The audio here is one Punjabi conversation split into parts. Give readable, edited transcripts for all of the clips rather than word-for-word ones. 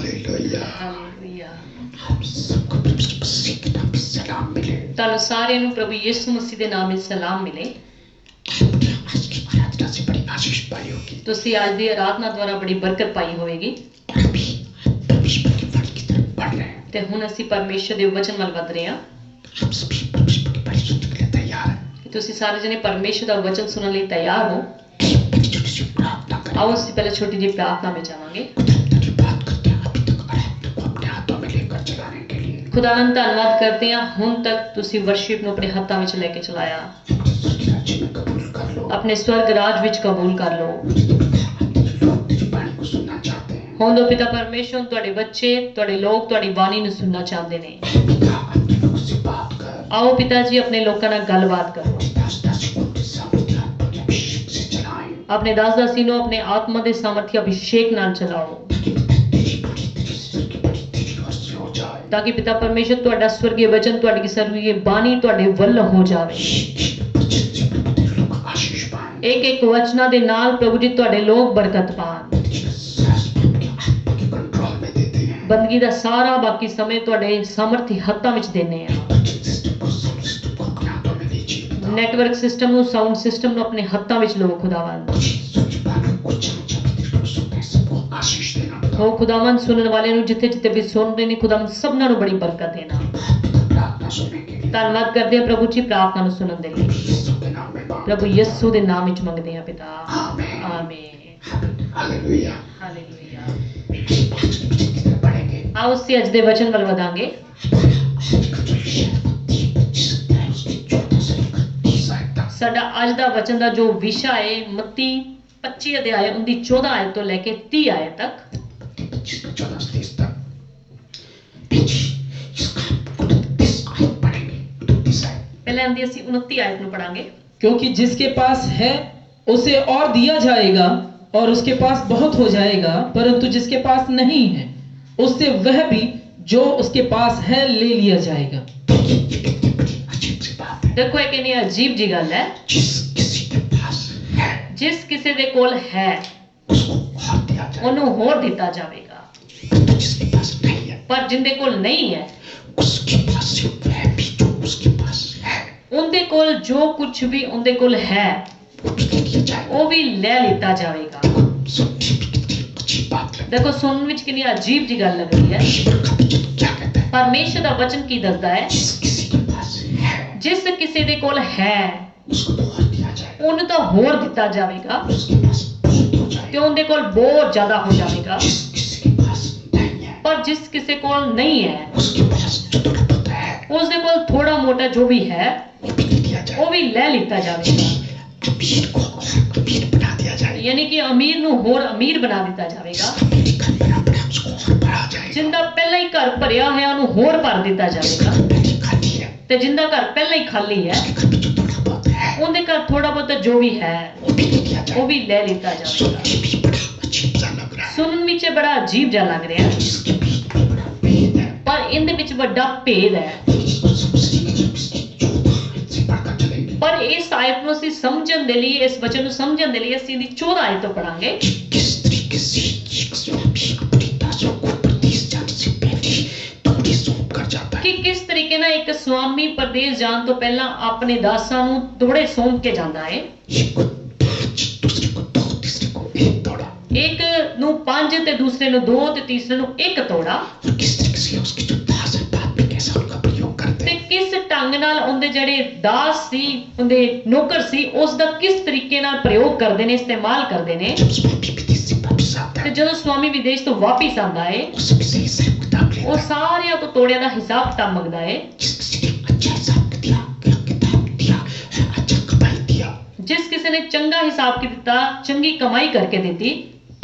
हालेलुया। हालेलुया। हम सबको प्रभु की मसीह के नाम में सलाम मिले। ਤੁਹਾਨੂੰ ਸਾਰਿਆਂ ਨੂੰ ਪ੍ਰਭੂ ਯਿਸੂ ਮਸੀਹ ਦੇ ਨਾਮ ਵਿੱਚ ਸਲਾਮ ਮਿਲੇ। आपने आज की आराधना से बड़ी आशीष पाई होगी। ਤੁਸੀਂ ਅੱਜ ਦੀ ਆਰਾਧਨਾ ਦੁਆਰਾ ਬੜੀ ਬਰਕਤ ਪਾਈ ਹੋਵੇਗੀ। और अभी परमेश्वर के वचन की तरफ बढ़ रहे हैं। ਤੇ ਹੁਣ ਅਸੀਂ ਪਰਮੇਸ਼ਰ ਦੇ ਵਚਨ ਵੱਲ ਵਧ ਰਹੇ ਹਾਂ। हम सभी परमेश्वर की परिशुद्धि के लिए तैयार हैं। ਕਿ ਤੁਸੀਂ ਸਾਰੇ ਜਣੇ ਪਰਮੇਸ਼ਰ ਦਾ ਵਚਨ ਸੁਣਨ ਲਈ ਤਿਆਰ ਹੋ। पहले छोटी सी प्रार्थना करें। ਆਓ ਅਸੀਂ ਪਹਿਲੇ ਛੋਟੀ ਜਿਹੀ ਪ੍ਰਾਰਥਨਾ ਵਿੱਚ ਜਾਵਾਂਗੇ। खुदावंद की बात करते हैं अभी तक आराधना को अपने हाथों में लेकर चलाने के लिए। ਖੁਦਾਵੰਦ ਧੰਨਵਾਦ ਕਰਦੇ ਹਾਂ ਹੁਣ ਤੱਕ ਤੁਸੀਂ ਵਰਸ਼ਿਪ ਨੂੰ ਆਪਣੇ ਹੱਥਾਂ ਵਿੱਚ ਲੈ ਕੇ ਚਲਾਇਆ। स्वर्ग राज्य में कबूल कर लो। ਆਪਣੇ ਸਵਰਗ ਰਾਜ ਵਿੱਚ ਕਬੂਲ ਕਰ ਲਓ। लोग तेरी वाणी को सुनना चाहते हैं। ਹੁਣ ਦੋ ਪਿਤਾ ਪਰਮੇਸ਼ਰ ਤੁਹਾਡੇ ਬੱਚੇ ਤੁਹਾਡੇ ਲੋਕ ਤੁਹਾਡੀ ਬਾਣੀ ਨੂੰ ਸੁਣਨਾ ਚਾਹੁੰਦੇ ਨੇ। पिता अपने लोगों से बात कर। ਆਓ ਪਿਤਾ ਜੀ ਆਪਣੇ ਲੋਕਾਂ ਨਾਲ ਗੱਲਬਾਤ ਕਰੋ। दास दासी को अपने सामर्थ्य आत्मा के अभिषेक से चलाएं। ਆਪਣੇ ਦਾਸ ਦਾਸੀ ਨੂੰ ਆਪਣੇ ਆਤਮਾ ਦੇ ਸਾਮਰਥ्य ਅਭਿਸ਼ੇਕ ਨਾਲ ਚਲਾਓ ताकि तेरी बड़ी तेरी सिर की बड़ी तेरी रोशनी हो जाए। ਤਾਂ ਕਿ ਪਿਤਾ ਪਰਮੇਸ਼ਰ ਤੁਹਾਡਾ ਸਵਰਗੀ ਵਚਨ ਤੁਹਾਡੀ ਸਰਵੀਏ ਬਾਣੀ ਤੁਹਾਡੇ ਵੱਲ ਹੋ ਜਾਵੇ। वचन से प्रभु तेरे लोग आशीष पाएं। ਇੱਕ ਇੱਕ वचਨਾਂ ਦੇ ਨਾਲ ਪ੍ਰਭੂ जी ਤੁਹਾਡੇ ਲੋਕ ਬਰਕਤ ਪਾਣ। सास के आत्मा के कंट्रोल में देते हैं। ਬੰਦਗੀ ਦਾ ਸਾਰਾ ਬਾਕੀ ਸਮੇਂ ਤੁਹਾਡੇ ਸਾਮਰਥੀ हत्थां ਵਿੱਚ ਦੇਨੇ ਆ। वचन सिस्टम को साउंड सिस्टम को अपने हाथों में लीजिए। ਨੈਟਵਰਕ ਸਿਸਟਮ ਨੂੰ ਸਾਊਂਡ ਸਿਸਟਮ ਨੂੰ ਆਪਣੇ ਹੱਥਾਂ ਵਿੱਚ ਲਓ ਖੁਦਾਵੰਦ। सुनने वालों को जहाँ जहाँ तेरे लोग सुनते हैं सबको आशीष देना। ਹੋ ਖੁਦਾਵੰਦ ਸੁਣਨ ਵਾਲਿਆਂ ਨੂੰ ਜਿੱਥੇ ਜਿੱਥੇ ਵੀ ਸੁਣ ਰਹੇ ਨੇ ਖੁਦਾਵੰਦ ਸਭਨਾਂ ਨੂੰ ਬੜੀ ਬਰਕਤ ਦੇਣਾ। प्रार्थना सुनने के लिए ਧੰਨਵਾਦ ਕਰਦੇ ਹਾਂ ਪ੍ਰਭੂ ਜੀ ਪ੍ਰਾਰਥਨਾ ਨੂੰ ਸੁਣਨ ਦੇ ਲਈ। यीशु के नाम में मांगते ਪ੍ਰਭु ਯਿਸੂ ਦੇ ਨਾਮ ਵਿੱਚ ਮੰਗਦੇ ਹਾਂ ਪਿਤਾ। आमीन। ਆਮੀਨ। हालेलुया। ਹਾਲੇਲੂਇਆ। आज के वचन की तरफ बढ़ेंगे। ਆਓ ਅਸੀਂ ਅੱਜ ਦੇ ਵਚਨ ਵੱਲ ਵਧਾਂਗੇ। आज का जो विषय है वो 25 अध्याय उसके 14 से लेकर 30 आयत तक। ਸਾਡਾ ਅੱਜ ਦਾ ਵਚਨ ਦਾ ਜੋ ਵਿਸ਼ਾ ਹੈ ਮੱਤੀ 25 ਅਧਿਆਇ ਉਹਦੀ 14 ਆਇਤ ਤੋਂ ਲੈ ਕੇ 30 ਆਇਤ ਤੱਕ। 25 से 14 से 30 तक। इसका हम 29 आयत पढ़ेंगे। 29 आयत। ਪਹਿਲਾਂ ਇਹਦੀ ਅਸੀਂ 29 ਆਇਤ ਨੂੰ ਪੜਾਂਗੇ। क्योंकि जिसके पास है उसे और दिया जाएगा और उसके पास बहुत हो जाएगा, परंतु जिसके पास नहीं है उससे वह भी जो उसके पास है ले लिया जाएगा। ये कितनी बड़ी अजीब सी बात है। ਦੇਖੋ ਇਹ ਕਿੰਨੀ ਅਜੀਬ ਜੀ ਗੱਲ ਹੈ। जिस किसी के पास है ਜਿਸ ਕਿਸੇ ਦੇ ਕੋਲ ਹੈ उसको और दिया जाए, ਉਹਨੂੰ ਹੋਰ ਦਿੱਤਾ ਜਾਵੇਗਾ, परंतु जिसके पास नहीं है ਪਰ ਜਿੰਦੇ ਕੋਲ ਨਹੀਂ ਹੈ उसके पास से वह भी जो उसके पास है ਉਹਦੇ ਕੋਲ ਜੋ ਕੁਝ ਵੀ ਉਹਦੇ ਕੋਲ ਹੈ वो भी ले लिया जाएगा। ਉਹ भी ਲੈ ਲਿੱਤਾ ਜਾਵੇਗਾ। देखो सुनने में कितनी अजीब बात लगती ਦੇਖੋ ਸੁਣਨ ਵਿੱਚ ਕਿੰਨੀ ਅਜੀਬ ਜੀ ਗੱਲ ਲੱਗਦੀ ਹੈ। है। ईश्वर का वचन क्या कहता है? ਪਰਮੇਸ਼ਰ ਦਾ ਵਚਨ ਕੀ ਦੱਸਦਾ ਹੈ? जिस किसी के पास है ਜਿਸ ਕਿਸੇ ਦੇ ਕੋਲ ਹੈ उसको और दिया जाएगा। ਉਹਨੂੰ ਤਾਂ ਹੋਰ ਦਿੱਤਾ ਜਾਵੇਗਾ उसके पास बहुत हो ਤੇ जाएगा। ਉਹਦੇ ਕੋਲ ਬਹੁਤ ਜ਼ਿਆਦਾ ਹੋ ਜਾਵੇਗਾ। जिस किसी के पास नहीं है ਪਰ ਜਿਸ ਕਿਸੇ ਕੋਲ ਨਹੀਂ ਹੈ उसके पास जो थोड़ा बहुत है ਉਸ ਦੇ ਕੋਲ ਥੋੜਾ ਮੋਟਾ ਜੋ ਵੀ ਹੈ वो भी ले लिया जाएगा। ਉਹ ਵੀ ਲੈ ਲਿੱਤਾ ਜਾਵੇਗਾ। अमीर को और अमीर बना दिया जाएगा। ਯਾਨੀ ਕਿ ਅਮੀਰ ਨੂੰ ਹੋਰ ਅਮੀਰ ਬਣਾ ਦਿੱਤਾ ਜਾਵੇਗਾ। जिसका पहले घर भरा पड़ा है उसको और भरा जाएगा। ਜਿੰਦਾ ਪਹਿਲਾਂ ਹੀ ਘਰ ਭਰਿਆ ਹੋਇਆ ਉਹਨੂੰ ਹੋਰ ਭਰ ਦਿੱਤਾ जिसका ਜਾਵੇਗਾ। घर पहले खाली है ਤੇ ਜਿੰਦਾ ਘਰ ਪਹਿਲਾਂ ਹੀ ਖਾਲੀ ਹੈ उसके घर में जो थोड़ा बहुत है ਉਹਦੇ ਘਰ ਥੋੜਾ ਬਹੁਤਾ ਜੋ ਵੀ ਹੈ वो भी ले लिया ਉਹ जाएगा। ਵੀ ਲੈ ਲਿੱਤਾ ਜਾਵੇਗਾ। सुनने भी बड़ा अजीब सा लग रहा है। ਸੁਣਨ ਵਿੱਚ ਇਹ ਬੜਾ ਅਜੀਬ ਜਿਹਾ ਲੱਗ ਰਿਹਾ ਹੈ, इसके बीच में बड़ा भेद है। ਪਰ ਇਹਦੇ ਵਿੱਚ ਵੱਡਾ ਭੇਦ ਹੈ। इसको समझने के लिए इसकी 14 से पढ़कर चलेंगे ਪਰ ਇਸ ਆਇਤ ਨੂੰ ਅਸੀਂ ਸਮਝਣ ਦੇ ਲਈ ਇਸ ਵਚਨ ਨੂੰ ਸਮਝਣ ਦੇ ਲਈ ਅਸੀਂ ਇਹਦੀ 14 ਆਇਤ ਤੋਂ ਪੜਾਂਗੇ कि किस तरीके से एक स्वामी अपनी दासों को प्रदेश जाने से पहले थोड़ी सौंप कर जाता है। ਕਿ ਕਿਸ ਤਰੀਕੇ ਨਾਲ ਇੱਕ ਸਵਾਮੀ ਪਰਦੇਸ ਜਾਣ ਤੋਂ ਪਹਿਲਾਂ ਆਪਣੇ ਦਾਸਾਂ ਨੂੰ ਤੋੜੇ ਸੌਂਪ ਕੇ ਜਾਂਦਾ ਹੈ। एक को 5, दूसरे को 2, तीसरे को 1 तोड़ा। ਇੱਕ ਨੂੰ 5 ਤੇ ਦੂਸਰੇ ਨੂੰ 2 ਤੇ ਤੀਸਰੇ ਨੂੰ 1 ਤੋੜਾ। और किस तरीके से उसके जो दास है बाद में कैसा उनका प्रयोग करते ਤੇ हैं। ਕਿਸ ਢੰਗ ਨਾਲ ਉਹਦੇ ਜਿਹੜੇ ਦਾਸ ਸੀ ਉਹਦੇ नौकर ਸੀ ਉਸ ਦਾ ਕਿਸ ਤਰੀਕੇ ਨਾਲ ਪ੍ਰਯੋਗ ਕਰਦੇ ਨੇ, ਇਸਤੇਮਾਲ ਕਰਦੇ ਨੇ। जब स्वामी विदेश से वापस आता ਤੇ है ਜਦੋਂ ਸਵਾਮੀ ਵਿਦੇਸ਼ ਤੋਂ ਵਾਪਿਸ ਆਉਂਦਾ ਹੈ उस समय से हिसाब किताब लेता ਉਹ है। ਸਾਰਿਆਂ ਤੋਂ ਤੋੜਿਆਂ ਦਾ ਹਿਸਾਬ ਕਿਤਾਬ ਮੰਗਦਾ ਹੈ। जिस किसी ने अच्छा हिसाब दिया, किताब दिया, अच्छा कमाई दिया, ਜਿਸ ਕਿਸੇ ਨੇ ਚੰਗਾ ਹਿਸਾਬ ਦਿੱਤਾ, ਚੰਗੀ ਕਮਾਈ ਕਰਕੇ ਦਿੱਤੀ,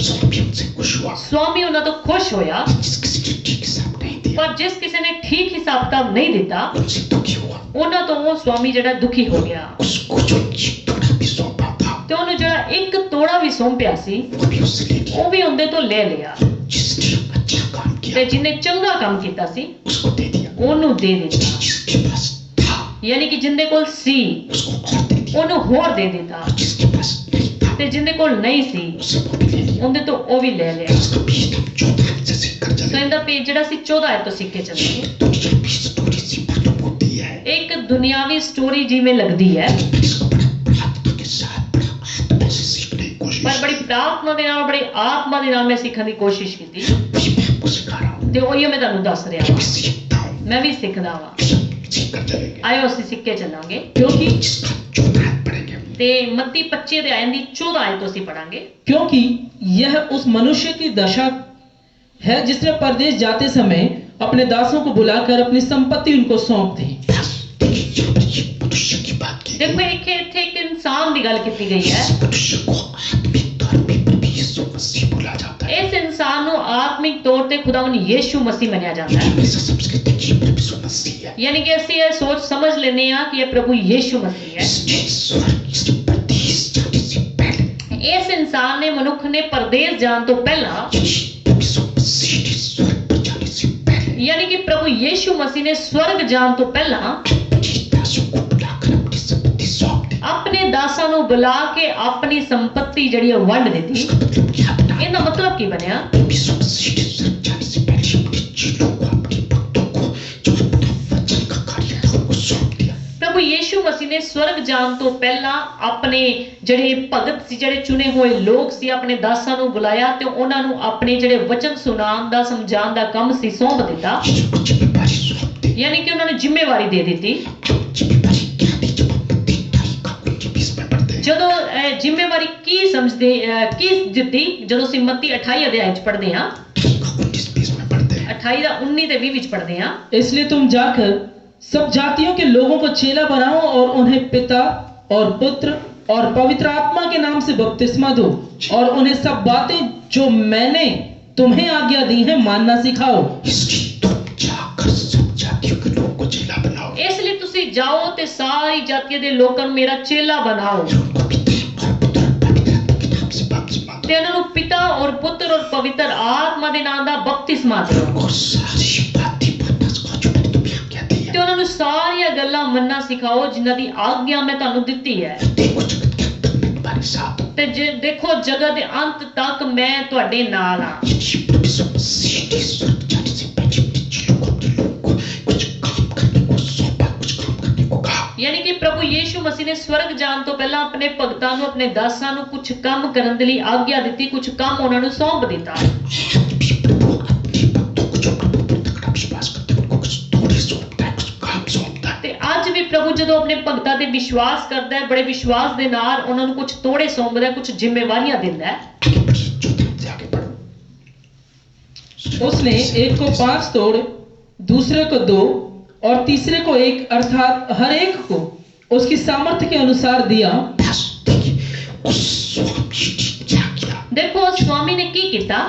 स्वामी उनसे खुश हुआ। ਸਵਾਮੀ ਉਹਨਾਂ ਤੋਂ ਖੁਸ਼ ਹੋਇਆ। जिस किसी ने ठीक हिसाब नहीं दिया ਪਰ ਜਿਸ ਕਿਸੇ ਨੇ ਠੀਕ ਹਿਸਾਬ ਕਿਤਾਬ ਨਹੀਂ ਦਿੱਤਾ उनसे दुखी हुआ। ਉਹਨਾਂ ਤੋਂ ਉਹ ਸਵਾਮੀ ਜਿਹੜਾ ਦੁਖੀ ਹੋ ਗਿਆ उसको जो एक टुकड़ा भी सौंपा था ਤੇ ਉਹਨੂੰ ਜਿਹੜਾ ਇੱਕ ਤੋੜਾ ਵੀ ਸੌਂਪਿਆ ਸੀ वो भी उससे ले लिया। ਉਹ ਵੀ ਉਹਦੇ ਤੋਂ ਲੈ ਲਿਆ जिसने अच्छा काम ਤੇ किया ਜਿਹਨੇ ਚੰਗਾ ਕੰਮ ਕੀਤਾ ਸੀ उसको दे दिया। ਉਹਨੂੰ ਦੇ ਦਿੱਤਾ। जिसके पास था ਯਾਨੀ ਕਿ ਜਿੰਦੇ ਕੋਲ ਸੀ उसको और दे दिया। ਉਹਨੂੰ ਹੋਰ ਦੇ ਦਿੱਤਾ और जिसके पास नहीं था ਤੇ ਜਿੰਦੇ ਕੋਲ ਨਹੀਂ ਸੀ उससे वो भी ले लिया। ਉਹਦੇ ਤੋਂ ਉਹ ਵੀ ਲੈ ਲਿਆ। उसका बीच हम 14 से सीख कर चले ਸੋ ਇਹਦਾ ਪੇਜ ਜਿਹੜਾ ਸੀ 14 ਆਇਤ ਤੋਂ ਸਿੱਖ ਕੇ ਚੱਲਾਂਗੇ। दुनिया भी स्टोरी सी मालूम होती है, ਇੱਕ ਦੁਨਿਆਵੀ ਸਟੋਰੀ ਜਿਵੇਂ ਲੱਗਦੀ ਹੈ, पर इसको बड़ा आत्मा के साथ, बड़ा आत्मा से सीखने की कोशिश ਪਰ बड़ी ਪ੍ਰਾर्थਨਾ ਦੇ ਨਾਲ, ਬੜੀ ਆਤਮਾ ਦੇ ਨਾਲ ਮੈਂ ਸਿੱਖਣ ਦੀ ਕੋਸ਼ਿਸ਼ ਕੀਤੀ वही मैं आपको सिखा रहा हूँ। ਤੇ ਉਹੀ ਮੈਂ ਤੁਹਾਨੂੰ ਦੱਸ ਰਿਹਾ मैं ਹਾਂ। सीखता हूँ, ਮੈਂ ਵੀ ਸਿੱਖਦਾ ਵਾਂ। सब सीख कर चलेंगे। ਆਇਓ ਅਸੀਂ ਸਿੱਖ ਕੇ ਚੱਲਾਂਗੇ क्योंकि जिसका 14 आयत पढ़ेंगे, ਤੇ ਮੱਤੀ 25 ਦੇ ਆਇਤ ਦੀ 14 ਆਇਤ ਤੋਂ ਅਸੀਂ पढ़ांगे। क्योंकि यह उस मनुष्य की दशा है जिसने परदेश जाते समय अपने दासों को बुलाकर अपनी संपत्ति उनको सौंप दी। बस देखिए यहाँ पर ये मनुष्य की बात की ਦੇਖੋ गई है। ਇੱਥੇ ਇੱਕ ਇਨਸਾਨ ਦੀ ਗੱਲ ਕੀਤੀ गई है। इस मनुष्य को आत्मिक तौर पे प्रभु यीशु मसीह बोला जाता है। ਇਸ ਇਨਸਾਨ ਨੂੰ ਆਤਮਿਕ ਤੌਰ ਤੇ ਖੁਦਾਵੰਦ ਯੀਸ਼ੂ ਮਸੀਹ ਮੰਨਿਆ ਜਾਂਦਾ ये ਹੈ। हमेशा समझते हैं कि ये प्रभु यीशु मसीह है। ਯਾਨੀ ਕਿ ਅਸੀਂ ਇਹ ਸੋਚ ਸਮਝ ਲੈਂਦੇ ਹਾਂ ਕਿ ਇਹ ਪ੍ਰਭੂ ਯੀਸ਼ੂ ਮਸੀਹ ਹੈ। इसने स्वर्ग से परदेश जाने से पहले, ਇਸ ਇਨਸਾਨ ਨੇ ਮਨੁੱਖ ਨੇ ਪਰਦੇਸ ਜਾਣ ਤੋਂ ਪਹਿਲਾਂ, यानी प्रभु यीशु मसीह ने स्वर्ग पर जाने से पहले ਯਾਨੀ ਕਿ ਪ੍ਰਭੂ ਯੀਸ਼ੂ ਮਸੀਹ ਨੇ ਸਵਰਗ ਜਾਣ ਤੋਂ ਪਹਿਲਾਂ अपने दासों को बुलाकर अपनी संपत्ति सौंप दी। ਆਪਣੇ ਦਾਸਾਂ ਨੂੰ ਬੁਲਾ ਕੇ ਆਪਣੀ ਸੰਪत्ति ਜਿਹੜੀ ਹੈ ਵੰਡ ਦਿੱਤੀ। इसका मतलब क्या बना? ਇਹਦਾ ਮਤਲਬ ਕੀ ਬਣਿਆ? प्रभु यीशु मसीह ने स्वर्ग जाने से पहले अपने चेलों को, अपने भक्तों को जो अपना वचन का कार्य था उनको सौंप दिया। ਪ੍ਰਭੂ ਯੀਸ਼ੂ ਮਸੀਹ ਨੇ ਸਵਰਗ ਜਾਣ ਤੋਂ ਪਹਿਲਾਂ ਆਪਣੇ ਜਿਹੜੇ ਭਗਤ ਸੀ, ਜਿਹੜੇ ਚੁਣੇ ਹੋਏ ਲੋਕ ਸੀ, ਆਪਣੇ ਦਾਸਾਂ ਨੂੰ ਬੁਲਾਇਆ ਤੇ ਉਹਨਾਂ ਨੂੰ ਆਪਣੇ ਜਿਹੜੇ ਵਚਨ ਸੁਣਾਉਣ ਦਾ, ਸਮਝਾਉਣ ਦਾ ਕੰਮ ਸੀ ਸੌਂਪ ਦਿੱਤਾ। इनको जिम्मेदारी सौंप दी। ਯਾਨੀ ਕਿ ਉਹਨਾਂ ਨੂੰ ਜ਼ਿੰਮੇਵਾਰੀ ਦੇ ਦਿੱਤੀ। जिम्मेदारी क्या थी जब हम मत्ती 28 का 19-20 में पढ़ते हैं? ਜਦੋਂ ਜ਼ਿੰਮੇਵਾਰੀ ਕੀ ਸਮਝਦੇ, ਕੀ ਦਿੱਤੀ, ਜਦੋਂ ਅਸੀਂ ਮੱਤੀ 28 ਅਧਿਆਇ ਚ ਪੜ੍ਹਦੇ ਹਾਂ, 28 का 19-20 में पढ़ते हैं। 28 ਦਾ 19 ਤੇ 20 ਵਿੱਚ ਪੜ੍ਹਦੇ ਹਾਂ। इसलिए तुम जाकर सब जातियों के लोगों को चेला बनाओ और उन्हें पिता और पुत्र और पवित्र आत्मा के नाम से बपतिस्मा दो और उन्हें सब बातें जो मैंने तुम्हें आज्ञा दी है मानना सिखाओ। इसलिए तुम जाकर सब जातियों के लोगों को चेला बनाओ, ਇਸ ਲਈ ਤੁਸੀਂ ਜਾਓ ਤੇ ਸਾਰੀ ਜਾਤੀਆਂ ਦੇ ਲੋਕਾਂ ਨੂੰ ਮੇਰਾ ਚੇਲਾ ਬਣਾਓ उनको पिता और पुत्र और पवित्र आत्मा के नाम से बपतिस्मा दो, ਤੇ ਉਹਨਾਂ ਨੂੰ ਪਿਤਾ ਔਰ ਪੁੱਤਰ ਔਰ ਪਵਿੱਤਰ ਆਤਮਾ ਦੇ ਨਾਮ ਦਾ ਬਪਤਿਸਮਾ ਦਿਓ उनको सारी बातें मानना सिखाओ जो मैंने तुम्हें आज्ञा दी ਤੇ है। ਉਹਨਾਂ ਨੂੰ ਸਾਰੀਆਂ ਗੱਲਾਂ ਮੰਨਣਾ ਸਿਖਾਓ ਜਿਨ੍ਹਾਂ ਦੀ ਆਗਿਆ ਮੈਂ ਤੁਹਾਨੂੰ ਦਿੱਤੀ ਹੈ। देखो जगत के अंत में तुम्हारे साथ हूं। ਤੇ ਜੇ ਦੇਖੋ ਜਗਤ ਦੇ ਅੰਤ ਤੱਕ ਮੈਂ ਤੁਹਾਡੇ ਨਾਲ ਹਾਂ। ये प्रभु यीशु मसीह ने स्वर्ग जाने से पहले अपने चेलों को, अपने लोगों को कुछ काम करने को सौंपा, कुछ काम करने को कहा। ਯਾਨੀ ਕਿ ਪ੍ਰਭੂ ਯੀਸ਼ੂ ਮਸੀਹ ਨੇ ਸਵਰਗ ਜਾਣ ਤੋਂ ਪਹਿਲਾਂ ਆਪਣੇ ਭਗਤਾਂ ਨੂੰ, ਆਪਣੇ ਦਾਸਾਂ ਨੂੰ ਕੁਝ ਕੰਮ ਕਰਨ ਦੇ ਲਈ ਆਗਿਆ ਦਿੱਤੀ, ਕੁਝ ਕੰਮ ਉਹਨਾਂ ਨੂੰ ਸੌਂਪ ਦਿੱਤਾ। आज भी प्रभु अपने भक्तों को, जो प्रभु पर तगड़ा विश्वास करते हैं, उनको कुछ थोड़े सौंपता है, कुछ काम सौंपता है। ਤੇ ਅੱਜ ਵੀ ਪ੍ਰਭੂ ਜਦੋਂ ਆਪਣੇ ਭਗਤਾਂ ਤੇ ਵਿਸ਼ਵਾਸ ਕਰਦਾ ਹੈ, ਬੜੇ ਵਿਸ਼ਵਾਸ ਦੇ ਨਾਲ ਉਹਨਾਂ ਨੂੰ ਕੁਝ ਤੋੜੇ ਸੌਂਪਦਾ ਹੈ, ਕੁਝ ਜ਼ਿੰਮੇਵਾਰੀਆਂ ਦਿੰਦਾ ਹੈ। आगे बढ़िए, चौथे अध्याय आगे बढ़ो। उसने एक को 5 तोड़, दूसरे को 2 और तीसरे को 1, अर्थात हर एक को उसकी सामर्थ्य के अनुसार दिया। बस देखिए, उस स्वामी ने क्या किया? ਦੇਖੋ स्वामी ने ਕੀ ਕੀਤਾ?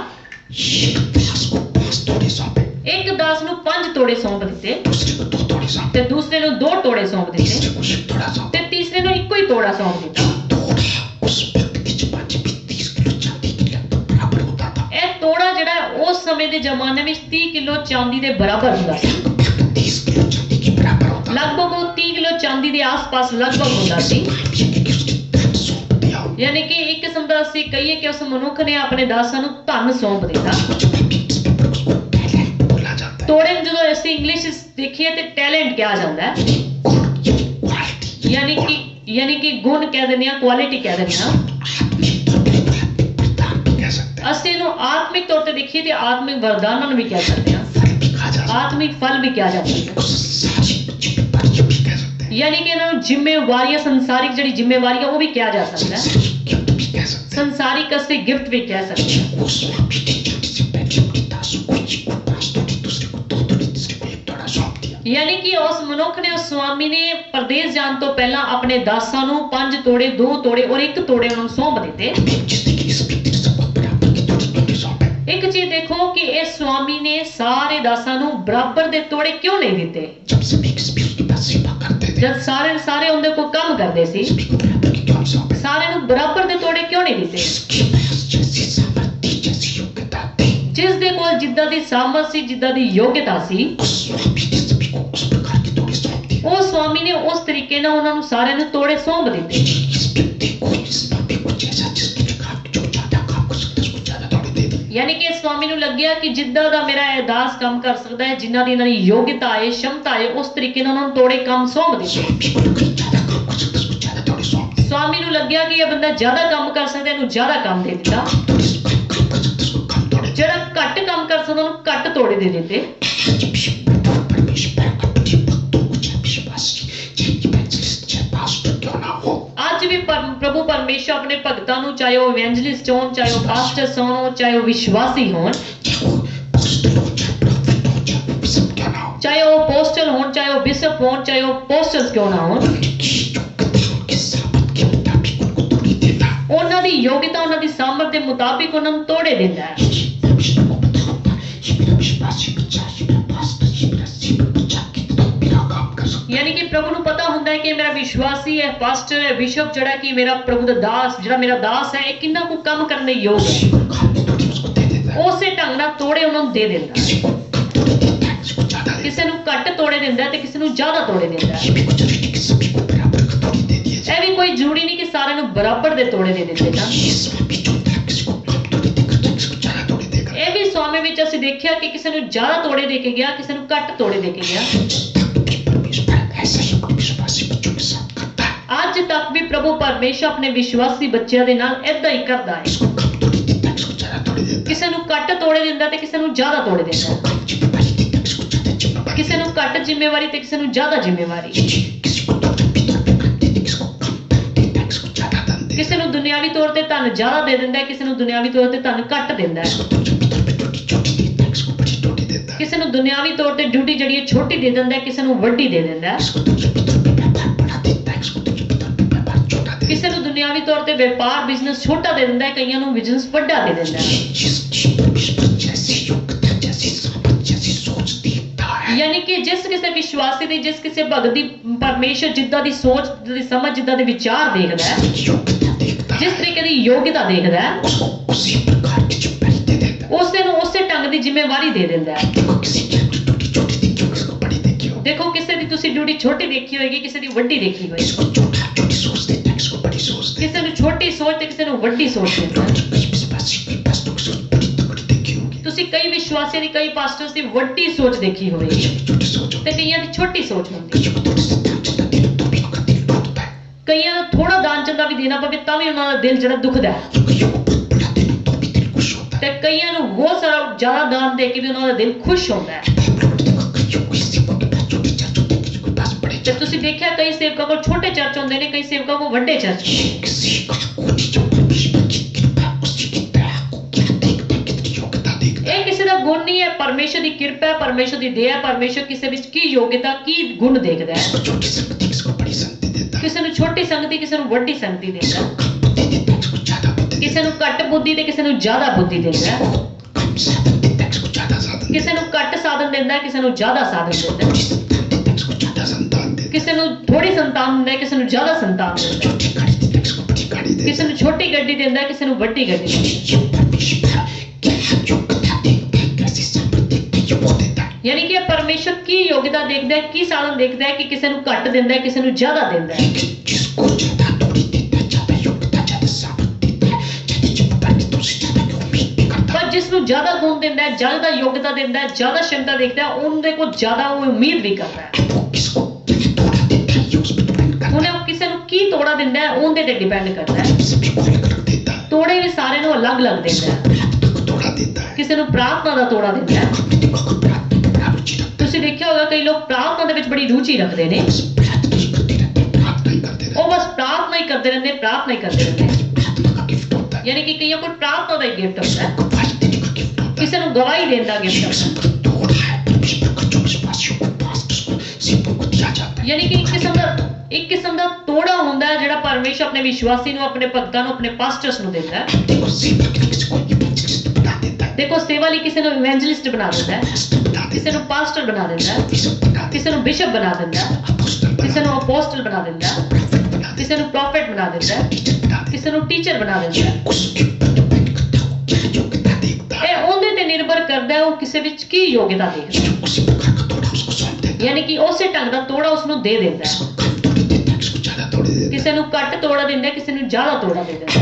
एक दास को 5 तोड़े सौंपे, ਇੱਕ ਦਾਸ ਨੂੰ 5 ਤੋੜੇ ਸੌਂਪ ਦਿੱਤੇ दूसरे को 2 तोड़े सौंपे, ਤੇ ਦੂਸਰੇ ਨੂੰ 2 ਤੋੜੇ ਸੌਂਪ ਦਿੱਤੇ तीसरे को 1 तोड़ा सौंपे। ਤੇ ਤੀਸਰੇ ਨੂੰ ਇੱਕੋ ਹੀ ਤੋੜਾ ਸੌਂਪ ਦਿੱਤਾ। तोड़ा उस वक्त के जमाने में 30 किलो चांदी के लगभग बराबर होता था। ਇਹ ਤੋੜਾ ਜਿਹੜਾ ਹੈ, ਉਸ ਸਮੇਂ ਦੇ ਜ਼ਮਾਨੇ ਵਿੱਚ 30 ਕਿਲੋ ਚਾਂਦੀ ਦੇ ਬਰਾਬਰ ਹੁੰਦਾ ਸੀ। लगभग 30 किलो चांदी के बराबर होता था। ਲਗਭਗ ਉਹ 30 ਕਿਲੋ ਚਾਂਦੀ ਦੇ ਆਸ-ਪਾਸ ਲਗਭਗ ਹੁੰਦਾ ਸੀ। बात ये है कि उसने धन सौंप दिया। ਯਾਨੀ ਕਿ ਇੱਕ ਕਿਸਮ ਦਾ ਅਸੀਂ ਕਹੀਏ ਕਿ ਉਸ ਮਨੁੱਖ ਨੇ ਆਪਣੇ ਦਾਸਾਂ ਨੂੰ ਧਨ ਸੌਂਪ ਦਿੱਤਾ। कुछ इंग्लिश में पर उसको टैलेंट बोला जाता है। ਤੋੜੇ ਨੂੰ ਜਦੋਂ ਅਸੀਂ ਇੰਗਲਿਸ਼ ਵਿੱਚ ਦੇਖੀਏ ਤੇ ਟੈਲੈਂਟ ਕਿਹਾ ਜਾਂਦਾ ਹੈ। गुण, ये क्वालिटी, ਯਾਨੀ ਕਿ ਗੁਣ ਕਹਿ ਦਿੰਦੇ ਆ, ਕੁਆਲਿਟੀ ਕਹਿ ਦਿੰਦੇ ਆ। आत्मिक तौर पर आत्मिक वरदान भी कह सकते हैं। ਅਸੀਂ ਇਹਨੂੰ ਆਤਮਿਕ ਤੌਰ ਤੇ ਦੇਖੀਏ ਤੇ ਆਤਮਿਕ ਵਰਦਾਨਾਂ ਨੂੰ ਵੀ ਕਹਿ ਸਕਦੇ ਹਾਂ, फल भी कहा जा सकता ਆਤਮਿਕ ਫਲ ਵੀ ਕਿਹਾ ਜਾ ਸਕਦਾ है। उस सारी जिम्मेदारियों भी कह सकते हैं। ਹੈ। ਯਾਨੀ ਕਿ ਇਹਨਾਂ ਨੂੰ ਜ਼ਿੰਮੇਵਾਰੀਆਂ, ਸੰਸਾਰਿਕ ਜਿਹੜੀ ਜ਼ਿੰਮੇਵਾਰੀਆਂ ਉਹ ਵੀ ਕਿਹਾ ਜਾ ਸਕਦਾ ਹੈ। संसारिक गिफ्ट भी कह सकते हैं। ਸੰਸਾਰਿਕ ਅਸੀਂ ਗਿਫਟ ਵੀ ਕਹਿ ਸਕਦੇ ਹਾਂ। वो स्वामी ने जाने से पहले अपने दासों को एक को 5 तोड़े, दूसरे को 2 तोड़े, तीसरे को 1 तोड़ा सौंप दिया। ਯਾਨੀ ਕਿ ਉਸ ਮਨੁੱਖ ਨੇ, ਉਸ ਸਵਾਮੀ ਨੇ ਪਰਦੇਸ ਜਾਣ ਤੋਂ ਪਹਿਲਾਂ ਆਪਣੇ ਦਾਸਾਂ ਨੂੰ 5 ਤੋੜੇ, 2 ਤੋੜੇ ਔਰ 1 ਤੋੜੇ ਉਹਨਾਂ ਨੂੰ ਸੌਂਪ ਦਿੱਤੇ। अब एक चीज देखिए, इस व्यक्ति ने सबको बराबर के तोड़े तोड़े सौंपे। ਇੱਕ चीज देखो कि इस स्वामी ने सारे दासां ਨੂੰ ਬਰਾਬਰ ਦੇ ਤੋੜੇ ਕਿਉਂ ਨਹੀਂ ਦਿੱਤੇ? जब सभी उसके पास सेवा करते थे, ਜਦ ਸਾਰੇ ਉਹਦੇ ਕੋਲ ਕੰਮ ਕਰਦੇ ਸੀ, सभी को बराबर के क्यों सौंपे? ਸਾਰਿਆਂ ਨੂੰ ਬਰਾਬਰ ਦੇ ਤੋੜੇ ਕਿਉਂ ਨਹੀਂ ਦਿੱਤੇ? जिसके पास जैसी सामर्थ्य, जैसी योग्यता थी, ਜਿਸ ਦੇ ਕੋਲ ਜਿੱਦਾਂ ਦੀ ਸਾਮਰਥ ਸੀ, ਜਿੱਦਾਂ ਦੀ ਯੋਗਤਾ ਸੀ, उस स्वामी ने सभी को उस प्रकार के तोड़े सौंप दिए। ਉਹ स्वामी ਨੇ ਉਸ ਤਰੀਕੇ ਨਾਲ ਉਹਨਾਂ ਨੂੰ ਸਾਰਿਆਂ ਨੂੰ ਤੋੜੇ ਸੌਂਪ ਦਿੱਤੇ। इस व्यक्ति को, इस स्वामी को जैसा जिसने काम जो ज्यादा काम कर सकता है उसको ज्यादा तोड़े दे दिए। ਯਾਨੀ ਕਿ ਸਵਾਮੀ ਨੂੰ ਲੱਗਿਆ ਕਿ ਜਿੱਦਾਂ ਦਾ ਮੇਰਾ ਇਹ ਦਾਸ ਕੰਮ ਕਰ ਸਕਦਾ ਹੈ, ਜਿਨ੍ਹਾਂ ਦੀ ਇਹਨਾਂ ਦੀ ਯੋਗਤਾ ਹੈ, ਸ਼ਮਤਾ ਹੈ, ਉਸ ਤਰੀਕੇ ਨਾਲ ਉਹਨਾਂ ਨੂੰ ਥੋੜੇ ਕੰਮ ਸੌਂਪ ਦਿੱਤੇ। ਸਵਾਮੀ ਨੂੰ ਲੱਗਿਆ ਕਿ ਇਹ ਬੰਦਾ ਜ਼ਿਆਦਾ ਕੰਮ ਕਰ ਸਕਦਾ, ਇਹਨੂੰ ਜ਼ਿਆਦਾ ਕੰਮ ਦੇ ਦਿੱਤਾ। ਜਿਹੜਾ ਘੱਟ ਕੰਮ ਕਰ ਸਕਦਾ ਉਹਨੂੰ ਘੱਟ ਤੋੜੇ ਦੇ ਦਿੱਤੇ। ਅੱਜ ਵੀ ਪ੍ਰਭੂ ਪਰਮੇਸ਼ਰ ਆਪਣੇ ਭਗਤਾਂ ਨੂੰ, ਚਾਹੇ ਉਹ ਇਵੈਂਜਲਿਸਟ ਹੋਣ, ਚਾਹੇ ਉਹ ਪਾਸਟਰ ਹੋਣ, ਚਾਹੇ ਉਹ ਵਿਸ਼ਵਾਸੀ ਹੋਣ, ਚਾਹੇ ਉਹ ਅਪੋਸਟਲ ਹੋਣ, ਚਾਹੇ ਉਹ ਬਿਸ਼ਪ ਹੋਣ, ਚਾਹੇ ਉਹ ਪੋਸਟਲਸ ਕਿਉਂ ਨਾ ਹੋਣ, ਉਹਨਾਂ ਦੀ ਯੋਗਤਾ, ਉਹਨਾਂ ਦੀ ਸਾਮਰਥ ਦੇ ਮੁਤਾਬਿਕ ਉਹਨਾਂ ਨੂੰ ਤੋੜੇ ਦਿੰਦਾ ਹੈ। यानी कि प्रभु ਨੂੰ ਪਤਾ ਹੁੰਦਾ ਹੈ ਕਿ ਮੇਰਾ ਵਿਸ਼ਵਾਸੀ ਹੈ, ਪਾਸਟਰ ਹੈ, ਬਿਸ਼ਪ ਜਿਹੜਾ ਕਿ ਮੇਰਾ ਪ੍ਰਭੂ ਦਾ ਦਾਸ, ਜਿਹੜਾ ਮੇਰਾ ਦਾਸ ਹੈ, ਇਹ ਕਿੰਨਾ ਕੁ ਕੰਮ ਕਰਨ ਦੇ ਯੋਗ ਹੈ। ਉਸੇ ਢੰਗ ਨਾਲ ਤੋੜੇ ਉਹਨਾਂ ਨੂੰ ਦੇ ਦਿੰਦਾ। ਕਿਸੇ ਨੂੰ ਘੱਟ ਤੋੜੇ ਦਿੰਦਾ ਤੇ ਕਿਸੇ ਨੂੰ ਜ਼ਿਆਦਾ ਤੋੜੇ ਦਿੰਦਾ। ਇਹ ਵੀ ਕੋਈ ਜ਼ਰੂਰੀ ਨਹੀਂ ਕਿ ਸਾਰਿਆਂ ਨੂੰ ਬਰਾਬਰ ਦੇ ਤੋੜੇ ਦੇ ਦਿੰਦੇ ਤਾਂ। ਇਹ ਵੀ ਸਵਾਮੀ ਵਿੱਚ ਅਸੀਂ ਦੇਖਿਆ ਕਿ ਕਿਸੇ ਨੂੰ ਜ਼ਿਆਦਾ ਤੋੜੇ ਦੇ ਕੇ ਗਿਆ, ਕਿਸੇ ਨੂੰ ਘੱਟ ਤੋੜੇ ਦੇ ਕੇ ਗਿਆ। ਅੱਜ ਤੱਕ ਵੀ ਪ੍ਰਭੂ ਪਰਮੇਸ਼ਰ ਆਪਣੇ ਵਿਸ਼ਵਾਸੀ ਬੱਚਿਆਂ ਦੇ ਨਾਲ ਏਦਾਂ ਹੀ ਕਰਦਾ ਹੈ। ਕਿਸੇ ਨੂੰ ਘੱਟ ਤੋੜੇ ਦਿੰਦਾ ਤੇ ਕਿਸੇ ਨੂੰ ਜ਼ਿਆਦਾ ਤੋੜੇ ਦਿੰਦਾ। ਕਿਸੇ ਨੂੰ ਘੱਟ ਜ਼ਿੰਮੇਵਾਰੀ ਤੇ ਕਿਸੇ ਨੂੰ ਜ਼ਿਆਦਾ ਜ਼ਿੰਮੇਵਾਰੀ। ਕਿਸੇ ਨੂੰ ਦੁਨਿਆਵੀ ਤੌਰ ਤੇ ਧਨ ਜ਼ਿਆਦਾ ਦੇ ਦਿੰਦਾ, ਕਿਸੇ ਨੂੰ ਦੁਨਿਆਵੀ ਤੌਰ ਤੇ ਧਨ ਘੱਟ ਦਿੰਦਾ। ਕਿਸੇ ਨੂੰ ਦੁਨਿਆਵੀ ਤੌਰ ਤੇ ਡਿਊਟੀ ਜਿਹੜੀ ਹੈ ਛੋਟੀ ਦੇ ਦਿੰਦਾ, ਕਿਸੇ ਨੂੰ ਵੱਡੀ ਦੇ ਦਿੰਦਾ। ਕਿਸੇ ਨੂੰ ਦੁਨਿਆਵੀ ਤੌਰ ਤੇ ਵਪਾਰ ਬਿਜ਼ਨਸ ਛੋਟਾ ਦੇ ਦਿੰਦਾ, ਕਈਆਂ ਨੂੰ ਬਿਜ਼ਨਸ ਵੱਡਾ ਦੇ ਦਿੰਦਾ। ਯਾਨੀ ਕਿ ਜਿਸ ਕਿਸੇ ਵਿਸ਼ਵਾਸੀ ਦੀ, ਜਿਸ ਕਿਸੇ ਭਗਤ ਦੀ ਪਰਮੇਸ਼ਰ ਜਿੱਦਾਂ ਦੀ ਸੋਚ, ਜਿੱਦਾਂ ਦੀ ਸਮਝ, ਜਿੱਦਾਂ ਦੇ ਵਿਚਾਰ ਦੇਖਦਾ ਹੈ, ਜਿਸ ਤਰੀਕੇ ਦੀ ਯੋਗਤਾ ਦੇਖਦਾ ਹੈ, ਉਸੇ ਨੂੰ ਉਸੇ ਢੰਗ ਦੀ ਜ਼ਿੰਮੇਵਾਰੀ ਦੇ ਦਿੰਦਾ ਹੈ। ਦੇਖੋ ਕਿਸੇ ਦੀ ਤੁਸੀਂ ਡਿਊਟੀ ਛੋਟੀ ਦੇਖੀ ਹੋਏਗੀ, ਕਿਸੇ ਦੀ ਵੱਡੀ ਦੇਖੀ ਹੋਏਗੀ। ਕਿਸੇ ਨੂੰ ਛੋਟੀ ਸੋਚ ਤੇ ਕਿਸੇ ਨੂੰ ਵੱਡੀ ਸੋਚ ਦਿੰਦਾ। ਤੁਸੀਂ ਕਈ ਵਿਸ਼ਵਾਸੀਆਂ ਦੀ, ਕਈ ਪਾਸਟਰਸ ਦੀ ਵੱਡੀ ਸੋਚ ਦੇਖੀ ਹੋਵੇਗੀ ਤੇ ਕਈਆਂ ਦੀ ਛੋਟੀ ਸੋਚ ਹੁੰਦੀ। ਕਈਆਂ ਨੂੰ ਥੋੜਾ ਦਾਨ ਚੰਦਾ ਵੀ ਦੇਣਾ ਪਵੇ ਤਾਂ ਵੀ ਉਹਨਾਂ ਦਾ ਦਿਲ ਜਿਹੜਾ ਦੁਖਦਾ ਹੈ, ਤੇ ਕਈਆਂ ਨੂੰ ਬਹੁਤ ਸਾਰਾ ਜ਼ਿਆਦਾ ਦਾਨ ਦੇ ਕੇ ਵੀ ਉਹਨਾਂ ਦਾ ਦਿਲ ਖੁਸ਼ ਹੁੰਦਾ ਹੈ। ਤੇ ਤੁਸੀਂ ਦੇਖਿਆ ਕਈ ਸੇਵਕਾਂ ਕੋਲ ਛੋਟੇ ਚਰਚ ਹੁੰਦੇ ਨੇ, ਕਈ ਸੇਵਕਾਂ ਕੋਲ ਵੱਡੇ ਚਰਚ। ਇਹ ਕਿਸੇ ਦਾ ਗੁਣ ਨਹੀਂ ਹੈ, ਪਰਮੇਸ਼ਰ ਦੀ ਕਿਰਪਾ ਹੈ, ਪਰਮੇਸ਼ਰ ਦੀ ਦਇਆ ਹੈ। ਪਰਮੇਸ਼ਰ ਕਿਸੇ ਵਿੱਚ ਕੀ ਯੋਗਤਾ, ਕੀ ਗੁਣ ਦੇਖਦਾ ਹੈ। ਕਿਸੇ ਨੂੰ ਛੋਟੀ ਸੰਗਤੀ, ਕਿਸੇ ਨੂੰ ਵੱਡੀ ਸੰਗਤੀ ਦਿੰਦਾ। ਕਿਸੇ ਨੂੰ ਘੱਟ ਬੁੱਧੀ ਤੇ ਕਿਸੇ ਨੂੰ ਜ਼ਿਆਦਾ ਬੁੱਧੀ ਦਿੰਦਾ। ਕਿਸੇ ਨੂੰ ਘੱਟ ਸਾਧਨ ਦਿੰਦਾ, ਕਿਸੇ ਨੂੰ ਜ਼ਿਆਦਾ ਸਾਧਨ ਦਿੰਦਾ। ਕਿਸੇ ਨੂੰ ਥੋੜੀ ਸੰਤਾਨ ਦਿੰਦਾ, ਕਿਸੇ ਨੂੰ ਜ਼ਿਆਦਾ ਸੰਤਾਨ ਦਿੰਦਾ। ਕਿਸੇ ਨੂੰ ਛੋਟੀ ਗੱਡੀ ਦਿੰਦਾ, ਕਿਸੇ ਨੂੰ ਵੱਡੀ ਗੱਡੀ ਦਿੰਦਾ। ਯਾਨੀ ਕਿ ਪਰਮੇਸ਼ਰ ਕੀ ਯੋਗਤਾ ਦੇਖਦਾ ਹੈ, ਕੀ ਸਾਧਨ ਦੇਖਦਾ ਹੈ ਕਿ ਕਿਸੇ ਨੂੰ ਘੱਟ ਦਿੰਦਾ ਹੈ, ਕਿਸੇ ਨੂੰ ਜ਼ਿਆਦਾ ਦਿੰਦਾ ਹੈ। ਪਰ ਜਿਸ ਨੂੰ ਜ਼ਿਆਦਾ ਗੁਣ ਦਿੰਦਾ ਹੈ, ਜ਼ਿਆਦਾ ਯੋਗਤਾ ਦਿੰਦਾ ਹੈ, ਜ਼ਿਆਦਾ ਸ਼ਮਤਾ ਦੇਖਦਾ ਹੈ, ਉਹਦੇ ਕੋਲ ਜ਼ਿਆਦਾ ਉਹ ਉਮੀਦ ਵੀ ਕਰਦਾ ਹੈ। ਉਹਨੇ ਕਿਸੇ ਨੂੰ ਕੀ ਤੋੜਾ ਦਿੰਦਾ ਹੈ, ਉਹਦੇ ਤੇ ਡਿਪੈਂਡ ਕਰਦਾ ਹੈ। ਤੋੜੇ ਵੀ ਸਾਰੇ ਨੂੰ ਅਲੱਗ-ਅਲੱਗ ਦਿੰਦਾ ਹੈ। ਕਿਸੇ ਨੂੰ ਪ੍ਰਾਰਥਨਾ ਦਾ ਤੋੜਾ ਦਿੰਦਾ ਹੈ। ਤੁਸੀਂ ਦੇਖਿਆ ਹੋਗਾ ਕਈ ਲੋਕ ਪ੍ਰਾਰਥਨਾ ਦੇ ਵਿੱਚ ਬੜੀ ਰੁਚੀ ਰੱਖਦੇ ਨੇ, ਉਹ ਬਸ ਪ੍ਰਾਰਥਨਾ ਹੀ ਕਰਦੇ ਰਹਿੰਦੇ, ਪ੍ਰਾਰਥਨਾ ਹੀ ਕਰਦੇ ਰਹਿੰਦੇ। ਯਾਨੀ ਕਿ ਕਈਆਂ ਕੋਲ ਪ੍ਰਾਰਥਨਾ ਦਾ ਹੀ ਗਿਫਟ ਹੁੰਦਾ ਹੈ, ਕਿਸੇ ਨੂੰ ਗਵਾਹੀ ਦੇਣ ਦਾ ਗਿਫਟ ਹੁੰਦਾ। ਯਾਨੀ ਕਿ ਇੱਕ ਕਿਸਮ ਦਾ ਤੋੜਾ ਹੁੰਦਾ ਹੈ ਜਿਹੜਾ ਪਰਮੇਸ਼ਰ ਆਪਣੇ ਵਿਸ਼ਵਾਸੀ ਨੂੰ, ਆਪਣੇ ਭਗਤਾਂ ਨੂੰ, ਆਪਣੇ ਪਾਸਟਰਸ ਨੂੰ ਦਿੰਦਾ ਹੈ। ਦੇਖੋ ਸੇਵਾ ਲਈ ਕਿਸੇ ਨੂੰ ਇਵੈਂਜਲਿਸਟ ਬਣਾ ਦਿੰਦਾ ਹੈ, ਕਿਸੇ ਨੂੰ ਪਾਸਟਰ ਬਣਾ ਦਿੰਦਾ ਹੈ, ਕਿਸੇ ਨੂੰ ਬਿਸ਼ਪ ਬਣਾ ਦਿੰਦਾ ਹੈ, ਕਿਸੇ ਨੂੰ ਅਪੋਸਟਲ ਬਣਾ ਦਿੰਦਾ ਹੈ, ਕਿਸੇ ਨੂੰ ਪ੍ਰੋਫੈਟ ਬਣਾ ਦਿੰਦਾ ਹੈ, ਕਿਸੇ ਨੂੰ ਟੀਚਰ ਬਣਾ ਦਿੰਦਾ ਹੈ। ਇਹ ਉਹਦੇ ਤੇ ਨਿਰਭਰ ਕਰਦਾ ਹੈ ਉਹ ਕਿਸੇ ਵਿੱਚ ਕੀ ਯੋਗਤਾ ਦੇਖਦਾ। ਯਾਨੀ ਕਿ ਉਸੇ ਢੰਗ ਦਾ ਤੋੜਾ ਉਸ ਨੂੰ ਦੇ ਦਿੰਦਾ ਹੈ। ਕਿਸੇ ਨੂੰ ਘੱਟ ਤੋੜਾ ਦਿੰਦਾ, ਕਿਸੇ ਨੂੰ ਜ਼ਿਆਦਾ ਤੋੜਾ ਦੇ ਦਿੰਦਾ।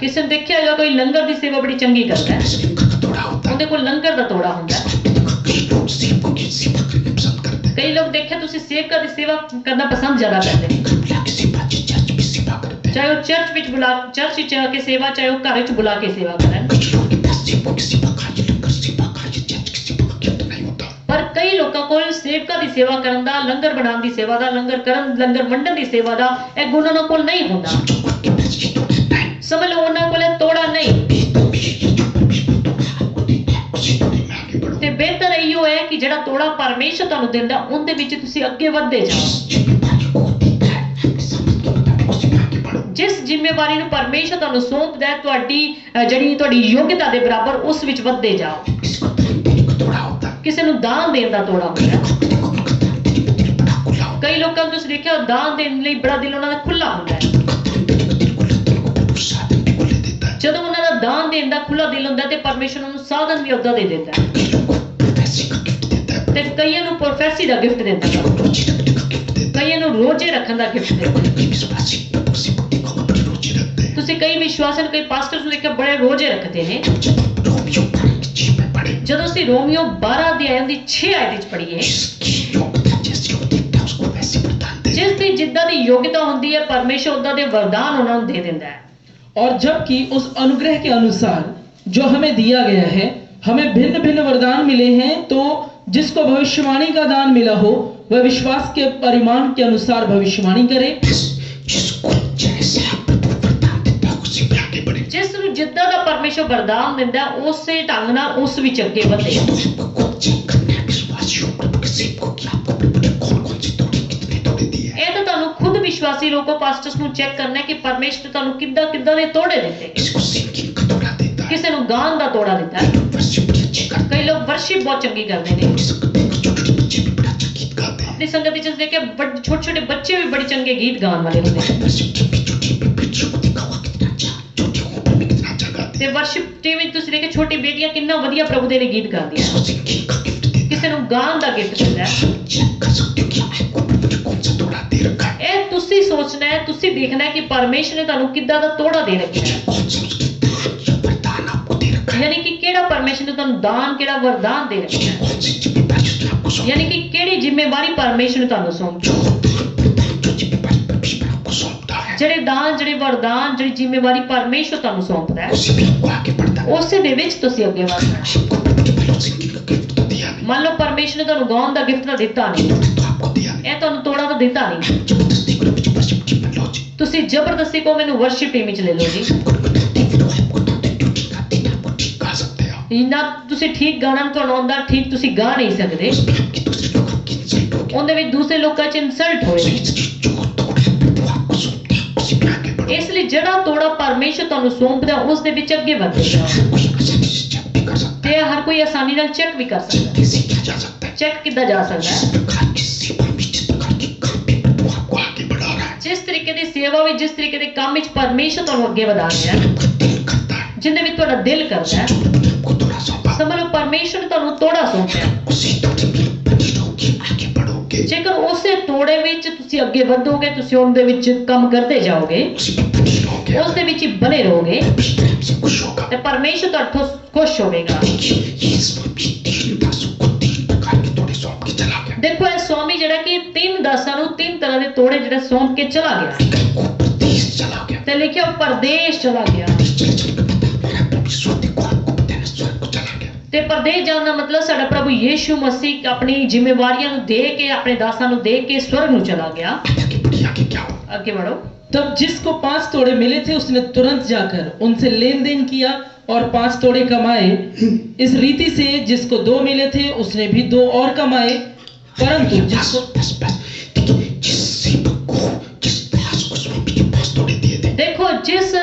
ਕਿਸੇ ਨੇ ਦੇਖਿਆ ਹੋਗਾ ਕੋਈ ਲੰਗਰ ਦੀ ਸੇਵਾ ਬੜੀ ਚੰਗੀ ਕਰਦਾ ਹੈ, ऐसे लंगर का तोड़ा होता है। ਉਹਦੇ ਕੋਲ ਲੰਗਰ ਦਾ ਤੋੜਾ ਹੁੰਦਾ ਹੈ। आपने देखा कई लोग सेवकों की सेवा करना पसंद करते हैं। ਕਈ ਲੋਕ ਦੇਖਿਆ ਤੁਸੀਂ ਸੇਵਕਾਂ ਦੀ ਸੇਵਾ ਕਰਨਾ ਪਸੰਦ ਜ਼ਿਆਦਾ ਕਰਦੇ ਨੇ, घर बुला के सेवा, चर्च में सेवा करते हैं। ਚਾਹੇ ਉਹ ਚਰਚ ਵਿੱਚ ਆ ਕੇ ਸੇਵਾ, ਚਾਹੇ ਉਹ ਘਰ ਵਿੱਚ ਬੁਲਾ ਕੇ ਸੇਵਾ ਕਰਨ। कुछ लोगों के पास सेवकों की सेवा का, ये लंगर सेवा का, ये चर्च की सेवा का गिफ्ट नहीं होता। ਪਰ ਕਈ ਲੋਕਾਂ ਕੋਲ ਸੇਵਕਾਂ ਦੀ ਸੇਵਾ ਕਰਨ ਦਾ, ਲੰਗਰ ਬਣਾਉਣ ਦੀ ਸੇਵਾ ਦਾ, ਲੰਗਰ ਵੰਡਣ ਦੀ ਸੇਵਾ ਦਾ ਇਹ ਗੁਣ ਉਹਨਾਂ ਕੋਲ ਨਹੀਂ ਹੁੰਦਾ। समझो उनके पास ये तो रहता है। ਸਮਝ ਲਓ ਉਹਨਾਂ ਕੋਲ ਇਹ ਤੋੜਾ ਨਹੀਂ। ये जो परमेश्वर तोड़ा आपको देता है, उसी तोड़े में आगे बढ़ो। ਤੇ ਬਿਹਤਰ ਇਹੋ ਹੈ ਕਿ ਜਿਹੜਾ ਤੋੜਾ ਪਰਮੇਸ਼ਰ ਤੁਹਾਨੂੰ ਦਿੰਦਾ ਉਹਦੇ ਵਿੱਚ ਤੁਸੀਂ ਅੱਗੇ ਵਧਦੇ ਜਾਓ। जिम्मेदारी को देता है, अपनी समझ के मुताबिक उसी में आगे बढ़ो। ਜਿਸ ਜ਼ਿੰਮੇਵਾਰੀ ਨੂੰ ਪਰਮੇਸ਼ਰ ਤੁਹਾਨੂੰ ਸੌਂਪਦਾ ਹੈ, ਤੁਹਾਡੀ ਯੋਗਤਾ ਦੇ ਬਰਾਬਰ ਉਸ ਵਿੱਚ ਵਧਦੇ ਜਾਓ। किसी को दान देने का तोड़ा होता है, ਕਿਸੇ ਨੂੰ ਦਾਨ ਦੇਣ ਦਾ ਤੋੜਾ कई ਹੁੰਦਾ ਹੈ। लोगों को देखो उनका दान देने का दिल बड़ा खुला होता ਕਈ ਲੋਕਾਂ ਨੂੰ ਤੁਸੀਂ ਦੇਖਿਆ ਉਹ ਦਾਨ ਦੇਣ ਲਈ ਬੜਾ ਦਿਲ ਉਹਨਾਂ ਦਾ ਖੁੱਲਾ ਹੁੰਦਾ ਹੈ। है। उनका दान देने का दिल खुला, दिल को प्रभु साधन भी खुले देता है। ਜਦੋਂ ਉਹਨਾਂ ਦਾ ਦਾਨ ਦੇਣ ਦਾ ਖੁੱਲਾ ਦਿਲ ਹੁੰਦਾ ਹੈ ਤੇ ਪਰਮੇਸ਼ਰ ਉਹਨਾਂ ਨੂੰ ਸਾਧਨ ਵੀ ਉਹਦਾ ਦੇ ਦਿੰਦਾ ਹੈ। कई लोगों को प्रोफेसी का गिफ्ट देता है, ਤੇ ਕਈਆਂ ਨੂੰ ਪ੍ਰੋਫੈਸੀ ਦਾ ਗਿਫਟ ਦਿੰਦਾ ਹੈ, रोजी रखने का गिफ्ट देता ਕਈਆਂ ਨੂੰ ਰੋਜ਼ੇ ਰੱਖਣ ਦਾ ਗਿਫਟ ਦਿੰਦਾ ਹੈ। है। कई विश्वासी प्रभु से भक्ति को अपनी रोजी रखते हैं। ਤੁਸੀਂ ਕਈ ਵਿਸ਼ਵਾਸੀ ਕਈ ਪਾਸਟਰਸ ਨੂੰ ਦੇਖਿਆ ਬੜੇ ਰੋਜ਼ੇ ਰੱਖਦੇ ਨੇ। जब रोमियो 12 में पढ़े, ਜਦੋਂ ਅਸੀਂ ਰੋਮੀਓ 12 ਅਧਿਆਇ ਦੀ 6 ਆਇਤ ਵਿੱਚ ਪੜ੍ਹੀਏ, जिसकी योग्यता जैसी होती है उसको वैसे वरदान दे। ਜਿਸ ਦੀ ਜਿੱਦਾਂ ਦੀ ਯੋਗਤਾ ਹੁੰਦੀ ਹੈ ਪਰਮੇਸ਼ਰ ਉਦਾਂ ਦੇ ਵਰਦਾਨ ਉਹਨਾਂ ਨੂੰ ਦੇ ਦਿੰਦਾ ਹੈ। और जबकि उस अनुग्रह के अनुसार जो हमें दिया गया है, हमें भिन्न भिन्न वरदान मिले हैं, तो जिसको भविष्यवाणी का दान मिला हो वह विश्वास के परिमाण के अनुसार भविष्यवाणी करे। जिसको जैसा प्रभु वरदान देता है उसी में आगे बढ़े। ਜਿਸ ਨੂੰ ਜਿੱਦਾਂ ਦਾ ਪਰਮੇਸ਼ਰ ਵਰਦਾਨ ਦਿੰਦਾ ਹੈ, ਉਸੇ ढंग ਨਾਲ ਉਸ ਵਿੱਚ ਅੱਗੇ ਵਧੇ। तो आपको खुद चेक करना है विश्वासियों प्रभु के सेवकों की, आपको प्रभु ने कौन कौन से तोड़े, कितने तोड़े दिए हैं। ਇਹ ਤਾਂ ਤੁਹਾਨੂੰ ਖੁਦ ਵਿਸ਼ਵਾਸੀ ਲੋਕੋ ਪਾਸਟਰਸ ਨੂੰ ਚੈੱਕ ਕਰਨਾ ਹੈ ਕਿ ਪਰਮੇਸ਼ਰ ਤੁਹਾਨੂੰ ਕਿੱਦਾਂ ਦੇ ਤੋੜੇ ਦਿੱਤੇ। किसको सिंगिंग का तोड़ा देता है, ਕਿਸੇ ਨੂੰ ਗਾਣ ਦਾ ਤੋੜਾ ਦਿੱਤਾ ਹੈ। लोग वर्शिप बड़ी अच्छी करते ਕਈ ਲੋਕ ਵਰਸ਼ਿਪ ਬਹੁਤ ਚੰਗੀ ਕਰਦੇ ਨੇ। हैं। संगत देखो छोटे छोटे बच्चे भी बड़ा अच्छा गीत गाते हैं। ਆਪਣੀ ਸੰਗਤ ਵਿੱਚ ਦੇਖਿਆ ਛੋਟੇ ਛੋਟੇ ਬੱਚੇ ਵੀ ਬੜੇ ਚੰਗੇ ਗੀਤ ਗਾਉਣ ਵਾਲੇ ਹੁੰਦੇ ਨੇ। वर्शिप टीम भी छोटी बच्चों को देखा होगा कितना अच्छा, छोटे हों भी कितना अच्छा गाते ਤੇ हैं। ਵਰਸ਼ਿਪ ਟੀਮ ਵਿੱਚ ਤੁਸੀਂ ਦੇਖਿਆ ਛੋਟੀ ਬੇਟੀਆਂ ਕਿੰਨਾ ਵਧੀਆ ਪ੍ਰਭੂ ਦੇ ਲਈ ਗੀਤ ਗਾਉਂਦੀਆਂ। किसको सिंगिंग का गिफ्ट देता ਕਿਸੇ ਨੂੰ ਗਾਣ ਦਾ ਗਿਫਟ ਦਿੰਦਾ ਹੈ। है। चेक कर सकते हो कि आपको प्रभु ने कौन सा तोड़ा दे रखा है, ਇਹ ਤੁਸੀਂ ਸੋਚਣਾ ਹੈ, ਤੁਸੀਂ ਦੇਖਣਾ है कि परमेश्वर ने ਤੁਹਾਨੂੰ ਕਿੱਦਾਂ ਦਾ ਤੋੜਾ ਦੇ ਰੱਖਿਆ ਹੈ। कौन सा उसके दान या वरदान आपको दे रखा है, ਯਾਨੀ ਕਿ ਕਿਹੜਾ ਪਰਮੇਸ਼ਰ ਨੇ ਤੁਹਾਨੂੰ ਦਾਨ, ਕਿਹੜਾ ਵਰਦਾਨ ਦੇ ਰੱਖਿਆ ਹੈ। कौन सी जिम्मेदारी उसने आपको सौंपी, ਯਾਨੀ ਕਿ ਕਿਹੜੀ ਜ਼ਿੰਮੇਵਾਰੀ ਪਰਮੇਸ਼ਰ ਨੇ ਤੁਹਾਨੂੰ ਸੌਂਪੀ। जो दान वरदान जो जिम्मेदारी परमेश्वर आपको सौंपता है, ਜਿਹੜੇ ਦਾਨ, ਜਿਹੜੇ ਵਰਦਾਨ, ਜਿਹੜੀ ਜ਼ਿੰਮੇਵਾਰੀ ਪਰਮੇਸ਼ਰ ਤੁਹਾਨੂੰ ਸੌਂਪਦਾ ਹੈ, उसी में आपको आगे बढ़ता है। ਉਸੇ ਦੇ ਵਿੱਚ ਤੁਸੀਂ ਅੱਗੇ ਵਧਣਾ ਹੈ। आपको प्रभु ने पहले सिंगिंग का गिफ्ट तो दिया नहीं, ਮੰਨ ਲਓ ਪਰਮੇਸ਼ਰ ਨੇ ਤੁਹਾਨੂੰ ਗਾਉਣ ਦਾ ਗਿਫਟ ਤਾਂ ਦਿੱਤਾ ਨਹੀਂ, तोड़ा तो आपको दिया नहीं, ਇਹ ਤੁਹਾਨੂੰ ਤੋੜਾ ਤਾਂ ਦਿੱਤਾ ਨਹੀਂ। जबरदस्ती को मुझे वर्शिप टीम में लो जी, ਤੁਸੀਂ ਜ਼ਬਰਦਸਤੀ ਕੋ ਮੈਨੂੰ ਵਰਸ਼ਿਪ ਟੀਮ ਵਿੱਚ ਲੈ ਲਓ ਜੀ। आपको बताते हैं फिर आपको बताते हैं ड्यूटी गाते हैं, आपको ठीक गा सकते हो, ਨਾ ਤੁਸੀਂ ਠੀਕ ਗਾਣਾ ਤੁਹਾਨੂੰ ਆਉਂਦਾ, ਠੀਕ ਤੁਸੀਂ ਗਾ ਨਹੀਂ ਸਕਦੇ। उसमें आपके दूसरे लोग आपकी इंसल्ट होगी। ਉਹਦੇ ਵਿੱਚ ਦੂਸਰੇ ਲੋਕਾਂ 'ਚ ਇਨਸਲਟ ਹੋਏਗੀ। जो तोड़ा प्रभु आपको सौंपता है उसी में आगे बढ़ो। ਇਸ ਲਈ ਜਿਹੜਾ ਤੋੜਾ ਪਰਮੇਸ਼ਰ ਤੁਹਾਨੂੰ ਸੌਂਪਦਾ ਉਸ ਦੇ ਵਿੱਚ ਅੱਗੇ ਵਧਦੇ ਜਾਓ। कोई आसानी से चेक भी कर सकता ਤੇ ਹਰ ਕੋਈ ਆਸਾਨੀ ਨਾਲ ਚੈੱਕ ਵੀ ਕਰ है, ਸਕਦਾ ਹੈ। कैसे किया जा सकता है, ਚੈੱਕ ਕਿੱਦਾਂ ਜਾ ਸਕਦਾ जिस ਹੈ। प्रकार की सेवा में, जिस प्रकार की काम में प्रभु आपको आगे बढ़ा रहा है, ਜਿਸ ਤਰੀਕੇ ਦੀ ਸੇਵਾ ਵਿੱਚ, ਜਿਸ ਤਰੀਕੇ ਦੇ ਕੰਮ ਵਿੱਚ ਪਰਮੇਸ਼ਰ ਤੁਹਾਨੂੰ ਅੱਗੇ ਵਧਾ ਰਿਹਾ ਹੈ, आपका दिल करता है, ਜਿੰਦੇ ਵਿੱਚ ਤੁਹਾਡਾ ਦਿਲ ਕਰਦਾ ਹੈ। जो प्रभु ने आपको तोड़ा सौंपा, ਸਮਝ ਲਓ परमेश्वर ने ਤੁਹਾਨੂੰ ਤੋੜਾ ਸੌਂਪਿਆ। उसी तोड़े में बने रहोगे, आगे बढ़ोगे, ਜੇਕਰ ਉਸੇ ਤੋੜੇ ਵਿੱਚ ਤੁਸੀਂ ਅੱਗੇ ਵਧੋਗੇ, ਤੁਸੀਂ ਉਹਦੇ ਵਿੱਚ ਕੰਮ ਕਰਦੇ ਜਾਓਗੇ, उसी में बने रहोगे, ਉਸ ਦੇ ਵਿੱਚ ਹੀ ਬਣੇ ਰਹੋਗੇ परमेश्वर आपसे खुश होगा। ਤੇ ਪਰਮੇਸ਼ਰ ਤੁਹਾਡੇ ਤੋਂ ਖੁਸ਼ ਹੋਵੇਗਾ। देखिए ये स्वामी 3 दासों को 3 प्रकार के तोड़े सौंप के चला गया। ਦੇਖੋ ਇਹ ਸਵਾਮੀ ਜਿਹੜਾ ਕਿ 3 ਦਾਸਾਂ ਨੂੰ 3 ਤਰ੍ਹਾਂ ਦੇ ਤੋੜੇ ਜਿਹੜੇ ਸੌਂਪ ਕੇ ਚਲਾ ਗਿਆ निकल को प्रदेश चला गया। ਤੇ ਲਿਖਿਆ ਉਹ ਪਰਦੇਸ਼ ਚਲਾ ਗਿਆ। चले चले के पता मेरा प्रभु स्वर्ग को आपको बताया स्वर्ग को चला गया। ਤੇ ਪਰਦੇਸ਼ ਜਾਣ ਦਾ ਮਤਲਬ ਸਾਡਾ ਪ੍ਰਭु ਯੀਸ਼ੂ ਮਸੀਹ ਆਪਣੀ ਜ਼ਿੰਮੇਵਾਰੀਆਂ ਨੂੰ ਦੇ ਕੇ, ਆਪਣੇ ਦਾਸਾਂ ਨੂੰ ਦੇ ਕੇ ਸਵਰਗ ਨੂੰ ਚਲਾ ਗਿਆ। आगे बढ़िए, आगे क्या हुआ? ਅੱਗੇ बढ़ो। तब जिसको 5 तोड़े मिले थे उसने तुरंत जाकर उनसे लेन देन किया और 5 तोड़े कमाए। इस रीति से जिसको 2 मिले थे उसने भी 2 और कमाए। परंतु बस जिसको बस बस देखिए जिस सेवक को, जिस दास को स्वामी ने 5 तोड़े दिए थे, ਦੇਖੋ ਜਿਸ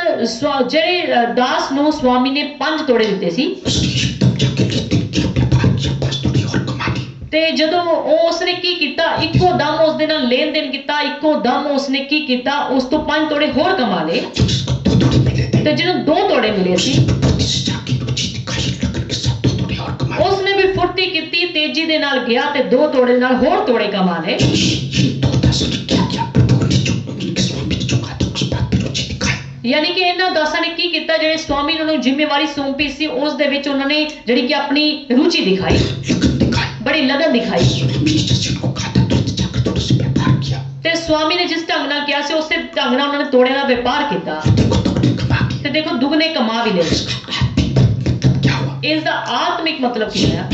ਜਿਹੜੇ ਦਾਸ ਨੂੰ ਸਵਾਮੀ ਨੇ 5 ਤੋੜੇ ਦਿੱਤੇ ਸੀ, उसने एकदम जाके लेन देन किया, व्यापार किया, 5 तोड़े और कमा ली। ਤੇ ਜਦੋਂ ਉਸਨੇ ਕੀ ਕੀਤਾ, ਇੱਕੋ ਦਮ ਉਸ ਦੇ ਨਾਲ ਲੈਣ ਦੇਣ ਕੀਤਾ, ਇੱਕੋ ਦਮ ਉਸਨੇ ਕੀ ਕੀਤਾ, ਉਸ ਤੋਂ 5 ਤੋੜੇ ਹੋਰ ਕਮਾ ਲਏ। जो जिसको 2 तोड़े मिले थे, ਤੇ ਜਿਹਨੂੰ 2 ਤੋੜੇ ਮਿਲੇ ਸੀ, उसने बुद्धि से जाके रुचि दिखाई लेकर के सब 2 तोड़े और कमा लिए। ਉਸਨੇ ਵੀ ਫੁਰਤੀ ਕੀਤੀ, ਤੇਜ਼ੀ ਦੇ ਨਾਲ ਗਿਆ ਤੇ 2 ਤੋੜੇ ਨਾਲ ਹੋਰ ਤੋੜੇ ਕਮਾ ਲਏ। ये 2 दासों ने क्या किया? प्रभु ने जो उनके स्वामी ने जो कहा था उस बात पे रुचि दिखाई। ਯਾਨੀ ਕਿ ਇਹਨਾਂ ਦਾਸਾਂ ਨੇ ਕੀ ਕੀਤਾ, ਜਿਹੜੇ ਸਵਾਮੀ ਨੇ ਉਹਨਾਂ ਨੂੰ ਜ਼ਿੰਮੇਵਾਰੀ ਸੌਂਪੀ ਸੀ ਉਸ ਦੇ ਵਿੱਚ ਉਹਨਾਂ ਨੇ ਜਿਹੜੀ ਕਿ ਆਪਣੀ ਰੁਚੀ ਦਿਖਾਈ, लगन दिखाई। ਬੜੀ ਲਗਨ ਦਿਖਾਈ। स्वामी ने जैसे उनको कहा था तुरंत जाकर थोड़ा सा व्यापार किया। ਤੇ ਸਵਾਮੀ ਨੇ ਜਿਸ ਢੰਗ ਨਾਲ ਕਿਹਾ ਸੀ ਉਸੇ ਢੰਗ ਨਾਲ ਉਹਨਾਂ ਨੇ ਤੋੜੇ ਦਾ ਵਪਾਰ ਕੀਤਾ देखो तुमने कमा ਤੇ ਦੇਖੋ ਦੁੱਗਣੇ ਕਮਾ ਵੀ ਲਏ। इसका आत्मिक मतलब क्या हुआ? ਇਸ ਦਾ ਆਤਮਿਕ ਮਤਲਬ ਕੀ ਹੈ?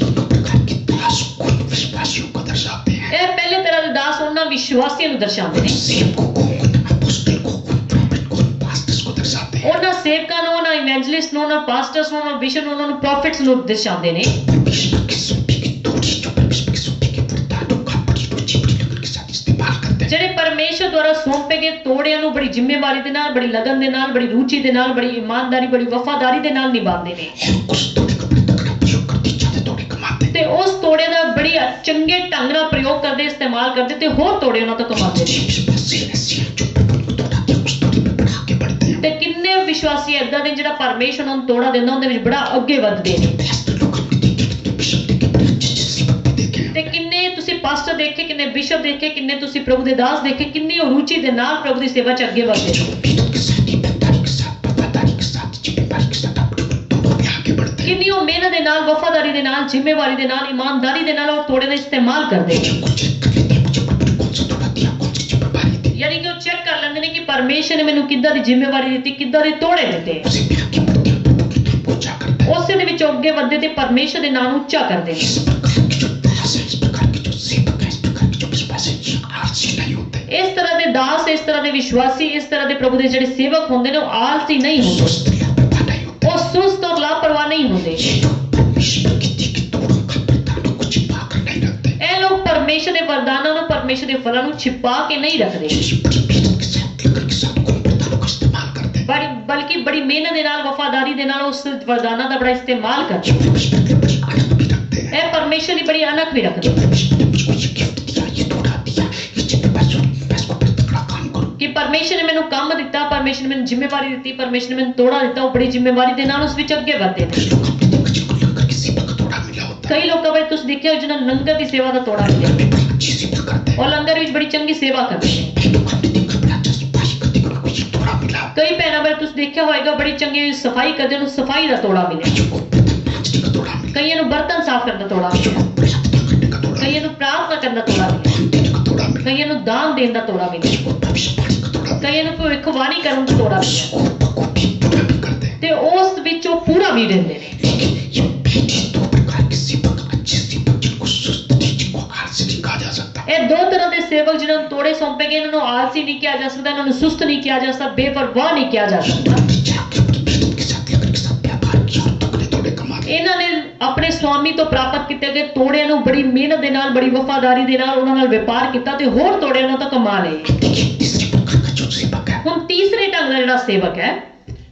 दोनों प्रकार के दास खुद विश्वासियों को दर्शाते हैं। ਇਹ ਪਹਿਲੇ ਤਰ੍ਹਾਂ ਦੇ ਦਾਸ ਉਹਨਾਂ ਵਿਸ਼ਵਾਸੀਆਂ ਨੂੰ ਦਰਸਾਉਂਦੇ ਨੇ, सेवकों को, उन अपोस्टल को, उन प्रॉफिट को, उन पास्टर्स को दर्शाते हैं। ਉਹਨਾਂ ਸੇਵਕਾਂ ਨੂੰ, ਉਹਨਾਂ ਇਵੈਂਜਲਿਸਟ ਨੂੰ, ਉਹਨਾਂ ਪਾਸਟਰਸ ਨੂੰ, ਉਹਨਾਂ ਬਿਸ਼ਪ ਨੂੰ, ਉਹਨਾਂ ਨੂੰ ਪ੍ਰੋਫਿਟਸ ਨੂੰ ਦਰਸਾਉਂਦੇ ਨੇ। परमेश्वर की सौंपी की थोड़ी जो परमेश्वर की सौंपी की वरदानों का बड़ी रुचि बड़ी लगन के साथ इस्तेमाल करते हैं। ਜਿਹੜੇ ਪਰਮੇਸ਼ਰ ਦੁਆਰਾ ਸੌਂਪੇ ਗਏ ਤੋੜਿਆਂ ਨੂੰ ਬੜੀ ਜ਼ਿੰਮੇਵਾਰੀ ਦੇ ਨਾਲ, ਬੜੀ ਲਗਨ ਦੇ ਨਾਲ, ਬੜੀ ਰੁਚੀ ਦੇ ਨਾਲ, ਬੜੀ ਇਮਾਨਦਾਰੀ, ਬੜੀ ਵਫਾਦਾਰੀ ਦੇ ਨਾਲ ਨਿਭਾਉਂਦੇ ਨੇ और उस तोड़े का बड़ा तगड़ा प्रयोग करते, ज्यादा तोड़े कमाते हैं। ਤੇ ਉਸ ਤੋੜੇ ਦਾ ਬੜੀ ਚੰਗੇ ਢੰਗ ਨਾਲ ਪ੍ਰਯੋਗ ਕਰਦੇ, ਇਸਤੇਮਾਲ ਕਰਦੇ ਤੇ ਹੋਰ ਤੋੜੇ ਉਹਨਾਂ ਤੋਂ ਕਮਾਉਂਦੇ ਨੇ। विश्वासी ऐसे हैं जो प्रभु को तोड़ाते हैं, उस तोड़े में बढ़ा के बढ़ते हैं। ਤੇ ਕਿੰਨੇ ਵਿਸ਼ਵਾਸੀ ਏਦਾਂ ਦੇ ਜਿਹੜਾ ਪਰਮੇਸ਼ਰ ਉਹਨਾਂ ਨੂੰ ਤੋੜਾ ਦਿੰਦਾ ਉਹਦੇ ਵਿੱਚ ਬੜਾ ਅੱਗੇ ਵੱਧਦੇ ਨੇ। पास्टर लोग हमने देखे, कितने बिशप देखे, बड़े अच्छे सेवक भी देखे हैं। ਤੇ ਕਿੰਨੇ ਤੁਸੀਂ ਪਾਸਟਰ ਦੇਖੇ, ਕਿੰਨੇ ਬਿਸ਼ਪ ਦੇਖੇ, ਕਿੰਨੇ ਤੁਸੀਂ ਪ੍ਰਭੂ ਦੇ ਦਾਸ ਦੇਖੇ, ਕਿੰਨੀ ਉਹ ਰੁਚੀ ਦੇ ਨਾਲ ਪ੍ਰਭੂ ਦੀ ਸੇਵਾ 'ਚ ਅੱਗੇ ਵੱਧਦੇ जो ਨੇ। मेहनत के साथ, ईमानदारी के साथ, वफादारी के साथ, जिम्मेदारी के साथ अपने को दोनों में आगे बढ़ते हैं। ਕਿੰਨੀ ਉਹ ਮਿਹਨਤ ਦੇ ਨਾਲ, ਵਫਾਦਾਰੀ ਦੇ ਨਾਲ, ਜ਼ਿੰਮੇਵਾਰੀ ਦੇ ਨਾਲ, ਇਮਾਨਦਾਰੀ ਦੇ ਨਾਲ ਉਹ ਤੋੜੇ ਦਾ ਇਸਤੇਮਾਲ ਕਰਦੇ ਨੇ। मुझे कुछ चेक कर लेते हैं, मुझे प्रभु ने कौन सा तोड़ा दिया, कौन सी जिम्मेदारी दी। ਯਾਨੀ ਕਿ ਉਹ ਚੈੱਕ ਕਰ ਲੈਂਦੇ ਨੇ ਕਿ ਪਰਮੇਸ਼ਰ ਨੇ ਮੈਨੂੰ ਕਿੱਦਾਂ ਦੀ ਜ਼ਿੰਮੇਵਾਰੀ ਦਿੱਤੀ, ਕਿੱਦਾਂ ਦੇ ਤੋੜੇ ਦਿੱਤੇ। उसे भी आगे बढ़ते हैं, प्रभु के नाम को ऊंचा करते हैं। ਉਸੇ ਦੇ ਵਿੱਚ ਉਹ ਅੱਗੇ ਵੱਧਦੇ ਤੇ ਪਰਮੇਸ਼ਰ ਦੇ ਨਾਂ ਨੂੰ ਉੱਚਾ ਕਰਦੇ ਨੇ। इस प्रकार के जो दास है, इस प्रकार के जो सेवक है, इस प्रकार के जो विश्वास है, ये आलसी नहीं होते। ਇਸ ਤਰ੍ਹਾਂ ਦੇ ਦਾਸ, ਇਸ ਤਰ੍ਹਾਂ ਦੇ ਵਿਸ਼ਵਾਸੀ, ਇਸ ਤਰ੍ਹਾਂ ਦੇ ਪ੍ਰਭੂ ਦੇ ਜਿਹੜੇ ਸੇਵਕ ਹੁੰਦੇ ਨੇ ਉਹ ਆਲਸੀ ਨਹੀਂ ਹੁੰਦੇ, सुस्त लापरवाह नहीं होते। ਉਹ ਸੁਸਤ ਔਰ ਲਾਪਰਵਾਹ ਨਹੀਂ ਹੁੰਦੇ। ये लोग परमेश्वर की दी की तोड़ों का वरदानों को छिपा कर नहीं रखते। ਇਹ ਲੋਕ ਪਰਮੇਸ਼ਰ ਦੇ ਵਰਦਾਨਾਂ ਨੂੰ, ਪਰਮੇਸ਼ਰ ਦੇ ਫਲਾਂ ਨੂੰ ਛਿਪਾ ਕੇ ਨਹੀਂ ਰੱਖਦੇ, ये बड़ी मेहनत के साथ, लगन के साथ उन वरदानों का इस्तेमाल करते हैं। ਬਲਕਿ ਬੜੀ ਮਿਹਨਤ ਦੇ ਨਾਲ, ਵਫਾਦਾਰੀ ਦੇ ਨਾਲ ਉਸ ਵਰਦਾਨਾਂ ਦਾ ਬੜਾ ਇਸਤੇਮਾਲ ਕਰਦੇ। ये परमेश्वर की बड़ी आनंद भी रखते हैं। ਇਹ ਪਰਮੇਸ਼ਰ ਦੀ ਬੜੀ ਅਣਖ ਵੀ ਰੱਖਦੇ परमेश्वर ने मुझको ये गिफ्ट दिया, ये तोड़ा दिया, ये जिम्मेदारी, मैं इसको बड़ा तगड़ा काम करूं। ਕਿ ਪਰਮੇਸ਼ਰ ਨੇ ਮੈਨੂੰ ਕੰਮ ਦਿੱਤਾ, ਪਰਮੇਸ਼ਰ ਨੇ ਮੈਨੂੰ ਜ਼ਿੰਮੇਵਾਰੀ ਦਿੱਤੀ, ਪਰਮੇਸ਼ਰ ਨੇ ਮੈਨੂੰ ਤੋੜਾ ਦਿੱਤਾ, ਉਹ ਬੜੀ ਜ਼ਿੰਮੇਵਾਰੀ ਦੇ ਨਾਲ ਉਸ ਵਿੱਚ ਅੱਗੇ ਵਧਦੇ ਨੇ। कुछ लोग अपने देखा जिनको लंगर की सेवा का तोड़ा मिला होता है, ਕਈ ਲੋਕਾਂ ਬਾਰੇ ਤੁਸੀਂ ਦੇਖਿਆ ਜਿਹਨਾਂ ਨੂੰ ਲੰਗਰ ਦੀ ਸੇਵਾ ਦਾ ਤੋੜਾ ਮਿਲਿਆ, लंगर में बड़ी अच्छी सेवा करते हैं। ਉਹ ਲੰਗਰ ਵਿੱਚ ਬੜੀ ਚੰਗੀ ਸੇਵਾ ਕਰਦੇ ਨੇ। कई लोग हमने देखा बड़ा अच्छा सफाई करते हैं, उनको ये तोड़ा मिला। ਕਈ ਭੈਣਾਂ ਬਾਰੇ ਤੁਸੀਂ ਦੇਖਿਆ ਹੋਏਗਾ ਬੜੀ ਚੰਗੀ ਸਫਾਈ ਕਰਦੇ, ਉਹਨੂੰ ਸਫਾਈ ਦਾ ਤੋੜਾ ਮਿਲਿਆ। कईयों को बर्तन मांजने का तोड़ा मिला, ਕਈਆਂ ਨੂੰ ਬਰਤਨ ਸਾਫ਼ ਕਰਨ ਦਾ ਤੋੜਾ कईयों ਮਿਲਿਆ, को प्रार्थना करने का तोड़ा मिला, ਕਈਆਂ ਨੂੰ ਪ੍ਰਾਰਥਨਾ ਕਰਨ ਦਾ ਤੋੜਾ ਮਿਲਿਆ, दान देने का तोड़ा मिला, ਕਈਆਂ ਨੂੰ ਦਾਨ ਦੇਣ ਦਾ ਤੋੜਾ ਮਿਲਿਆ, कईयों को भविष्यवाणी का तोड़ा मिला, ਕਈਆਂ ਨੂੰ ਭਵਿੱਖਬਾਣੀ ਕਰਨ ਦਾ ਤੋੜਾ ਮਿਲਿਆ और बखूबी पूरा भी करते हैं। ਤੇ ਉਸ ਵਿੱਚ ਉਹ ਪੂਰਾ ਵੀ ਦਿੰਦੇ ਨੇ। लेकिन ये पहले दो प्रकार के सेवक, अच्छे सेवक जिनको सुस्त नहीं, जिनको आलसी नहीं कहा जा सकता। ਇਹ ਦੋ ਤਰ੍ਹਾਂ ਦੇ ਸੇਵਕ ਜਿਨ੍ਹਾਂ ਨੂੰ ਤੋੜੇ ਸੌਂਪੇ ਗਏ, ਇਹਨਾਂ ਨੂੰ ਆਲਸੀ ਨਹੀਂ ਕਿਹਾ ਜਾ ਸਕਦਾ, ਇਹਨਾਂ ਨੂੰ ਸੁਸਤ ਨਹੀਂ ਕਿਹਾ ਜਾ ਸਕਦਾ, ਬੇਪਰਵਾਹ ਨਹੀਂ ਕਿਹਾ ਜਾ ਸਕਦਾ। उन्होंने जाके अपनी मेहनत के साथ, लगन के साथ व्यापार किया और तगड़े तोड़े कमा लिए। ਇਹਨਾਂ ਨੇ ਆਪਣੇ ਸਵਾਮੀ ਤੋਂ ਪ੍ਰਾਪਤ ਕੀਤੇ ਗਏ ਤੋੜਿਆਂ ਨੂੰ ਬੜੀ ਮਿਹਨਤ ਦੇ ਨਾਲ, ਬੜੀ ਵਫਾਦਾਰੀ ਦੇ ਨਾਲ ਉਹਨਾਂ ਨਾਲ ਵਪਾਰ ਕੀਤਾ ਤੇ ਹੋਰ ਤੋੜੇ ਉਹਨਾਂ ਤੋਂ ਕਮਾ ਲਏ। देखिए तीसरे प्रकार का जो सेवक है, ਹੁਣ ਤੀਸਰੇ ਢੰਗ ਦਾ ਜਿਹੜਾ ਸੇਵਕ ਹੈ,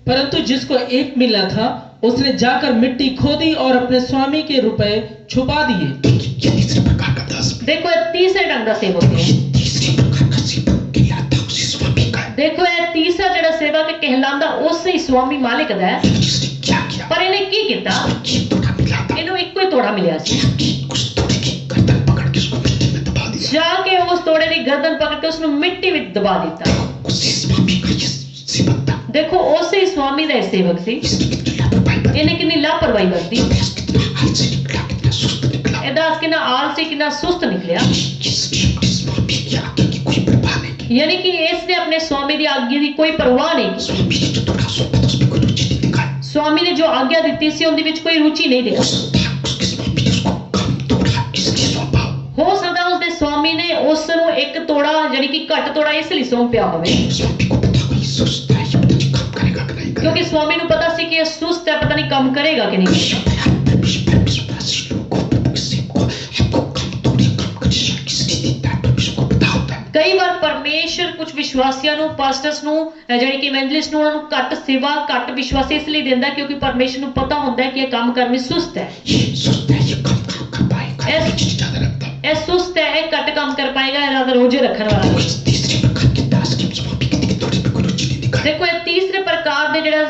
परंतु जिसको एक मिला था उसने जाकर मिट्टी खोदी और अपने स्वामी के रुपए छुपा दिए। देखिए ये तीसरे प्रकार का दास है। ਦੇਖੋ ਇਹ ਤੀਸਰੇ ਢੰਗ ਦਾ ਸੇਵਕ ਹੈ। ये तीसरे प्रकार का सेवक कहलाता उसी स्वामी का है। ਦੇਖੋ ਇਹ ਤੀਸਰਾ ਜਿਹੜਾ ਸੇਵਕ ਕਹਿਲਾਂਦਾ ਉਸੇ ਹੀ ਸਵਾਮੀ ਮਾਲਿਕ ਦਾ ਹੈ। जिसने क्या किया, ਪਰ ਇਹਨੇ ਕੀ ਕੀਤਾ, उसको एक तोड़ा मिला था, ਇਹਨੂੰ ਇੱਕੋ ਹੀ ਤੋੜਾ ਮਿਲਿਆ ਸੀ। जाके उस तोड़े की गर्दन पकड़ के उसको मिट्टी में दबा दिया। ਜਾ ਕੇ ਉਸ ਤੋੜੇ ਦੀ ਗਰਦਨ ਪਕੜ ਕੇ ਉਸ ਨੂੰ ਮਿੱਟੀ ਵਿੱਚ ਦਬਾ ਦਿੱਤਾ। उसी स्वामी का ये सेवक था। ਦੇਖੋ ਉਸੇ ਹੀ ਸਵਾਮੀ ਦਾ ਇਹ ਸੇਵਕ ਸੀ। इसने कितनी लापरवाही बरती, ਇਹਨੇ कितनी लापरवाही बरती, दास कितना आलसी निकला, कितना सुस्त निकला। ਇਹ ਦਾਸ कितना आलसी, कितना सुस्त निकलिया। इसने अपने स्वामी की आज्ञा की कोई परवाह नहीं की। यानी कि इसने अपने स्वामी की आज्ञा की कोई परवाह नहीं की। स्वामी ने जो तोड़ा सौंपा था उसमें कोई रुचि नहीं दिखाई। स्वामी ने जो आज्ञा दी सी उनके विच कोई रुचि नहीं हो दिखाई। सकता है उसके स्वामी ने उसको कम तोड़ा इसलिए सौंपा हो। हो सकता है उसके स्वामी ने उस ਨੂੰ ਇੱਕ ਤੋੜਾ यानी कि घट ਤੋੜਾ ਇਸ ਲਈ ਸੌਂਪਿਆ ਹੋਵੇ, स्वामी को पता कोई सुस्त है, ये पता नहीं काम करेगा कि नहीं क्योंकि करेगा। स्वामी ਨੂੰ पता ਸੀ कि ये सुस्त है, पता नहीं काम करेगा कि नहीं करेगा। विश्वासी लोगों को सेवकों हमको कम तोड़ या कम करिश्मा किसने देता है, परमेश्वर को पता होता है। ਕਈ ਵਾਰ ਪਰਮੇਸ਼ਰ ਕੁਝ ਵਿਸ਼ਵਾਸੀਆਂ ਨੂੰ, ਪਾਸਟਰਸ ਨੂੰ, ਜਿਹੜੀ ਕਿ ਇਵੈਂਜਲਿਸਟ ਨੂੰ, ਉਹਨਾਂ ਨੂੰ ਘੱਟ ਸੇਵਾ, ਘੱਟ ਵਿਸ਼ਵਾਸ ਇਸ ਲਈ ਦਿੰਦਾ ਕਿਉਂਕਿ ਪਰਮੇਸ਼ਰ ਨੂੰ ਪਤਾ ਹੁੰਦਾ ਹੈ ਕਿ ਇਹ ਕੰਮ ਕਰਨ ਵਿੱਚ ਸੁਸਤ ਹੈ, ये सुस्त है, ये कम काम कर पाएगा, ये चीज ज्यादा रखता है। ਇਹ ਸੁਸਤ ਹੈ, ਇਹ ਘੱਟ ਕੰਮ ਕਰ ਪਾਏਗਾ, ਇਹ ਜ਼ਿਆਦਾ ਰੋਜ਼ੇ ਰੱਖਣ ਵਾਲਾ तो ਹੈ। इस तीसरे प्रकार के दास की स्वामी की थोड़ी भी कोई रुचि नहीं दिखाई। ਦੇਖੋ ਇਹ ਤੀਸਰੇ ਪ੍ਰਕਾਰ ਦੇ ਜਿਹੜਾ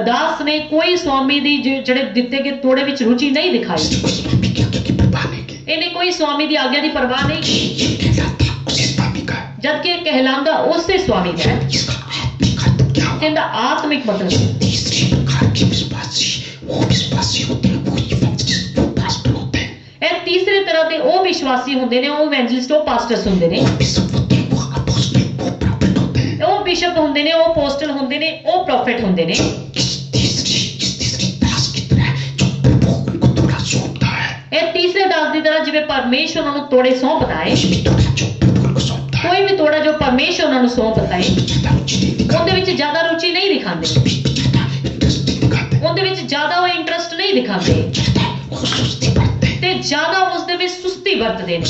ਦਾਸ ਨੇ ਕੋਈ ਸਵਾਮੀ ਦੀ ਜਿਹੜੇ ਦਿੱਤੇ ਗਏ ਤੋੜੇ ਵਿੱਚ ਰੁਚि नहीं दिखाई। इसने कोई स्वामी की आज्ञा की परवाह नहीं की। ਇਹਨੇ ਕੋਈ ਸਵਾਮੀ ਦੀ ਆਗਿਆ ਦੀ ਪਰਵਾਹ ਨਹੀਂ ये ਕੀਤੀ, कहलाता उसी स्वामी का है। ਜਦ ਕਿ ਇਹ ਕਹਿਲਾਂਦਾ ਉਸੇ ਸਵਾਮੀ ਦਾ ਹੈ। इसका आत्मिक अर्थ क्या ਤੇ ਇਹਦਾ ਆਤਮਿਕ ਮਤਲਬ। तीसरी प्रकार के विश्वासी वो विश्वासी होते हैं, वो इवेंजलिस्ट, वो पास्टर होते हैं। ਇਹ ਤੀਸਰੇ ਤਰ੍ਹਾਂ ਦੇ ਉਹ ਵਿਸ਼ਵਾसी ਹੁੰਦੇ ਨੇ, ਉਹ ਇਵੈਂਜਲਿਸਟ, ਉਹ ਪਾਸਟਰਸ ਹੁੰਦੇ ਨੇ। वो बिशप होते हैं, वो अपोस्टल, वो प्रॉफिट होते हैं। ਉਹ ਬਿਸ਼ਪ ਹੁੰਦੇ ਨੇ, ਉਹ ਅਪੋਸਟਲ ਹੁੰਦੇ ਨੇ, ਉਹ ਪ੍ਰੋਫਿਟ ਹੁੰਦੇ ਨੇ। इस तीसरी दास की तरह जो प्रभु उनको थोड़ा सौंपता है, ਇਹ ਤੀਸਰੇ ਦਾਸ ਦੀ ਤਰ੍ਹਾਂ ਜਿਵੇਂ ਪਰਮੇਸ਼ਰ ਉਹਨਾਂ ਨੂੰ ਤੋੜੇ ਸੌਂਪਦਾ ਹੈ, कुछ भी थोड़ा जो प्रभु उनको सौंपता है, ਕੋਈ ਵੀ ਤੋੜਾ ਜੋ ਪਰਮੇਸ਼ਰ ਉਹਨਾਂ ਨੂੰ ਸੌਂਪਦਾ ਹੈ ज्यादा रुचि नहीं दिखाते, ਉਹਦੇ ਵਿੱਚ ਜ਼ਿਆਦਾ ਰੁਚੀ ਨਹੀਂ ਦਿਖਾਉਂਦੇ, ज्यादा इंटरेस्ट नहीं दिखाते, ਉਹਦੇ ਵਿੱਚ ਜ਼ਿਆਦਾ ਉਹ ਇੰਟਰਸਟ ਨਹੀਂ ਦਿਖਾਉਂਦੇ ज्यादा वो सुस्ती बरतते हैं, ਤੇ ਜ਼ਿਆਦਾ ਉਸ ਦੇ ਵਿੱਚ ਸੁਸਤੀ ਵਰਤਦੇ ਨੇ,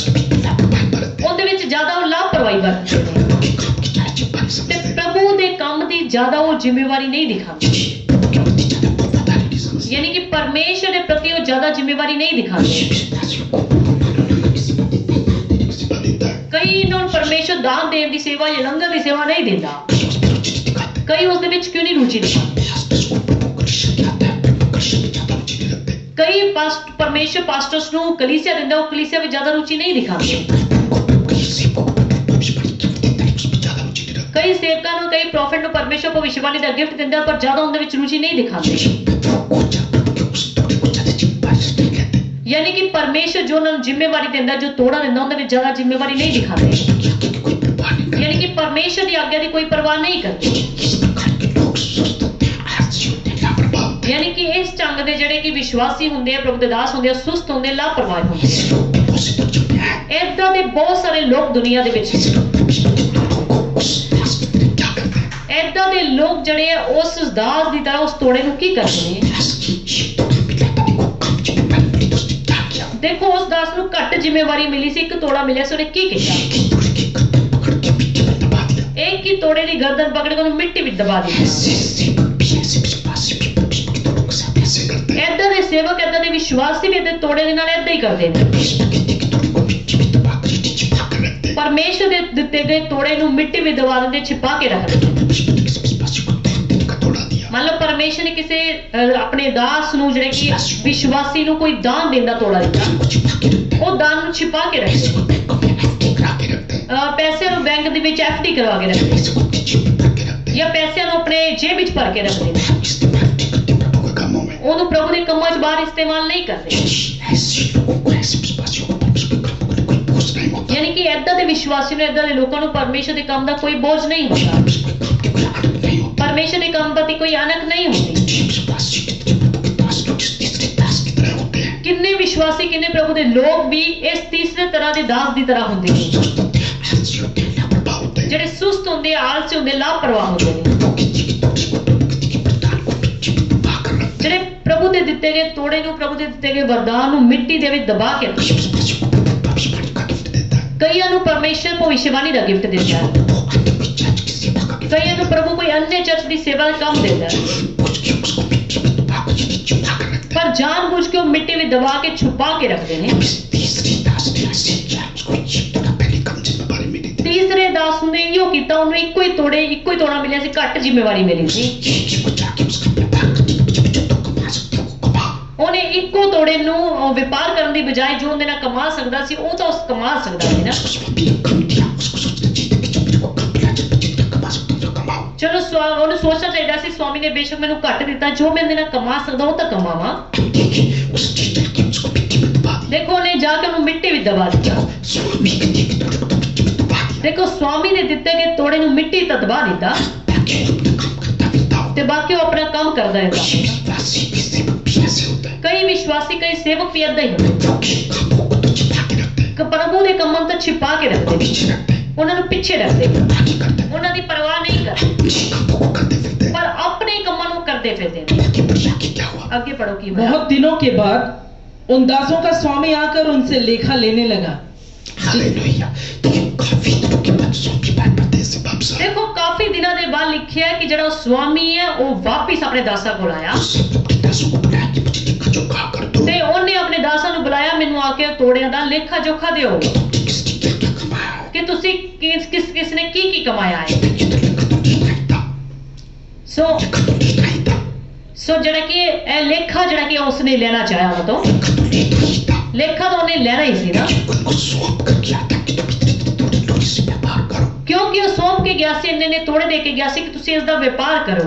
लापरवाही बरतते हैं, ਉਹਦੇ ਵਿੱਚ ਜ਼ਿਆਦਾ ਉਹ ਲਾਪਰਵਾਹੀ ਵਰਤਦੇ ਨੇ प्रभु के काम की ज्यादा जिम्मेदारी ਤੇ समझते हैं, ਪ੍ਰਭੂ ਦੇ ਕੰਮ ਦੀ ਜ਼ਿਆਦਾ ਉਹ ਜ਼ਿੰਮੇਵਾਰੀ ਨਹੀਂ ਦਿਖਾਉਂਦੇ, प्रभु के प्रति ज्यादा वफादारी नहीं समझते। ਯਾਨੀ ਕਿ ਪਰਮੇਸ਼ਰ ਦੇ ਪ੍ਰਤੀ ਉਹ ਜ਼ਿਆਦਾ ਜ਼ਿੰਮੇਵਾਰੀ ਨਹੀਂ ਦਿਖਾਉਂਦੇ। विश्वासियों को सेवा देता है, ਕਈ ਨੂੰ ਪਰਮੇਸ਼ਰ ਦਾਨ ਦੇਣ ਦੀ ਸੇਵਾ ਜਾਂ ਲੰਗਰ ਦੀ ਸੇਵਾ ਨਹੀਂ ਦਿੰਦਾ, कई उसमें रुचि नहीं दिखाते, ਕਈ ਉਸ ਦੇ ਵਿੱਚ ਕਿਉਂ ਨਹੀਂ ਰੁਚੀ ਦਿਖਾਉਂਦੇ, पास्टर्स को प्रभु कृष्ण क्या आता है, प्रभु कृष्ण में ज्यादा रुचि नहीं रखते, ਕਈ ਪਰਮੇਸ਼ਰ ਪਾਸਟਰਸ ਨੂੰ ਕਲੀਸਿਆ ਦਿੰਦਾ, ਉਹ ਕਲੀਸਿਆ ਵਿੱਚ ਜ਼ਿਆਦਾ ਰੁਚि नहीं ਦਿਖਾਉਂਦੇ, प्रभु की सेवा को प्रभु भविष्यवाणी क्या देता है उसमें ज्यादा रुचि नहीं रखते, ਕਈ ਸੇਵਕਾਂ ਨੂੰ, ਕਈ ਪ੍ਰੋਫਿਟ ਨੂੰ ਪਰਮੇਸ਼ਰ ਭਵਿੱਖਬਾਣੀ ਦਾ ਗਿਫਟ ਦਿੰਦਾ ਪਰ ਜ਼ਿਆਦਾ ਉਹਦੇ ਵਿੱਚ ਰੁਚि नहीं ਦਿਖਾਉਂਦੇ, प्रभु को ज्यादा उस थोड़े को ज्यादा जिम्मेदारी नहीं लेते, ਯਾਨੀ ਕਿ ਪਰਮੇਸ਼ਰ ਜੋ ਉਹਨਾਂ ਨੂੰ ਜ਼ਿੰਮੇਵਾਰੀ ਦਿੰਦਾ, ਜੋ ਤੋੜਾ ਦਿੰਦਾ, ਉਹਦੇ ਵਿੱਚ ਜ਼ਿਆਦਾ ਜ਼ਿੰਮੇਵਾਰੀ ਨਹੀਂ ਦਿਖਾਉਂਦੇ, की कोई परवाह नहीं करते। ਯਾਨੀ ਕਿ ਪਰਮੇਸ਼ਰ ਦੀ ਆਗਿਆ ਦੀ ਕੋਈ ਪਰਵਾਹ ਨਹੀਂ ਕਰਦੇ, इस प्रकार के लोग सुस्त होते हैं, आलसी होते हैं, लापरवाह होते हैं, ਯਾਨੀ ਕਿ ਇਸ ਢੰਗ ਦੇ ਜਿਹੜੇ ਕਿ ਵਿਸ਼ਵਾਸੀ ਹੁੰਦੇ ਆ, ਪ੍ਰਭੂ ਦੇ ਦਾਸ ਹੁੰਦੇ ਆ, ਸੁਸਤ ਹੁੰਦੇ, ਲਾਪਰਵਾਹ ਹੁੰਦੇ ऐसे लोग बहुत से लोग चलते हैं, ਆ। ਏਦਾਂ ਦੇ ਬਹੁਤ ਸਾਰੇ ਲੋਕ ਦੁਨੀਆ ਦੇ ਵਿੱਚ, ऐसे लोग परमेश्वर के लोगों को उस दास की तरह क्या करते हैं, ਏਦਾਂ ਦੇ ਲੋਕ ਜਿਹੜੇ ਆ ਉਸ ਦਾਸ ਦੀ ਤਰ੍ਹਾਂ ਉਸ ਤੋੜੇ ਨੂੰ ਕੀ ਕਰਦੇ ਨੇ। दास की ये थोड़ा मिला था, देखो कम जिम्मेदारी मिली तो उसने क्या किया, ਦੇਖੋ ਉਸ ਦਾਸ ਨੂੰ ਘੱਟ ਜ਼ਿੰਮੇਵਾਰੀ ਮਿਲੀ ਸੀ, ਇੱਕ ਤੋੜਾ ਮਿਲਿਆ ਸੀ, ਉਹਨੇ ਕੀ ਕੀਤਾ, एक ही थोड़े की गर्दन पकड़ के मिट्टी में दबा दिया। ਇੱਕ ਹੀ ਤੋੜੇ ਦੀ ਗਰਦਨ ਪਕੜ ਕੇ ਉਹਨੂੰ ਮਿੱਟੀ ਵਿੱਚ ਦਬਾ ਦਿੱਤਾ। ऐसे सेवक भी, ऐसे विश्वासी भी परमेश्वर के लोगों के साथ ऐसे करते हैं, ਏਦਾਂ ਦੇ ਸੇਵਕ, ਏਦਾਂ ਦੇ ਵਿਸ਼ਵਾਸੀ ਵੀ ਏਦਾਂ ਤੋੜੇ ਦੇ ਨਾਲ ਏਦਾਂ ਹੀ ਕਰਦੇ ਨੇ। परमेश्वर के दिए थोड़े को मिट्टी में दबा कर छिपा कर रखते हैं, ਪਰਮੇਸ਼ਰ ਦੇ ਦਿੱਤੇ ਗਏ ਤੋੜੇ ਨੂੰ ਮਿੱਟੀ ਵਿੱਚ ਦਬਾ ਦਿੰਦੇ, ਛਿਪਾ ਕੇ ਰੱਖਦੇ। तो परमेश्वर ने किसी विश्वासी को दान देने का तोड़ा दिया, ਮੰਨ ਲਓ ਪਰਮੇਸ਼ਰ ਨੇ ਕਿਸੇ ਆਪਣੇ ਦਾਸ ਨੂੰ, ਜਿਹੜੇ कि ਵਿਸ਼ਵਾਸੀ ਨੂੰ ਕੋਈ ਦਾਨ ਦੇਣ ਦਾ ਤੋੜਾ ਦਿੱਤਾ, दान को छिपा के रखते हैं, ਉਹ ਦਾਨ ਨੂੰ ਛਿਪਾ ਕੇ पैसे ਰੱਖਦੇ, को बैंकों में FD करा के रखते हैं, ਪੈਸਿਆਂ ਨੂੰ ਬੈਂਕ ਦੇ ਵਿੱਚ FD ਕਰਵਾ ਕੇ ਰੱਖਦੇ, पैसे को अपनी जेब में भर के रखते हैं, ਜਾਂ ਪੈਸਿਆਂ ਨੂੰ ਆਪਣੇ ਜੇਬ ਵਿੱਚ ਭਰ ਕੇ ਰੱਖਦੇ ਨੇ, इस्तेमाल नहीं करते प्रभु के कामों में। ਉਹਨੂੰ ਪ੍ਰਭੂ ਦੇ ਕੰਮਾਂ 'ਚ ਬਾਹਰ ਇਸਤੇਮਾਲ ਨਹੀਂ ਕਰਦੇ। ऐसे लोगों को, ऐसे विश्वासियों को परमेश्वर के कामों का कोई बोझ नहीं होता, ਯਾਨੀ ਕਿ ਏਦਾਂ ਦੇ ਵਿਸ਼ਵਾਸੀ ਨੂੰ, ਏਦਾਂ ਦੇ ਲੋਕਾਂ ਨੂੰ ਪਰਮੇਸ਼ਰ ਦੇ ਕੰਮ ਦਾ ਕੋਈ ਬੋਝ ਨਹੀਂ ਹੁੰਦਾ, परमेश्वर के काम की कोई आदत नहीं होती। ਪਰਮੇਸ਼ਰ ਦੇ ਕੰਮ ਪ੍ਰਤੀ ਕੋਈ ਅਣਖ ਨਹੀਂ ਹੁੰਦੀ। ये विश्वासी कितने प्रभु के दास लोग इस तीसरे दास की तरह होते हैं, ਕਿੰਨੇ ਵਿਸ਼ਵਾਸੀ, ਕਿੰਨੇ ਪ੍ਰਭੂ ਦੇ ਲੋਕ ਵੀ ਇਸ ਤੀਸਰੇ ਤਰ੍ਹਾਂ ਦੇ ਦਾਸ ਦੀ ਤਰ੍ਹਾਂ ਹੁੰਦੇ ਨੇ, सुस्त होते हैं, आलसी होते हैं, लापरवाह होते हैं, ਜਿਹੜੇ ਸੁਸਤ ਹੁੰਦੇ, ਆਲਸੀ ਹੁੰਦੇ, ਲਾਪਰਵਾਹ ਹੁੰਦੇ ਨੇ, प्रभु की दी गई थोड़ी को, प्रभु की दी गई वरदान को मिट्टी में दबा कर रखते ਜਿਹੜੇ ਪ੍ਰਭु ਦੇ ਦਿੱਤੇ ਗਏ ਤੋੜੇ ਨੂੰ, ਪ੍ਰਭु ਦੇ ਦਿੱਤੇ ਗਏ ਵਰਦਾਨ ਨੂੰ ਮਿੱਟੀ ਦੇ ਵਿੱਚ ਦਬਾ ਕੇ हैं। ਰੱਖਦੇ। कई विश्वासियों को प्रभु भविष्यवाणी का गिफ्ट देता है, ਕਈਆਂ ਨੂੰ ਪਰਮੇਸ਼ਰ ਭਵਿੱਖਬਾਣੀ ਦਾ ਗਿਫਟ ਦਿੰਦਾ ਹੈ, प्रभु आत्मिक चर्च की सेवा का गिफ्ट ਕਈਆਂ ਨੂੰ ਪ੍ਰਭੂ ਕੋਈ अन्य ਚਰਚ ਦੀ ਸੇਵਾ ਦਾ ਕੰਮ ਦਿੰਦਾ ਹੈ, उसको मिट्टी में दबा कर छिपा कर रखते हैं। ਪਰ ਜਾਣਬੁੱਝ ਕੇ ਉਹ ਮਿੱਟੀ ਵਿੱਚ ਦਬਾ ਕੇ ਛੁਪਾ ਕੇ ਰੱਖਦੇ ਨੇ। अब इस तीसरे दास ने ऐसे किया, उसको ये थोड़ा पहले कम जिम्मेदारी मिली थी, ਤੀਸਰੇ ਦਾਸ ਨੇ ਇਹੋ ਕੀਤਾ, ਉਹਨੂੰ ਇੱਕੋ ਹੀ ਤੋੜਾ ਮਿਲਿਆ ਸੀ, ਘੱਟ ਜ਼ਿੰਮੇਵਾਰੀ मिली ਸੀ। ये को जाके उसका व्यापार करके जो तो कमा सकते हो वो कमा, ਉਹਨੇ ਇੱਕੋ ਤੋੜੇ ਨੂੰ ਵਪਾਰ ਕਰਨ ਦੀ ਬਜਾਏ ਜੋ ਉਹਦੇ ਨਾਲ ਕਮਾ ਸਕਦਾ ਸੀ, ਉਹ ਤਾਂ ਉਸ ਕਮਾ ਸਕਦਾ ਸੀ ਨਾ। उसको स्वामी ने कम दिया, उसको सोचना चाहिए कि जो मेरे को कम मिला, जब मैं जितना कमा सकता हूँ जो कमाओ। ਚਲੋ ਉਹਨੂੰ ਸੋਚਣਾ ਚਾਹੀਦਾ ਸੀ, ਸਵਾਮੀ ਨੇ ਬੇਸ਼ੱਕ ਮੈਨੂੰ ਘੱਟ ਦਿੱਤਾ, ਜੋ ਮੈਂ ਇਹਦੇ ਨਾਲ ਕਮਾ ਸਕਦਾ ਉਹ ਤਾਂ ਕਮਾਵਾਂ। अब देखिए उस चीज ने उसको मिट्टी में दबा दिया, ਦੇਖੋ ਉਹਨੇ ਜਾ ਕੇ ਉਹਨੂੰ ਮਿੱਟੀ ਵਿੱਚ ਦਬਾ ਦਿੱਤਾ। स्वामी के दिए गए थोड़े को तो मिट्टी में दबा दिया, ਦੇਖੋ ਸਵਾਮੀ ਨੇ ਦਿੱਤੇ ਗਏ ਤੋੜੇ ਨੂੰ ਮਿੱਟੀ ਤੱਕ ਦਬਾ ਦਿੱਤਾ ताकि वो अपना काम करता फिरता हो। ਤੇ ਬਾਕੀ ਉਹ ਆਪਣਾ ਕੰਮ ਕਰਦਾ ये ਰਹਿੰਦਾ। विश्वासी भी सेवक भी ऐसे होता है, ਕਈ ਵਿਸ਼ਵਾਸੀ, ਕਈ ਸੇਵਕ ਵੀ ਏਦਾਂ ਹੀ ਹੁੰਦੇ, प्रभु के कामों को तो छिपा के रखते हैं, ਕਿ ਪ੍ਰਭੂ ਦੇ ਕੰਮਾਂ ਨੂੰ ਤਾਂ ਛਿਪਾ ਕੇ ਰੱਖਦੇ, पीछे रखते हैं, ਉਹਨਾਂ ਨੂੰ ਪਿੱਛੇ ਰੱਖਦੇ, बाकी करते हैं, ਉਹਨਾਂ ਦੀ ਪਰਵਾਹ ਨਹੀਂ ਕਰਦੇ, जी कामों को करते फिरते हैं। ਪਰ ਆਪਣੇ ਕੰਮਾਂ ਨੂੰ ਕਰਦੇ ਫਿਰਦੇ ਨੇ। आगे बढ़िए, आगे क्या हुआ? ਅੱਗੇ ਪੜੋ ਕੀ ਹੋਇਆ। बहुत दिनों के बाद उन दासों का स्वामी आकर उनसे लेखा लेने लगा। हालेलुया। देखिए काफी दिनों के बाद स्वामी बात परदेश से वापस आया, ਦੇਖੋ ਕਾਫੀ ਦਿਨਾਂ ਦੇ ਬਾਅਦ ਲਿਖਿਆ ਕਿ ਜਿਹੜਾ ਸਵਾਮੀ ਹੈ ਉਹ ਵਾਪਿਸ ਆਪਣੇ ਦਾਸਾਂ ਕੋਲ ਆਇਆ उससे अपने दासों को बुलाया कि मुझे लेखा जोखा कर दो, ਤੇ ਉਹਨੇ ਆਪਣੇ ਦਾਸਾਂ ਨੂੰ ਬੁਲਾਇਆ, ਮੈਨੂੰ ਆ ਕੇ ਤੋੜਿਆਂ ਦਾ ਲੇਖਾ ਜੋਖਾ ਦਿਓ तुमने किसने क्या क्या कमाया है, ਕਿ ਤੁਸੀਂ ਕਿਸ ਨੇ ਕੀ ਕਮਾਇਆ ਹੈ। ये तो लेखा तो ठीक नहीं था, ਸੋ लेखा तो ठीक नहीं था, ਜਿਹੜਾ ਕਿ ਇਹ ਲੇਖਾ ਜਿਹੜਾ ਕਿ ਉਸਨੇ ਲੈਣਾ ਚਾਹਿਆ ਉਹ ਤੋਂ लेखा तो लेना ही था, ਲੇਖਾ ਤਾਂ ਉਹਨੇ ਲੈਣਾ ਹੀ ਸੀ ਨਾ, लेकिन उनको सौंप कर किया था कि तुम इतने थोड़ी थोड़ी से व्यापार करो, ਕਿਉਂਕਿ ਉਹ ਸੌਂਪ ਕੇ ਗਿਆ ਸੀ, ਇੰਨੇ ਤੋੜੇ ਦੇ ਕੇ ਗਿਆ ਸੀ ਕਿ ਤੁਸੀਂ ਇਸ ਦਾ ਵਪਾਰ ਕਰੋ।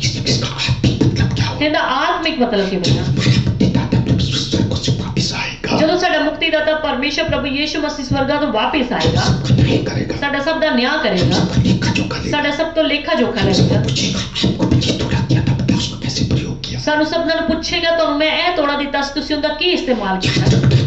इसका आत्मिक मतलब क्या ਤੇ ਇਹਦਾ ਆਤਮਿਕ ਮਤਲਬ ਕੀ ਬਣਿਆ? मुक्तिदाता प्रभु स्वर्ग से वापिस आएगा, ਜਦੋਂ ਸਾਡਾ ਮੁਕਤੀਦਾਤਾ ਪਰਮੇਸ਼ਰ ਪ੍ਰਭु ਯੀਸ਼ੂ ਮਸੀਹ ਸਵਰਗਾਂ ਤੋਂ ਵਾਪਿਸ ਆਏਗਾ, सबका न्याय करेगा, ਸਾਡਾ ਸਭ ਦਾ ਨਿਆਂ ਕਰੇਗਾ, सबका लेखा जोखा लेगा, ਸਾਡਾ सਭ ਤੋਂ ਲੇਖਾ ਜੋਖਾ ਲਏਗਾ। पूछेगा आपको मैंने तोड़ा दिया था, बताओ उसको कैसे प्रयोग किया। ਸਾਨੂੰ ਸਭ ਨਾਲ ਪੁੱਛੇਗਾ ਤੁਹਾਨੂੰ मैं ਇਹ ਤੋੜਾ ਦਿੱਤਾ ਸੀ, ਤੁਸੀਂ ਉਹਦਾ ਕੀ ਇਸਤੇਮਾਲ ਕੀਤਾ?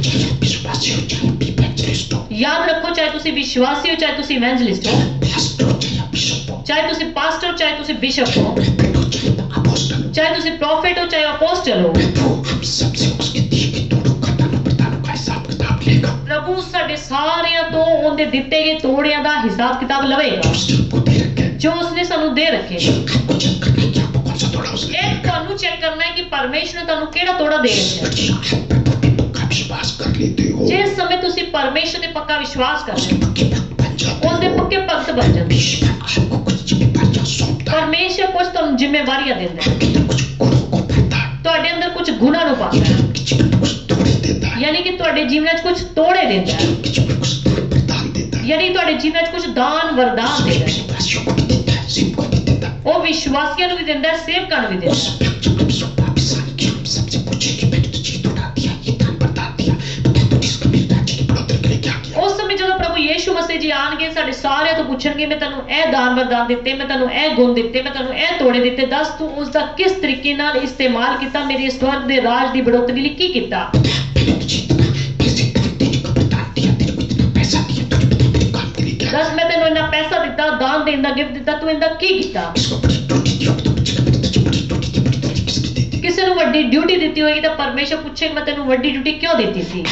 चाहे विश्वासी हो, चाहे इवेंजलिस्ट हो, ਯਾਦ ਰੱਖੋ, ਚਾਹੇ ਤੁਸੀਂ ਵਿਸ਼ਵਾਸੀ ਹੋ, ਚਾਹੇ ਤੁਸੀਂ ਇਵੈਂਜਲਿਸਟ ਹੋ, पास्टर हो, चाहे बिशप हो, ਚਾਹੇ ਤੁਸੀਂ ਪਾਸਟਰ ਹੋ, ਚਾਹੇ ਤੁਸੀਂ ਬਿਸ਼ਪ ਹੋ, प्रेफेक्ट हो, चाहे अपोस्टल हो, ਚਾਹੇ ਤੁਸੀਂ ਪ੍ਰੋਫेट ਹੋ, ਚਾਹੇ ਅਪੋਸਟਲ हो, प्रभु हम सबसे उसके दिए गए दोनों दानों प्रदानों का हिसाब किताब लेगा। ਪ੍ਰਭੂ ਸਾਡੇ ਸਾਰਿਆਂ ਤੋਂ ਉਹਦੇ ਦਿੱਤੇ ਗਏ ਤੋੜਿਆਂ ਦਾ ਹਿਸਾਬ ਕਿਤਾਬ ਲਵੇਗਾ उसने हमको दे रखे, ਜੋ ਉਸਨੇ ਸਾਨੂੰ ਦੇ ਰੱਖੇ। आपको चेक करना है कि आपको कौन सा तोड़ा उसने ਇਹ ਤੁਹਾਨੂੰ ਚੈੱਕ ਕਰਨਾ ਹੈ ਕਿ ਪਰਮੇਸ਼ਰ ਨੇ ਤੁਹਾਨੂੰ ਕਿਹੜਾ ਤੋੜਾ ਦੇ ਰੱਖਿਆ। बट आप प्रभु पे पक्का विश्वास कर लेते हो, ਜਿਸ ਸਮੇਂ ਤੁਸੀਂ ਪਰਮੇਸ਼ਰ ਤੇ ਪੱਕਾ ਵਿਸ਼ਵਾਸ ਕਰਦੇ उसके ਹੋ, पक्के भक्त बन जाते ਉਹਦੇ हो। ਪੱਕੇ ਭਗਤ ਬਣ ਜਾਂਦੇ ਹੋ। ईश्वर आपको कुछ जिम्मेदारियां सौंपता है, ਪਰਮੇਸ਼ਰ ਕੁਝ ਤੁਹਾਨੂੰ ਜ਼ਿੰਮੇਵਾਰੀਆਂ ਦਿੰਦਾ ਹੈ, आपके अंदर कुछ गुणों को भरता है, ਤੁਹਾਡੇ ਅੰਦਰ ਕੁਝ ਗੁਣਾਂ ਨੂੰ ਪਾਉਂਦਾ ਹੈ, आपके जीवन में कुछ तोड़े देता है, ਯਾਨੀ ਕਿ ਤੁਹਾਡੇ ਜੀਵਨ ਵਿੱਚ ਕੁਝ ਤੋੜੇ ਦਿੰਦਾ ਹੈ, आपके जीवन में कुछ दान प्रदान देता है, ਯਾਨੀ ਤੁਹਾਡੇ ਜੀਵਨ ਵਿੱਚ ਕੁਝ ਦਾਨ ਵਰਦਾਨ ਦਿੰਦਾ ਹੈ। विश्वासियों को भी देता है, सेवकों को भी देता है। ਉਹ ਵਿਸ਼ਵਾਸੀਆਂ ਨੂੰ ਵੀ ਦਿੰਦਾ ਹੈ, ਸੇਵਕਾਂ ਨੂੰ ਵੀ ਦਿੰਦਾ उस ਹੈ। वक्त जब हम सब वापस आएंगे, हम सबसे पूछेंगे मैंने तुझे ये तोड़ा दिया, ये दान प्रदान दिया, बता तूने इसका मेरे राज्य की बढ़ोतरी के लिए क्या किया। ਉਸ ਸਮੇਂ ਜਦੋਂ ਪ੍ਰਭੂ ਯੀਸ਼ੂ ਮਸੀਹ ਜੀ ਆਣਗੇ, ਸਾਡੇ ਸਾਰਿਆਂ ਤੋਂ ਪੁੱਛਣਗੇ ਮੈਂ ਤੈਨੂੰ ਇਹ ਦਾਨ ਵਰਦਾਨ ਦਿੱਤੇ, ਮੈਂ ਤੈਨੂੰ ਇਹ ਗੁਣ ਦਿੱਤੇ, ਮੈਂ ਤੈਨੂੰ ਇਹ ਤੋੜੇ ਦਿੱਤੇ, ਦੱਸ ਤੂੰ ਉਸ ਦਾ ਕਿਸ ਤਰੀਕੇ ਨਾਲ ਇਸਤੇਮਾਲ ਕੀਤਾ, ਮੇਰੇ ਸਵਰਗ ਦੇ ਰਾਜ ਦੀ बढ़ोतरी ਲਈ ਕੀ ਕੀਤਾ। मैंने तुझे इतना पैसे देने का प्रदान दिया, तेरे को इतना पैसा दिया, तुझे बता मेरे काम के लिए क्या ਦੱਸ ਮੈਂ ਤੈਨੂੰ ਇੰਨਾ ਪੈਸਾ ਦਿੱਤਾ, ਦਾਨ ਦੇਣ ਦਾ ਗਿਫਟ ਦਿੱਤਾ, ਤੂੰ ਇਹਦਾ ਕੀ ਕੀਤਾ। इसको बड़ी टोटी दी होगी तो पूछेगा मैंने तुझे बड़ी टोटी दी, बड़ी टोटी किसने दी थी। ਕਿਸੇ ਨੂੰ ਵੱਡੀ ਡਿਊਟੀ ਦਿੱਤੀ ਹੋਏਗੀ ਤਾਂ ਪਰਮੇਸ਼ਰ ਪੁੱਛੇਗਾ ਮੈਂ ਤੈਨੂੰ ਵੱਡੀ ਡਿਊਟੀ ਕਿਉਂ ਦਿੱਤੀ ਸੀ।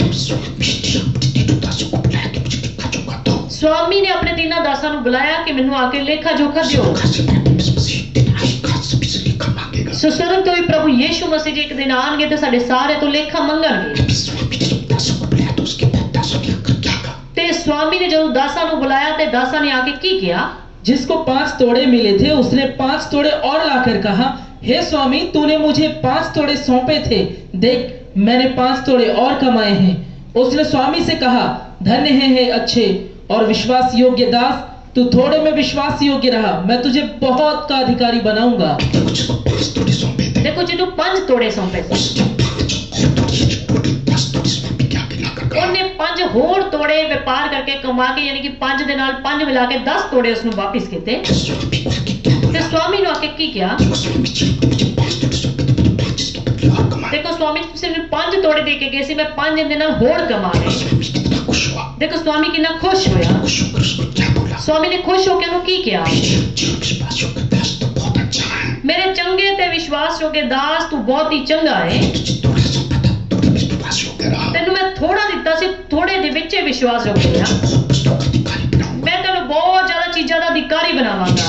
ਸਵਾਮੀ ਨੇ ਆਪਣੇ ਤਿੰਨਾਂ ਦਾਸਾਂ ਨੂੰ ਬੁਲਾਇਆ ਕਿ ਮੈਨੂੰ ਆ ਕੇ ਲੇਖਾ ਜੋਖਾ ਦਿਓ। ਸੋ ਸਵਰਗ ਤੋਂ ਵੀ ਪ੍ਰਭੂ ਯੀਸ਼ੂ ਮਸੀਹ ਜੀ ਇੱਕ ਦਿਨ ਆਣਗੇ ਤੇ ਸਾਡੇ ਸਾਰੇ ਤੋਂ ਲੇਖਾ ਮੰਗਣਗੇ। ਤੇ ਸਵਾਮੀ ਨੇ ਜਦੋਂ ਦਾਸਾਂ ਨੂੰ ਬੁਲਾਇਆ ਤੇ ਦਾਸਾਂ ਨੇ ਆ ਕੇ ਕੀ ਕਿਹਾ? जिसको 5 तोड़े मिले थे उसने 5 तोड़े और लाकर कहा, हे स्वामी तूने मुझे 5 तोड़े सौंपे थे, देख मैंने 5 तोड़े और कमाए हैं। उसने स्वामी से कहा, धन्य है हे अच्छे और विश्वास योग्य दास, तू थोड़े में विश्वास योग्य रहा, मैं तुझे बहुत का अधिकारी बनाऊंगा। देखो ਜਿਹਨੂੰ 5 ਤੋੜੇ ਸੌਂਪੇ ਸੀ, ਉਹਨੇ 5 ਹੋਰ ਤੋੜੇ ਵਪਾਰ ਕਰਕੇ ਕਮਾ ਕੇ, ਯਾਨੀ ਕਿ 5 ਦੇ ਨਾਲ 5 ਮਿਲਾ ਕੇ 10 ਤੋੜੇ ਉਸ ਨੂੰ ਵਾਪਿਸ ਕੀਤੇ। ਤੇ ਸਵਾਮੀ ਨੂੰ ਆ ਕੇ ਕੀ ਕਿਹਾ? ਦੇਖੋ ਸਵਾਮੀ ਤੁਸੀਂ ਮੈਨੂੰ 5 ਤੋੜੇ ਦੇ ਕੇ ਗਏ ਸੀ, ਮੈਂ 5 ਦੇ ਨਾਲ ਹੋਰ ਕਮਾ ਲਏ। ਦੇਖੋ ਸਵਾਮੀ ਕਿੰਨਾ ਖੁਸ਼ ਹੋਇਆ। ਸਵਾਮੀ ਨੇ ਖੁਸ਼ ਹੋ ਕੇ ਉਹਨੂੰ ਕੀ ਕਿਹਾ? ਮੇਰੇ ਚੰਗੇ ਤੇ ਵਿਸ਼ਵਾਸਯੋਗ ਦਾਸ ਤੂੰ ਬਹੁਤ ਹੀ ਚੰਗਾ ਹੈ, ਤੈਨੂੰ ਮੈਂ ਥੋੜਾ ਦਿੱਤਾ ਸੀ, ਥੋੜੇ ਦੇ ਵਿੱਚ ਵਿਸ਼ਵਾਸਯੋਗ ਰਿਹਾ, ਮੈਂ ਤੈਨੂੰ ਬਹੁਤ ਜ਼ਿਆਦਾ ਚੀਜ਼ਾਂ ਦਾ ਅਧਿਕਾਰੀ ਬਣਾਵਾਂਗਾ।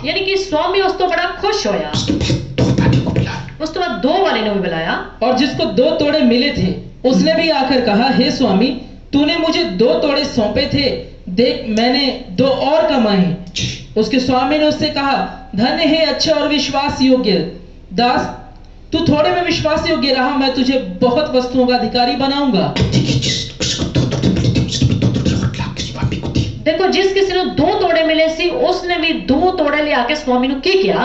ਯਾਨੀ ਕਿ ਸਵਾਮੀ ਉਸ ਤੋਂ ਬੜਾ ਖੁਸ਼ ਹੋਇਆ। ਉਸ ਤੋਂ ਬਾਅਦ 2 ਵਾਲੇ ਨੂੰ ਵੀ ਬੁਲਾਇਆ। और जिसको 2 तोड़े मिले थे उसने भी आकर कहा, हे स्वामी तूने मुझे 2 तोड़े सौंपे थे, देख मैंने 2 और कमाए हैं। उसके स्वामी ने उससे कहा, धन्य है अच्छे और विश्वास योग्य दास, तू थोड़े में विश्वास योग्य रहा, मैं तुझे बहुत वस्तुओं का अधिकारी बनाऊंगा। देखो जिस किसी ने 2 ਤੋੜੇ ਮਿਲੇ ਸੀ ਉਸਨੇ ਵੀ 2 ਤੋੜੇ ਲਿਆ ਕੇ ਸਵਾਮੀ ਨੂੰ ਕੀ ਕਿਹਾ?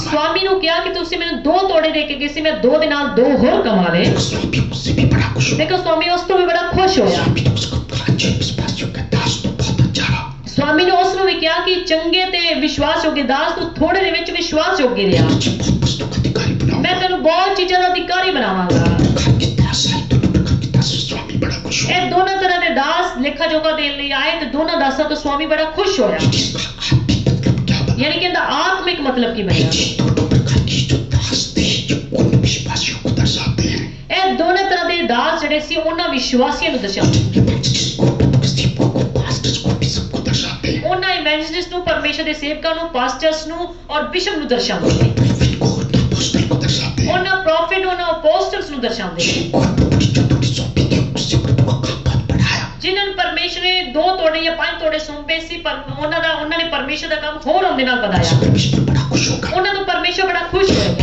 ਸਵਾਮੀ ਨੂੰ ਕਿਹਾ ਕਿ ਤੁਸੀਂ ਮੈਨੂੰ 2 ਤੋੜੇ ਦੇ ਕੇ ਗਏ ਸੀ, ਮੈਂ 2 ਦੇ ਨਾਲ 2 ਹੋਰ ਕਮਾ ਲਏ। ਦੇਖੋ ਸਵਾਮੀ ਉਸ ਤੋਂ ਵੀ ਬੜਾ ਖੁਸ਼ ਹੋਇਆ। ਸਵਾਮੀ ਨੇ ਉਸ ਨੂੰ ਵੀ ਕਿਹਾ ਕਿ ਚੰਗੇ ਤੇ ਵਿਸ਼ਵਾਸਯੋਗ ਦਾਸ ਤੂੰ ਥੋੜੇ ਦੇ ਵਿੱਚ ਵਿਸ਼ਵਾਸਯੋਗ ਰਿਹਾ, ਮੈਂ ਤੈਨੂੰ ਬਹੁਤ ਚੀਜ਼ਾਂ ਦਾ ਅਧਿਕਾਰੀ ਬਣਾਵਾਂਗਾ। ਇਹ ਦੋਨਾਂ ਤਰ੍ਹਾਂ ਦੇ ਦਾਸ ਲੇਖਾ ਜੋਖਾ ਦੇਣ ਲਈ ਆਏ ਤੇ ਦੋਨਾਂ ਦਾਸਾਂ ਤੋਂ ਸਵਾਮੀ ਬੜਾ ਖੁਸ਼ ਹੋਇਆ। ਯਾਨੀ ਕਿ ਇਹਦਾ ਆਤਮਿਕ ਮਤਲਬ ਕੀ ਬਣਿਆ? ਇਹ ਦੋਨਾਂ ਤਰ੍ਹਾਂ ਦੇ ਦਾਸ ਜਿਹੜੇ ਸੀ ਉਹਨਾਂ ਵਿਸ਼ਵਾਸੀਆਂ ਨੂੰ ਦਰਸਾਉਂਦੇ, ਉਹਨਾਂ ਇਵੈਂਜਲਿਸਟ ਨੂੰ, ਪਰਮੇਸ਼ਰ ਦੇ ਸੇਵਕਾਂ ਨੂੰ, ਪਾਸਟਰਸ ਨੂੰ ਔਰ ਬਿਸ਼ਪ ਨੂੰ ਦਰਸਾਉਂਦੇ, ਉਹਨਾਂ ਪ੍ਰੋਫਿਟ, ਉਹਨਾਂ ਅਪੋਸਟਲਸ ਨੂੰ ਦਰਸਾਉਂਦੇ, ਜਿਨ੍ਹਾਂ ਨੂੰ ਪਰਮੇਸ਼ਰ ਨੇ 2 ਤੋੜੇ ਜਾਂ 5 ਤੋੜੇ ਸੌਂਪੇ ਸੀ, ਪਰ ਉਹਨਾਂ ਨੇ ਪਰਮੇਸ਼ਰ ਦਾ ਕੰਮ ਹੋਰ ਉਹਦੇ ਨਾਲ ਵਧਾਇਆ। ਉਹਨਾਂ ਤੋਂ ਪਰਮੇਸ਼ਰ ਬੜਾ ਖੁਸ਼ ਹੋਇਆ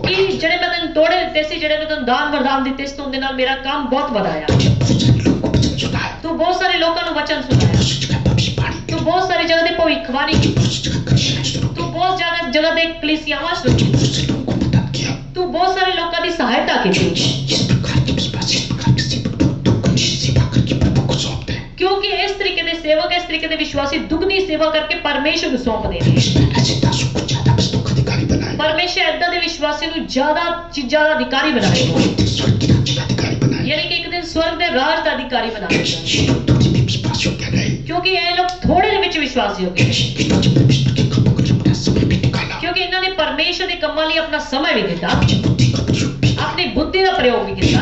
ਕਿ ਜਿਹੜੇ ਮੈਂ ਤੈਨੂੰ ਤੋੜੇ ਦਿੱਤੇ ਸੀ, ਜਿਹੜੇ ਮੈਂ ਤੈਨੂੰ ਦਾਨ ਵਰਦਾਨ ਦਿੱਤੇ ਸੀ, ਤੂੰ ਉਹਦੇ ਨਾਲ ਮੇਰਾ ਕੰਮ ਬਹੁਤ ਵਧਾਇਆ। बहुत सारे लोगों को वचन सुनाया, ਤੂੰ ਬਹੁਤ ਸਾਰੇ ਲੋਕਾਂ ਨੂੰ ਵਚਨ ਸੁਣਾਇਆ, बहुत सी जगह भविष्यवाणी की, ਤੂੰ ਬਹੁਤ ਸਾਰੀ ਜਗ੍ਹਾ ਤੇ ਭਵਿੱਖਬਾਣੀ ਕੀਤੀ, बहुत सी जगह कलिसियाएं शुरू की, ਤੂੰ ਬਹੁਤ ਜਗ੍ਹਾ ਤੇ ਕਲੀਸਿयावां ਸ਼ੁਰੂ ਕੀਤੀਆਂ, बहुत से लोगों को मदद किया। ਤੂੰ ਬਹੁਤ ਸਾਰੇ ਲੋਕਾਂ ਦੀ ਸਹਾਇਤਾ ਕੀਤੀ। इस प्रकार के विश्वासी इस प्रकार के सेवक दुगनी सेवा करके प्रभु को सौंपते हैं। ਕਿਉਂਕਿ ਇਸ ਤਰੀਕੇ ਦੇ ਸੇਵਕ, ਇਸ ਤਰੀਕੇ ਦੇ ਵਿਸ਼ਵਾਸੀ ਦੁੱਗਣੀ ਸੇਵਾ ਕਰਕੇ ਪਰਮੇਸ਼ਰ ਨੂੰ ਸੌਂਪਦੇ ਨੇ। इसमें ऐसे दासों को ज्यादा वस्तु का अधिकारी बनाए, ਪਰਮੇਸ਼ਰ ਏਦਾਂ ਦੇ ਵਿਸ਼ਵਾਸੀ ਨੂੰ ਜ਼ਿਆਦਾ ਚੀਜ਼ਾਂ ਦਾ ਅਧਿਕਾਰੀ ਬਣਾਏਗਾ, एक दिन स्वर्ग के राज्य का अधिकारी बनाए। ਯਾਨੀ ਕਿ ਇੱਕ ਦਿਨ ਸਵਰਗ ਦੇ ਰਾਜ ਦਾ ਅਧਿਕਾਰੀ ਬਣਾਏਗਾ। ये लोग दुगनी में विश्वासियों कह रहे हैं, ਕਿਉਂਕਿ ਇਹ ਲੋਕ ਥੋੜੇ ਦੇ ਵਿੱਚ ਵਿਸ਼ਵਾਸੀ ਹੋ ਗਏ, कि तो जब परमेश्वर के कामों के लिए अपना समय भी निकाला, ਕਿਉਂਕਿ ਇਹਨਾਂ ਨੇ ਪਰਮੇਸ਼ਰ ਦੇ ਕੰਮਾਂ ਲਈ ਆਪਣਾ ਸਮਾਂ ਵੀ ਦਿੱਤਾ, अपनी बुद्धि का प्रयोग भी किया, ਆਪਣੀ ਬੁੱਧੀ ਦਾ ਪ੍ਰਯੋਗ ਵੀ ਕੀਤਾ,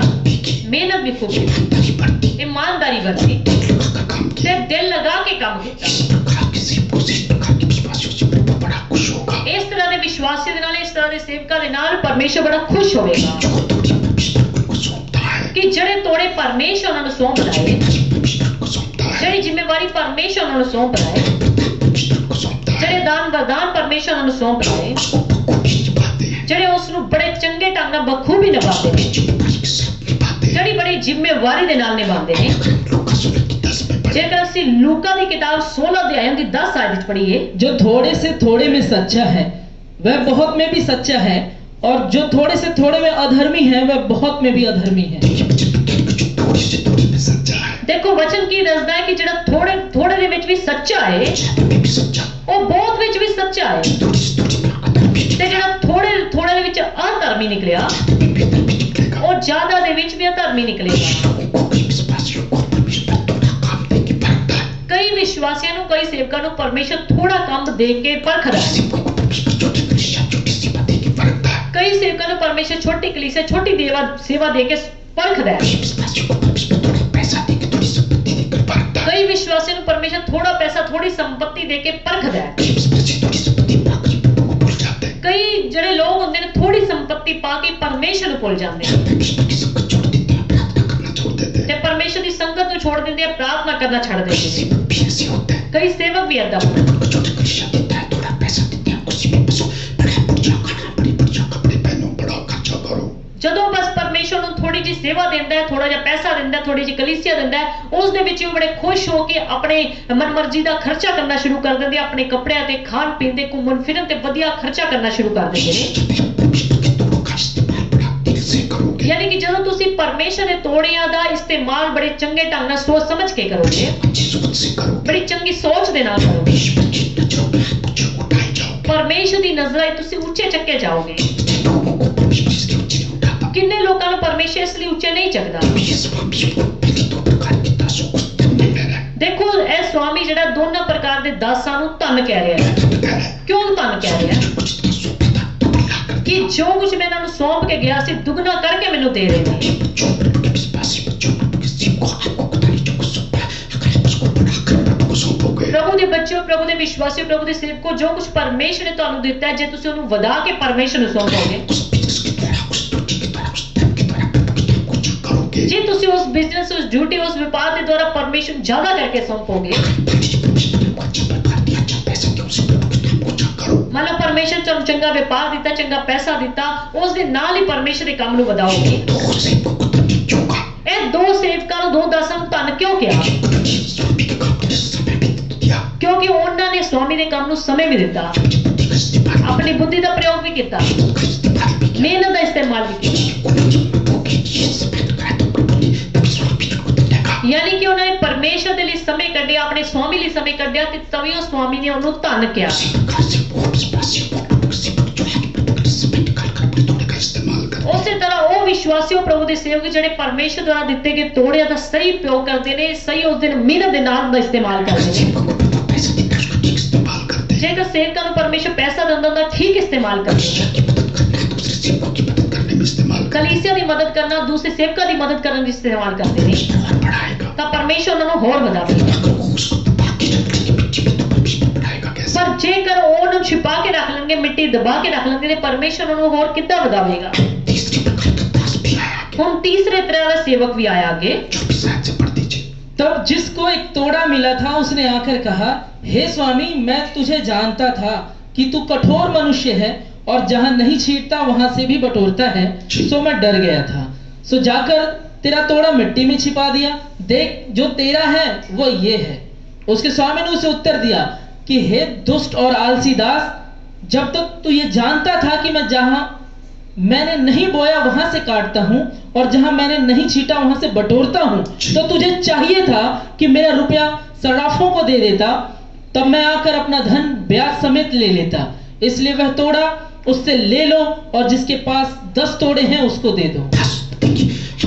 ਮਿਹਨਤ ਵੀ खूब ਕੀਤੀ, ईमानदारी बरती, ਇਮਾਨਦਾਰੀ ਵਰਤੀ दिल लगाकर काम ਤੇ किया। ਦਿਲ ਲਗਾ ਕੇ ਕੰਮ ਕੀਤਾ। इस प्रकार के सेवकों से, इस प्रकार के विश्वासियों से प्रभु बड़ा खुश होगा। ਇਸ ਤਰ੍ਹਾਂ ਦੇ ਵਿਸ਼ਵਾਸੀ ਦੇ ਨਾਲ, ਇਸ ਤਰ੍ਹਾਂ ਦੇ ਸੇਵਕਾਂ ਦੇ ਨਾਲ ਪਰਮੇਸ਼ਰ ਬੜਾ ਖੁਸ਼ ਹੋਵੇਗਾ जो दुगनी परमेश्वर को सौंपता है, ਕਿ ਜਿਹੜੇ ਤੋੜੇ ਪਰਮੇਸ਼ਰ ਉਹਨਾਂ ਨੂੰ ਸੌਂਪਦਾ ਹੈ, परमेश्वर को सौंपता है, ਜਿਹੜੀ ਜ਼ਿੰਮੇਵਾਰੀ ਪਰਮੇਸ਼ਰ ਉਹਨਾਂ ਨੂੰ ਸੌਂਪਦਾ ਹੈ, परमेश्वर को सौंपता ਜਿਹੜੇ है, ਦਾਨ ਵਰਦਾਨ ਪਰਮੇਸ਼ਰ ਉਹਨਾਂ ਨੂੰ ਸੌਂਪਦਾ ਹੈ, उसको बखूबी निभाते हैं, ਜਿਹੜੇ ਉਸ ਨੂੰ ਬੜੇ ਚੰਗੇ ਢੰਗ ਨਾਲ ਬਖੂਬੀ ਨਿਭਾਉਂਦੇ ਨੇ, जिम्मेदारी के साथ निभाते हैं। ਜਿਹੜੀ ਬੜੀ ਜ਼ਿੰਮੇਵਾਰੀ ਦੇ ਨਾਲ ਨਿਭਾਉਂਦੇ ਨੇ। अगर हम लूका 16 की 10 में पढ़ें, ਜੇਕਰ ਅਸੀਂ ਲੂਕਾ ਦੀ ਕਿਤਾਬ 16 ਅਧਿਆਇ ਦੀ 10 ਆਇਤ ਵਿੱਚ ਪੜ੍ਹੀਏ, जो थोड़े से थोड़े में सच्चा है वह बहुत में भी सच्चा है, और जो थोड़े से थोड़े में अधर्मी है वह बहुत में भी अधर्मी है। देखिए बच्चे बताएंगे जो थोड़ी से थोड़ी में सच्चा है, ਦੇਖੋ ਵਚਨ ਕੀ ਦੱਸਦਾ ਹੈ ਕਿ ਜਿਹੜਾ ਥੋੜੇ ਥੋੜੇ ਦੇ ਵਿੱਚ ਵੀ ਸੱਚਾ ਹੈ, ज्यादा में भी सच्चा, ਉਹ बहुत ਵਿੱਚ ਵੀ ਸੱਚਾ ਹੈ, थोड़ी से थोड़ी में अधर्मी ਤੇ ਜਿਹੜਾ ਥੋੜੇ ਥੋੜੇ ਦੇ ਵਿੱਚ ਅਧਰਮੀ ਨਿਕਲਿਆ, में बेधर्मी निकलेगा। ਉਹ ਜ਼ਿਆਦਾ ਦੇ ਵਿੱਚ ਵੀ ਅਧਰਮੀ ਨਿਕਲੇਗਾ। कुछ लोगों को, कई विश्वासियों को परमेश्वर थोड़ा काम दे के परखता है, ਕਈ ਵਿਸ਼ਵਾਸੀਆਂ ਨੂੰ, ਕਈ ਸੇਵਕਾਂ ਨੂੰ ਪਰਮੇਸ਼ਰ ਥੋੜਾ ਕੰਮ ਦੇ ਕੇ ਪਰਖਦਾ ਹੈ। किसी को परमेश्वर छोटे कलिसिया छोटी सेवा दे के परखता है, ਕਈ ਸੇਵਕਾਂ ਨੂੰ ਪਰਮੇਸ਼ਰ ਛੋਟੀ ਕਲੀਸਿया ਛੋਟੀ ਸੇਵਾ ਦੇ ਕੇ ਪਰਖਦਾ ਹੈ। कई विश्वासियों को परमेश्वर थोड़ा पैसा दे के थोड़ी संपत्ति देकर परखता है, ਕਈ ਵਿਸ਼ਵਾਸੀਆਂ ਨੂੰ ਪਰਮੇਸ਼ਰ ਥੋੜਾ ਪੈਸਾ, ਥੋੜੀ ਸੰਪत्ति ਦੇ ਕੇ ਪਰਖਦਾ ਹੈ। कई विश्वासी थोड़ी संपत्ति पाकर प्रभु को भूल जाते हैं, ਕਈ ਜਿਹੜੇ ਲੋਕ ਹੁੰਦੇ ਨੇ ਥੋੜੀ ਸੰਪत्ति ਪਾ ਕੇ ਪਰਮੇਸ਼ਰ ਨੂੰ ਭੁੱਲ ਜਾਂਦੇ ਨੇ परमेश्वर की संगत छोड़ देते हैं, प्रार्थना करना छोड़ देते ਤੇ हैं। ਪਰਮੇਸ਼ਰ ਦੀ ਸੰਗਤ ਨੂੰ ਛੋੜ ਦਿੰਦੇ ਆ, ਪ੍ਰਾਰਥਨਾ ਕਰਨਾ ਛੱਡ कई ਦਿੰਦੇ ਨੇ। सेवक भी ऐसे होते हैं, ਕਈ ਸੇਵਕ ਵੀ ਏਦਾਂ ਹੁੰਦੇ ਨੇ। उनको छोटे कलिसिया देता है, थोड़ा पैसा देते हैं, उसी में बसो, बड़ा बुर्जा खाना, बड़ी बुर्जा कपड़े पहनो, बड़ा खर्चा करो। ਜਦੋਂ ਬਸ ਪਰਮੇਸ਼ਰ ਨੂੰ ਥੋੜੀ ਜਿਹੀ ਸੇਵਾ ਦਿੰਦਾ ਹੈ, ਥੋੜਾ ਜਿਹਾ ਪੈਸਾ ਦਿੰਦਾ ਹੈ, ਥੋੜੀ ਜਿਹੀ ਕਲੀਸਿਆ ਦਿੰਦਾ ਹੈ, ਉਸ ਦੇ ਵਿੱਚ ਵੀ ਬੜੇ ਖੁਸ਼ ਹੋ ਕੇ ਆਪਣੇ ਮਨਮਰਜ਼ੀ ਦਾ ਖਰਚਾ ਕਰਨਾ ਸ਼ੁਰੂ ਕਰ ਦਿੰਦੇ ਆ, ਆਪਣੇ ਕੱਪੜਿਆਂ ਤੇ, ਖਾਣ ਪੀਣ ਤੇ, ਘੁੰਮਣ ਫਿਰਨ ਤੇ ਵਧੀਆ ਖਰਚਾ ਕਰਨਾ ਸ਼ੁਰੂ ਕਰ ਦਿੰਦੇ ਨੇ। जब भी आप परमेश्वर के दोनों का इस्तेमाल बड़ा दिल से करोगे, ਯਾਨੀ कि ਜਦੋਂ ਤੁਸੀਂ ਪਰਮੇਸ਼ਰ ਦੇ ਤੋੜਿਆਂ ਦਾ ਇਸਤੇਮਾਲ ਬੜੇ ਚੰਗੇ ਢੰਗ ਨਾਲ ਸੋਚ ਸਮਝ ਕੇ ਕਰੋਗੇ, अच्छी सोच से करोगे, ਬੜੀ ਚੰਗੀ ਸੋਚ ਦੇ ਨਾਲ ਕਰੋਗੇ, परमेश्वर की नजरों में आप ऊंचे उठाए जाओगे। ਪਰਮੇਸ਼ਰ ਦੀ ਨਜ਼ਰਾਂ 'ਚ ਤੁਸੀਂ ਉੱਚੇ ਚੱਕੇ ਜਾਓਗੇ। कितने लोगों को परमेश्वर इसलिए ऊंचे नहीं उठाता, ਕਿੰਨੇ ਲੋਕਾਂ ਨੂੰ ਪਰਮੇਸ਼ਰ ਇਸ ਲਈ ਉੱਚੇ ਨਹੀਂ ਚੱਕਦਾ। क्योंकि ये स्वामी को पहले दो प्रकार के दासों को धन में कह रहा है, ਦੇਖੋ ਇਹ ਸਵਾਮੀ ਜਿਹੜਾ ਦੋਨਾਂ ਪ੍ਰਕਾਰ ਦੇ ਦਾਸਾਂ ਨੂੰ ਧਨ ਕਹਿ ਰਿਹਾ ਹੈ। धन कह रहा है, ਕਿਉਂ ਧਨ ਕਹਿ ਰਿਹਾ ਹੈ? जो कुछ था सौंपा था दुगना कर ਕਿ ਜੋ कुछ मैं ਇਹਨਾਂ ਨੂੰ ਸੌਂਪ ਕੇ ਗਿਆ ਸੀ, ਦੁੱਗਣਾ ਕਰਕੇ ਮੈਨੂੰ ਦੇ ਰਹੇ ਨੇ। दिया। बच्चों प्रभु के विश्वासी बच्चों प्रभु के सेवकों आपको पता नहीं जो कुछ सौंपा है, अगर आप उसको बढ़ाकर प्रभु को सौंपोगे, ਪ੍ਰਭੂ ਦੇ ਬੱਚਿਓ, ਪ੍ਰਭੂ ਦੇ ਵਿਸ਼ਵਾਸੀਓ, ਪ੍ਰਭੂ ਦੇ ਸੇਵਕੋ, ਜੋ ਕੁਝ ਪਰਮੇਸ਼ਰ ਨੇ ਤੁਹਾਨੂੰ ਦਿੱਤਾ ਹੈ, ਜੇ ਤੁਸੀਂ ਉਹਨੂੰ ਵਧਾ ਕੇ ਪਰਮੇਸ਼ਰ ਨੂੰ ਸੌਂਪੋਗੇ, उस बिजनेस के द्वारा, उस ड्यूटी के द्वारा, उस धन के द्वारा प्रभु के नाम को ऊंचा करोगे, ਜੇ ਤੁਸੀਂ ਉਸ ਬਿਜ਼ਨਸ, ਉਸ ਡਿਊਟੀ, ਉਸ ਵਪਾਰ ਦੇ ਦੁਆਰਾ ਪਰਮੇਸ਼ਰ ਨੂੰ ਜ਼ਿਆਦਾ ਕਰਕੇ ਸੌਂਪੋਗੇ, परमेश्वर ने आपको अच्छा व्यापार दिया, अच्छा पैसा दिया, उसे प्रभु के नाम को ऊंचा करो। ਮੰਨ ਲਓ ਪਰਮੇਸ਼ਰ ਤੁਹਾਨੂੰ ਚੰਗਾ ਵਪਾਰ ਦਿੱਤਾ, ਚੰਗਾ ਪੈਸਾ ਦਿੱਤਾ, ਉਸ ਦੇ ਨਾਲ ਹੀ ਪਰਮੇਸ਼ਰ ਦੇ ਕੰਮ ਨੂੰ ਵਧਾਓਗੇ। दो सेवकों को धन क्यों कहा? ਇਹ ਦੋ ਸੇਵਕਾਂ ਨੂੰ, ਦੋ ਦਾਸਾਂ ਨੂੰ ਧਨ ਕਿਉਂ ਕਿਹਾ? उन्होंने स्वामी के काम को समय भी दिया, ਕਿਉਂਕਿ ਉਹਨਾਂ ਨੇ ਸਵਾਮੀ ਦੇ ਕੰਮ ਨੂੰ ਸਮੇਂ ਵੀ ਦਿੱਤਾ, अपनी बुद्धि का इस्तेमाल, ਆਪਣੀ ਬੁੱਧੀ ਦਾ ਪ੍ਰਯੋਗ ਵੀ ਕੀਤਾ, का इस्तेमाल भी किया। ਮਿਹਨਤ ਦਾ ਇਸਤੇਮਾਲ ਵੀ ਕੀਤਾ। उन्होंने लोगों की ये समय लगाया तो प्रभु ने तभी स्वामी को देगा। ਯਾਨੀ ਕਿ ਉਹਨਾਂ ਨੇ ਪਰਮੇਸ਼ਰ ਦੇ ਲਈ ਸਮੇਂ ਕੱਢਿਆ, ਆਪਣੇ ਸਵਾਮੀ ਲਈ ਸਮੇਂ ਕੱਢਿਆ, ਤੇ ਤਵੀਂ ਉਹ ਸਵਾਮੀ ਨੇ ਉਹਨੂੰ ਧਨ ਕਿਹਾ। उसी प्रकार से वो विश्वासी वो प्रभु के सेवक जो है कि प्रभु के समय निकाल कर अपने थोड़े का इस्तेमाल करते हैं। ਉਸੇ ਤਰ੍ਹਾਂ ਉਹ ਵਿਸ਼ਵਾਸੀ, ਉਹ ਪ੍ਰਭੂ ਦੇ ਸੇਵਕ ਜਿਹੜੇ ਪਰਮੇਸ਼ਰ ਦੁਆਰਾ ਦਿੱਤੇ ਗਏ ਤੋੜਿਆਂ ਦਾ ਸਹੀ ਉਪਯੋਗ ਕਰਦੇ ਨੇ, ਸਹੀ ਉਸ ਦਿਨ ਮਿਹਨਤ ਦੇ ਨਾਲ ਦਾ ਇਸਤੇਮਾਲ ਕਰਦੇ ਨੇ। सेवकों को प्रभु पैसा देकर उसका ठीक इस्तेमाल करते हैं। ਜੇਕਰ ਸੇਵਕਾਂ ਨੂੰ ਪਰਮੇਸ਼ਰ ਪੈਸਾ ਦਿੰਦਾ ਤਾਂ ਠੀਕ ਇਸਤੇਮਾਲ ਕਰਦੇ ਨੇ। कलिसिया की मदद करना, दूसरे सेवकों की मदद करने में इस्तेमाल करते ਕਲੀਸਿया ਦੀ ਮਦਦ ਕਰਨਾ, ਦੂਸਰੇ ਸੇਵਕਾਂ ਦੀ ਮਦਦ ਕਰਨ ਦੀ ਇਸਤੇਮਾਲ ਕਰਦੇ ਨੇ, हैं और बढ़ाएगा। ਤਾਂ ਪਰਮੇਸ਼ਰ ਉਹਨਾਂ ਨੂੰ ਹੋਰ ਵਧਾਵੇਗਾ। अगर वो उसको दबा के रख लेंगे मिट्टी में तो परमेश्वर बढ़ाएगा कैसे? ਪਰ ਜੇਕਰ ਉਹ ਉਹਨੂੰ ਛਿਪਾ ਕੇ ਰੱਖ ਲੈਣਗੇ, ਮਿੱਟੀ ਦਬਾ ਕੇ ਰੱਖ ਲੈਣਗੇ, ਤੇ ਪਰਮੇਸ਼ਰ ਉਹਨਾਂ ਨੂੰ ਹੋਰ ਕਿੱਦਾਂ ਵਧਾਵੇਗਾ। तीसरी प्रकार का दास भी आया आगे, ਹੁਣ ਤੀਸਰੇ ਤਰ੍ਹਾਂ ਦਾ ਸੇਵਕ ਵੀ ਆਇਆ ਅੱਗੇ। जो भी शायद से पढ़ दीजिए। तब जिसको एक तोड़ा मिला था उसने आकर कहा, हे स्वामी, मैं तुझे जानता था कि तू कठोर मनुष्य है और जहां नहीं छींटता वहां से भी बटोरता है। सो मैं डर गया था। सो जाकर तेरा तोड़ा मिट्टी में छिपा दिया। देख, जो तेरा है वो ये है। उसके स्वामी ने उसे उत्तर दिया कि हे दुष्ट और आलसी दास, जब तक तू ये जानता था कि मैं जहां मैंने नहीं बोया वहां से काटता हूं और जहां मैंने नहीं छीटा वहां से बटोरता हूं, तो तुझे चाहिए था कि मेरा रुपया सराफों को दे देता, तब मैं आकर अपना धन ब्याज समेत ले लेता। इसलिए वह तोड़ा उससे ले लो और जिसके पास 10 तोड़े हैं उसको दे दो।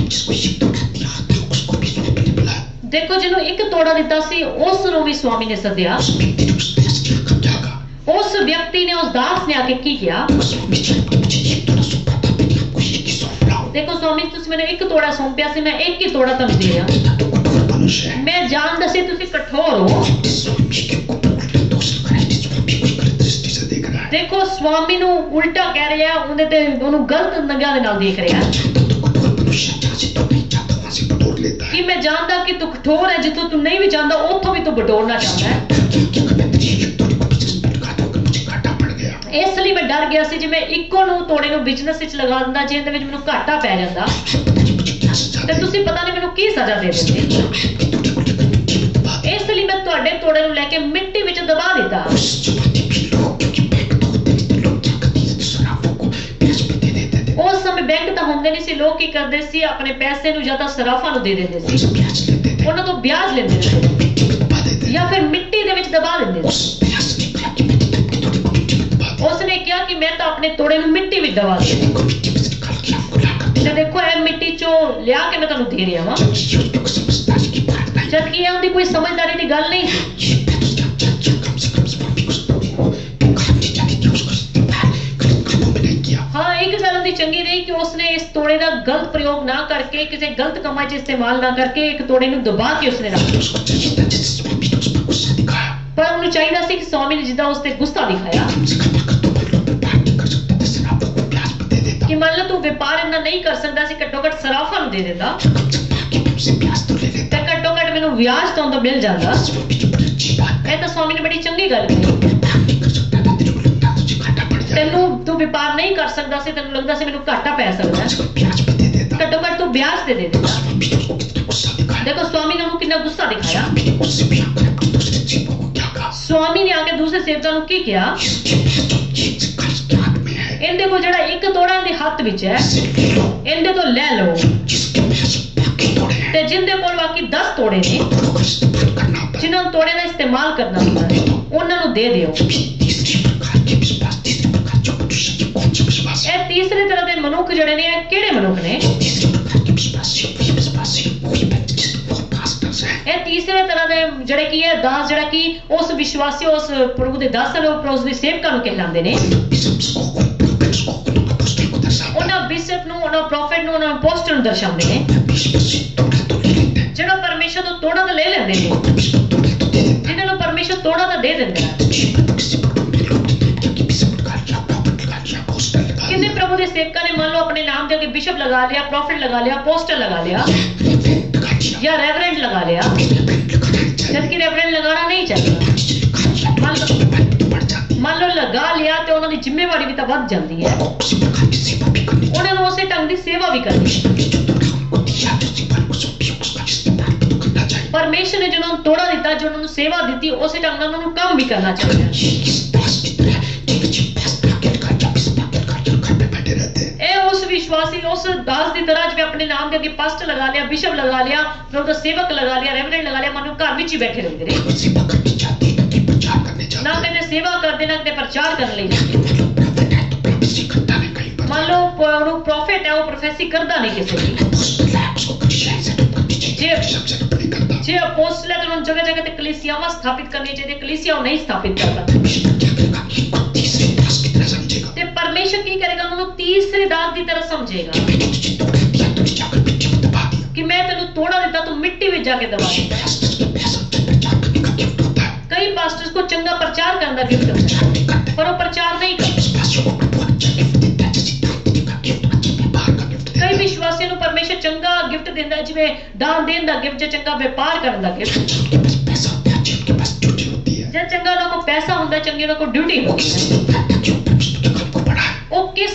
जिसको एक तोड़ा दिया था उसको भी स्वामी ने बुलाया। देखो, ਜਿਹਨੂੰ ਇੱਕ ਤੋੜਾ ਦਿੱਤਾ ਸੀ ਉਸ ਨੂੰ ਵੀ ਸਵਾਮੀ ਨੇ ਸੱਦਿਆ। उस व्यक्ति ने उस दास के आकर क्या कहा? ਉਸ ਵਿਅਕਤੀ ਨੇ ਉਸ ਦਾਸ ਨੇ ਆ ਕੇ ਕੀ ਕਿਹਾ? स्वामी जी आपने मुझे एक तोड़ा सौंपा था, मैंने आपको एक ही सौंप रहा हूं। ਦੇਖੋ ਸਵਾਮੀ, ਤੁਸੀਂ ਮੈਨੂੰ ਇੱਕ ਤੋੜਾ ਸੌਂਪਿਆ ਸੀ, ਮੈਂ ਇੱਕ ਹੀ ਤੋੜਾ ਤੁਹਾਨੂੰ ਦੇ ਰਿਹਾ। तो कठोर मनुष्य है। ਮੈਂ ਜਾਣਦਾ ਸੀ ਤੁਸੀਂ ਕਠੋਰ ਹੋ। जिस स्वामी के ऊपर उल्टा दोष लगा है, जिस स्वामी को गलत दृष्टि से देख रहा है। ਦੇਖੋ, ਸਵਾਮੀ ਨੂੰ ਉਲਟਾ ਕਹਿ ਰਿਹਾ, ਉਹਦੇ ਤੇ ਉਹਨੂੰ ਗਲਤ ਨਜ਼ਰਾਂ ਦੇ ਨਾਲ ਦੇਖ ਰਿਹਾ। जानता तो कठोर मनुष्य जहाँ से तो नहीं चाहता वहां से बटोर लेता है। ਕਿ ਮੈਂ ਜਾਣਦਾ ਕਿ ਤੂੰ ਕਠੋਰ ਹੈ, ਜਿੱਥੋਂ ਤੂੰ ਨਹੀਂ ਵੀ ਜਾਂਦਾ ਉੱਥੋਂ ਵੀ ਤੂੰ ਬਟੋਰਨਾ ਚਾਹੁੰਦਾ ਹੈ। क्या मैं मेरी एक तोड़े को बिजनेस में लगा दूं, अगर मुझे घाटा पड़ गया। ਇਸ ਲਈ ਮੈਂ ਡਰ ਗਿਆ ਸੀ, ਜੇ ਮੈਂ ਇੱਕੋ ਨੂੰ ਤੋੜੇ ਨੂੰ ਬਿਜ਼ਨਸ ਵਿੱਚ ਲਗਾ ਦਿੰਦਾ, ਜਿਹਦੇ ਵਿੱਚ ਮੈਨੂੰ ਘਾਟਾ ਪੈ ਜਾਂਦਾ, पता नहीं मुझे क्या सजा ਤੇ दे। ਤੁਸੀਂ ਪਤਾ ਨਹੀਂ ਮੈਨੂੰ ਕੀ ਸਜ਼ਾ ਦੇ ਦਿੰਦੇ। आपके तोड़े को लेकर मिट्टी में दबा दिया। ਇਸ ਲਈ ਮੈਂ ਤੁਹਾਡੇ ਤੋੜੇ ਨੂੰ ਲੈ ਕੇ ਮਿੱਟੀ ਵਿੱਚ ਦਬਾ ਦਿੱਤਾ। उस जमाने में लोग, क्योंकि बैंक तो होते नहीं थे, लोग क्या करते थे, शराबों को ब्याज पे दे देते थे। ਉਸ ਸਮੇਂ ਬੈਂਕ ਤਾਂ ਹੁੰਦੇ ਨਹੀਂ ਸੀ, ਲੋਕ ਕੀ ਕਰਦੇ ਸੀ, ਆਪਣੇ ਪੈਸੇ ਨੂੰ ਜਾਂ ਤਾਂ ਸਰਾਫਾਂ ਨੂੰ ਦੇ ਦਿੰਦੇ ਸੀ, उनसे ब्याज लेते थे, ਉਹਨਾਂ ਤੋਂ ਵਿਆਜ ਲੈਂਦੇ ਸੀ, मिट्टी में दबा देते थे। ਜਾਂ ਫਿਰ ਮਿੱਟੀ ਦੇ ਵਿੱਚ ਦਬਾ ਦਿੰਦੇ ਸੀ। उस प्रयास ने कहा कि मैंने तो अपने तोड़े को मिट्टी में दबा दिया। ਉਸਨੇ ਕਿਹਾ ਕਿ ਮੈਂ ਤਾਂ ਆਪਣੇ ਤੋੜੇ ਨੂੰ ਮਿੱਟੀ ਵਿੱਚ ਦਬਾ ये ਦਿੱਤਾ, देखो मिट्टी में से निकाल के आपको ला कर ਤੇ दिया। ਦੇਖੋ ਇਹ ਮਿੱਟੀ ਚੋਂ ਲਿਆ ਕੇ ਮੈਂ ਤੁਹਾਨੂੰ ਦੇ ਰਿਹਾ ਵਾਂ। जबकि ये उनको समझदारी की बात नहीं। ਜਦ ਕਿ ਇਹ ਉਹਦੀ ਕੋਈ ਸਮਝਦਾਰੀ ਦੀ ਗੱਲ नहीं ਸੀ। ये मैं तो समझा कि कम से कम स्वामी को काम नहीं जाती थी, उसको इस्तेमाल गलत कामों में नहीं किया। ਹਾਂ, ਇੱਕ ਗੱਲ ਉਹਦੀ ਚੰਗੀ ਰਹੀ ਕਿ ਉਸਨੇ ਇਸ ਤੋੜੇ ਦਾ ਗਲਤ ਪ੍ਰਯੋਗ ਨਾ ਕਰਕੇ, ਕਿਸੇ ਗਲਤ ਕੰਮਾਂ 'ਚ ਇਸਤੇਮਾਲ ਨਾ ਕਰਕੇ, ਇੱਕ ਤੋੜੇ ਨੂੰ ਦਬਾ ਕੇ ਉਸਨੇ ਰੱਖ ਦਿੱਤਾ। उसको चाहिए था जिस स्वामी ने उस पर गुस्सा दिखाया। ਪਰ ਉਹਨੂੰ ਚਾਹੀਦਾ ਸੀ ਕਿ ਸਵਾਮੀ ਨੇ ਜਿੱਦਾਂ ਉਸ ਤੇ ਗੁੱਸਾ ਦਿਖਾਇਆ, कम से कम अगर तुम लोग व्यापार नहीं कर सकते थे, शराबों को ब्याज पे दे देता। ਕਿ ਮੰਨ ਲਾ ਤੂੰ ਵਪਾਰ ਇੰਨਾ ਨਹੀਂ ਕਰ ਸਕਦਾ ਸੀ, ਘੱਟੋ ਘੱਟ ਸਰਾਫਾਂ ਨੂੰ ਦੇ ਦਿੰਦਾ, कम से कम आके तुमसे ब्याज तो ले ਤੇ लेता। ਘੱਟੋ ਘੱਟ ਮੈਨੂੰ ਵਿਆਜ ਤੋਂ ਤਾਂ ਮਿਲ ਜਾਂਦਾ। स्वामी की बड़ी अच्छी बात है। ਇਹ ਤਾਂ ਸਵਾਮੀ ਨੇ ਬੜੀ ਚੰਗੀ ਗੱਲ ਕਹੀ। व्यापार नहीं कर सकता था, तेरे को लगता तुझे घाटा पड़ जाएगा, ਤੈਨੂੰ ਤੂੰ ਵਪਾਰ ਨਹੀਂ ਕਰ ਸਕਦਾ ਸੀ, ਤੈਨੂੰ ਲੱਗਦਾ ਸੀ ਮੈਨੂੰ ਘਾਟਾ ਪੈ ਸਕਦਾ कम ਹੈ, से कम ब्याज पे दे देता। ਘੱਟੋ ਘੱਟ ਤੂੰ ਵਿਆਜ ਤੇ ਦੇ ਦਿੰਦਾ। स्वामी ने उसको कितना गुस्सा दिखाया। ਦੇਖੋ ਸਵਾਮੀ ਨੇ ਉਹਨੂੰ ਕਿੰਨਾ ਗੁੱਸਾ ਦਿਖਾਇਆ। स्वामी ने उससे भी आकर अपने दूसरे जीवों को क्या कहा? ਸਵਾਮੀ ਨੇ ਆ ਕੇ ਦੂਸਰੇ ਸੇਵਕਾਂ ਨੂੰ ਕੀ ਕਿਹਾ? इसके पास जो चीज कर्ज के हाथ में है, ਇਹਦੇ ਕੋਲ ਜਿਹੜਾ ਇੱਕ ਤੋੜਾ ਇਹਦੇ ਹੱਥ ਵਿੱਚ ਹੈ, इसे ले लो। ਇਹਦੇ ਤੋਂ ਲੈ ਲਓ, जिसके पास बाकी तोड़े हैं, ਤੇ ਜਿੰਦੇ ਕੋਲ ਬਾਕੀ 10 ਤੋੜੇ ਨੇ, तोड़ों का इस्तेमाल करना होता है। ਜਿਨ੍ਹਾਂ ਨੂੰ ਤੋੜੇ ਦਾ ਇਸਤੇਮਾਲ ਕਰਨਾ ਹੁੰਦਾ ਹੈ, ਉਹਨਾਂ ਨੂੰ ਦੇ ਦਿਓ। जबकि तीसरी प्रकार के विश्वास, तीसरे प्रकार जो मनुष्य के कौन से विश्वास है? ਇਹ ਤੀसरे ਤਰ੍ਹਾਂ ਦੇ ਮਨੁੱਖ ਜਿਹੜੇ ਨੇ, ਇਹ किहड़े मनुख ने? जो तीसरे प्रकार के विश्वासी, वही विश्वासी, वही व्यक्ति जिसके वो पास्टर्स हैं। ਇਹ ਤੀसरे ਤਰ੍ਹਾਂ ਦੇ ਜਿਹੜੇ ਕੀ ਹੈ ਦਾਸ, ਜਿਹੜਾ ਕਿ ਉਸ ਵਿਸ਼ਵਾਸੀ, ਉਸ ਪ੍ਰਭੂ ਦੇ ਦਾਸਾਂ ਨੂੰ, ਉਸ ਦੇ ਸੇਵਕਾਂ ਨੂੰ ਕਹਿਲਾਉਂਦੇ ਨੇ। बिशप्स को, प्रोफेट्स को, अपोस्टल को दर्शाता है। ਉਹਨਾਂ ਬਿਸ਼ਪ ਨੂੰ, ਉਹਨਾਂ ਪ੍ਰੋਫੈਟ ਨੂੰ, ਉਹਨਾਂ ਅਪੋਸਟਲ ਨੂੰ ਦਰਸਾਉਂਦੇ ਨੇ, परमेश्वर से तोड़ा तो ले लेते हैं, ਜਿਹੜਾ ਪਰਮੇਸ਼ਰ ਤੋਂ ਤੋੜਾ ਤਾਂ ਲੈ ਲੈਂਦੇ ਨੇ, परमेश्वर तोड़ा तो दे देता है। ਜਿਨ੍ਹਾਂ ਨੂੰ ਪਰਮੇਸ਼ਰ ਤੋੜਾ ਤਾਂ ਦੇ ਦਿੰਦਾ ਹੈ। किसी प्रकार में लोग क्या कि बिशप लगा लिया, प्रॉफिट लगा लिया, अपोस्टल लगा किन्ने लिया, प्रभु ਦੇ ਸੇਵਕਾਂ ਨੇ ਮੰਨ ਲਓ ਆਪਣੇ ਨਾਮ ਦੇ ਅੱਗੇ ਬਿਸ਼ਪ ਲਗਾ ਲਿਆ, ਪ੍ਰੋਫੈਟ ਲਗਾ ਲਿਆ, ਅਪੋਸਟਲ ਲਗਾ ਲਿਆ, रेवरेंड लगा दिया। ਜਾਂ ਰੈਵਰੈਂਡ ਲਗਾ ਲਿਆ, रेवरेंड लगाना नहीं चाहिए। ਜਦਕਿ ਰੈਵਰੈਂਡ ਲਗਾਉਣਾ ਨਹੀਂ ਚਾਹੀਦਾ। जिसने लगा लिया तो मान लो- उसकी जिम्मेदारी तो बढ़ जाती है। ਮੰਨ ਲਓ ਲਗਾ ਲਿਆ ਤੇ ਉਹਨਾਂ ਦੀ ਜ਼ਿੰਮੇਵਾਰੀ ਵੀ ਤਾਂ ਵੱਧ ਜਾਂਦੀ ਹੈ, उनको उसी प्रकार की सेवा भी करनी चाहिए। ਉਹਨਾਂ ਨੂੰ ਉਸੇ ਢੰਗ ਦੀ ਸੇਵਾ ਵੀ ਕਰਨੀ ਹੈ। परमेश्वर ने जो तोड़ा उनको दिया, जो सेवा उनको सौंपी, उसका इस्तेमाल भी तो करना चाहिए। ਪਰਮੇਸ਼ਰ ਨੇ ਜਿਹਨਾਂ ਨੂੰ ਤੋੜਾ ਦਿੱਤਾ, ਜੋ ਉਹਨਾਂ ਨੂੰ ਸੇਵਾ ਦਿੱਤੀ, ਉਸੇ ਢੰਗ ਨਾਲ ਉਹਨਾਂ ਨੂੰ ਕੰਮ ਵੀ ਕਰਨਾ ਚਾਹੀਦਾ ਹੈ। ये इस दास की तरह केवल जी पास लगा रखा, जब इस लगा रखा, जो घर पे बैठे रहते हैं। ਇਹ ਉਸ ਵਿਸ਼ਵਾਸੀ, ਉਸ ਦਾਸ ਦੀ ਤਰ੍ਹਾਂ ਜਿਵੇਂ ਆਪਣੇ ਨਾਮ ਦੇ ਅੱਗੇ ਪਾਸਟ ਲਗਾ ਲਿਆ, ਬਿਸ਼ਪ ਲਗਾ ਲਿਆ, ਪ੍ਰਭੂ ਦਾ ਸੇਵਕ ਲਗਾ ਲਿਆ, ਰੈਵਰੈਂਡ ਲਗਾ ਲਿਆ, ਮਨ ਨੂੰ ਘਰ ਵਿੱਚ ਹੀ ਬੈਠੇ ਰਹਿੰਦੇ ਨੇ, केवल सेवा करनी चाहते हैं, न कि प्रचार करने ਨਾ चाहते हैं। ਕਿਤੇ ਸੇਵਾ ਕਰਦੇ, ਨਾ ਕਿਤੇ ਪ੍ਰਚਾਰ ਕਰਨ ਲਈ। मान लो प्रॉफिट है तो प्रॉफिसी करता है कहीं पर। ਮੰਨ ਲਓ ਉਹਨੂੰ ਪ੍ਰੋਫੈਟ ਹੈ, ਉਹ ਪ੍ਰੋਫੈਸੀ ਕਰਦਾ नहीं ਕਿਸੇ ਦੀ। अपोस्टल है, उसको कलीसिया सेटअप करनी चाहिए, जी। बिशप सेटअप नहीं करता। ਜੇ ਅਪੋਸਟਲ ਹੈ ਤਾਂ ਉਹਨਾਂ ਨੂੰ ਜਗ੍ਹਾ ਜਗ੍ਹਾ ਤੇ ਕਲੀਸਿयावां ਸਥਾਪਿਤ ਕਰਨੀਆਂ ਚਾਹੀਦੀਆਂ, ਕਲੀਸਿया ਉਹ ਨਹੀਂ ਸਥਾਪਿਤ ਕਰਦਾ। परमेश्वर क्या करेगा? इनको तीसरे दास की तरह समझेगा ਤੇ ਪਰਮੇਸ਼ਰ ਕੀ ਕਰੇਗਾ? ਉਹਨਾਂ ਨੂੰ ਤੀਸਰੇ ਦਾਸ ਦੀ ਤਰ੍ਹਾਂ ਸਮਝੇਗਾ कि मैंने तुझे तोड़ा दिया, तूने जाकर मिट्टी में दबा दिया। ਕਿ ਮੈਂ ਤੈਨੂੰ ਤੋੜਾ ਦਿੱਤਾ, ਤੂੰ ਮਿੱਟੀ ਵਿੱਚ ਜਾ ਕੇ ਦਬਾ ये ਦਿੱਤਾ। पास्टर्स के पैसा प्रचार करने का गिफ्ट होता है, ਕਈ ਪਾਸਟਰਸ को ਚੰਗਾ ਪ੍ਰਚਾਰ ਕਰਨ ਦਾ ਗਿਫਟ ਹੁੰਦਾ प्रचार नहीं करते। ਹੈ, ਪਰ ਉਹ ਪ੍ਰਚਾਰ ਨਹੀਂ ਕਰਦੇ। विश्वासियों को प्रभु अच्छा गिफ्ट देता है, जैसे दान देने का गिफ्ट, अच्छे व्यवहार का गिफ्ट देता ਕਈ है। ਵਿਸ਼ਵਾਸੀਆਂ ਨੂੰ ਪਰਮੇਸ਼ਰ ਚੰਗਾ ਗਿਫਟ ਦਿੰਦਾ ਹੈ, ਜਿਵੇਂ ਦਾਨ ਦੇਣ ਦਾ ਗਿਫਟ, ਜਾਂ ਚੰਗਾ ਵਪਾਰ ਕਰਨ ਦਾ ਗਿਫਟ। अच्छा उनके पास पैसा होता है, अच्छी उनके पास ड्यूटी होती है। ਜਾਂ ਚੰਗਾ ਉਹਨਾਂ ਕੋਲ ਪੈਸਾ ਹੁੰਦਾ, ਚੰਗੀ ਉਹਨਾਂ ਕੋਲ ਡਿਊਟੀ वो ਹੁੰਦੀ किसी ਹੈ। ने देखता है कि वो परमेश्वर के काम को बढ़ाए।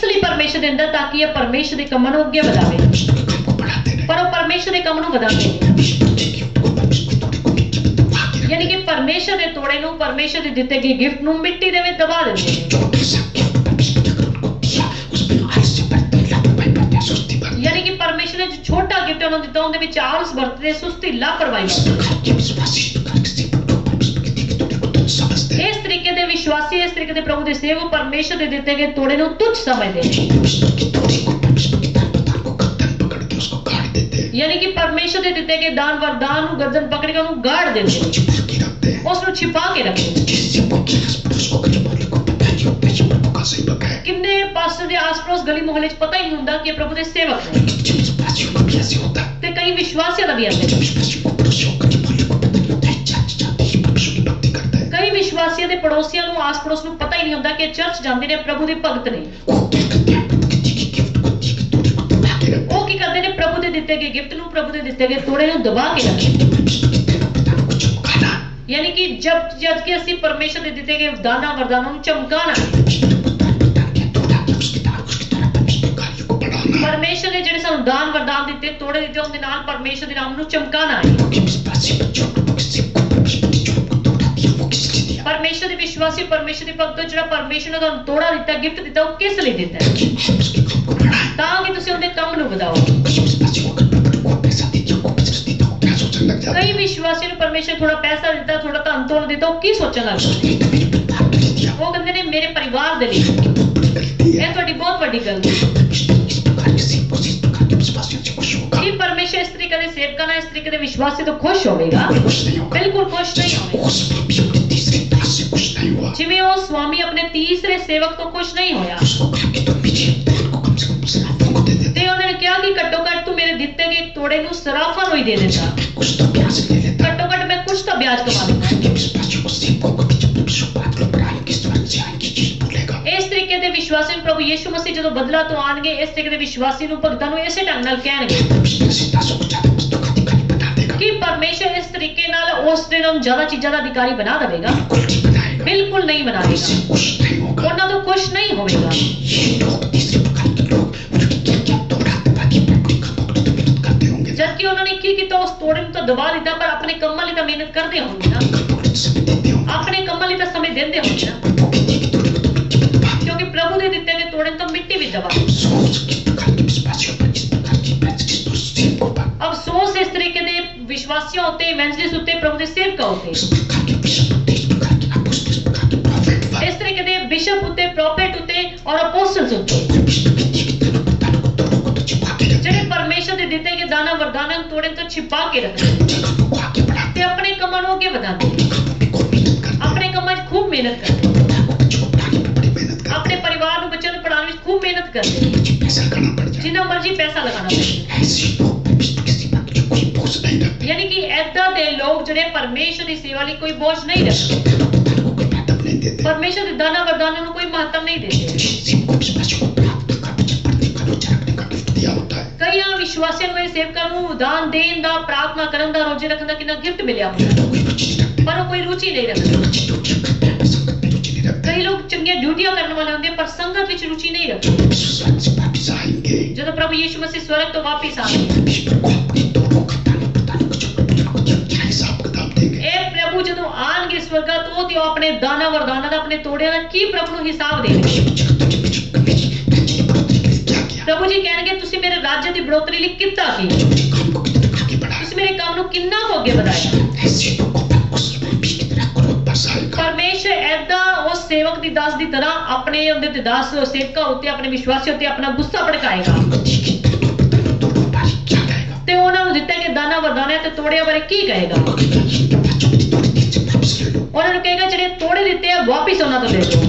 ਪਰਮੇਸ਼ਰ ਦੇ ਅੰਦਰ ਤਾਂ ਕਿ ਇਹ ਪਰਮੇਸ਼ਰ ਦੇ ਕੰਮਾਂ ਨੂੰ ਅੱਗੇ ਵਧਾਵੇ, परमेश्वर के काम को बढ़ाते रहे। ਪਰ ਉਹ ਪਰਮੇਸ਼ਰ ਦੇ ਕੰਮ ਨੂੰ ਵਧਾਉਂਦੇ ਨੇ। परमेश्वर के गिफ्ट को, परमेश्वर के तोड़े को नीचे में दबा के रखते ਯਾਨੀ ਕਿ ਪਰਮੇਸ਼ਰ ਦੇ ਤੋੜੇ ਨੂੰ, ਪਰਮੇਸ਼ਰ ਦੇ ਦਿੱਤੇ ਗਏ ਗਿਫਟ ਨੂੰ ਮਿੱਟੀ ਦੇ ਵਿੱਚ ਦਬਾ ਦਿੰਦੇ ਨੇ। छोटे सा गिफ्ट परमेश्वर ने अगर उनको दिया, उसमें आलस्य बरतते, लापरवाही बरतते, सुस्ती बरतते। ਯਾਨੀ ਕਿ ਪਰਮੇਸ਼ਰ ਨੇ ਜੋ ਛੋਟਾ ਗਿਫਟ ਉਹਨਾਂ ਨੂੰ ਦਿੱਤਾ ਉਹਦੇ ਵਿੱਚ ਆਲਸ ਵਰਤਦੇ, ਸੁਸਤੀ, ਲਾਪਰਵਾਹੀ इस ਵਰਤਦੇ। प्रकार के विश्वासी, इस प्रकार के सेवक जो परमेश्वर के दिए गए तोड़े को तुच्छ समझते हैं। ਇਸ ਤਰੀਕੇ ਦੇ ਵਿਸ਼ਵਾਸੀ, ਇਸ ਤਰੀਕੇ ਦੇ ਪ੍ਰਭੂ ਦੇ ਸੇਵਕ ਪਰਮੇਸ਼ਰ ਦੇ ਦਿੱਤੇ ਗਏ ਤੋੜੇ ਨੂੰ ਤੁੱਛ ਸਮਝਦੇ ਨੇ। परमेश्वर के तोड़े को, परमेश्वर के दान प्रदान को गर्दन पकड़ के उसको गाड़ देते हैं, ਯਾਨੀ ਕਿ ਪਰਮੇਸ਼ਰ ਦੇ ਦਿੱਤੇ ਗਏ ਦਾਨ ਵਰਦਾਨ ਨੂੰ ਗਰਦਨ ਪਕੜ ਕੇ ਉਹਨੂੰ ਗਾੜ ਦਿੰਦੇ उसको ਨੇ, छिपा के रखते हैं। ਉਸ ਨੂੰ छिपा के ਰੱਖਦੇ ਨੇ। जिस सेवक के आसपास उसको कहीं मालिक को पता नहीं होता कि प्रभु का सेवक है, ਕਿੰਨੇ ਪਾਸਟਰ ਦੇ ਆਸ-ਪਾਸ ਗਲੀ ਮੁਹੱਲੇ 'ਚ ਪਤਾ ਹੀ ਨਹੀਂ ਹੁੰਦਾ ਕਿ ਇਹ ਪ੍ਰਭੂ ਦੇ ਸੇਵਕ ਨੇ। लेकिन जिन विश्वासियों का भी ऐसे होता है, ਤੇ कई विश्वासियों का भी ऐसे जिन विश्वासियों को पड़ोसियों का जो मालिक को पता नहीं होता है, चर्च जाते ही परमेश्वर की भक्ति करता है, कई विश्वासियों ਦੇ ਪੜੋਸੀਆਂ ਨੂੰ ਆਸ-ਪੜੋਸ ਨੂੰ ਪਤਾ ਹੀ ਨਹੀਂ ਹੁੰਦਾ ਕਿ ਇਹ ਚਰਚ ਜਾਂਦੇ ਨੇ, ਪ੍ਰਭੂ ਦੇ ਭਗਤ ਨੇ। वो क्या करते हैं? प्रभु के दिए गए गिफ्ट को, दिए गए तोड़े को दबा के रखते ਉਹ ਕੀ ਕਰਦੇ ਨੇ? ਪ੍ਰਭੂ ਦੇ ਦਿੱਤੇ ਗਏ ਗਿਫਟ ਨੂੰ, ਪ੍ਰਭੂ ਦੇ ਦਿੱਤੇ ਗਏ ਤੋੜੇ ਨੂੰ ਦਬਾ ਕੇ हैं। ਰੱਖਦੇ ਨੇ। परमेश्वर के दान प्रदान को चमकाना, ਯਾਨੀ ਕਿ ਜਦ ਕਿ ਅਸੀਂ ਪਰਮੇਸ਼ਰ ਦੇ ਦਿੱਤੇ ਗਏ ਦਾਨਾਂ ਵਰਦਾਨਾਂ ਨੂੰ ਚਮਕਾਣਾ, परमेश्वर ने दान प्रदान किया, तोड़ा किया, उसके द्वारा परमेश्वर के कार्य को बढ़ाना, ਪਰਮੇਸ਼ਰ ਨੇ ਜਿਹੜੇ ਸਾਨੂੰ ਦਾਨ ਵਰਦਾਨ ਦਿੱਤੇ, ਤੋੜੇ ਦਿੱਤੇ, ਉਹਦੇ ਨਾਲ ਪਰਮੇਸ਼ਰ ਦੇ ਨਾਮ ਨੂੰ ਚਮਕਾਣਾ ਹੈ। क्योंकि विश्वासी बच्चों को सेवक को परमेश्वर ने जो हमको तोड़ा दिया वो किस लिए दिया? ਪਰਮੇਸ਼ਰ ਦੇ ਵਿਸ਼ਵਾਸੀ, ਪਰਮੇਸ਼ਰ ਦੇ ਭਗਤੋ, ਜਿਹੜਾ ਪਰਮੇਸ਼ਰ ਨੇ ਤੁਹਾਨੂੰ ਤੋੜਾ ਦਿੱਤਾ, ਗਿਫਟ ਦਿੱਤਾ, ਉਹ ਕਿਸ ਲਈ ਦਿੱਤਾ ਹੈ? ताकि आप उसके काम को बढ़ाएं। ਤਾਂ ਕਿ ਤੁਸੀਂ ਉਹਦੇ ਕੰਮ ਨੂੰ ਵਧਾਓ। कई विश्वासी को अगर प्रभु को पैसा दे दिया, को बिजनेस देता हो, क्या सोचने लग जाते ਕਈ ਵਿਸ਼ਵਾਸੀ ਨੂੰ ਪਰਮੇਸ਼ਰ ਥੋੜਾ ਪੈਸਾ ਦਿੱਤਾ, ਥੋੜਾ ਧਨ ਤੋੜ ਦਿੱਤਾ, ਉਹ ਕੀ ਸੋਚਣ ਲੱਗ हैं? ਜਾਂਦੇ? ये तो मेरे परिवार के लिए दिया, ਉਹ ਕਹਿੰਦੇ ਨੇ ਮੇਰੇ ਪਰਿਵਾਰ ਦੇ ਲਈ। ये बहुत बड़ी गलती है। ਇਹ ਤੁਹਾਡੀ ਬਹੁਤ ਵੱਡੀ ਗਲਤੀ ਹੈ। परमेश्वर इस प्रकार के सेवकों से, इस प्रकार के विश्वासियों से खुश होगा, ਕੀ ਪਰਮੇਸ਼ਰ ਇਸ ਤਰੀਕੇ ਦੇ ਸੇਵਕਾਂ ਨਾਲ, ਇਸ ਤਰੀਕੇ ਦੇ ਵਿਸ਼ਵਾਸੀ ਤੋਂ ਖੁਸ਼ ਹੋਵੇਗਾ? बिल्कुल खुश नहीं होगा। ਬਿਲਕੁਲ ਖੁਸ਼ ਨਹੀਂ जैसे ਹੋਵੇਗਾ। उस पापी अपने तीसरे दास से खुश नहीं हुआ, ਜਿਵੇਂ ਉਹ ਸਵਾਮੀ ਆਪਣੇ ਤੀਸਰੇ ਸੇਵਕ ਤੋਂ ਖੁਸ਼ ਨਹੀਂ ਹੋਇਆ उसको कहा कि तुम मुझे दान को कम से कम सराफों को दे देते, ਤੇ ਉਹਨੇ ਕਿਹਾ ਕਿ ਘੱਟੋ ਘੱਟ ਤੂੰ ਮੇਰੇ ਦਿੱਤੇ ਗਏ ਤੋੜੇ ਨੂੰ ਸਰਾਫਾਂ ਨੂੰ ਹੀ ਦੇ ਦਿੰਦਾ, कुछ तो ब्याज ले लेता। ਘੱਟੋ ਘੱਟ मैं कुछ तो ब्याज कमा लेता। कि विश्वासियों को सेवकों को भी जब परमेश्वर बात को बढ़ाएंगे, स्वर्ग से आएंगे, चीज भूलेगा। ਇਸ ਤਰੀਕੇ ਦੇ ਵਿਸ਼ਵਾਸੀ ਨੂੰ ਪ੍ਰਭੂ ਯੀਸ਼ੂ ਮਸੀਹ ਜਦੋਂ ਬਦਲਾ ਤੋਂ ਆਣਗੇ, ਇਸ ਤਰੀਕੇ ਦੇ ਵਿਸ਼ਵਾਸੀ ਨੂੰ, ਭਗਤਾਂ ਨੂੰ ਇਸੇ ਢੰਗ ਨਾਲ ਕਹਿਣਗੇ परमेश्वर ऐसे दासों को ज्यादा वस्तु का अधिकारी बना देगा, ਕਿ ਪਰਮੇਸ਼ਰ ਇਸ ਤਰੀਕੇ ਨਾਲ ਉਸ ਦੇ ਨਾਲ ਜ਼ਿਆਦਾ ਚੀਜ਼ਾਂ ਦਾ ਅਧਿਕਾਰੀ ਬਣਾ ਦੇਵੇਗਾ। बिल्कुल नहीं बनाएगा, ਬਿਲਕੁਲ ਨਹੀਂ इससे ਬਣਾਵੇਗਾ, खुश नहीं होगा। ਉਹਨਾਂ ਤੋਂ ਖੁਸ਼ ਨਹੀਂ ਹੋਵੇਗਾ। ये लोग तीसरे प्रकार के लोग उन्होंने क्या क्या तोड़ा दबा के प्रभु के कामों को तो मेहनत करते होंगे, ਜਦਕਿ ਉਹਨਾਂ ਨੇ ਕੀ ਕੀਤਾ? ਉਸ ਤੋੜੇ ਨੂੰ ਤਾਂ ਦਬਾ ਦਿੱਤਾ, ਪਰ ਆਪਣੇ ਕੰਮਾਂ ਲਈ ਤਾਂ ਮਿਹਨਤ ਕਰਦੇ ਹੋਣਗੇ ਨਾ, कामों को तो समय देते होंगे, ਆਪਣੇ ਕੰਮਾਂ ਲਈ ਤਾਂ ਸਮੇਂ ਦਿੰਦੇ ਹੋਣਗੇ ਨਾ, प्रभु के दिए गए तोड़े को तो मिट्टी में दबा के ਕਿਉਂਕਿ ਪ੍ਰਭੂ ਦੇ ਦਿੱਤੇ ਗਏ ਤੋੜੇ ਨੂੰ ਤਾਂ ਮਿੱਟੀ ਵਿੱਚ ਦਬਾ। सोच किस प्रकार के विश्वासियों पर, किस प्रकार की पैसे सेवकों पर, ਅਫਸੋਸ ਇਸ ਤਰੀਕੇ ਦੇ ਵਿਸ਼ਵਾਸੀਆਂ ਉੱਤੇ, ਇਵੈਂਜਲਿਸਟ ਉੱਤੇ, ਪ੍ਰਭੂ ਦੇ ਸੇਵਕਾਂ ਉੱਤੇ, इस प्रकार के बिशप होते, इस प्रकार के अपोस्टल, इस प्रकार के प्रॉफिट पर, ਇਸ ਤਰੀਕੇ ਦੇ ਬਿਸ਼ਪ ਉੱਤੇ, ਪ੍ਰੋਫੈਟ ਉੱਤੇ ਔਰ ਅਪੋਸਟਲਸ ਉੱਤੇ, परमेश्वर के दिए गए दानों प्रदानों को, तोड़ों को तो छिपा के रखते ਜਿਹੜੇ हैं, ਪਰਮੇਸ਼ਰ ਦੇ ਦਿੱਤੇ ਗਏ ਦਾਨਾਂ ਵਰਦਾਨਾਂ ਨੂੰ ਤੋੜੇ ਤੋਂ ਛਿਪਾ ਕੇ ਰੱਖਦੇ उनके कामों को आगे बढ़ाते ਤੇ ਆਪਣੇ ਕੰਮਾਂ ਨੂੰ ਅੱਗੇ ਵਧਾਉਂਦੇ, हैं, कामों में खूब मेहनत करते हैं, ਆਪਣੇ ਕੰਮਾਂ 'ਚ ਖੂਬ ਮਿਹਨਤ ਕਰਦੇ, अपने को बच्चों को पढ़ाने में बड़ी मेहनत करते ਆਪਣੇ ਪਰਿਵਾਰ ਨੂੰ, ਬੱਚਿਆਂ ਨੂੰ ਪੜ੍ਹਾਉਣ ਵਿੱਚ ਖੂਬ ਮਿਹਨਤ ਕਰਦੇ, हैं, मुझे पैसा लगाना पड़ जाए। ਜਿੰਨਾ ਮਰਜ਼ੀ ਪੈਸਾ ਲਗਾਉਣਾ ਪਵੇ। ऐसे लोग परमेश्वर की सेवा में जो कोई बोझ नहीं रखते, ਯਾਨੀ ਕਿ ਏਦਾਂ ਦੇ ਲੋਕ ਜਿਹੜੇ ਪਰਮੇਸ਼ਰ ਦੀ ਸੇਵਾ ਲਈ ਕੋਈ ਬੋਝ ਨਹੀਂ ਰੱਖਦੇ, उसके दानों प्रदानों को कोई महत्व नहीं देते, ਪਰਮੇਸ਼ਰ ਦੇ ਦਾਨਾਂ ਵਰਦਾਨਾਂ ਨੂੰ ਕੋਈ ਮਹੱਤਵ ਨਹੀਂ ਦਿੰਦੇ। सेवकों विश्वासियों को प्रार्थना का, वचन पढ़ने का, रोजा रखने का गिफ्ट दिया होता है, ਕਈਆਂ ਵਿਸ਼ਵਾਸੀਆਂ ਨੂੰ, ਇਹ ਸੇਵਕਾਂ ਨੂੰ ਦਾਨ ਦੇਣ ਦਾ, ਪ੍ਰਾਰਥਨਾ ਕਰਨ ਦਾ, ਰੋਜ਼ੇ ਰੱਖਣ ਦਾ ਕਿੰਨਾ ਗਿਫਟ ਮਿਲਿਆ ਹੁੰਦਾ, तो कोई रुचि नहीं रखते, ਪਰ ਉਹ ਕੋਈ ਰੁਚੀ ਨਹੀਂ ਰੱਖਦੇ। अच्छी ड्यूटियां करते हैं, पर संगत में रुचि नहीं रखते। ਕਈ ਲੋਕ ਚੰਗੀਆਂ ਡਿਊਟੀਆਂ ਕਰਨ ਵਾਲੇ ਹੁੰਦੇ ਪਰ ਸੰਗਤ ਵਿੱਚ ਰੁਚि ਨਹੀਂ ਰੱਖਦੇ। जब यीशु स्वर्ग से वापस आएंगे, ਜਦੋਂ ਪ੍ਰਭੂ ਯੀਸ਼ੂ ਮਸੀਹ ਸਵਰਗ ਤੋਂ ਵਾਪਸ ਆਣਗੇ, परमेश्वर को अपने दोनों का दानों प्रदानों को, जो प्रभु को क्या हिसाब किताब देंगे, ਇਹ ਪ੍ਰਭੂ ਜਦੋਂ ਆਣਗੇ ਸਵਰਗਾ ਤੋਂ, ਤੇ ਉਹ ਆਪਣੇ ਦਾਨਾਂ ਵਰਦਾਨਾਂ ਦਾ, ਆਪਣੇ ਤੋੜਿਆਂ ਦਾ ਕੀ ਪ੍ਰਭੂ ਨੂੰ ਹਿਸਾਬ ਦੇਣਗੇ। ये मुझे कहता है कि मुझे मेरी राज्य की बढ़ोतरी के लिए क्या किया, ਪ੍ਰਭੂ ਜੀ ਕਹਿਣਗੇ ਤੁਸੀਂ ਮੇਰੇ ਰਾਜ ਦੀ ਬੜੋਤਰੀ ਲਈ ਕੀਤਾ ਕੀ, जो मुझे काम को कितना आगे बढ़ाया, ਤੁਸੀਂ ਮੇਰੇ ਕੰਮ ਨੂੰ ਕਿੰਨਾ ਕੁ ਅੱਗੇ ਵਧਾਇਆ। ऐसे लोगों पर उस पापी की तरह क्रोध बरसाएगा, ਪਰਮੇਸ਼ਰ ਐਦਾਂ ਉਸ ਸੇਵਕ ਦੀ ਦਾਸ ਦੀ ਤਰ੍ਹਾਂ ਆਪਣੇ ਉਹਦੇ ਤੇ ਦਾਸ ਸੇਵਕਾਂ ਉੱਤੇ, ਆਪਣੇ ਵਿਸ਼ਵਾਸੀਆਂ ਉੱਤੇ ਆਪਣਾ ਗੁੱਸਾ ਭੜਕਾਏਗਾ, उनको दिए गए दानों प्रदानों दोनों बारे क्या कहेगा, ਤੇ ਉਹਨਾਂ ਨੂੰ ਦਿੱਤੇ ਗਏ ਦਾਨਾਂ ਵਰਦਾਨਾਂ ਤੇ ਤੋੜਿਆਂ ਬਾਰੇ ਕੀ ਕਹੇਗਾ। उनको कहेगा ये जो बच्चों की थोड़ी देर से वापस ले लो, ਉਹਨਾਂ ਨੂੰ ਕਹੇਗਾ ਜਿਹੜੇ ਤੋੜੇ ਦਿੱਤੇ ਆ ਵਾਪਿਸ ਉਹਨਾਂ ਤੋਂ ਲੈ ਲਓ,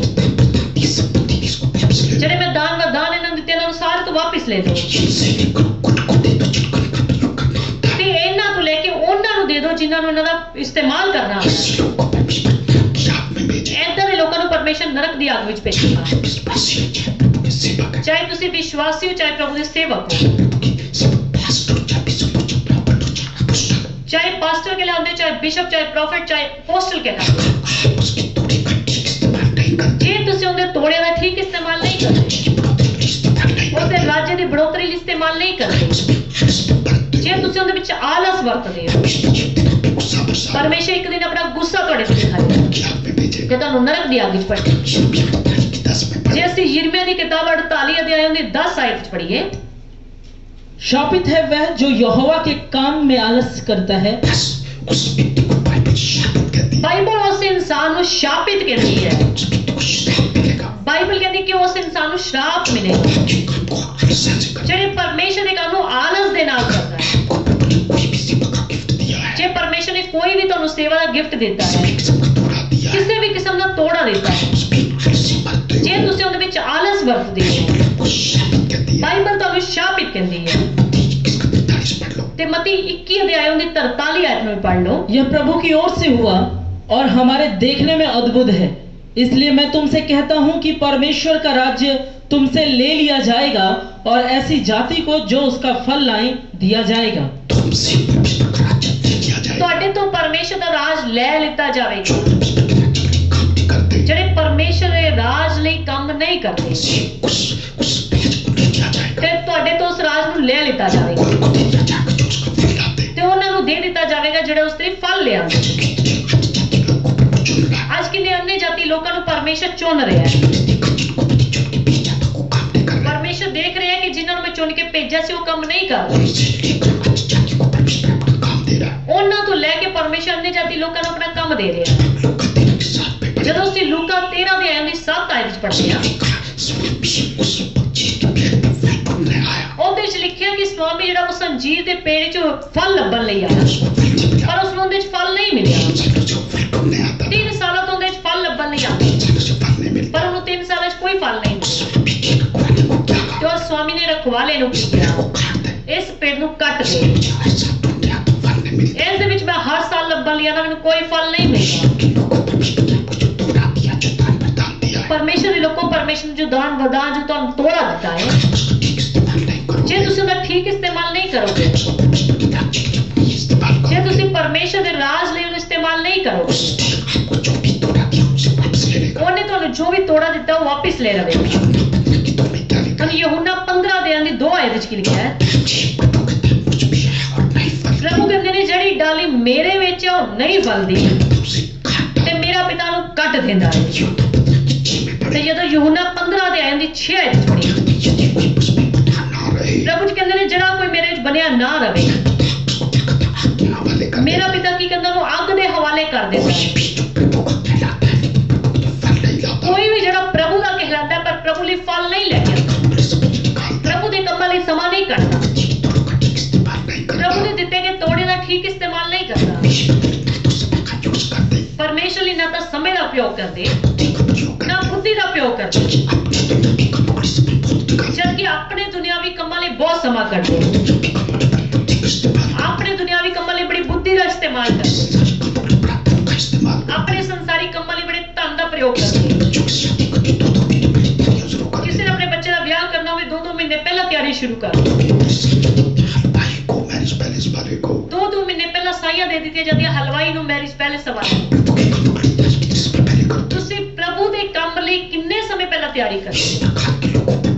ये संपत्ति इसको वापस ले लो, ਜਿਹੜੇ ਮੈਂ ਦਾਨ ਵਰਦਾਨ ਇਹਨਾਂ ਨੂੰ ਦਿੱਤੇ ਇਹਨਾਂ ਨੂੰ ਸਾਰੇ ਤੋਂ ਵਾਪਿਸ ਲੈ ਲਓ, इनसे लेकर खुद को दे दो जिनको इनका प्रयोग करना होता है। ਤੇ ਇਹਨਾਂ ਤੋਂ ਲੈ ਕੇ ਉਹਨਾਂ ਨੂੰ ਦੇ ਦਿਓ ਜਿਨ੍ਹਾਂ ਨੂੰ ਇਹਨਾਂ ਦਾ ਇਸਤੇਮਾਲ करना है। ऐसे लोगों को परमेश्वर नरक की आग में भेजे, ਏਦਾਂ ਦੇ ਲੋਕਾਂ ਨੂੰ ਪਰਮੇਸ਼ਰ ਨਰਕ ਦੀ ਅੱਗ ਵਿੱਚ ਭੇਜੇਗਾ। चाहे विश्वासी हो, चाहे प्रभु के सेवक है, ਚਾਹੇ ਤੁਸੀਂ ਵਿਸ਼ਵਾਸੀ ਹੋ, ਚਾਹੇ ਪ੍ਰਭੂ ਦੇ ਸੇਵਕ ਹੋ, चाहे प्रभु के सेवक, पास्टर हो, चाहे बिशप हो, चाहे प्रॉफिट हो, चाहे अपोस्टल हो, चाहे पास्टर कहलाते, चाहे बिशप, चाहे प्रॉफिट, चाहे अपोस्टल कहलाते, आप उसके तोड़े का ठीक इस्तेमाल नहीं करते, ਜੇ ਤੁਸੀਂ ਉਹਦੇ ਤੋੜਿਆਂ ਦਾ ਠੀਕ ਇਸਤੇਮਾਲ ਨਹੀਂ ਕਰਦੇ, उसकी बढ़ोतरी के लिए इस्तेमाल बढ़ोतरी ਲਈ ਇਸਤੇਮਾਲ ਨਹੀਂ ਕਰਦੇ, ਜੇ ਤੁਸੀਂ ਉਹਦੇ ਵਿੱਚ ਆਲਸ ਵਰਤਦੇ ਹੋ, ਪਰਮੇਸ਼ਰ ਇੱਕ ਦਿਨ ਆਪਣਾ ਗੁੱਸਾ ਤੁਹਾਡੇ ਤੇ ਦਿਖਾਏਗਾ ਤੇ ਤੁਹਾਨੂੰ ਨਰਕ ਦੀ ਅੱਗ ਵਿੱਚ ਪਟੇਗਾ। ਜੇ ਅਸੀਂ ਯਿਰਮੀਆ ਦੀ ਕਿਤਾਬ 48 ਅਧਿਆਇ ਦੀ 10 ਆਇਤ ਚ ਪੜ੍ਹੀਏ, शापित है वह जो यहोवा के काम में आलस करता है। ਬਾਈਬਲ ਉਸ ਇਨਸਾਨ ਨੂੰ ਸ਼ਾਪਿਤ ਕਹਿੰਦੀ ਹੈ। ਬਾਈਬਲ ਕਹਿੰਦੀ ਕਿ ਉਸ ਇਨਸਾਨ ਨੂੰ ਸ਼ਰਾਪ ਮਿਲੇਗਾ ਜਿਹੜੇ ਪਰਮੇਸ਼ਰ ਦੇ ਕੰਮ ਨੂੰ ਆਲਸ ਦੇ ਨਾਲ ਕਰਦਾ ਹੈ। ਜੇ ਪਰਮੇਸ਼ਰ ਨੇ ਕੋਈ ਵੀ ਤੁਹਾਨੂੰ ਸੇਵਾ ਦਾ ਗਿਫਟ ਦਿੱਤਾ ਹੈ, ਕਿਸੇ ਵੀ ਕਿਸਮ ਦਾ ਤੋੜਾ ਦਿੱਤਾ ਹੈ, ਜੇ ਤੁਸੀਂ ਉਹਦੇ ਵਿੱਚ ਆਲਸ ਵਰਤਦੇ ਹੋ, ਬਾਈਬਲ ਤੁਹਾਨੂੰ ਸ਼ਾਪਿਤ ਕਹਿੰਦੀ ਹੈ। ਤੇ ਮਤੀ 21 ਅਧਿਆਇ ਦੀ 43 ਆਇਤ ਨੂੰ ਪੜ੍ਹ ਲਓ। यह प्रभु की ओर से हुआ और हमारे देखने में अद्भुत है, इसलिए मैं तुमसे कहता हूं कि परमेश्वर का राज्य तुमसे ले लिया जाएगा और ऐसी जाति को जो उसका फल लाए दिया जाएगा। ਤੁਹਾਡੇ ਤੋਂ ਪਰਮੇਸ਼ਰ ਦਾ ਰਾਜ ਲੈ ਲਿੱਤਾ ਜਾਵੇਗਾ। ਜਿਹੜੇ ਪਰਮੇਸ਼ਰ ਦੇ ਰਾਜ ਲਈ ਕੰਮ ਨਹੀਂ ਕਰਦੇ, ਤੇ ਤੁਹਾਡੇ ਤੋਂ ਉਸ ਰਾਜ ਨੂੰ ਲੈ ਲਿੱਤਾ ਜਾਵੇਗਾ ਤੇ ਉਹਨਾਂ ਨੂੰ ਦੇ ਦਿੱਤਾ ਜਾਵੇਗਾ ਜਿਹੜੇ ਉਸ ਤੇ ਫਲ ਲਿਆਉਂਦੇ। ਅੱਜ ਕਿੰਨੇ ਅੰਨੇ ਜਾਤੀ ਲੋਕਾਂ ਨੂੰ ਪਰਮੇਸ਼ਰ ਚੁਣ ਰਿਹਾ ਹੈ। ਪਰਮੇਸ਼ਰ ਦੇਖ ਰਿਹਾ ਹੈ ਕਿ ਜਿਨ੍ਹਾਂ ਨੂੰ ਮੈਂ ਚੁਣ ਕੇ ਭੇਜਿਆ ਸੀ ਉਹ ਕੰਮ ਨਹੀਂ ਕਰ ਰਹੇ। ਉਹਨਾਂ ਤੋਂ ਲੈ ਕੇ ਪਰਮੇਸ਼ਰ ਅੰਨੇ ਜਾਤੀ ਲੋਕਾਂ ਨੂੰ ਆਪਣਾ ਕੰਮ ਦੇ ਰਿਹਾ ਹੈ। ਜਦੋਂ ਅਸੀਂ ਲੂਕਾ 13 ਦੇ ਆਇਤ ਦੀ 7 ਆਇਤ ਵਿੱਚ ਪੜ੍ਹਦੇ ਹਾਂ, ਉਹਦੇ ਵਿੱਚ ਲਿਖਿਆ ਕਿ ਸਵਾਮੀ ਜਿਹੜਾ ਉਸ ਅੰਜੀਰ ਦੇ ਪੇੜ 'ਚ ਫਲ ਲੱਭਣ ਲਈ ਆਇਆ, ਪਰ ਉਸ ਨੂੰ ਉਹਦੇ 'ਚ ਫਲ ਨਹੀਂ ਮਿਲਿਆ। 3 ਸਾਲਾਂ ਤੋਂ ਉਹਦੇ 'ਚ ਫਲ ਲੱਭਣ ਲਈ ਆਇਆ, ਪਰ ਉਹਨੂੰ 3 ਸਾਲਾਂ 'ਚ ਕੋਈ ਫਲ ਨਹੀਂ ਮਿਲਿਆ। ਤੇ ਉਸ ਸਵਾਮੀ ਨੇ ਰਖਵਾਲੇ ਨੂੰ ਕਿਹਾ, ਇਸ ਪੇੜ ਨੂੰ ਕੱਟ ਦੇ, ਇਸ ਦੇ ਵਿੱਚ ਮੈਂ ਹਰ ਸਾਲ ਲੱਭਣ ਲਈ ਆਣਾ, ਮੈਨੂੰ ਕੋਈ ਫਲ ਨਹੀਂ ਮਿਲਦਾ। ਪਰਮੇਸ਼ਰ ਦੇ ਲੋਕੋ, ਪਰਮੇਸ਼ਰ ਨੇ ਜੋ ਦਾਨ ਵਰਦਾਨ ਜੋ ਤੁਹਾਨੂੰ ਤੋੜਾ ਦਿੱਤਾ ਹੈ, ਜੇ ਤੁਸੀਂ ਉਹਦਾ ਠੀਕ ਇਸਤੇਮਾਲ ਨਹੀਂ ਕਰੋਗੇ, ਜੇ ਤੁਸੀਂ ਪਰਮੇਸ਼ਰ ਦੇ ਰਾਜ ਲਈ ਉਹਨੂੰ ਇਸਤੇਮਾਲ ਨਹੀਂ ਕਰੋਗੇ, ਉਹਨੇ ਤੁਹਾਨੂੰ ਜੋ ਵੀ ਤੋੜਾ ਦਿੱਤਾ ਉਹ ਵਾਪਿਸ ਲੈ ਲਵੇਗਾ। ਹੁਣ ਯਹੂਨਾ 15 ਦੇ ਅੰਦਰ 2 ਆਇਤ ਵਿੱਚ ਕੀ ਲਿਖਿਆ ਹੈ? ਪ੍ਰਭੂ ਕਹਿੰਦੇ ਨੇ ਜਿਹੜੀ ਡਾਲੀ ਮੇਰੇ ਵਿੱਚ ਉਹ ਨਹੀਂ ਫਲਦੀ ਤੇ ਮੇਰਾ ਪਿਤਾ ਨੂੰ ਕੱਟ ਦਿੰਦਾ ਹੈ। ਤੇ ਜਦੋਂ ਯਹੂਨਾ 15 ਦੇ ਆਇਤ ਦੀ 6 ਆਇਤ ਪੜ੍ਹੀ, ਪ੍ਰਭੂ ਜੀ ਕਹਿੰਦੇ ਨੇ ਜਿਹੜਾ ਕੋਈ ਮੇਰੇ ਵਿੱਚ ਬਣਿਆ ਨਾ ਰਵੇ, ਮੇਰਾ ਪਿਤਾ ਕੀ ਕਹਿੰਦਾ ਉਹਨੂੰ ਅੱਗ ਦੇ ਹਵਾਲੇ ਕਰ ਦਿੰਦਾ ਹੈ। ਕੋਈ ਵੀ ਜਿਹੜਾ ਪ੍ਰਭੂ ਦਾ ਕਹਿਲਾਂਦਾ ਪਰ ਪ੍ਰਭੂ ਲਈ ਫਲ ਨਹੀਂ ਲੈ ਕੇ ਆਉਂਦਾ, ਪ੍ਰਭੂ ਦੇ ਕੰਮਾਂ ਲਈ ਸਮਾਂ ਨਹੀਂ ਕੱਢਦਾ, ਪ੍ਰਭੂ ਦੇ ਦਿੱਤੇ ਗਏ ਤੋੜੇ ਦਾ ਠੀਕ ਇਸਤੇਮਾਲ ਨਹੀਂ ਕਰਦਾ, ਪਰਮੇਸ਼ਰ ਲਈ ਨਾ ਤਾਂ ਸਮੇਂ ਦਾ ਉਪਯੋਗ ਕਰਦੇ ਨਾ ਬੁੱਧੀ ਦਾ ਉਪਯੋਗ ਕਰਦੇ, ਜਦਕਿ ਆਪਣੇ ਦੁਨਿਆਵੀ ਕੰਮਾਂ ਲਈ ਬਹੁਤ ਸਮਾਂ ਕੱਢਦੇ, ਆਪਣੇ ਦੁਨਿਆਵੀ ਕੰਮਾਂ ਲਈ ਬੜੀ ਬੁੱਧੀ ਦਾ ਇਸਤੇਮਾਲ ਕਰਦੇ, ਆਪਣੇ ਸੰਸਾਰੀ ਕੰਮਾਂ ਲਈ ਬੜੇ ਧਨ ਦਾ ਪ੍ਰਯੋਗ ਕਰਦੇ। ਕਿਸੇ ਨੇ ਆਪਣੇ ਬੱਚੇ ਦਾ ਵਿਆਹ ਕਰਨਾ ਹੋਵੇ 2-2 ਮਹੀਨੇ ਪਹਿਲਾਂ ਤਿਆਰੀ ਸ਼ੁਰੂ ਕਰ ਦਿਓ, 2-2 ਮਹੀਨੇ ਪਹਿਲਾਂ ਸਾਈਆਂ ਦੇ ਦਿੱਤੀਆਂ ਜਾਂਦੀਆਂ ਹਲਵਾਈ ਨੂੰ ਮੈਰਿਜ ਪੈਲੇਸ ਸਵਾਲ। ਤੁਸੀਂ ਪ੍ਰਭੂ ਦੇ ਕੰਮ ਲਈ ਕਿੰਨੇ ਸਮੇਂ ਪਹਿਲਾਂ ਤਿਆਰੀ ਕਰਦੇ?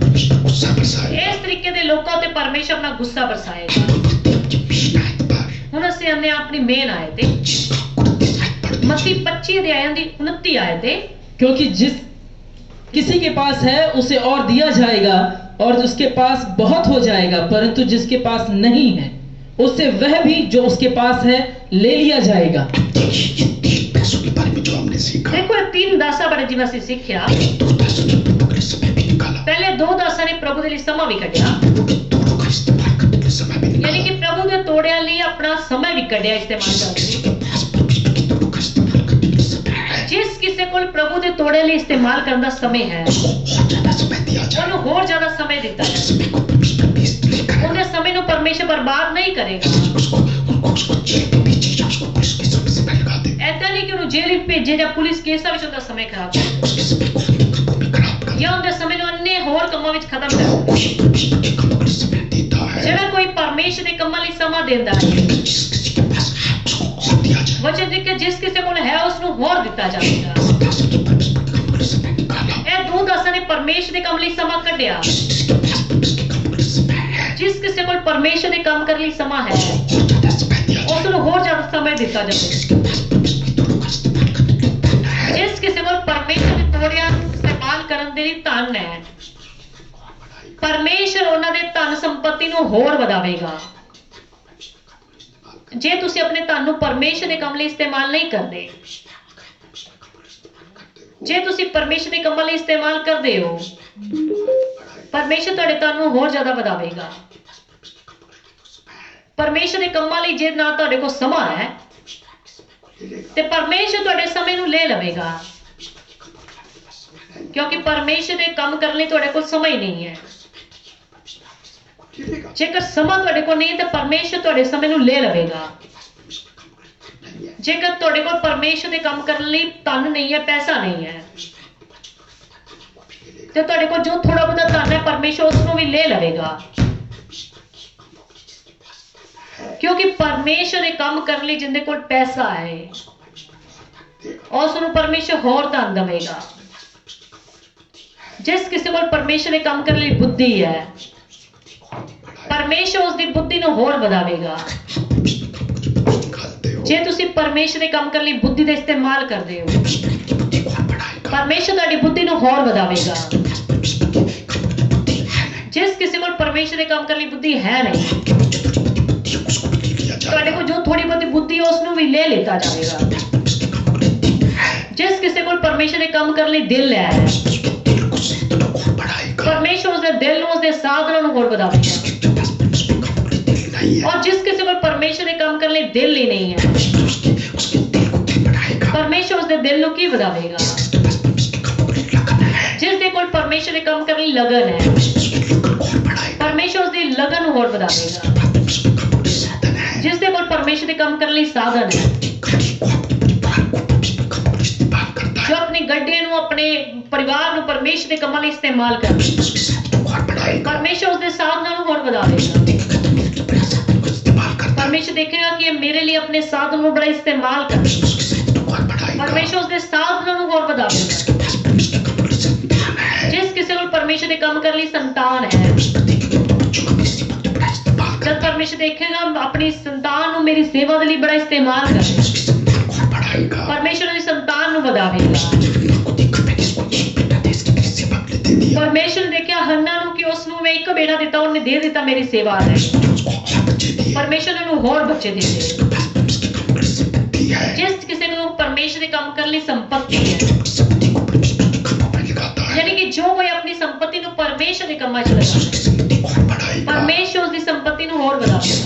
ਇਸ ਤਰੀਕੇ ਦੇ ਲੋਕਾਂ ਤੇ ਪਰਮੇਸ਼ਰ ਆਪਣਾ ਗੁੱਸਾ ਬਰਸਾਏਗਾ। ਹੁਣ ਅਸੀਂ ਆਨੇ ਆਪਣੀ ਮੇਨ ਆਏ ਤੇ ਮਤੀ 25 ਅਧਿਆਇ ਦੀ 29 ਆਇਤ है, क्योंकि जिस किसी के पास है उसे और दिया जाएगा और उसके पास बहुत हो जाएगा, परंतु जिसके पास नहीं है उससे वह भी जो उसके पास है ले लिया जाएगा। देखो 3 दासा बड़े जिਵੇਂ ਅਸੀਂ ਸਿੱਖਿਆ, ਪਹਿਲੇ 2 ਦਾਸਾਂ ਨੇ ਪ੍ਰਭੂ ਦੇ ਲਈ ਸਮਾਂ ਵੀ ਕੱਢਿਆ, ਯਾਨੀ ਕਿ ਪ੍ਰਭੂ ਦੇ ਤੋੜਿਆਂ ਲਈ ਆਪਣਾ ਸਮਾਂ ਵੀ ਕੱਢਿਆ ਇਸਤੇਮਾਲ ਕਰਕੇ। ਜਿਸ ਕਿਸੇ ਕੋਲ ਪ੍ਰਭੂ ਦੇ ਤੋੜੇ ਲਈ ਇਸਤੇਮਾਲ ਕਰਨ ਦਾ ਸਮੇਂ ਹੈ, ਉਹਨੂੰ ਹੋਰ ਜ਼ਿਆਦਾ ਸਮੇਂ ਦਿੱਤਾ ਹੈ। ਉਹਦੇ ਸਮੇਂ ਨੂੰ ਪਰਮੇਸ਼ਰ ਬਰਬਾਦ ਨਹੀਂ ਕਰੇਗਾ। ਐਦਾਂ ਨਹੀਂ ਕਿ ਉਹਨੂੰ ਜੇਲ੍ਹ ਵਿੱਚ ਭੇਜੇ ਜਾਂ ਪੁਲਿਸ ਕੇਸਾਂ ਵਿੱਚ ਉਹਦਾ ਸਮੇਂ ਖਰਾਬ ਕਰੇ, ਜਾਂ ਉਹਦੇ ਸਮੇਂ ਨੂੰ ਅੰਨੇ ਹੋਰ ਕੰਮਾਂ ਵਿੱਚ ਖਤਮ ਕਰ ਦੇ। ਜਿਹੜਾ ਕੋਈ ਪਰਮੇਸ਼ਰ ਦੇ ਕੰਮਾਂ ਲਈ ਸਮਾਂ ਦਿੰਦਾ ਹੈ, ਵਚਨ ਦੇ ਕਿ ਜਿਸ ਕਿਸੇ ਕੋਲ ਹੈ ਉਸ ਨੂੰ ਹੋਰ ਦਿੱਤਾ ਜਾਵੇਗਾ। ਇਹ 2 ਦਾਸਾਂ ਨੇ ਪਰਮੇਸ਼ਰ ਦੇ ਕੰਮ ਲਈ ਸਮਾਂ ਕੱਢਿਆ, ਜਿਸ ਕਿਸੇ ਕੋਲ ਪਰਮੇਸ਼ਰ ਦੇ ਕੰਮ ਕਰਨ ਲਈ ਸਮਾਂ ਹੈ और ज्यादा समय दिया ਉਸ जाए। ਨੂੰ ਹੋਰ ਜ਼ਿਆਦਾ ਸਮਾਂ ਦਿੱਤਾ ਜਾਵੇ। जिसके पास परमेश्वर की दोनों का इस्तेमाल करने के लिए धन है, ਜਿਸ ਕਿਸੇ ਕੋਲ ਪਰਮੇਸ਼ਰ ਦੇ ਤੋੜਿਆਂ ਨੂੰ ਇਸਤੇਮਾਲ ਕਰਨ ਦੇ ਲਈ ਧਨ ਹੈ, और बढ़ाएगा। ਪਰਮੇਸ਼ਰ ਉਹਨਾਂ ਦੇ ਧਨ ਸੰਪत्ति ਨੂੰ ਹੋਰ ਵਧਾਵੇਗਾ। ਜੇ ਤੁਸੀਂ ਆਪਣੇ ਧਨ ਨੂੰ ਪਰਮੇਸ਼ਰ ਦੇ ਕੰਮ ਲਈ ਇਸਤੇਮਾਲ ਨਹੀਂ ਕਰਦੇ, ਜੇ ਤੁਸੀਂ ਪਰਮੇਸ਼ਰ ਦੇ ਕੰਮਾਂ ਲਈ ਇਸਤੇਮਾਲ ਕਰਦੇ ਹੋ, ਪਰਮੇਸ਼ਰ ਤੁਹਾਡੇ ਧਨ ਨੂੰ ਹੋਰ ਜ਼ਿਆਦਾ ਵਧਾਵੇਗਾ। ਪਰਮੇਸ਼ਰ ਦੇ ਕੰਮਾਂ ਲਈ ਜੇ ਨਾ ਤੁਹਾਡੇ ਕੋਲ ਸਮਾਂ ਹੈ ਤੇ ਪਰਮੇਸ਼ਰ ਤੁਹਾਡੇ ਸਮੇਂ ਨੂੰ ਲੈ ਲਵੇਗਾ, ਕਿਉਂਕਿ ਪਰਮੇਸ਼ਰ ਦੇ ਕੰਮ ਕਰਨ ਲਈ ਤੁਹਾਡੇ ਕੋਲ ਸਮਾਂ ਹੀ ਨਹੀਂ ਹੈ। ਜੇਕਰ ਸਮਾਂ ਤੁਹਾਡੇ ਕੋਲ ਨਹੀਂ ਤਾਂ ਪਰਮੇਸ਼ਰ ਤੁਹਾਡੇ ਸਮੇਂ ਨੂੰ ਲੈ ਲਵੇਗਾ। ਜੇਕਰ ਤੁਹਾਡੇ ਕੋਲ ਪਰਮੇਸ਼ਰ ਦੇ ਕੰਮ ਕਰਨ ਲਈ ਧਨ ਨਹੀਂ ਹੈ, ਪੈਸਾ ਨਹੀਂ ਹੈ, ਤੇ ਤੁਹਾਡੇ ਕੋਲ ਜੋ ਥੋੜਾ ਬਹੁਤਾ ਧਨ ਹੈ ਪਰਮੇਸ਼ਰ ਉਸ ਨੂੰ ਵੀ ਲੈ ਲਵੇਗਾ, ਕਿਉਂਕਿ ਪਰਮੇਸ਼ਰ ਦੇ ਕੰਮ ਕਰਨ ਲਈ ਜਿੰਦੇ ਕੋਲ ਪੈਸਾ ਹੈ ਉਸ ਨੂੰ ਪਰਮੇਸ਼ਰ ਹੋਰ ਧਨ ਦੇਵੇਗਾ। ਜਿਸ ਕਿਸੇ ਕੋਲ ਪਰਮੇਸ਼ਰ ਦੇ ਕੰਮ ਕਰਨ ਲਈ ਬੁੱਧੀ ਹੈ, ਪਰਮੇਸ਼ਰ ਉਸ ਦੀ ਬੁੱਧੀ ਨੂੰ ਹੋਰ ਵਧਾਵੇਗਾ। ਜੇ ਤੁਸੀਂ ਪਰਮੇਸ਼ਰ ਦੇ ਕੰਮ ਕਰਨ ਲਈ ਬੁੱਧੀ ਦਾ ਇਸਤੇਮਾਲ ਕਰਦੇ ਹੋ, ਪਰਮੇਸ਼ਰ ਤੁਹਾਡੀ ਬੁੱਧੀ ਨੂੰ ਹੋਰ ਵਧਾਵੇਗਾ। ਜਿਸ ਕਿਸੇ ਕੋਲ ਪਰਮੇਸ਼ਰ ਦੇ ਕੰਮ ਕਰਨ ਲਈ ਬੁੱਧੀ ਹੈ ਨਹੀਂ, ਤੁਹਾਡੇ ਕੋਲ ਜੋ ਥੋੜੀ ਬਹੁਤੀ ਬੁੱਧੀ ਹੈ ਉਸ ਨੂੰ ਵੀ ਲੈ ਲਿੱਤਾ ਜਾਵੇਗਾ। ਜਿਸ ਕਿਸੇ ਕੋਲ ਪਰਮੇਸ਼ਰ ਦੇ ਕੰਮ ਕਰਨ ਲਈ ਦਿਲ ਹੈ, ਪਰਮੇਸ਼ਰ ਉਸ ਦੇ ਦਿਲ ਨੂੰ, ਉਸ ਦੇ ਸਾਧਨਾਂ ਨੂੰ ਹੋਰ ਵਧਾਵੇਗਾ। और जिस किसी को परमेश्वर ने काम करने दिल ही नहीं है, परमेश्वर उसके दिल को की बढ़ावेगा। जिस दे कोल परमेश्वर ने काम करने लगन है, परमेश्वर उसकी लगन और बढ़ावेगा। जिस दे कोल परमेश्वर ने काम करने साधन है, जो अपनी गड्ढे नु, अपने परिवार नु परमेश्वर के कामां लई इस्तेमाल करदा, परमेश्वर उसके साधनां नु और बढ़ावेगा। परमेश्वर देखेगा कि ये मेरे लिए अपने साधन को बड़ा इस्तेमाल कर, परमेश्वर उसके साधनों को और बढ़ावेगा। जिस किसी को परमेश्वर ने काम करने संतान है, जब परमेश्वर देखेगा अपनी संतान को मेरी सेवा के लिए बड़ा इस्तेमाल कर, परमेश्वर उसकी संतान को बढ़ावेगा। परमेश्वर ने देखा हन्ना नु कि उसनु मैं एक बेटा देता, उन्हें दे देता मेरी सेवा है, परमेश्वर ने और बच्चे दे दे। जिस किसी को परमेश्वर के काम करने संपत्ति है, यानी कि जो कोई अपनी संपत्ति को परमेश्वर के कामां च लगाता है, परमेश्वर उसकी संपत्ति को और बढ़ावेगा।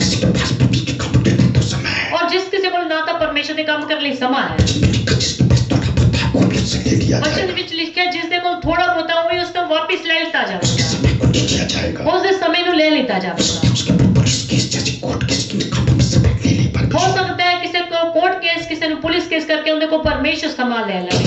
और जिस किसी को ना तो परमेश्वर के काम करने समा है, वचन विच लिखा जिस दे कोल थोड़ा बहुता होवे उस तो वापस ले लिया जाएगा, उस दे समय नु ले लिया जाएगा। हो सकता है किसी को कोर्ट केस, किसी को पुलिस केस करके उनको परमेश्वर संभाल ले लगे।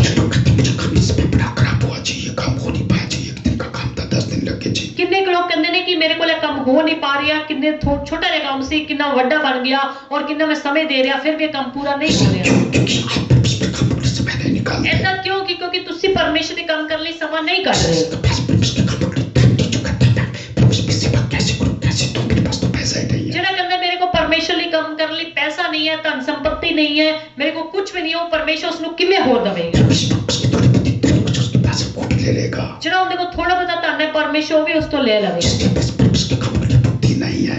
कितने लोग कहते हैं कि मेरे को काम हो नहीं पा रहा, कितने छोटा जिहा काम सी कितना बड़ा बन गया और कितना मैं समय दे रहा फिर भी काम पूरा नहीं हो रहा। ऐसा क्यों? क्योंकि तुसी परमेश्वर के काम करने समय नहीं काट रहे। जिहड़ा कहंदा मेरे को परमेश्वर लिए काम करने लिए पैसा नहीं है, धन संपत्ति नहीं है, मेरे को कुछ भी नहीं हो, परमेश्वर उसनु किवें होर देवेगा? जिहड़ा उहदे कोल थोड़ा बहुता धन है, परमेश्वर भी उस तो ले लवेगा।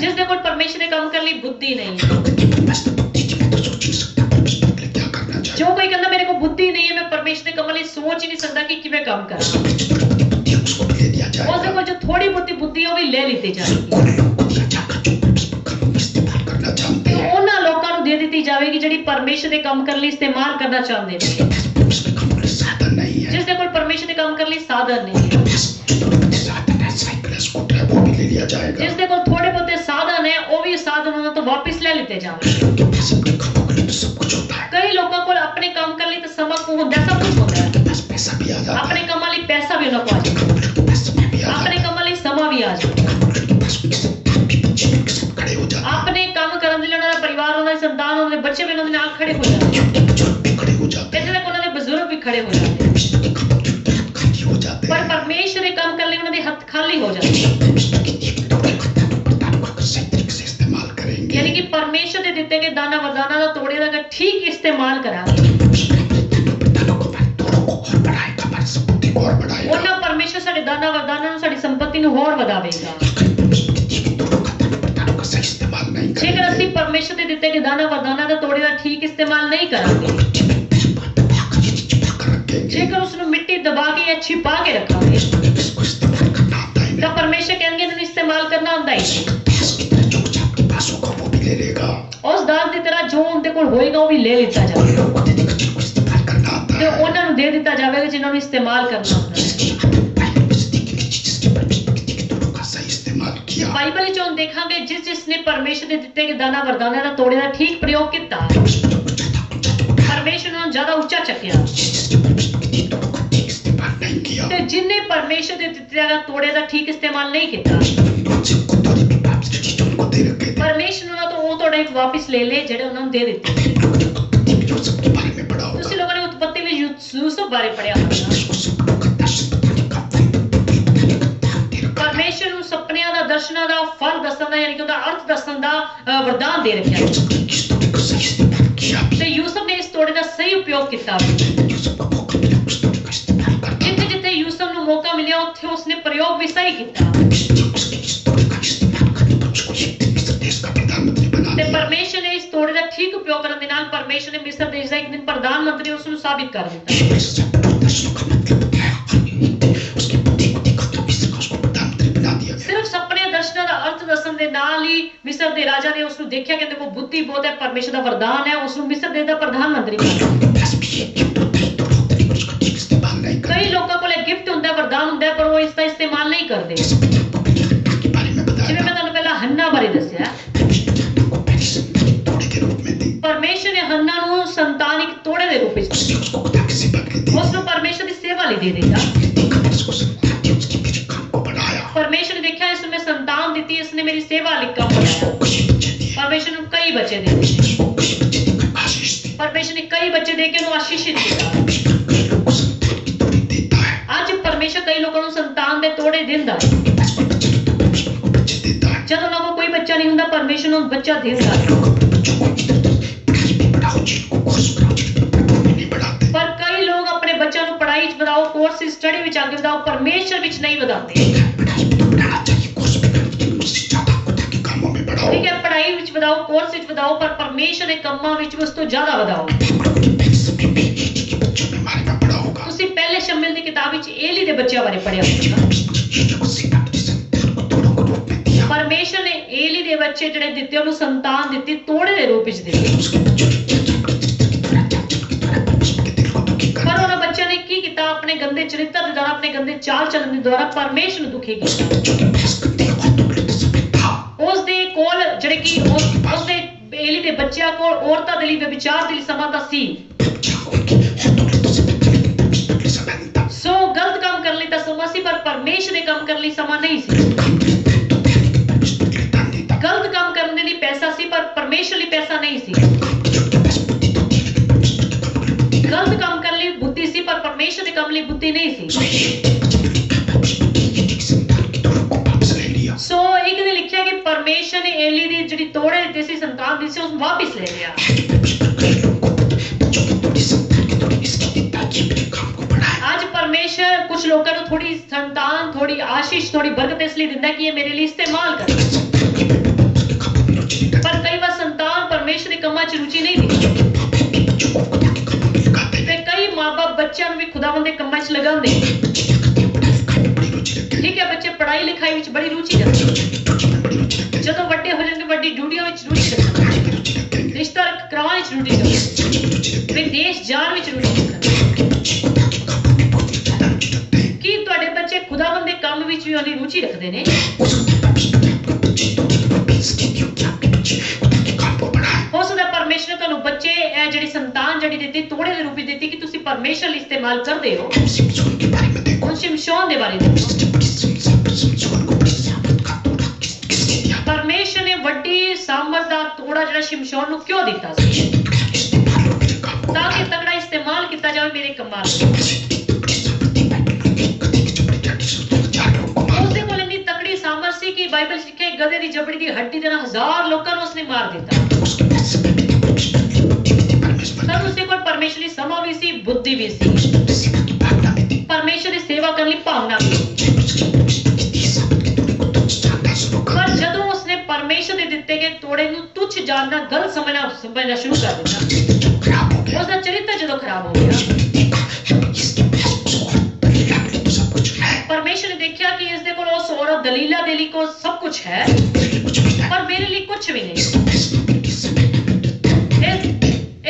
जिस दे कोल परमेश्वर के काम करने लिए बुद्धि नहीं है, जो कोई कहता मेरे को बुद्धि नहीं है, मैं परमेश्वर के काम लिए सोच ही नहीं सकता कि किवें काम करा, उसदे कोल जो थोड़ी बहुती बुद्धि है वो भी ले लीती जाएगी, उन्हां लोकां नूं दे दित्ती जाएगी जिहड़ी परमेश्वर के काम करने लिए इस्तेमाल करना चाहते हैं। जिस दे कोल परमेश्वर के काम करने लिए साधन नहीं है, जिस दे कोल थोड़े बहुते साधन है वो भी साधन उन्हां तो वापस ले लेते जाएंगे। कई लोगों को अपने काम करने लिए तो समय को होंदा, सब कुछ होंदा है, अपने काम लिए पैसा भी उन्हां को आ जाता, अपने काम लिए समय भी आ जाता, अपने काम करने लिए उन्हां दा परिवार, उन्हां दी संतान, उन्हां दे बच्चे भी उन्हां दे नाल खड़े हो जाते, इत्थे तक उन्हां दे बुजुर्ग भी खड़े हो जाते, पर परमेश्वर के काम करने उन्हां दे हाथ खाली हो जाते। ठीक इस्तेमाल करांगे वरदानों को हमारे दोनों को और बढ़ाएगा, हमारी संपत्ति को और बढ़ाएगा। ਉਹਨਾਂ ਪਰਮੇਸ਼ਰ ਸਾਡੇ ਦਾਨਾਂ ਵਰਦਾਨਾਂ ਨੂੰ ਸਾਡੀ ਸੰਪत्ति ਨੂੰ ਹੋਰ ਵਧਾਵੇਗਾ। दोनों का दान वरदानों का सही इस्तेमाल नहीं ਜੇਕਰ करेंगे, ਅਸੀਂ ਪਰਮੇਸ਼ਰ ਦੇ ਦਿੱਤੇ ਗਏ ਦਾਨਾਂ ਵਰਦਾਨਾਂ ਦਾ ਤੋੜੇ ਦਾ ਠੀਕ ਇਸਤੇਮਾਲ ਨਹੀਂ ਕਰਾਂਗੇ, छिपा कर रखेंगे, ਜੇਕਰ ਉਸ ਨੂੰ ਮਿੱਟੀ ਦਬਾ ਕੇ ਜਾਂ ਛਿਪਾ ਕੇ ਰੱਖਾਂਗੇ, इसको इस्तेमाल करना आता ही ਤਾਂ नहीं। ਪਰਮੇਸ਼ਰ ਕਹਿਣਗੇ ਇਹਨੂੰ ਇਸਤੇਮਾਲ ਕਰਨਾ ਆਉਂਦਾ ਹੀ ਨਹੀਂ। दास की तरह जो कुछ आपके पास होगा वो भी ले लेगा। ਉਸ ਦਾਸ ਦੀ ਤਰ੍ਹਾਂ ਜੋ ਉਹਦੇ ਕੋਲ ਹੋਏਗਾ ਉਹ ਵੀ ਲੈ ਲਿੱਤਾ उन ਜਾਵੇਗਾ लोगों को दे देगा जिनको इस्तेमाल करना आता ਤੇ है। ਉਹਨਾਂ ਨੂੰ ਦੇ ਦਿੱਤਾ ਜਾਵੇਗਾ ਜਿਨ੍ਹਾਂ ਨੂੰ ਇਸਤੇਮਾਲ ਕਰਨਾ ਆਉਂਦਾ ਹੈ। जिसकी आपने बाइबल में से देखी गई चीज, जिसके परमेश्वर ने के दोनों का सही इस्तेमाल किया, ਬਾਈਬਲ ਵਿੱਚ ਹੁਣ ਦੇਖਾਂਗੇ ਜਿਸ ਨੇ ਪਰਮੇਸ਼ਰ ਦੇ ਦਿੱਤੇ ਗਏ ਦਾਨਾਂ ਵਰਦਾਨਾਂ ਦਾ ਤੋੜੇ ਦਾ ਠੀਕ ਪ੍ਰਯੋਗ ਕੀਤਾ, उसमें जो कुछ था ਪਰਮੇਸ਼ਰ ਨੂੰ ਜ਼ਿਆਦਾ ਉੱਚਾ ਚੱਕਿਆ, जिसके परमेश्वर ने के दोनों का ठीक इस्तेमाल नहीं किया, ਤੇ ਜਿਨਨੇ ਪਰਮੇਸ਼ਰ ਦੇ ਦਿੱਤੇ ਗਏ ਤੋੜੇ ਦਾ ਠੀਕ ਇਸਤੇਮਾਲ ਨਹੀਂ ਕੀਤਾ, उनसे खुद और भी पाप से जो उनको दे रखे थे। ਪਰਮੇਸ਼ਰ ਉਹਨਾਂ ਤੋਂ ਉਹ ਤੋੜੇ ਵਾਪਿਸ ਲੈ ਲਏ ਜਿਹੜੇ ਉਹਨਾਂ ਨੂੰ ਦੇ ਦਿੱਤੇ। उत्पत्ति में यूसुफ के बारे में पढ़ा ਤੁਸੀਂ होगा, ਲੋਕਾਂ ਨੇ ਉਤਪत्ति ਵਿੱਚ ਯੂਸੁਫ ਬਾਰੇ ਪੜਿਆ ਹੋਵੇਗਾ। उसको सपनों का दर्शन बताने का फल बताने का दान दे रखा। ਪਰਮੇਸ਼ਰ ਨੂੰ ਸੁਪਨਿਆਂ ਦਾ ਦਰਸ਼ਨਾਂ ਦਾ ਫਲ ਦੱਸਣ ਦਾ ਯਾਨੀ ਕਿ ਉਹਦਾ ਅਰਥ ਦੱਸਣ ਦਾ ਵਰਦਾਨ ਦੇ ਰੱਖਿਆ यूसुफ ने किस तोड़े को सही इस्तेमाल किया, ਤੇ ਯੂਸੁਫ ਨੇ ਇਸ ਤੋੜੇ ਦਾ ਸਹੀ ਉਪਯੋਗ ਕੀਤਾ। यूसुफ को मौका मिला उस तोड़े का इस्तेमाल करता ਜਿੱਥੇ ਜਿੱਥੇ ਯੂਸੁਫ ਨੂੰ ਮੌਕਾ ਮਿਲਿਆ ਉੱਥੇ ਉਸਨੇ ਪ੍ਰਯੋਗ ਵੀ ਸਹੀ ਕੀਤਾ उसके इस तोड़े का इस्तेमाल करने पर उसको एक दिन मिस्र देश का प्रधानमंत्री बना ਤੇ दिया। ਪਰਮੇਸ਼ਰ ਨੇ ਇਸ ਤੋੜੇ ਦਾ ਠੀਕ ਉਪਯੋਗ ਕਰਨ ਦੇ ਨਾਲ ਪਰਮੇਸ਼ਰ ਨੇ ਮਿਸਰ ਦੇਸ਼ ਦਾ ਇੱਕ ਦਿਨ ਪ੍ਰਧਾਨ ਮੰਤਰੀ ਉਸ ਨੂੰ ਸਾਬਿਤ ਕਰ ਦਿੱਤਾ। परमेश्वर ने अपने दर्शनों का मतलब बताया और एक दिन उसकी बुद्धि को देखा तो मिस्र का उसको प्रधानमंत्री बना दिया गया। ਸਿਰਫ ਸੁਪਨੇ ਦਰਸ਼ਨਾਂ ਦਾ ਅਰਥ ਦੱਸਣ ਦੇ ਨਾਲ ਹੀ ਮਿਸਰ ਦੇ ਰਾਜਾ ਨੇ ਉਸ ਨੂੰ ਦੇਖਿਆ ਕਿ ਦੇਖੋ ਬੁੱਧੀ ਬਹੁਤ ਹੈ, ਪਰਮੇਸ਼ਰ ਦਾ ਵਰਦਾਨ ਹੈ, ਉਸ ਨੂੰ ਮਿਸਰ ਦੇਸ਼ ਦਾ ਪ੍ਰਧਾਨ ਮੰਤਰੀ कुछ ਬਣਾ। लोगों के पास भी ये गिफ्ट होता है तो होता है, उसका ठीक इस्तेमाल नहीं ਕਈ करते। ਲੋਕਾਂ ਕੋਲ ਗਿਫਟ ਹੁੰਦਾ ਹੈ, ਵਰਦਾਨ ਹੁੰਦਾ ਹੈ, ਪਰ ਉਹ ਇਸ ਦਾ ਇਸਤੇਮਾਲ ਨਹੀਂ ਕਰਦੇ। जैसे मैंने आपको पहले हन्ना के बारे में ਜਿਵੇਂ बताया, ਮੈਂ ਤੁਹਾਨੂੰ ਪਹਿਲਾਂ ਹੰਨਾ ਬਾਰੇ ਦੱਸਿਆ, परमेश्वर ने हन्ना को पहली संतान के तोड़े के रूप में दी। ਪਰਮੇਸ਼ਰ ਨੇ ਹੰਨਾ ਨੂੰ ਸੰਤਾਨ ਇੱਕ ਤੋੜੇ ਦੇ ਰੂਪ ਵਿੱਚ ਦਿੱਤੀ। उसने उसको खुदा की सेवा के लिए दी। ਉਸ ਨੂੰ ਪਰਮੇਸ਼ਰ ਦੀ ਸੇਵਾ ਲਈ ਦੇ ਦਿੱਤਾ। उसने देखा मैंने उसको संतान दी, उसकी मेरे काम को बढ़ाया, ਪਰਮੇਸ਼ਰ ਨੇ ਦੇਖਿਆ ਇਸ ਨੂੰ ਮੈਂ ਸੰਤਾਨ ਦਿੱਤੀ, ਇਸ ਨੇ ਮੇਰੀ ਸੇਵਾ ਲਈ ਕੰਮ उसको ਬਣਾਇਆ। कई बच्चे दिए, ਪਰਮੇਸ਼ਰ ਨੂੰ ਕਈ ਬੱਚੇ ਦੇ ਦਿੱਤੇ। उसको कई बच्चे देकर आशीष दी। ਪਰਮੇਸ਼ਰ ਨੇ ਕਈ ਬੱਚੇ ਦੇ ਕੇ ਉਹਨੂੰ ਆਸ਼ੀਸ਼ਿਤ ਕੀਤਾ। परमेश्वर कई लोगों को संतान की तोड़े देता है। ਅੱਜ ਪਰਮੇਸ਼ਰ ਕਈ ਲੋਕਾਂ ਨੂੰ ਸੰਤਾਨ ਦੇ ਤੋੜੇ ਦਿੰਦਾ ਹੈ। उनके पास कोई बच्चा नहीं तो परमेश्वर को बच्चे देता है। ਜਦ ਉਹਨਾਂ ਕੋਲ ਕੋਈ ਬੱਚਾ ਨਹੀਂ ਹੁੰਦਾ ਪਰਮੇਸ਼ਰ ਨੂੰ ਬੱਚਾ ਦਿੰਦਾ ਹੈ। लोग अपने बच्चों को इधर उधर पढ़ाई में बढ़ाओ, जिनको कोर्स कराओ, जिनको पढ़ाई में नहीं बढ़ाते। ਪਰ ਕਈ ਲੋਕ ਆਪਣੇ ਬੱਚਿਆਂ ਨੂੰ ਪੜ੍ਹਾਈ 'ਚ ਵਧਾਓ, ਕੋਰਸ ਸਟੱਡੀ ਵਿੱਚ ਅੱਗੇ ਵਧਾਓ, ਪਰਮੇਸ਼ਰ ਵਿੱਚ ਨਹੀਂ ਵਧਾਉਂਦੇ। पढ़ाई में तो बढ़ाना चाहिए, कोर्स में करो, लेकिन उससे ज्यादा खुदा के कामों में बढ़ाओ। ਠੀਕ ਹੈ, ਪੜ੍ਹਾਈ ਵਿੱਚ ਵਧਾਓ, ਕੋਰਸ ਵਿੱਚ ਵਧਾਓ, ਪਰ ਪਰਮੇਸ਼ਰ ਦੇ ਕੰਮਾਂ ਵਿੱਚ ਉਸ ਤੋਂ ਜ਼ਿਆਦਾ ਵਧਾਓ। पहले समय में एली के बच्चों के बारे में पढ़ा होगा। ਤੁਸੀਂ ਪਹਿਲੇ ਸ਼ਮੂਏਲ ਦੀ ਕਿਤਾਬ ਵਿੱਚ ਏਲੀ ਦੇ ਬੱਚਿਆਂ ਬਾਰੇ ਪੜ੍ਹਿਆ ਹੋਵੇਗਾ। एली को सेना की संतान को तोड़ों के रूप में दिया। ਪਰਮੇਸ਼ਰ ਨੇ ਏਲੀ ਦੇ ਬੱਚੇ ਜਿਹੜੇ ਦਿੱਤੇ ਉਹਨੂੰ ਸੰਤਾਨ ਦਿੱਤੀ, ਤੋੜੇ ਦੇ ਰੂਪ ਵਿੱਚ ਦਿੱਤੀ। उसके बच्चों ने क्या परमेश्वर के दिल को दुखी कर ਪਰ दिया। ਉਹਨਾਂ ਬੱਚਿਆਂ ਨੇ ਕੀ ਕੀਤਾ? ਆਪਣੇ ਗੰਦੇ ਚਰਿੱਤਰ ਦੇ ਦੁਆਰਾ, ਆਪਣੇ ਗੰਦੇ ਚਾਲ ਚੱਲਣ ਦੇ ਦੁਆਰਾ ਪਰਮੇਸ਼ਰ ਨੂੰ ਦੁਖੀ उसके ਕੀਤਾ। बच्चों के पास गंदे और दुगले समय था। ਉਸ ਦੇ ਕੋਲ ਜਿਹੜੇ ਕਿ ਉਸ ਦੇ ਏਲੀ ਦੇ ਬੱਚਿਆਂ ਕੋਲ ਔਰਤਾਂ ਦੇ ਲਈ ਵਿਚਾਰ ਦੇ ਲਈ ਸਮਾਂ ਤਾਂ ਸੀ। बच्चा उनके और दुगले समय दुगले समय नहीं था। ਸੋ ਗਲਤ ਕੰਮ ਕਰਨ ਲਈ ਤਾਂ ਸਮਾਂ ਸੀ, ਪਰ ਪਰਮੇਸ਼ਰ ਦੇ ਕੰਮ ਕਰਨ ਲਈ ਸਮਾਂ ਨਹੀਂ ਸੀ। काम करते तो ध्यान के परमेश्वर के लिए दान देता। ਗਲਤ ਕੰਮ ਕਰਨ ਦੇ ਲਈ ਪੈਸਾ ਸੀ, ਪਰ ਪਰਮੇਸ਼ਰ ਲਈ ਪੈਸਾ ਨਹੀਂ ਸੀ। जो के पास बुद्धि तो थी, लेकिन परमेश्वर के काम के लिए बुद्धि नहीं। ਗਲਤ ਕੰਮ ਕਰਨ ਲਈ ਬੁੱਧੀ ਸੀ, ਪਰ ਪਰਮੇਸ਼ਰ ਦੇ ਕੰਮ ਲਈ ਬੁੱਧੀ ਨਹੀਂ ਸੀ। सो ये बचपन में क्या परमेश्वर ने ये एक संतान की तोड़ों को वापस ले लिया। ਸੋ ਇੱਕ ਨੇ ਲਿਖਿਆ ਕਿ ਪਰਮੇਸ਼ਰ ਨੇ ਏਲੀ ਦੀ ਜਿਹੜੀ ਤੋੜੇ ਦਿੱਤੀ ਸੀ, ਸੰਤਾਨ ਦਿੱਤੀ ਸੀ, ਉਸ ਨੂੰ ਵਾਪਿਸ ਲੈ ਲਿਆ। आज परमेश्वर कई लोगों को बच्चों की तोड़ी संतान की तोड़ी इसकी देता कि मेरे काम को बढ़ाए। ਅੱਜ ਪਰਮੇਸ਼ਰ ਕੁਝ ਲੋਕਾਂ ਨੂੰ ਥੋੜੀ ਸੰਤਾਨ, ਥੋੜੀ ਆਸ਼ੀਸ਼, ਥੋੜੀ ਬਰਕਤ ਇਸ ਲਈ ਦਿੰਦਾ ਕਿ ਇਹ ਮੇਰੇ ਲਈ ਇਸਤੇਮਾਲ ਕਰਨ। संतान की उसके कामों में रुचि नहीं रखता। ਪਰ कई बार संतान परमेश्वर ਦੇ ਕੰਮਾਂ 'ਚ ਰੁਚि नहीं दिखती। जो कि बाप है भी बच्चों को खुदा के कामों में लगाते हैं। ਤੇ ਕਈ ਮਾਪੇ ਬੱਚਿਆਂ ਨੂੰ ਵੀ ਖੁਦਾਵੰਦ ਦੇ ਕੰਮਾਂ 'ਚ ਲਗਾਉਂਦੇ। बच्चे क्या करते हैं, पढ़ाई लिखाई में बड़ी रुचि रखते हैं। ਠੀਕ ਹੈ, ਬੱਚੇ ਪੜ੍ਹਾਈ ਲਿਖਾਈ ਵਿੱਚ ਬੜੀ ਰੁਚि ਰੱਖਦੇ। बच्चे ड्यूटी में बड़ी रुचि रखते हैं। ਜਦੋਂ ਵੱਡੇ ਹੋ ਜਾਣਗੇ ਵੱਡੀ ਡਿਊਟੀਆਂ ਵਿੱਚ ਰੁਚि ਰੱਖਣਗੇ, पढ़ाई में रुचि रखेंगे। ਰਿਸ਼ਤਾ ਕਰਾਉਣ ਵਿੱਚ ਰੁਚि ਰੱਖਣਗੇ, जाने में रुचि रखते हैं। ਵਿਦੇਸ਼ ਜਾਣ ਵਿੱਚ ਰੁਚि ਰੱਖਣਗੇ। आपके बच्चे खुदा के कामों में बहुत ही ज्यादा रुचि रखते हैं। ਕੀ ਤੁਹਾਡੇ ਬੱਚੇ ਖੁਦਾਵੰਦ ਦੇ ਕੰਮ ਵਿੱਚ ਵੀ ਉਹਨੀ ਰੁਚि ਰੱਖਦੇ ਨੇ? हो सकता है परमेश्वर ने आपके बच्चे तोड़े के रूप में इसलिए दिया कि आपके बच्चे खुदा के काम को बढ़ाए। ਹੋ ਸਕਦਾ ਪਰਮੇਸ਼ਰ ਨੇ ਤੁਹਾਨੂੰ ਬੱਚੇ ਇਹ ਜਿਹੜੀ ਸੰਤਾਨ ਜਿਹੜੀ ਦਿੱਤੀ, ਤੋੜੇ ਦੇ ਰੂਪ ਵਿੱਚ ਦਿੱਤੀ ਕਿ ਤੁਸੀਂ ਪਰਮੇਸ਼ਰ ਲਈ ਇਸਤੇਮਾਲ ਕਰਦੇ ਹੋ। हम सिमसोन के बारे में देखो। ਹੁਣ ਸ਼ਿਮਸ਼ੋਨ ਦੇ ਬਾਰੇ ਦੇਖੋ। उसने बड़ी सिमसोन को बड़ी सामर्थ का तोड़ा किसने दिया? ਪਰਮੇਸ਼ਰ ਨੇ ਵੱਡੀ ਸਾਮਰਥ ਦਾ ਤੋੜਾ ਜਿਹੜਾ ਸ਼ਿਮਸ਼ੋਨ ਨੂੰ ਕਿਉਂ ਦਿੱਤਾ ਸੀ? ये तगड़ा इस्तेमाल हो मेरे काम को ਤਾਂ ਕਿ बढ़ाए। ਤਗੜਾ ਇਸਤੇਮਾਲ ਕੀਤਾ ਜਾਵੇ ਮੇਰੇ ਕੰਮਾਂ उसके ਵਿੱਚ। पास इतनी बड़ी सामर्थ्य बाइबल में गधे की चमड़ी की हड्डी से उसने 1000 लोगों को मार ਉਸਦੇ दिया। ਕੋਲ ਇੰਨੀ ਤਕੜੀ ਸਾਮਰਥ ਸੀ ਕਿ ਬਾਈਬਲ 'ਚ ਲਿਖਿਆ ਹੈ, ਗਧੇ ਦੀ ਜਬੜੀ ਦੀ ਹੱਡੀ ਦੇ ਨਾਲ 1000 ਲੋਕਾਂ ਨੂੰ ਉਸਨੇ ਮਾਰ ਦਿੱਤਾ। उसके पास समय में परमेश्वर ने बुद्धि भी दी, ਪਰਮੇਸ਼ਰੀ ਸਮਾਂ ਵੀ ਸੀ, ਬੁੱਧੀ ਵੀ ਸੀ, उस बुद्धि सेवा की भावना भी थी। ਪਰਮੇਸ਼ਰ ਦੀ ਸੇਵਾ ਕਰਨ ਲਈ ਭਾਵਨਾ ਵੀ ਸੀ। जब उसकी बुद्धि इस साबित के तोड़े को तुच्छ जानना शुरू कर ਪਰ दिया, ਜਦੋਂ ਉਸਨੇ ਪਰਮੇਸ਼ਰ ਦੇ ਦਿੱਤੇ ਗਏ ਤੋੜੇ ਨੂੰ ਤੁੱਛ ਜਾਣਨਾ, ਗਲਤ ਸਮਝਣਾ ਸ਼ੁਰੂ ਕਰ ਦਿੱਤਾ, चरित्र जब खराब हो गया, ਉਸਦਾ ਚਰਿੱਤਰ ਜਦੋਂ ਖਰਾਬ ਹੋ ਗਿਆ, उसने देखा जब इसके पास उस औरत दलीला के लिए तो सब कुछ है, ਪਰਮੇਸ਼ਰ ਨੇ ਦੇਖਿਆ ਕਿ ਇਸ ਦੇ ਕੋਲ ਉਸ ਔਰਤ ਦਲੀਲਾ ਦੇ ਲਈ ਕੋਲ ਸਭ ਕੁਝ ਹੈ, मेरे लिए कुछ भी नहीं। ਪਰ ਮੇਰੇ ਲਈ ਕੁਝ ਵੀ ਨਹੀਂ। इसके पास मेरे किस समय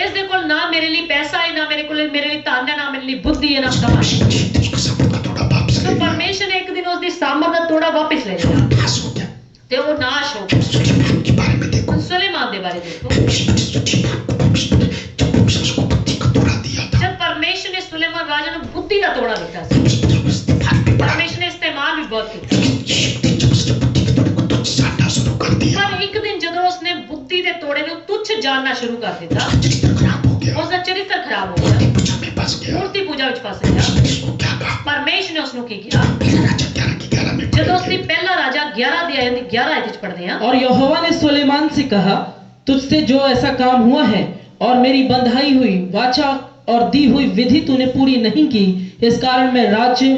ਇਸ ਦੇ ਕੋਲ ਨਾ ਮੇਰੇ ਲਈ ਪੈਸਾ ਹੈ, ਨਾ ਮੇਰੇ ਕੋਲ ਮੇਰੇ ਲਈ ਧਨ ਹੈ, ਨਾ ਮੇਰੇ ਲਈ ਬੁੱਧੀ ਹੈ, ਨਾ ਸਮਾਂ ਹੈ। उसको सब का थोड़ा वापस ले तो लिया, परमेश्वर ने एक दिन उसकी सामर्थ का तोड़ा वापस ले लिया नाश हो गया। ते वो नाश हो गया। सुलेमान के बारे में देखो, सुलेमान के बारे देखो, परमेश्वर ने सुलेमान जब उसको बुद्धि का तोड़ा दिया था, जब परमेश्वर ने सुलेमान राजा ने बुद्धि का तोड़ा दिया था, उसने इस्तेमाल भी बड़ा परमेश्वर ने इस्तेमाल भी बहुत किया। एक दिन जब उसने बुद्धि के तोड़े को तुच्छ जानना शुरू कर दिया, पर एक दिन जब उसने बुद्धि के तोड़े को तुच्छ जानना शुरू कर दिया, चरित्र खराब हो गया, उसका चरित्र खराब हो गया, पूजा में फंस गया। मूर्ति पूजा में फंस गया। उसने इसको क्या कहा? परमेश्वर ने उसको की किया, पहला राजा 11 की 11 में जब उसने पढ़ेंगे। पहला राजा 11 आयत पढ़ते हैं, और यहोवा ने सुलेमान से कहा, तुझसे जो ऐसा काम हुआ है और मेरी बंधाई हुई वाचा और दी हुई विधि तूने पूरी नहीं की, इस कारण मैं राज्य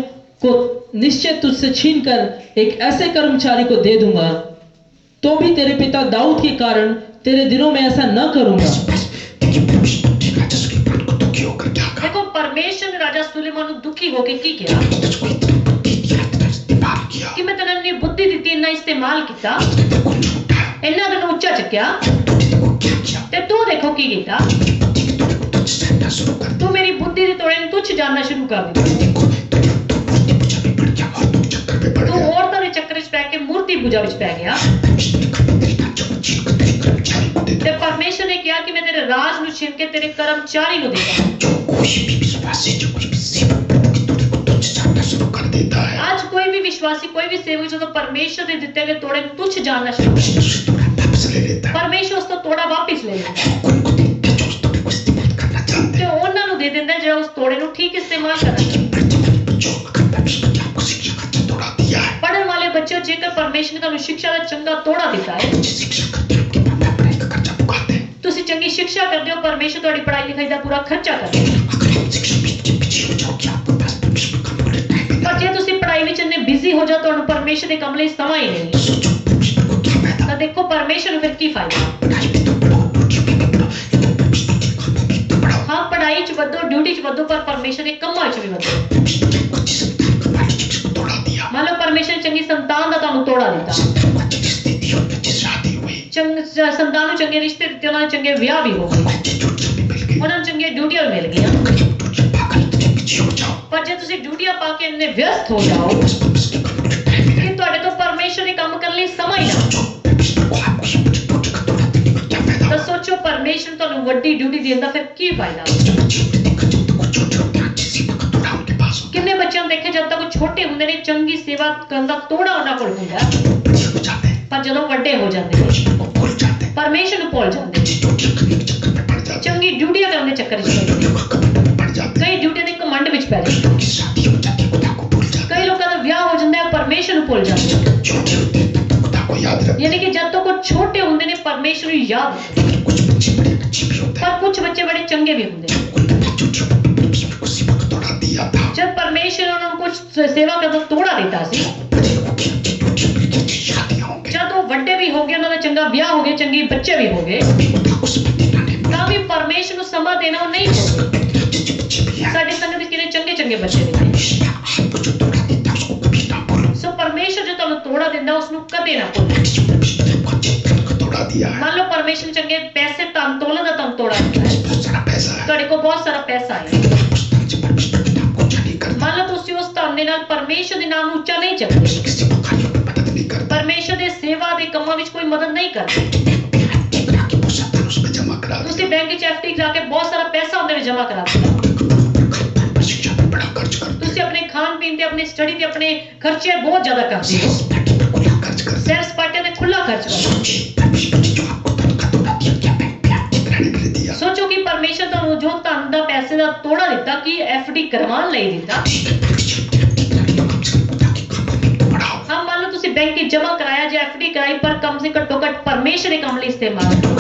को निश्चय तुझसे छीनकर एक ऐसे कर्मचारी को दे दूंगा, तो भी तेरे पिता दाऊद के कारण तेरे दिनों में ऐसा न करूंगा। बस देखिए, परमेश्वर ने राजा सुलेमान को दुखी होकर क्या कहा? देखो परमेश्वर ने राजा सुलेमान को दुखी होकर की किया तुझको इतनी बुद्धि दिया, इतना इस्तेमाल किया, कि मैं तेने बुद्धि दी, इन्ना इस्तेमाल किया, इसने तेरे को झूठा, इन्ना तेन उच्चा चुक्या, तूने देखो क्या किया? ते तू देखो की कीता, मेरी बुद्धि के तोड़े को तुच्छ जानना शुरू कर तू मेरी बुद्धि के तोड़े तुच्छ जानना शुरू कर दिया, दिया। देखो, तू मूर्ति पूजा में पड़ गया और तू चक्कर में पड़ तू गया। औरतां दे चक्कर च पै के मूर्ति पूजा विच पै गया। परमेश्वर ने कहा, तेरी राज्य को छीन कर तेरे कर्मचारी को दे ते दूंगा। परमेश्वर ने कहा कि मैं तेरे राज नु छीन के तेरे कर्मचारी नु देगा। जो कोई भी विश्वासी, जो कोई भी सेवक प्रभु के तोड़े को तुच्छ जानना शुरू कर देता है, आज कोई भी विश्वासी, कोई भी सेवक जो परमेश्वर दे दिते गए तोड़े नु तुच्छ जानना शुरू कर परमेश्वर उसे तोड़ा वापस ले लेता है। परमेश्वर उसको तोड़ा वापस ले लेता है उनको देता है जो उस तोड़े को इस्तेमाल करना चाहते ते हैं। ਉਹਨਾਂ ਨੂੰ ਦੇ ਦਿੰਦਾ ਜਿਹੜਾ ਉਸ ਤੋੜੇ ਨੂੰ ਠੀਕ ਇਸਤੇਮਾल ਕਰਨਾ ਚਾਹੁੰਦਾ। प्रतिबंध बच्चों, अगर परमेश्वर ने आपको शिक्षा का अच्छा तोड़ा दिया है, पढ़ने वाले बच्चों, जेकर परमेश्वर ने ਤੁਹਾਨੂੰ शिक्षा ਦਾ ਚੰਗਾ ਤੋੜਾ ਦਿੱਤਾ ਹੈ, अच्छी शिक्षा करते हैं, आपके माँ बाप पढ़ाई का खर्चा चुकाते हैं। ਤੁਸੀਂ ਚੰਗੀ ਸਿੱਖਿਆ ਕਰਦੇ ਹੋ, ਪਰਮੇਸ਼ਰ ਤੁਹਾਡੀ ਪੜ੍ਹਾਈ ਲਿਖਾਈ ਦਾ ਪੂਰਾ ਖਰਚਾ ਕਰਦਾ ਹੈ। अगर आप शिक्षा में इतने पीछे हो जाओगे, आपके पास परमेश्वर का बोले टाइम ही ਪਰ नहीं, ਜੇ ਤੁਸੀਂ ਪੜ੍ਹਾਈ ਵਿੱਚ ਇੰਨੇ ਬਿਜ਼ੀ ਹੋ ਜਾਓ, ਤੁਹਾਨੂੰ ਪਰਮੇਸ਼ਰ ਦੇ ਕੰਮ ਲਈ ਸਮਾਂ ਹੀ ਨਹੀਂ, तो सोचो परमेश्वर को क्या फायदा? ਤਾਂ ਦੇਖੋ ਪਰਮੇਸ਼ਰ ਨੂੰ ਫਿਰ ਕੀ ਫਾਇਦਾ। पढ़ाई में तो पढ़ो, ड्यूटी में भी पढ़ो, लेकिन परमेश्वर के कामों में तो पढ़ो। ਹਾਂ ਪੜ੍ਹਾਈ 'ਚ ਵਧੋ, ਡਿਊਟੀ 'ਚ ਵਧੋ, ਪਰ ਪਰਮੇਸ਼ਰ ਦੇ ਕੰਮਾਂ 'ਚ ਵੀ ਵਧੋ। परमेश्वर ने आपको अच्छी संतान का मालिक शिक्षा को तोड़ा दिया, ਮੰਨ ਲਓ ਪਰਮੇਸ਼ਰ ਨੇ ਚੰਗੀ ਸੰਤਾਨ ਦਾ ਤੁਹਾਨੂੰ ਤੋੜਾ ਦਿੱਤਾ, संतान को अच्छी स्थिति और अच्छी शादी हुई, ਸੰਤਾਨ ਨੂੰ ਚੰਗੇ ਰਿਸ਼ਤੇ ਦਿੱਤੇ, ਉਹਨਾਂ ਨੂੰ ਚੰਗੇ ਵਿਆਹ ਵੀ ਹੋ ਗਏ, अच्छी ड्यूटी भी मिल गई। ਉਹਨਾਂ ਨੂੰ ਚੰਗੀਆਂ ਡਿਊਟੀਆਂ ਵੀ ਮਿਲ ਗਈਆਂ। अगर आप ड्यूटी पाकर इतने पीछे हो जाओ, ਪਰ ਜੇ ਤੁਸੀਂ ਡਿਊਟੀਆਂ ਪਾ ਕੇ ਇੰਨੇ ਵਿਅਸਤ ਹੋ ਜਾਓ बस परमेश्वर के कामों में टाइम ही नहीं। ਕਿ ਤੁਹਾਡੇ ਤੋਂ ਪਰਮੇਸ਼ਰ ਦੇ ਕੰਮ ਕਰਨ ਲਈ ਸਮਾਂ ਹੀ ਨਾ, सोचो परमेश्वर को आपको सब कुछ ड्यूटी का तोड़ा देने का क्या फायदा? ਤਾਂ ਸੋਚੋ ਪਰਮੇਸ਼ਰ ਤੁਹਾਨੂੰ ਵੱਡੀ ਡਿਊਟੀ ਦੇਣ ਦਾ ਫਿਰ ਕੀ ਫਾਇਦਾ। जो बच्चे होते देखो, जब तक वो छोटे होते हैं, अच्छी सेवा का तोड़ा उनके पास होता ਕਿੰਨੇ ਬੱਚਿਆਂ ਨੂੰ ਦੇਖੇ ਜਦ ਤੱਕ ਉਹ ਛੋਟੇ ਹੁੰਦੇ ਨੇ, ਚੰਗੀ ਸੇਵਾ ਕਰਨ ਦਾ ਤੋੜਾ ਉਹਨਾਂ ਕੋਲ ਹੁੰਦਾ ਹੈ, है। जब वो बड़े हो जाते हैं, ਪਰ ਜਦੋਂ ਵੱਡੇ ਹੋ ਜਾਂਦੇ ਨੇ परमेश्वर को भूल जाते हैं, ਪਰਮੇਸ਼ਰ ਨੂੰ ਭੁੱਲ ਜਾਂਦੇ ਨੇ, अच्छी ड्यूटी करने के चक्कर में पड़ जाते हैं, ਚੰਗੀ ਡਿਊਟੀਆਂ ਕਰਨ ਦੇ ਚੱਕਰ 'ਚ ਪੈ ਜਾਂਦੇ ड्यूटियों का कमंड में पड़ जाते हैं, ਕਈ ਡਿਊਟੀਆਂ ਦੇ ਕਮੰਡ ਵਿੱਚ ਪੈ ਜਾਂਦੇ, उनकी शादी हो जाती है, खुदा को भूल जाते ਕਈ ਲੋਕਾਂ ਦਾ ਵਿਆਹ ਹੋ ਜਾਂਦਾ ਹੈ, ਪਰਮੇਸ਼ਰ ਨੂੰ ਭੁੱਲ ਜਾਂਦੇ, हैं। छोटे होते हैं तब तक खुदा को याद रखते हैं, ਯਾਨੀ ਕਿ ਜਦ ਤੱਕ ਉਹ ਛੋਟੇ ਹੁੰਦੇ ਨੇ ਪਰਮੇਸ਼ਰ ਨੂੰ ਯਾਦ ਰੱਖਦੇ, लेकिन कुछ बच्चे बड़े अच्छे भी होते हैं। ਪਰ कुछ ਬੱਚੇ ਬੜੇ ਚੰਗੇ ਵੀ ਹੁੰਦੇ ਨੇ। उनके बच्चों को परमेश्वर को सेवा का तोड़ा दिया था, जब परमेश्वर ने ਉਹਨਾਂ ਨੂੰ ਕੁਝ ਸੇਵਾ ਕਰਨ ਦਾ ਤੋੜਾ ਦਿੱਤਾ ਸੀ, बड़े होके अच्छी ड्यूटी मिल गई, अच्छी शादियां होंगी, ਜਦ ਉਹ ਵੱਡੇ ਵੀ ਹੋ ਗਏ, ਉਹਨਾਂ ਦਾ ਚੰਗਾ ਵਿਆਹ ਹੋ ਗਿਆ, ਚੰਗੇ ਬੱਚੇ ਵੀ ਹੋ ਗਏ, अभी खुदा को समय देना नहीं भूला। ਤਾਂ ਵੀ ਪਰਮੇਸ਼ਰ ਨੂੰ ਸਮਾਂ ਦੇਣਾ ਉਹ ਨਹੀਂ ਭੁੱਲਦੇ। संगत में अच्छे अच्छे बच्चे भी हैं। ਸਾਡੇ ਸੰਗਤ ਵਿੱਚ ਕਿੰਨੇ ਚੰਗੇ ਚੰਗੇ ਬੱਚੇ ਨੇ। परमेश्वर आपको जो तोड़ा देता है उसको कभी ना भूलो। ਸੋ ਪਰਮੇਸ਼ਰ ਜੋ ਤੁਹਾਨੂੰ ਤੋੜਾ ਦਿੰਦਾ ਉਸ ਨੂੰ ਕਦੇ ਨਾ ਭੁੱਲੋ। परमेश्वर ने आपको अच्छे धन का तोड़ा दिया है, ਮੰਨ ਲਓ ਪਰਮੇਸ਼ਰ ਨੇ ਚੰਗੇ ਪੈਸੇ, ਧਨ ਦੌਲਤ ਦਾ ਤੁਹਾਨੂੰ ਤੋੜਾ ਦਿੱਤਾ ਹੈ, बहुत सारा पैसा है, ਤੁਹਾਡੇ ਕੋਲ ਬਹੁਤ ਸਾਰਾ ਪੈਸਾ ਹੈ, लेकिन आप उस धन से परमेश्वर के नाम को ऊंचा नहीं करते, ਮੰਨ ਲਓ ਤੁਸੀਂ ਉਸ ਧਨ ਦੇ ਨਾਲ ਪਰਮੇਸ਼ਰ ਦੇ ਨਾਮ ਨੂੰ ਉੱਚਾ ਨਹੀਂ ਚੱਕਦੇ, किसी बुखारियों में मदद नहीं करते, ਪਰਮੇਸ਼ਰ ਦੇ ਸੇਵਾ ਦੇ ਕੰਮਾਂ ਵਿੱਚ ਕੋਈ मदद नहीं ਕਰਦੇ। बैंक में आके बहुत सारा धन उसमें जमा करा देते, ਤੁਸੀਂ ਬੈਂਕ 'ਚ FD ਕਰਾ ਕੇ ਬਹੁਤ ਸਾਰਾ ਪੈਸਾ ਉਹਦੇ ਵਿੱਚ ਜਮ੍ਹਾਂ ਕਰਾ ਦਿੰਦੇ, खानपान पर शिक्षा पर बड़ा खर्च करते, ਤੁਸੀਂ ਆਪਣੇ ਖਾਣ ਪੀਣ ਤੇ, ਆਪਣੀ ਸਟੱਡੀ ਤੇ, ਆਪਣੇ ਖਰਚੇ बहुत ਜ਼ਿਆਦਾ ਕਰਦੇ ਹੋ, पार्टी पर खुला खर्च करते। ਸੈਰ ਸਪਾਟੇ ਤੇ ਖੁੱਲਾ ਖਰਚ ਕਰਦੇ ਹੋ। सोचिए परमेश्वर ने जो आपको धन का तोड़ा दिया, क्या बैंक पे आपके रहने के लिए दिया? ਸੋਚੋ ਕਿ ਪਰਮੇਸ਼ਰ ਤੁਹਾਨੂੰ ਜੋ ਧਨ ਦਾ, ਪੈਸੇ ਦਾ ਤੋੜਾ ਦਿੱਤਾ, ਕੀ FD ਕਰਵਾਉਣ ਲਈ ਦਿੱਤਾ। ठीक है, परमेश्वर ने आपकी धन को कम से कम खुदा के कामों में तो बढ़ाओ। ਹਾਂ ਮੰਨ ਲਓ ਤੁਸੀਂ ਬੈਂਕ 'ਚ ਜਮ੍ਹਾਂ ਕਰਾਇਆ ਜਾਂ FD ਕਰਾਈ, ਪਰ ਕਮ ਸੇ ਘੱਟੋ ਘੱਟ ਪਰਮੇਸ਼ਰ ਦੇ ਕੰਮ ਲਈ ਇਸਤੇਮਾਲ ਕਰੋ।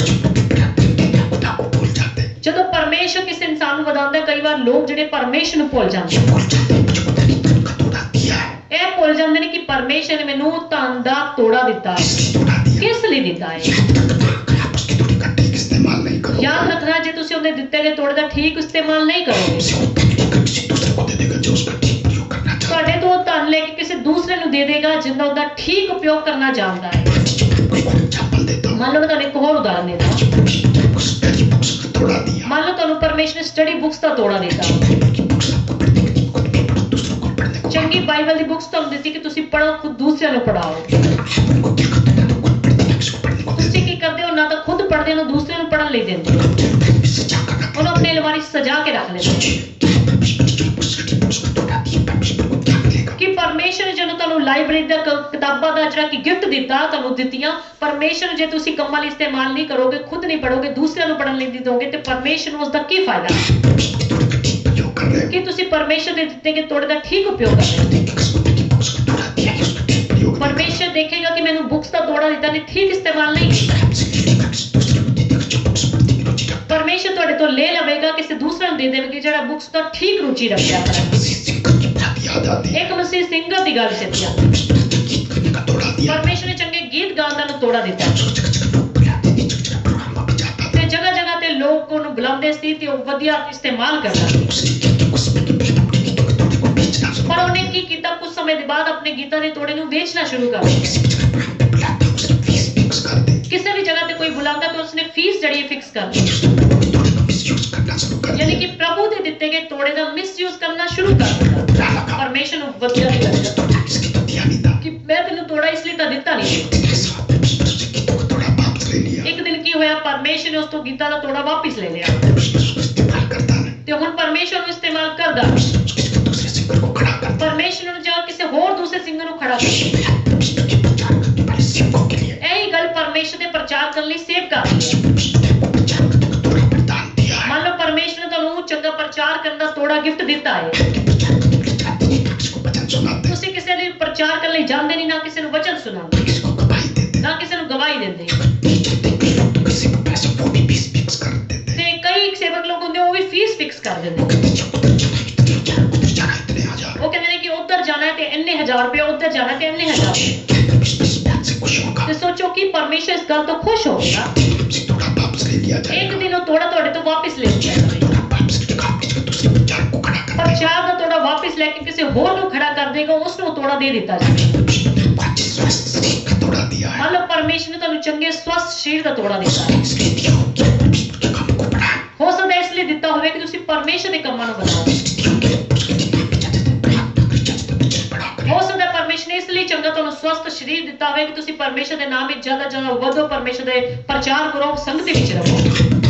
खुदा को भूल जाते हैं। ਜਦੋਂ ਪਰਮੇਸ਼ਰ परमेश्वर किस इंसान ਨੂੰ ਵਧਾਉਂਦਾ ਹੈ। ਕਈ ਵਾਰ ਲੋਕ ਜਿਹੜੇ ਪਰਮੇਸ਼ਰ ਨੂੰ ਭੁੱਲ ਜਾਂਦੇ भूल जाते हैं मुझे पता नहीं धन का तोड़ा दिया है, ਇਹ ਭੁੱਲ ਜਾਂਦੇ ਨੇ ਕਿ ਪਰਮੇਸ਼ਰ ਨੇ ਮੈਨੂੰ ਧਨ ਦਾ ਤੋੜਾ ਦਿੱਤਾ ਹੈ। किसने तोड़ा दिया, ਕਿਸ ਲਈ ਦਿੱਤਾ ਹੈ? याद रखना अगर आप उसकी थोड़ी का ठीक इस्तेमाल नहीं करोगे, ਯਾਦ ਰੱਖਣਾ ਜੇ ਤੁਸੀਂ ਉਹਦੇ ਦਿੱਤੇ ਗਏ ਤੋੜੇ ਦਾ ठीक इस्तेमाल नहीं करोगे, उसे वो धन लेकर किसी दूसरे को दे देगा जो उसका ठीक प्रयोग करना चाहता ਤੁਹਾਡੇ ਤੋਂ ਉਹ ਧਨ ਲੈ ਕੇ ਕਿਸੇ ਦੂਸਰੇ ਨੂੰ ਦੇ ਦੇਗਾ ਜਿੰਦਾ ਉਹਦਾ ਠੀਕ ਉਪਯੋਗ ਕਰਨਾ ਜਾਣਦਾ ਹੈ। है। जी, मैं आपको एक और एग्जाम्पल देता हूँ। ਮੰਨ ਲਓ ਮੈਂ ਤੁਹਾਨੂੰ ਇੱਕ ਹੋਰ ਉਦਾਹਰਨ ਦੇਦਾ। जी, परमेश्वर ने स्टडी बुक्स का तोड़ा दिया, ਮੰਨ ਲਓ ਤੁਹਾਨੂੰ ਪਰਮੇਸ਼ਰ ਨੇ ਸਟੱਡੀ ਬੁੱਕਸ ਦਾ ਤੋੜਾ ਦਿੱਤਾ। बाइबल की बुक्स आपको पढ़ने के लिए खुद भी पढ़ो, दूसरों को पढ़ने को ਚੰਗੀ ਬਾਈਬਲ ਦੀ ਬੁੱਕਸ ਤੁਹਾਨੂੰ ਦਿੱਤੀ ਕਿ ਤੁਸੀਂ ਪੜੋ, ਖੁਦ ਦੂਸਰਿਆਂ ਨੂੰ ਪੜਾਓ। लेकिन आप उनको क्या करते हैं, तो खुद पढ़ते हैं, किसी को पढ़ने को दे ਤੁਸੀਂ ਕੀ ਕਰਦੇ ਹੋ? ਨਾ ਤਾਂ ਖੁਦ ਪੜਦੇ ਹੋ, ਨਾ ਦੂਸਰਿਆਂ ਨੂੰ ਪੜਨ ਲਈ ਦਿੰਦੇ ਹੋ। देते हैं, सजा कर रखते ਉਹਨੂੰ ਆਪਣੇ ਅਲਮਾਰੀ 'ਚ ਸਜਾ ਕੇ ਰੱਖ ਲੈਂਦੇ ਹੋ सोचिए क्या परमेश्वर ने जो स्टडी बुक्स का तोड़ा दिया, परमेश्वर को क्या मिलेगा? ਕਿ ਪਰਮੇਸ਼ਰ ਨੇ ਜਦੋਂ ਤੁਹਾਨੂੰ ਲਾਇਬ੍ਰੇਰੀ ਦਾ ਕਿਤਾਬਾਂ ਦਾ ਜਿਹੜਾ ਕਿ ਗਿਫਟ ਦਿੱਤਾ ਤੁਹਾਨੂੰ ਦਿੱਤੀਆਂ, ਪਰਮੇਸ਼ਰ ਜੇ ਤੁਸੀਂ ਕੰਮਾਂ ਲਈ ਇਸਤੇਮਾਲ ਨਹੀਂ ਕਰੋਗੇ, ਖੁਦ ਨਹੀਂ ਪੜੋਗੇ, ਦੂਸਰਿਆਂ ਨੂੰ ਪੜਨ ਲਈ ਦੇ ਦੋਗੇ ਤੇ ਪਰਮੇਸ਼ਰ ਨੂੰ ਉਸ ਦਾ ਕੀ ਫਾਇਦਾ? परमेश्वर के तोड़े का ठीक प्रयोग कर रहे हो, ਕਿ ਤੁਸੀਂ ਪਰਮੇਸ਼ਰ ਦੇ ਦਿੱਤੇ ਗਏ ਤੋੜੇ ਦਾ ਠੀਕ ਉਪਯੋਗ ਕਰ ਰਹੇ ਹੋ। देख के किस बंदे की बुक्स का तोड़ा दिया है, उसका ठीक प्रयोग नहीं ਪਰਮੇਸ਼ਰ ਦੇਖੇਗਾ ਕਿ ਮੈਨੂੰ ਬੁੱਕਸ ਦਾ ਤੋੜਾ ਦਿੱਤਾ ਨੇ ਠੀਕ ਇਸਤੇਮਾल नहीं ਕੀਤਾ। कर, आपसे लेकर किसी दूसरे को दे देगा जो बुक्स पढ़ने में रुचि रखता ਪਰਮੇਸ਼ਰ ਤੁਹਾਡੇ ਤੋਂ ਲੈ ਲਵੇਗਾ, ਕਿਸੇ ਦੂਸਰੇ ਨੂੰ ਦੇ ਦੇਵੇਗਾ ਜਿਹੜਾ ਬੁੱक्स ਦਾ ਠੀਕ ਰੁਚੀ ਰੱਖਿਆ है। ਹੈ। मसीह सिंह की बात याद आती है, ਇੱਕ ਮਸੀਹ ਸਿੰਘਾਂ ਦੀ ਗੱਲ ਸਿੱਧੀ ਆ। परमेश्वर ने गीत करने का तोड़ा दिया, ਪਰਮੇਸ਼ਰ ਨੇ ਚੰਗੇ ਗੀਤ ਗਾਉਣ ਦਾ ਨੂੰ ਤੋੜਾ ਦਿੱਤਾ उसको जगह जगह लोग बुलाते थे, जगह जगह प्रोग्राम में जाता ਤੇ ਜਗ੍ਹਾ ਜਗ੍ਹਾ ਤੇ ਲੋਕ ਉਹਨੂੰ ਬੁਲਾਉਂਦੇ ਸੀ ਤੇ ਉਹ ਵਧੀਆ ਇਸਤੇਮਾਲ ਕਰਦਾ। था, उसने क्या किया, कुछ समय के बाद अपने गीतों के तोड़े को बेचना शुरू ਪਰ कर ਉਹਨੇ ਕੀ ਕੀਤਾ? कुछ समय ਦੇ ਬਾਅਦ ਆਪਣੇ ਗੀਤਾਂ ਦੇ ਤੋੜੇ ਨੂੰ ਵੇਚਣਾ ਸ਼ੁਰੂ ਕਰ ਦਿੱਤਾ। किसी भी जगह प्रोग्राम पे बुलाता, उसने फीस फिक्स कर दी, ਕਿਸੇ ਵੀ ਜਗ੍ਹਾ ਤੇ ਕੋਈ ਬੁਲਾਉਂਦਾ ਤਾਂ ਉਸਨੇ ਫੀਸ ਜਿਹੜੀ ਫਿਕਸ ਕਰ ਦਿੱਤੀ। उसने प्रभु के तोड़े का मिसयूज करना शुरू कर ਯਾਨੀ दिया, ਕਿ ਪ੍ਰਭੂ ਦੇ ਦਿੱਤੇ ਗਏ ਤੋੜੇ ਦਾ ਮਿਸਯੂਜ਼ ਕਰਨਾ ਸ਼ੁਰੂ ਕਰ ਦਿੱਤਾ। बुरा लगा, ਪਰਮੇਸ਼ਰ ਨੂੰ ਵਧੀਆ ਨਹੀਂ ਲੱਗਦਾ तोड़ा किसकी तो दिया नहीं था, ਕਿ मैं ਤੈਨੂੰ ਤੋੜਾ ਇਸ ਲਈ ਤਾਂ ਦਿੱਤਾ ਨਹੀਂ। एक दिन इस बात परमेश्वर उससे गीतों का तोड़ा वापस ले लिया, ਇੱਕ ਦਿਨ ਕੀ ਹੋਇਆ? ਪਰਮੇਸ਼ਰ ने ਉਸ ਤੋਂ ਗੀਤਾਂ ਦਾ ਤੋੜਾ ਵਾਪਿਸ ਲੈ ਲਿਆ परमेश्वर उसको इस्तेमाल करता है, ਤੇ ਹੁਣ ਪਰਮੇਸ਼ਰ ਨੂੰ ਇਸਤੇਮਾਲ ਕਰਦਾ। परमेश्वर उसको किसी दूसरे सिंगर को खड़ा करता ਪਰਮੇਸ਼ਰ ਨੂੰ ਜਾਂ ਕਿਸੇ ਹੋਰ ਦੂਸਰੇ ਸਿੰਗਰ ਨੂੰ ਖੜਾ ਕਰਦਾ। है, परमेश्वर के प्रचार करने वाले सेवकों के लिए ਇਹੀ ਗੱਲ ਪਰਮੇਸ਼ਰ ਦੇ ਪ੍ਰਚਾਰ ਕਰਨ ਲਈ ਸੇਵ ਕਰਦੀ ਹੈ। परमेश्वर ने आपको प्रचार करने का तोड़ा वरदान दिया है, ਮੰਨ ਲਓ ਪਰਮੇਸ਼ਰ ਨੇ ਤੁਹਾਨੂੰ ਚੰਗਾ ਪ੍ਰਚਾਰ ਕਰਨ ਦਾ ਤੋੜਾ ਗਿਫਟ ਦਿੱਤਾ ਹੈ। आपके प्रचार करने के लिए जाते नहीं, ना किसी को वचन सुनाते, ਤੁਸੀਂ ਕਿਸੇ ਲਈ ਪ੍ਰਚਾਰ ਕਰਨ ਲਈ ਜਾਂਦੇ ਨਹੀਂ, ਨਾ ਕਿਸੇ ਨੂੰ ਵਚਨ ਸੁਣਾਉਂਦੇ, किसी को गवाही देते, ਨਾ ਕਿਸੇ ਨੂੰ ਗਵਾਹੀ ਦਿੰਦੇ। नहीं चाहते कि लोग किसी को पैसे वो भी फीस फिक्स कर देते, ਤੇ ਕਈ ਸੇਵਕ ਲੋਕ ਹੁੰਦੇ ਉਹ ਵੀ ਫੀਸ ਫਿਕਸ ਕਰ ਦਿੰਦੇ। वो कहते हैं उधर जाना इतने हजार, उधर जाना इतने हजार, ਉਹ ਕਹਿੰਦੇ ਨੇ ਕਿ ਉੱਧਰ ਜਾਣਾ ਹੈ ਤੇ ਇੰਨੇ ਹਜ਼ਾਰ ਰੁਪਏ, ਉੱਧਰ ਜਾਣਾ ਹੈ ਤੇ ਇੰਨੇ ਹਜ਼ਾਰ ਰੁਪਏ। क्या परमेश्वर इस बात से खुश होगा, ਤੇ ਸੋਚੋ ਕਿ ਪਰਮੇਸ਼ਰ ਇਸ ਗੱਲ ਤੋਂ ਖੁਸ਼ ਹੋਵੇਗਾ। हमसे थोड़ा वापस ले लिया ਇੱਕ जाएगा, ਦਿਨ ਉਹ ਤੋੜਾ ਤੁਹਾਡੇ ਤੋਂ ਵਾਪਿਸ ਲੈ ਜਾਏਗਾ। थोड़ा वापस लेकर आप किसी दूसरे प्रचार को खड़ा कर देगा, ਪ੍ਰਚਾਰ ਦਾ ਤੋੜਾ ਵਾਪਿਸ ਲੈ ਕੇ ਕਿਸੇ ਹੋਰ ਨੂੰ ਖੜਾ ਕਰ ਦੇਗਾ, ਉਸ ਨੂੰ ਤੋੜਾ ਦੇ ਦਿੱਤਾ ਜਾਏਗਾ। परमेश्वर ने आपको अच्छे स्वस्थ शरीर का तोड़ा दिया है, ਮੰਨ ਲਓ ਪਰਮੇਸ਼ਰ ਨੇ ਤੁਹਾਨੂੰ ਚੰਗੇ ਸਵਸਥ ਸਰੀਰ ਦਾ ਤੋੜਾ ਦਿੱਤਾ ਹੈ। इसलिए दिया हो कि परमेश्वर के काम को बढ़ाए, ਹੋ ਸਕਦਾ ਇਸ ਲਈ ਦਿੱਤਾ ਹੋਵੇ ਕਿ ਤੁਸੀਂ ਪਰਮੇਸ਼ਰ ਦੇ ਕੰਮਾਂ ਨੂੰ ਵਧਾਓ। इसलिए दिया हो कि उसके जितना भी चाहते थे प्रार्थना कर, चाहते थे वचन पढ़ा करें, ਹੋ ਸਕਦਾ ਪਰਮੇਸ਼ਰ ਨੇ ਇਸ ਲਈ ਚੰਗਾ ਤੁਹਾਨੂੰ ਸਵਸਥ ਸਰੀਰ ਦਿੱਤਾ ਹੋਵੇ ਕਿ ਤੁਸੀਂ ਪਰਮੇਸ਼ਰ ਦੇ ਨਾਮ ਵਿੱਚ ਜ਼ਿਆਦਾ ਜ਼ਿਆਦਾ ਵਧੋ, ਪਰਮੇਸ਼ਰ ਦੇ ਪ੍ਰਚਾਰ ਕਰੋ, ਸੰਗਤ ਵਿੱਚ ਰਹੋ।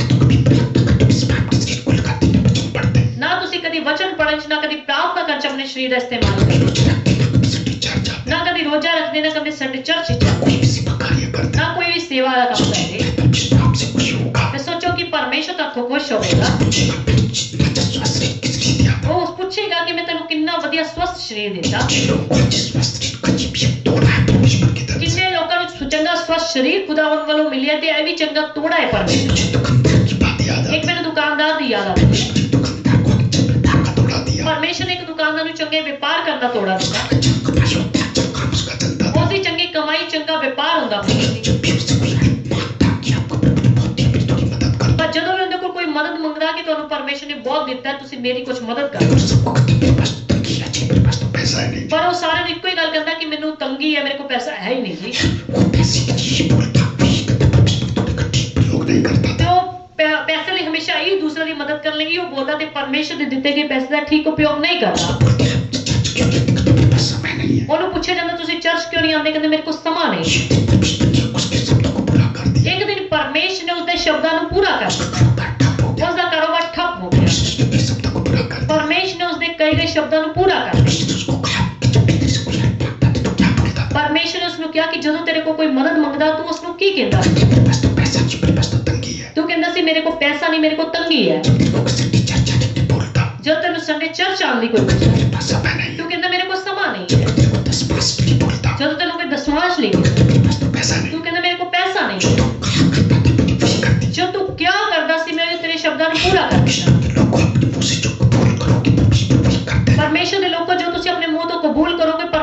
तो कभी प्रार्थना करते इस बात शरीर को लगाते थे, वचन पढ़ते, ਨਾ ਤੁਸੀਂ ਕਦੀ ਵਚਨ ਪੜ੍ਹਨ ਚ, ਨਾ ਕਦੀ ਪ੍ਰਾर्थना ਕਰਨ ਚ ਆਪਣੇ ਸਰੀਰ ਦਾ ਇਸਤੇਮਾਲ ਕਰਦੇ, रोजे रखते ना कभी संडे चर्च जाते, ਨਾ ਕਦੀ ਰੋਜ਼ਾ ਰੱਖਦੇ, ਨਾ ਕਦੀ ਸੰਡੇ ਚਰਚ ਵਿੱਚ ਜਾਂਦੇ, कोई भी सेवा कार्य करते, ਨਾ ਕੋਈ ਵੀ ਸੇਵਾ ਦਾ ਕੰਮ ਕਰਦੇ। परमेश्वर आपसे खुश होगा, ਤੇ ਸੋਚੋ ਕਿ ਪਰਮੇਸ਼ਰ ਤੁਹਾਡੇ ਖੁਸ਼ ਹੋਵੇਗਾ। पूछेगा मैंने जितना अच्छा स्वस्थ शरीर किस लिए दिया, ਉਹ ਪੁੱਛੇਗਾ ਕਿ ਮੈਂ ਤੈਨੂੰ ਕਿੰਨਾ ਵਧੀਆ ਸਵਸਥ ਸਰੀਰ ਦਿੱਤਾ। जिन लोगों को अच्छे स्वस्थ शरीर का जीव ये तोड़ा है परमेश्वर की तरफ से, ਕਿੰਨੇ ਲੋਕਾਂ ਨੂੰ ਚੰਗਾ ਸਵਸਥ ਸਰੀਰ ਖੁਦਾਵੰਦ ਵੱਲੋਂ ਮਿਲਿਆ ਤੇ ਇਹ ਵੀ ਚੰਗਾ ਤੋੜਾ ਹੈ ਪਰਮੇਸ਼ਰ। मुझे दुकानदार की बात याद ਇੱਕ आती ਮੈਨੂੰ ਦੁਕਾਨਦਾਰ ਦੀ ਯਾਦ ਆਉਂਦੀ ਹੈ। है, दुकानदार को अच्छे व्यापार का तोड़ा दिया, ਪਰਮੇਸ਼ਰ ਨੇ ਇੱਕ ਦੁਕਾਨਦਾਰ ਨੂੰ ਚੰਗੇ ਵਪਾਰ ਕਰਨ ਦਾ ਤੋੜਾ ਦਿੱਤਾ। अच्छा कमाई होता है, अच्छा काम उसका चलता था, ਉਹਦੀ ਚੰਗੀ ਕਮਾਈ, ਚੰਗਾ ਵਪਾਰ ਹੁੰਦਾ ਸੀ। जब भी उससे कोई हेल्प मांगता कि आपको प्रभु ने बहुत दिया, मेरी थोड़ी मदद कर दो, ਪਰ ਜਦੋਂ ਵੀ ਉਹਦੇ ਕੋਲ ਕੋਈ ਮਦਦ ਮੰਗਦਾ ਕਿ ਤੁਹਾਨੂੰ ਪਰਮੇਸ਼ਰ ਨੇ ਬਹੁਤ ਦਿੱਤਾ ਹੈ, ਤੁਸੀਂ ਮੇਰੀ ਕੁਝ ਮਦਦ ਕਰੋ। लेकिन सबको कहते हैं, मेरे पास तो तंगी है जी, मेरे पास तो पैसा है नहीं, ਪਰ ਉਹ ਸਾਰਿਆਂ ਨੂੰ ਇੱਕੋ ਹੀ ਗੱਲ ਕਹਿੰਦਾ ਕਿ ਮੈਨੂੰ ਤੰਗੀ ਹੈ, ਮੇਰੇ ਕੋਲ ਪੈਸਾ ਹੈ ਹੀ ਨਹੀਂ ਜੀ। वो पैसे के लिए बोलता, वही कहते परमेश्वर तोड़े का ठीक प्रयोग नहीं करता ਤੇ था, ਉਹ ਪੈਸੇ ਲਈ ਹਮੇਸ਼ਾ ਹੀ ਦੂਸਰੇ ਦੀ ਮਦਦ ਕਰਨ ਲਈ ਉਹ ਬੋਲਦਾ ਤੇ ਪਰਮੇਸ਼ਰ ਦੇ ਦਿੱਤੇ ਗਏ ਪੈਸੇ ਦਾ ਠੀਕ ਉਪਯੋਗ ਨਹੀਂ ਕਰਦਾ। बोलते हैं चर्च क्यों नहीं कहते मेरे पास समय नहीं है, ਉਹਨੂੰ ਪੁੱਛਿਆ ਜਾਂਦਾ ਤੁਸੀਂ ਚਰਚ ਕਿਉਂ ਨਹੀਂ ਆਉਂਦੇ? ਕਹਿੰਦੇ ਮੇਰੇ ਕੋਲ ਸਮਾਂ ਨਹੀਂ। परमेश्वर ने उसके शब्दों को पूरा कर दिया, ਇੱਕ ਦਿਨ ਪਰਮੇਸ਼ਰ ਨੇ ਉਸਦੇ ਸ਼ਬਦਾਂ ਨੂੰ ਪੂਰਾ ਕਰ ਦਿੱਤਾ। कारोबार ठप हो गया, ਉਸਦਾ ਕਾਰੋਬਾਰ ਠੱਪ ਹੋ ਗਿਆ। परमेश्वर ने अपने शब्दों को पूरा कर दिया, ਪਰਮੇਸ਼ਰ ਨੇ ਉਸਦੇ ਕਹੇ ਗਏ ਸ਼ਬਦਾਂ ਨੂੰ ਪੂਰਾ ਕਰ ਦਿੱਤਾ। परमेश्वर ने उसको कहा कि जब भी तेरे से कोई हेल्प मांगता था तो क्या बोलता था, ਪਰਮੇਸ਼ਰ ਨੇ ਉਸਨੂੰ ਕਿਹਾ ਕਿ ਜਦੋਂ ਤੇਰੇ ਕੋਲ ਕੋਈ ਮਦਦ ਮੰਗਦਾ ਤੂੰ ਉਸਨੂੰ ਕੀ ਕਹਿੰਦਾ? मेरे पास तो पैसा नहीं, मेरे पास तो तंगी है, ਤੂੰ ਕਹਿੰਦਾ ਸੀ ਮੇਰੇ ਕੋਲ ਪੈਸਾ ਨਹੀਂ, ਮੇਰੇ ਕੋਲ ਤੰਗੀ ਹੈ। जब भी लोग संडे चर्च जाने के लिए बोलता, ਜਦੋਂ ਤੈਨੂੰ ਸੰਡੇ ਚਰਚ ਆਉਣ ਦੀ ਕੋਈ ਪੁੱਛਦਾ मेरे पास समय नहीं ਤੂੰ है, ਕਹਿੰਦਾ ਮੇਰੇ ਕੋਲ ਸਮਾਂ ਨਹੀਂ जब ਹੈ। तेरे को 10 मास के लिए बोलता, ਜਦੋਂ ਤੈਨੂੰ ਕੋਈ ਦਸਵਾਂਸ਼ ਲਈ ਕਹਿੰਦਾ मेरे पास तो पैसा नहीं, ਤੂੰ ਕਹਿੰਦਾ ਮੇਰੇ ਕੋਲ ਪੈਸਾ ਨਹੀਂ। जो तू कहा करता था मैंने वही कर दिया, ਜੋ ਤੂੰ ਕਿਆ ਕਰਦਾ ਸੀ ਮੈਂ ਤੇਰੇ ਸ਼ਬਦਾਂ ਨੂੰ ਪੂਰਾ ਕਰ ਦਿੱਤਾ।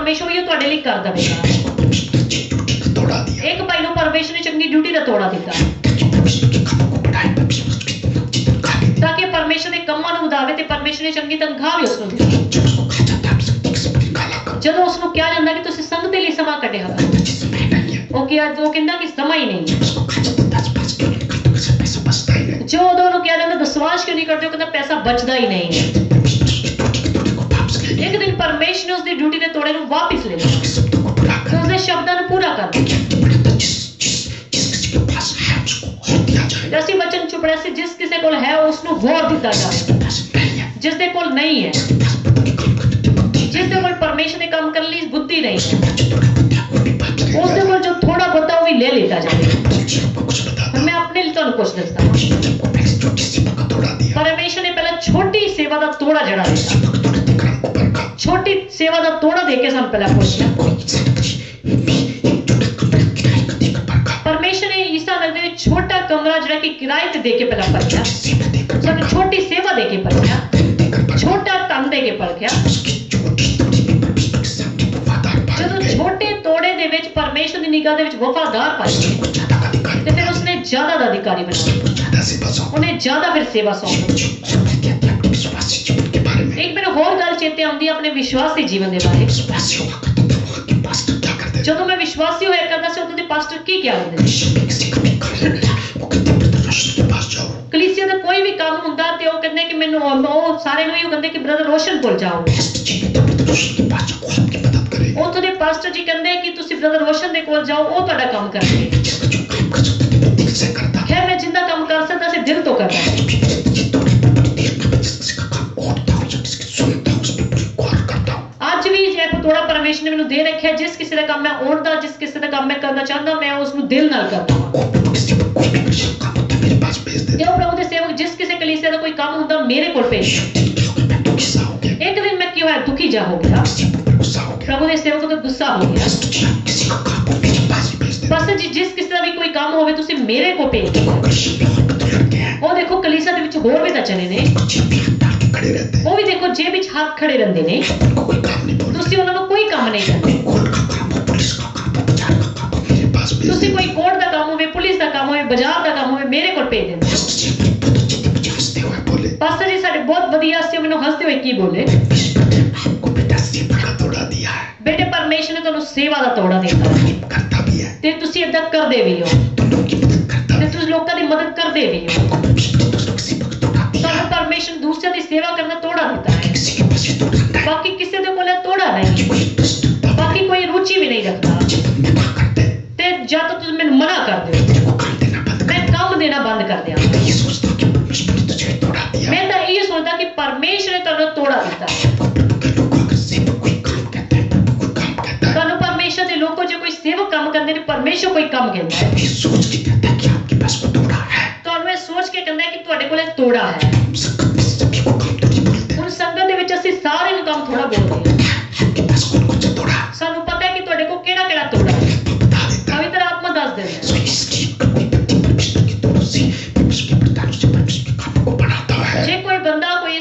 ਪਰਮੇਸ਼ਰ ਉਹ ਤੁਹਾਡੇ ਲਈ ਕਰ ਦੇਵੇਗਾ। तोड़ा दिया ਇੱਕ ਭਾਈ ਨੂੰ ਪਰਮੇਸ਼ਰ ਨੇ ਚੰਗੀ ਡਿਊਟੀ ਦਾ ਤੋੜਾ ਦਿੱਤਾ ताकि परमेश्वर के कामों को बढ़ाए, परमेश्वर उसको जितनी तनख्वाह भी दे। ਤਾਂ ਕਿ ਪਰਮੇਸ਼ਰ ਦੇ ਕੰਮਾਂ ਨੂੰ ਵਧਾਵੇ ਤੇ ਪਰਮੇਸ਼ਰ ਨੇ ਚੰਗੀ ਤਨਖਾਹ ਵੀ ਉਸ ਨੂੰ ਦਿੱਤੀ। जब उसको कहा जाता है आप सब ठीक से निकाला करो, ਜਦੋਂ ਉਸ ਨੂੰ किਹਾ ਜਾਂਦਾ ਕਿ ਤੁਸੀਂ ਸੰਗ ਦੇ ਲਈ ਸਮਾਂ ਕੱਢਿਆ ਕਰੋ, अच्छे समय नहीं है। ਉਹ ਕਹਿੰਦਾ ਕਿ ਸਮਾਂ ਹੀ ਨਹੀਂ ਹੈ। उसको कहा जाता है 10 पास क्यों नहीं निकालते, वैसे पैसा बचता ही नहीं। ਜੋ ਉਦੋਂ ਉਹਨੂੰ ਕਿਹਾ ਜਾਂਦਾ ਵਿਸ਼ਵਾਸ ਕਿਉਂ ਨਹੀਂ ਕਰਦੇ, ਉਹ ਕਹਿੰਦਾ ਪੈਸਾ ਬਚਦਾ ਹੀ ਨਹੀਂ ਹੈ। परमेश्वर उसकी ड्यूटी के तोड़े को वापस ले लिया, ਇੱਕ ਦਿਨ ਪਰਮੇਸ਼ਰ ਨੇ ਉਸ ਦੀ ਡਿਊਟੀ ਦੇ ਤੋੜੇ ਨੂੰ ਵਾਪਸ ਲੈ ਲਿਆ उसके शब्दों को पूरा ਤੇ कर ਉਸ ਦੇ ਸ਼ਬਦਾਂ ਨੂੰ ਪੂਰਾ ਕਰ ਦਿੱਤਾ। दिया। बड़ा था जिस किसी के पास है उसको और दिया जाएगा, ਤੇ ਅਸੀਂ ਵਚਨ ਚ ਪੜਿਆ ਸੀ ਜਿਸ ਕਿਸੇ ਕੋਲ ਹੈ ਉਸ ਨੂੰ ਹੋਰ ਦਿੱਤਾ ਜਾਵੇ, जिसके पास नहीं है, ਜਿਸ ਦੇ ਕੋਲ ਨਹੀਂ ਹੈ, जिसके पास पता नहीं काम करने की बुद्धि ਜਿਸ ਦੇ ਕੋਲ ਪਰਮੇਸ਼ਰ ਦੇ ਕੰਮ ਕਰਨ ਲਈ ਬੁੱਧੀ ਨਹੀਂ ਹੈ, है, जो थोड़ा बुद्धि है, वो भी वापस ले ਉਸ ਦੇ लिया। ਕੋਲ ਜੋ ਥੋੜਾ ਬਹੁਤਾ ਉਹ ਵੀ ਲੈ ਲਿੱਤਾ ਜਾਵੇ। परमेश्वर को कुछ बताता ਹੁਣ ਮੈਂ ਆਪਣੇ ਲਈ ਤੁਹਾਨੂੰ ਕੁਝ ਦੱਸਦਾ। उसने सबको पहले छोटी सी पका तोड़ा दिया, ਪਰਮੇਸ਼ਰ ਨੇ ਪਹਿਲਾਂ ਛੋਟੀ ਸੇਵਾ ਦਾ ਤੋੜਾ ਜੜਾ ਦਿੱਤਾ। सब पका तोड़े देकर हमको बरका ਛੋਟੀ ਸੇਵਾ ਦਾ ਤੋੜਾ ਦੇ ਕੇ ਸਾਨੂੰ ਪਹਿਲਾਂ ਪੁੱਛਿਆ। कोई सदकृष एक छोटा कमरा किराए का देकर बरका, ਪਰਮੇਸ਼ਰ ਨੇ ਈਸਾ ਨਗਰ ਦੇ ਵਿੱਚ ਛੋਟਾ ਕਮਰਾ ਜਿਹੜਾ ਕਿ ਕਿਰਾਏ ਤੇ ਦੇ ਕੇ ਪਹਿਲਾਂ ਪਰਖਿਆ, सेवा देकर ਸਾਨੂੰ ਛੋਟੀ ਸੇਵਾ ਦੇ ਕੇ ਪਰਖਿਆ, देकर बरका। ਛੋਟਾ ਧਨ ਦੇ ਕੇ ਪਰਖਿਆ। उसकी छोटी तोड़ी में परमेश्वर के सामने वफादार पाए ਜਦੋਂ गए, ਛੋਟੇ ਤੋੜੇ ਦੇ ਵਿੱਚ ਪਰਮੇਸ਼ਰ ਦੀ ਨਿਗਾਹ ਦੇ ਵਿੱਚ ਵਫਾਦਾਰ ਪਾਏ उसने कुछ ज्यादा का अधिकारी ਤੇ ਫਿਰ ਉਸਨੇ ਜ਼ਿਆਦਾ ਦਾ ਅਧਿਕਾਰੀ ਬਣਾਇਆ, कुछ ज्यादा से बचाओ। ਉਹਨੇ ਜ਼ਿਆਦਾ ਫਿਰ ਸੇਵਾ ਸੌਂਪੀ। अपने विश्वासी जीवन के बारे में, ਇੱਕ ਮੈਨੂੰ ਹੋਰ ਗੱਲ ਚੇਤੇ आਉਂਦੀ ਹੈ ਆਪਣੇ ਵਿਸ਼ਵਾਸੀ ਜੀਵਨ ਦੇ ਬਾਰੇ। विश्वासी हुआ करता था वहाँ के पास्टर क्या करते थे, ਜਦੋਂ ਮੈਂ ਵਿਸ਼ਵਾਸੀ ਹੋਇਆ ਕਰਦਾ ਸੀ ਉਦੋਂ ਦੇ ਪਾਸਟਰ ਕੀ ਕਿਹਾ ਕਰਦੇ ਸੀ, कलीसिया में किसी का भी कार्य नहीं, वो कहते ब्रदर रोशन के पास जाओ, ਕਲੀਸਿਆ ਦਾ ਕੋਈ ਵੀ ਕੰਮ ਹੁੰਦਾ ਤੇ ਉਹ ਕਹਿੰਦੇ ਕਿ ਮੈਨੂੰ ਉਹ ਸਾਰੇ ਨੂੰ ਹੀ ਕਹਿੰਦੇ ਕਿ ਬ੍ਰਦਰ ਰੋਸ਼ਨ ਕੋਲ ਜਾਓ। पास्टर जी कहते ब्रदर रोशन के पास जाओ, वो आपकी मदद करेगा। ਉੱਥੋਂ ਦੇ ਪਾਸਟਰ ਜੀ ਕਹਿੰਦੇ ਕਿ ਤੁਸੀਂ ਬ੍ਰਦਰ ਰੋਸ਼ਨ ਦੇ ਕੋਲ ਜਾਓ, ਉਹ ਤੁਹਾਡਾ ਕੰਮ ਕਰਨਗੇ। जिसका जो काम कर सकते थे वो दिल से करता, ਹੈ ਮੈਂ ਜਿੰਦਾ ਕੰਮ ਕਰ ਸਕਦਾ ਸੀ ਦਿਲ ਤੋਂ ਕਰਦਾ। ये थोड़ी बड़ी देर में मैं जिस किसी का काम ओढ़ता हूँ या किसकी सुनता हूँ उस पर पूरी गौर करता हूँ। ਅੱਜ ਵੀ ਜੇ ਥੋੜਾ ਪਰਮੇਸ਼ਰ ਨੇ ਮੈਨੂੰ ਦੇ ਰੱਖਿਆ, ਜਿਸ ਕਿਸੇ ਦਾ ਕੰਮ ਮੈਂ ਓੜਦਾ, ਜਿਸ ਕਿਸੇ ਦਾ ਕੰਮ ਮੈਂ ਕਰਨਾ ਚਾਹੁੰਦਾ, ਮੈਂ ਉਸ ਨੂੰ ਦਿਲ ਨਾਲ ਕਰਦਾ ਹਾਂ। और प्रभु किसी पर कोई भी कृष्ण काम होता है मेरे पास भेज ਤੇ देता ਉਹ ਪ੍ਰਭੂ ਦੇ ਸੇਵਕ ਜਿਸ ਕਿਸੇ ਕਲੀਸਿਆ ਦਾ ਕੋਈ ਕੰਮ ਹੁੰਦਾ ਮੇਰੇ ਕੋਲ ਭੇਜ ਦਿੰਦੇ। है। मैं दुखी सा हो गया, ਇੱਕ ਦਿਨ ਮੈਂ ਕੀ ਹੋਇਆ, ਦੁਖੀ ਜਾ ਹੋ ਗਿਆ, किसी पर गुस्सा हो गया, ਪ੍ਰਭੂ ਦੇ ਸੇਵਕ ਤੋਂ ਗੁੱਸਾ ਹੋ ਗਿਆ। पास्टर जी आप किसी का काम वो मेरे पास ही भेज देते ਪਾਸਟਰ ਜੀ ਜਿਸ ਕਿਸੇ ਦਾ ਵੀ ਕੋਈ ਕੰਮ ਹੋਵੇ ਤੁਸੀਂ ਮੇਰੇ ਕੋਲ ਭੇਜ ਦਿਓ। हैं। कृष्ण भी और भी तो लड़के हैं, ਉਹ ਦੇਖੋ ਕਲੀਸਿਆ ਦੇ ਵਿੱਚ ਹੋਰ ਵੀ ਤਾਂ ਚਲੇ ਨੇ, कुछ भी हाथ डाल के खड़े रहते हैं, ਉਹ ਵੀ ਦੇਖੋ ਜੇਬ ਵਿੱਚ ਹੱਥ ਖੜੇ ਰਹਿੰਦੇ ਨੇ, उनको कोई काम नहीं बोलते, ਤੁਸੀਂ ਉਹਨਾਂ ਨੂੰ ਕੋਈ ਕੰਮ ਨਹੀਂ ਕਰਦੇ। कोर्ट का काम हो, पुलिस का काम हो, बाजार का काम हो, मेरे पास भेज ਤੁਸੀਂ देते ਕੋਈ ਕੋਰਟ ਦਾ ਕੰਮ ਹੋਵੇ, ਪੁਲਿਸ ਦਾ ਕੰਮ ਹੋਵੇ, ਬਾਜ਼ਾਰ ਦਾ ਕੰਮ ਹੋਵੇ, ਮੇਰੇ ਕੋਲ ਭੇਜ ਦਿੰਦੇ। हैं। पास्टर जी हमारी बहुत अच्छी थी, मुझे हंसते हुए बोले, ਪਾਸਟਰ ਜੀ ਸਾਡੇ ਬਹੁਤ ਵਧੀਆ ਸੀ, ਉਹ ਮੈਨੂੰ ਹੱਸਦੇ ਹੋਏ ਕੀ ਬੋਲੇ, परमेश्वर ने आपको बेटा सेवा का तोड़ा दिया है, ਬੇਟੇ ਪਰਮੇਸ਼ਰ ਨੇ ਤੁਹਾਨੂੰ ਸੇਵਾ ਦਾ ਤੋੜਾ ਦਿੱਤਾ ये करता भी है, ਤੇ ਤੁਸੀਂ ਏਦਾਂ ਕਰਦੇ ਵੀ ਹੋ तो लोगों की मदद करता ਤੇ भी ਤੁਸੀਂ ਲੋਕਾਂ ਦੀ ਮਦਦ ਕਰਦੇ ਵੀ ਹੋ। है। परमेश्वर ने दूसरों की सेवा का तोड़ा दिया ਤੁਹਾਨੂੰ है, ਪਰਮੇਸ਼ਰ ਨੇ ਦੂਸਰਿਆਂ ਦੀ ਸੇਵਾ ਕਰਨ ਦਾ ਤੋੜਾ ਦਿੱਤਾ ਹੈ। किसी के पास ये तोड़ा नहीं है, ਬਾਕੀ ਕਿਸੇ ਦੇ ਕੋਲ ਇਹ ਤੋੜਾ ਨਹੀਂ, कोई इंटरेस्ट नहीं, ਬਾਕੀ ਕੋਈ रुचि भी नहीं रखता जब हम मना करते हैं, ਤੇ ਜਾਂ ਤਾਂ ਤੁਸੀਂ ਮੈਨੂੰ ਮਨਾ ਕਰ ਦਿਓ, तेरे को काम देना बंद कर, ਮੈਂ ਕੰਮ ਦੇਣਾ ਬੰਦ ਕਰ ਦਿਆਂ। मैं ये सोचता हूँ कि परमेश्वर ने तुझे तोड़ा दिया है। ਮੈਂ ਤਾਂ ਇਹ ਸੋਚਦਾ ਕਿ ਪਰਮੇਸ਼ਰ ਨੇ ਤੁਹਾਨੂੰ ਤੋੜਾ ਦਿੱਤਾ ਹੈ। प्रभु के लोग अगर सेवा कोई काम कहते हैं, प्रभु कोई काम कहता है, ਤੁਹਾਨੂੰ ਪਰਮੇਸ਼ਰ ਦੇ ਲੋਕੋ ਜੇ ਕੋਈ ਸੇਵਕ ਕੰਮ ਕਰਦੇ ਨੇ, ਪਰਮੇਸ਼ਰ ਕੋਈ ਕੰਮ ਕਹਿੰਦਾ ਹੈ, ये सोच के कहता है कि आपके पास वो तोड़ा है। ਤੁਹਾਨੂੰ ਇਹ ਸੋਚ ਕੇ ਕਹਿੰਦਾ ਹੈ ਕਿ ਤੁਹਾਡੇ ਕੋਲ ਇਹ ਤੋੜਾ ਹੈ। हम संगत में सभी को काम थोड़ी बोलते ਹੁਣ ਸੰਗਤ ਦੇ ਵਿੱਚ ਅਸੀਂ ਸਾਰੇ ਨੂੰ ਕੰਮ थोड़ा बोलते हैं। हैं, आपके पास कौन कौन सा तोड़ा है, ਸਾਨੂੰ ਪਤਾ ਹੈ ਕਿ ਤੁਹਾਡੇ ਕੋਲ ਕਿਹੜਾ ਕਿਹੜਾ ਤੋੜਾ ਹੈ, वो बता देता है। ਪਵਿੱਤਰ ਆਤਮਾ ਦੱਸ ਦਿੰਦਾ ਹੈ। सो इसलिए अगर कोई व्यक्ति परमेश्वर के तोड़ों से, परमेश्वर के प्रदानों से परमेश्वर के कामों को बढ़ाता है, ਜੇ ਕੋਈ ਬੰਦਾ ਕੋਈ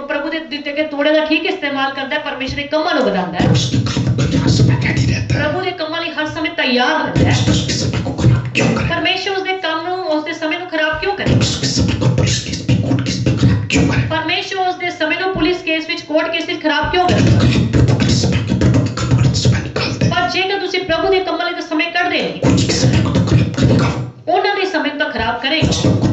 ਪ੍ਰਭੂ ਦੇ ਦਿੱਤੇ ਗਏ ਤੋੜੇ ਦਾ ਠੀਕ ਇਸਤੇਮਾਲ ਕਰਦਾ ਹੈ, ਪਰਮੇਸ਼ਰ ਦੇ ਕੰਮਾਂ ਨੂੰ ਵਧਾਉਂਦਾ ਹੈ, उसके कामों के लिए हर समय रेडी रहता है, ਪ੍ਰਭੂ ਦੇ ਕੰਮਾਂ ਲਈ ਹਰ ਸਮੇਂ ਤਿਆਰ ਰਹਿੰਦਾ ਹੈ। तो उसके समय को खराब क्यों करे, ਪਰਮੇਸ਼ਰ ਉਸਦੇ ਕੰਮ ਨੂੰ, ਉਸਦੇ ਸਮੇਂ ਨੂੰ ਖਰਾਬ ਕਿਉਂ ਕਰੇ? उसके समय को पुलिस केस में कोर्ट केस में खराब क्यों करे, ਪਰਮੇਸ਼ਰ ਉਸਦੇ ਸਮੇਂ ਨੂੰ ਪੁਲਿਸ ਕੇਸ ਵਿੱਚ, ਕੋਰਟ ਕੇਸ ਵਿੱਚ ਖਰਾਬ ਕਿਉਂ ਕਰੇ? प्रभु के समय को प्रभु के कामों के लिए समय निकालते हैं, ਪਰ ਜੇਕਰ ਤੁਸੀਂ ਪ੍ਰਭੂ ਦੇ ਕੰਮਾਂ ਲਈ ਤਾਂ ਸਮੇਂ ਕੱਢਦੇ ਨਹੀਂ, उनके समय को तो खराब करेगा वो। ਉਹਨਾਂ ਦੇ ਸਮੇਂ ਨੂੰ ਤਾਂ ਖਰਾਬ ਕਰੇਗਾ। लोगों को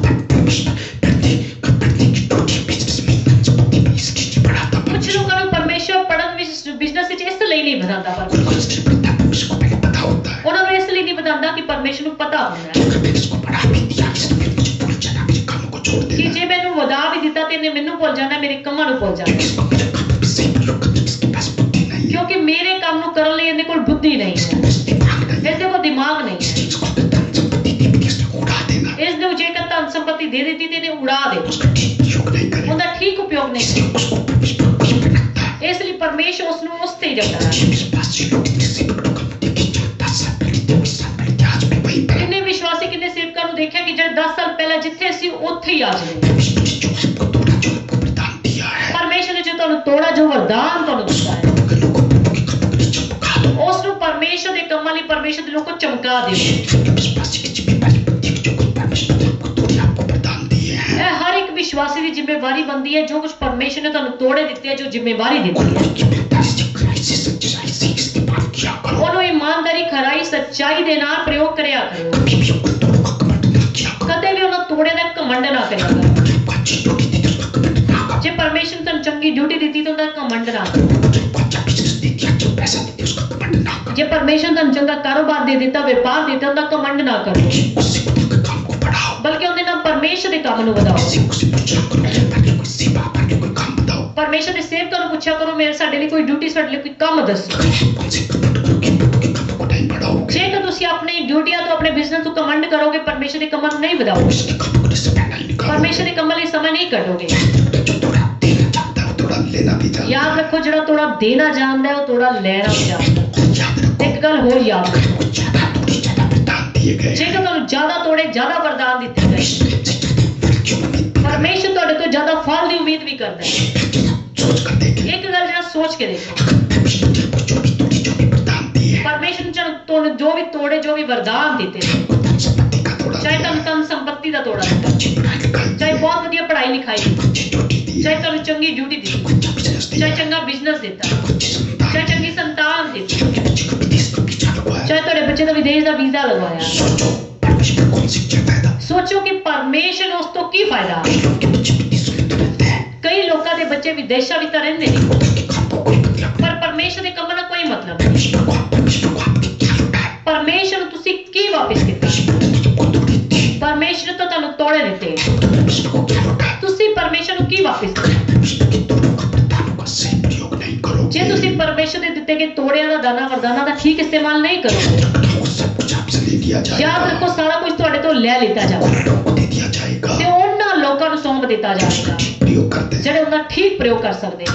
पढ़ने की टोटी बिजनेस में संपत्ति में इसकी चीज बढ़ाता है, ਕੁਝ ਲੋਕਾਂ ਨੂੰ ਪਰਮੇਸ਼ਰ ਪੜਨ ਵਿੱਚ, ਬਿਜ਼ਨਸ ਵਿੱਚ ਇਸ ਲਈ ਨਹੀਂ ਵਧਾਉਂਦਾ, ਪਰ उनको इसलिए पढ़ता है, परमेश्वर को पहले पता होता है ਉਹਨਾਂ ਨੂੰ ਇਸ ਲਈ ਨਹੀਂ ਵਧਾਉਂਦਾ ਕਿ परमेश्वर ਨੂੰ पता ਹੁੰਦਾ कि है अगर मैंने इसको बढ़ा भी दिया, इसने फिर मुझे भूल जाना, मेरे कामों को छोड़ कि देना, जे मैंने ਵਧਾ भी ਦਿੱਤਾ ਤੇ ਇਹਨੇ ਮੈਨੂੰ ਭੁੱਲ ਜਾਣਾ, ਮੇਰੇ ਕੰਮਾਂ ਨੂੰ ਭੁੱਲ ਜਾਣਾ, क्योंकि इसको मेरे कामों में सही प्रयोग करने की इसके पास बुद्धि नहीं है, ਕਿਉਂਕਿ ਮੇਰੇ ਕੰਮ ਨੂੰ ਕਰਨ ਲਈ ਇਹਦੇ ਕੋਲ ਬੁੱਧੀ ਨਹੀਂ इसके ਹੈ, पास दिमाग नहीं है, ਇਸਦੇ ਕੋਲ ਦਿਮਾਗ ਨਹੀਂ ਹੈ। इसको अगर धन संपत्ति दे भी दी, इसने उड़ा देना, ਇਸ ਨੂੰ ਜੇਕਰ ਧਨ ਸੰਪत्ति ਦੇ ਦਿੱਤੀ ਤੇ ਇਹਨੇ ਉਡਾ ਦੇ, उसका ठीक प्रयोग नहीं करे, ਉਹਦਾ ठीक उपयोग नहीं इसलिए उसको परमेश्वर को ही रखता है। है। ਇਸ ਲਈ ਪਰਮੇਸ਼ਰ ਉਸ ਨੂੰ ਉਸ ਤੇ ਹੀ ਰੱਖਦਾ ਹੈ। ये विश्वासी लोग इतने से बड़ों का मुझे कि जो 10 साल पहले थे, 20 साल पहले थे, आज भी वहीं पर है। ਕਿੰਨੇ ਵਿਸ਼ਵਾਸੀ, ਕਿੰਨੇ ਸੇਵਕਾਂ ਨੂੰ ਦੇਖਿਆ ਕਿ ਜਿਹੜੇ 10 ਸਾਲ ਪਹਿਲਾਂ ਜਿੱਥੇ ਸੀ ਉੱਥੇ ਹੀ ਆ ਜਾਵੇ। परमेश्वर ने जो आपको तोड़ा, जो आपको प्रदान दिया है, ਪਰਮੇਸ਼ਰ ਨੇ ਜੋ ਤੁਹਾਨੂੰ ਤੋੜਾ, ਜੋ ਵਰਦਾਨ ਤੁਹਾਨੂੰ ਦਿੱਤਾ ਹੈ, प्रभु के लोगों प्रभु के कामों के लिए जब ਕੰਮਾਂ ਲਈ ਪਰਮੇਸ਼ਰ ਦੇ ਲੋਕੋ ਚਮਕਾ ਦਿਓ। जिनके विश्वासी की जिम्मेदारी बनती है, जो कुछ परमेश्वर ने आपको तोड़े आपको वरदान दिए हैं, ਇਹ ਹਰ ਇੱਕ ਵਿਸ਼ਵਾਸੀ ਦੀ ਜ਼ਿੰਮੇਵਾਰੀ ਬਣਦੀ ਹੈ, ਜੋ ਕੁਝ ਪਰਮੇਸ਼ਰ ਨੇ ਤੁਹਾਨੂੰ ਤੋੜੇ ਦਿੱਤੇ ਹੈ, ਜੋ ਜ਼ਿੰਮੇਵਾਰੀ ਦਿੱਤੀ ਹੈ, उनकी ईमानदारी से, खराई से, सच्चाई से इस्तेमाल किया करो। ਉਹਨੂੰ ਇਮਾਨਦਾਰੀ, ਖਰਾਈ, ਸੱਚਾਈ ਦੇ ਨਾਲ ਪ੍ਰਯੋਗ ਕਰਿਆ ਕਰੋ। कभी भी उन तोड़ों का घमंड ना किया करो। ਕਦੇ ਵੀ ਉਹਨਾਂ ਤੋੜੇ ਦਾ ਘਮੰਡ ਨਾ ਕਰਿਆ ਕਰੋ। आपको अच्छी ड्यूटी दी तो उसका घमंड ना करो। ਜੇ ਪਰਮੇਸ਼ਰ ਨੇ ਤੁਹਾਨੂੰ ਚੰਗੀ ਡਿਊਟੀ ਦਿੱਤੀ ਤਾਂ ਉਹਦਾ ਘਮੰਡ ਨਾ ਕਰੋ। आपको अच्छा बिजनेस दी, अच्छा पैसा दी, उसका घमंड ना करो। ਜੇ ਪਰਮੇਸ਼ਰ ਨੇ ਤੁਹਾਨੂੰ ਚੰਗਾ ਕਾਰੋਬਾਰ ਦੇ ਦਿੱਤਾ, ਵਪਾਰ ਦੇ ਦਿੱਤਾ, ਉਹਦਾ ਘਮੰਡ ਨਾ ਕਰੋ, उससे उनके काम को बढ़ाओ। ਬਲਕਿ ਉਹਦੇ ਨਾਲ ਪਰਮੇਸ਼ਰ ਦੇ ਕੰਮ ਨੂੰ ਵਧਾਓ। किसी को से पूछा करो, ताकि कोई सेवा, ताकि कोई काम बताओ। ਪਰਮੇਸ਼ਰ ਦੇ ਸੇਵਕਾਂ ਨੂੰ ਪੁੱਛਿਆ ਕਰੋ, ਮੇਰੇ ਸਾਡੇ ਲਈ ਕੋਈ ਡਿਊਟੀ, ਸਾਡੇ ਲਈ ਕੋਈ ਕੰਮ ਦੱਸੋ। उनसे घमंड करोगे, उनके कामों को नहीं बढ़ाओगे। ਜੇਕਰ ਤੁਸੀਂ ਆਪਣੀ ਡਿਊਟੀਆਂ ਤੋਂ, ਆਪਣੇ ਬਿਜ਼ਨਸ ਤੋਂ ਘਮੰਡ ਕਰੋਗੇ, ਪਰਮੇਸ਼ਰ ਦੇ ਕੰਮਾਂ ਨੂੰ ਨਹੀਂ ਵਧਾਓਗੇ, उसके कामों को समय नहीं निकालोगे। ਪਰਮੇਸ਼ਰ ਦੇ ਕੰਮਾਂ ਲਈ ਸਮਾਂ ਨਹੀਂ ਕੱਢੋਗੇ। जो थोड़ा देना चाहता है, वो थोड़ा लेना भी चाहता ਯਾਦ ਰੱਖੋ, ਜਿਹੜਾ ਤੋੜਾ ਦੇਣਾ ਜਾਣਦਾ ਹੈ, ਉਹ ਤੋੜਾ ਲੈਣਾ ਵੀ ਜਾਣਦਾ ਹੈ। है। याद रखो, ਤੇ ਇੱਕ ਗੱਲ ਹੋਰ ਯਾਦ ਰੱਖੋ, कुछ ज्यादा थोड़ी ज्यादा वरदान दिए गए हैं। ਜੇਕਰ ਤੁਹਾਨੂੰ ਜ਼ਿਆਦਾ ਤੋੜੇ, ਜ਼ਿਆਦਾ ਵਰਦਾਨ ਦਿੱਤੇ गए, इससे ज्यादा फल की उम्मीद ਪਰਮੇਸ਼ਰ ਤੁਹਾਡੇ ਤੋਂ ਜ਼ਿਆਦਾ ਫਲ ਦੀ ਉਮੀਦ ਵੀ ਕਰਦਾ ਹੈ। सोच कर देखें। ਇੱਕ ਗੱਲ ਜਿਹੜਾ ਸੋਚ ਕੇ ਦੇਖੋ, परमेश्वर ने तुझको जो भी वरदान दिए हैं, ਪਰਮੇਸ਼ਰ ਨੇ ਤੁਹਾਨੂੰ ਜੋ ਵੀ ਤੋੜੇ, ਜੋ ਵੀ ਵਰਦਾਨ ਦਿੱਤੇ ਨੇ, वो धन संपत्ति का थोड़ा ਚਾਹੇ दिया ਤੁਹਾਨੂੰ है, ਧਨ ਸੰਪत्ति ਦਾ ਤੋੜਾ ਦਿੱਤਾ, अच्छी पढ़ाई लिखाई दी ਚਾਹੇ है, ਬਹੁਤ ਵਧੀਆ ਪੜ੍ਹਾਈ ਲਿਖਾਈ ਦਿੱਤੀ, अच्छी ड्यूटी दी ਚਾਹੇ है, ਤੁਹਾਨੂੰ ਚੰਗੀ ਡਿਊਟੀ ਦਿੱਤੀ, अच्छा बिजनेस दिया ਚਾਹੇ है, ਚੰਗਾ ਬਿਜ਼ਨਸ ਦਿੱਤਾ, अच्छी संतान ਚਾਹੇ दी ਚੰਗੀ ਸੰਤਾਨ ਦਿੱਤੀ, है, बच्चे को विदेश का वीजा लगवाया है। ਚਾਹੇ ਤੁਹਾਡੇ ਬੱਚੇ ਦਾ ਵਿਦੇਸ਼ ਦਾ ਵੀਜ਼ਾ ਲਗਵਾਇਆ। सोचो परमेश्वर कौन सी क्या फायदा। ਸੋਚੋ ਕਿ ਪਰਮੇਸ਼ਰ ਨੂੰ ਉਸ ਤੋਂ ਕੀ ਫਾਇਦਾ। कई लोग के बच्चे विदेश में तो रहते हैं, ਕਈ ਲੋਕਾਂ ਦੇ ਬੱਚੇ ਵਿਦੇਸ਼ਾਂ ਵਿੱਚ ਤਾਂ ਰਹਿੰਦੇ ਨੇ, उनके काम को कोई मतलब ਪਰ ਪਰਮੇਸ਼ਰ ਦੇ ਕੰਮਾਂ ਦਾ ਕੋਈ ਮਤਲਬ ਨਹੀਂ। नहीं। परमेश्वर को आपने क्या लौटा है? ਪਰਮੇਸ਼ਰ ਨੂੰ ਤੁਸੀਂ ਕੀ ਵਾਪਸ ਕੀਤਾ। परमेश्वर ने तुमको तोड़ी दी, ਪਰਮੇਸ਼ਰ ਨੇ ਤਾਂ ਤੁਹਾਨੂੰ ਤੋੜੇ ਦਿੱਤੇ, तो परमेश्वर को क्या लौटा है? ਤੁਸੀਂ ਪਰਮੇਸ਼ਰ ਨੂੰ ਕੀ ਵਾਪਸ ਕੀਤਾ। परमेश्वर के तोड़ों का वरदानों का सही प्रयोग नहीं करोगे, ਜੇ ਤੁਸੀਂ ਪਰਮੇਸ਼ਰ ਦੇ ਦਿੱਤੇ ਗਏ ਤੋੜਿਆਂ ਦਾ, ਦਾਨਾਂ, ਵਰਦਾਨਾਂ ਦਾ ठीक इस्तेमाल नहीं करोगे, तो वो सब कुछ आपसे ले लिया ਯਾਦ जाएगा, ਰੱਖੋ ਸਾਰਾ ਕੁਝ ਤੁਹਾਡੇ ਤੋਂ ਲੈ ਲਿੱਤਾ ਜਾਵੇਗਾ उन लोगों को दे दिया जाएगा ਤੇ ਉਹਨਾਂ ਲੋਕਾਂ ਨੂੰ ਸੌਂਪ ਦਿੱਤਾ ਜਾਵੇਗਾ ठीक प्रयोग करते हैं। ਜਿਹੜੇ ਉਹਨਾਂ ਠੀਕ ਪ੍ਰਯੋਗ ਕਰ ਸਕਦੇ ਨੇ।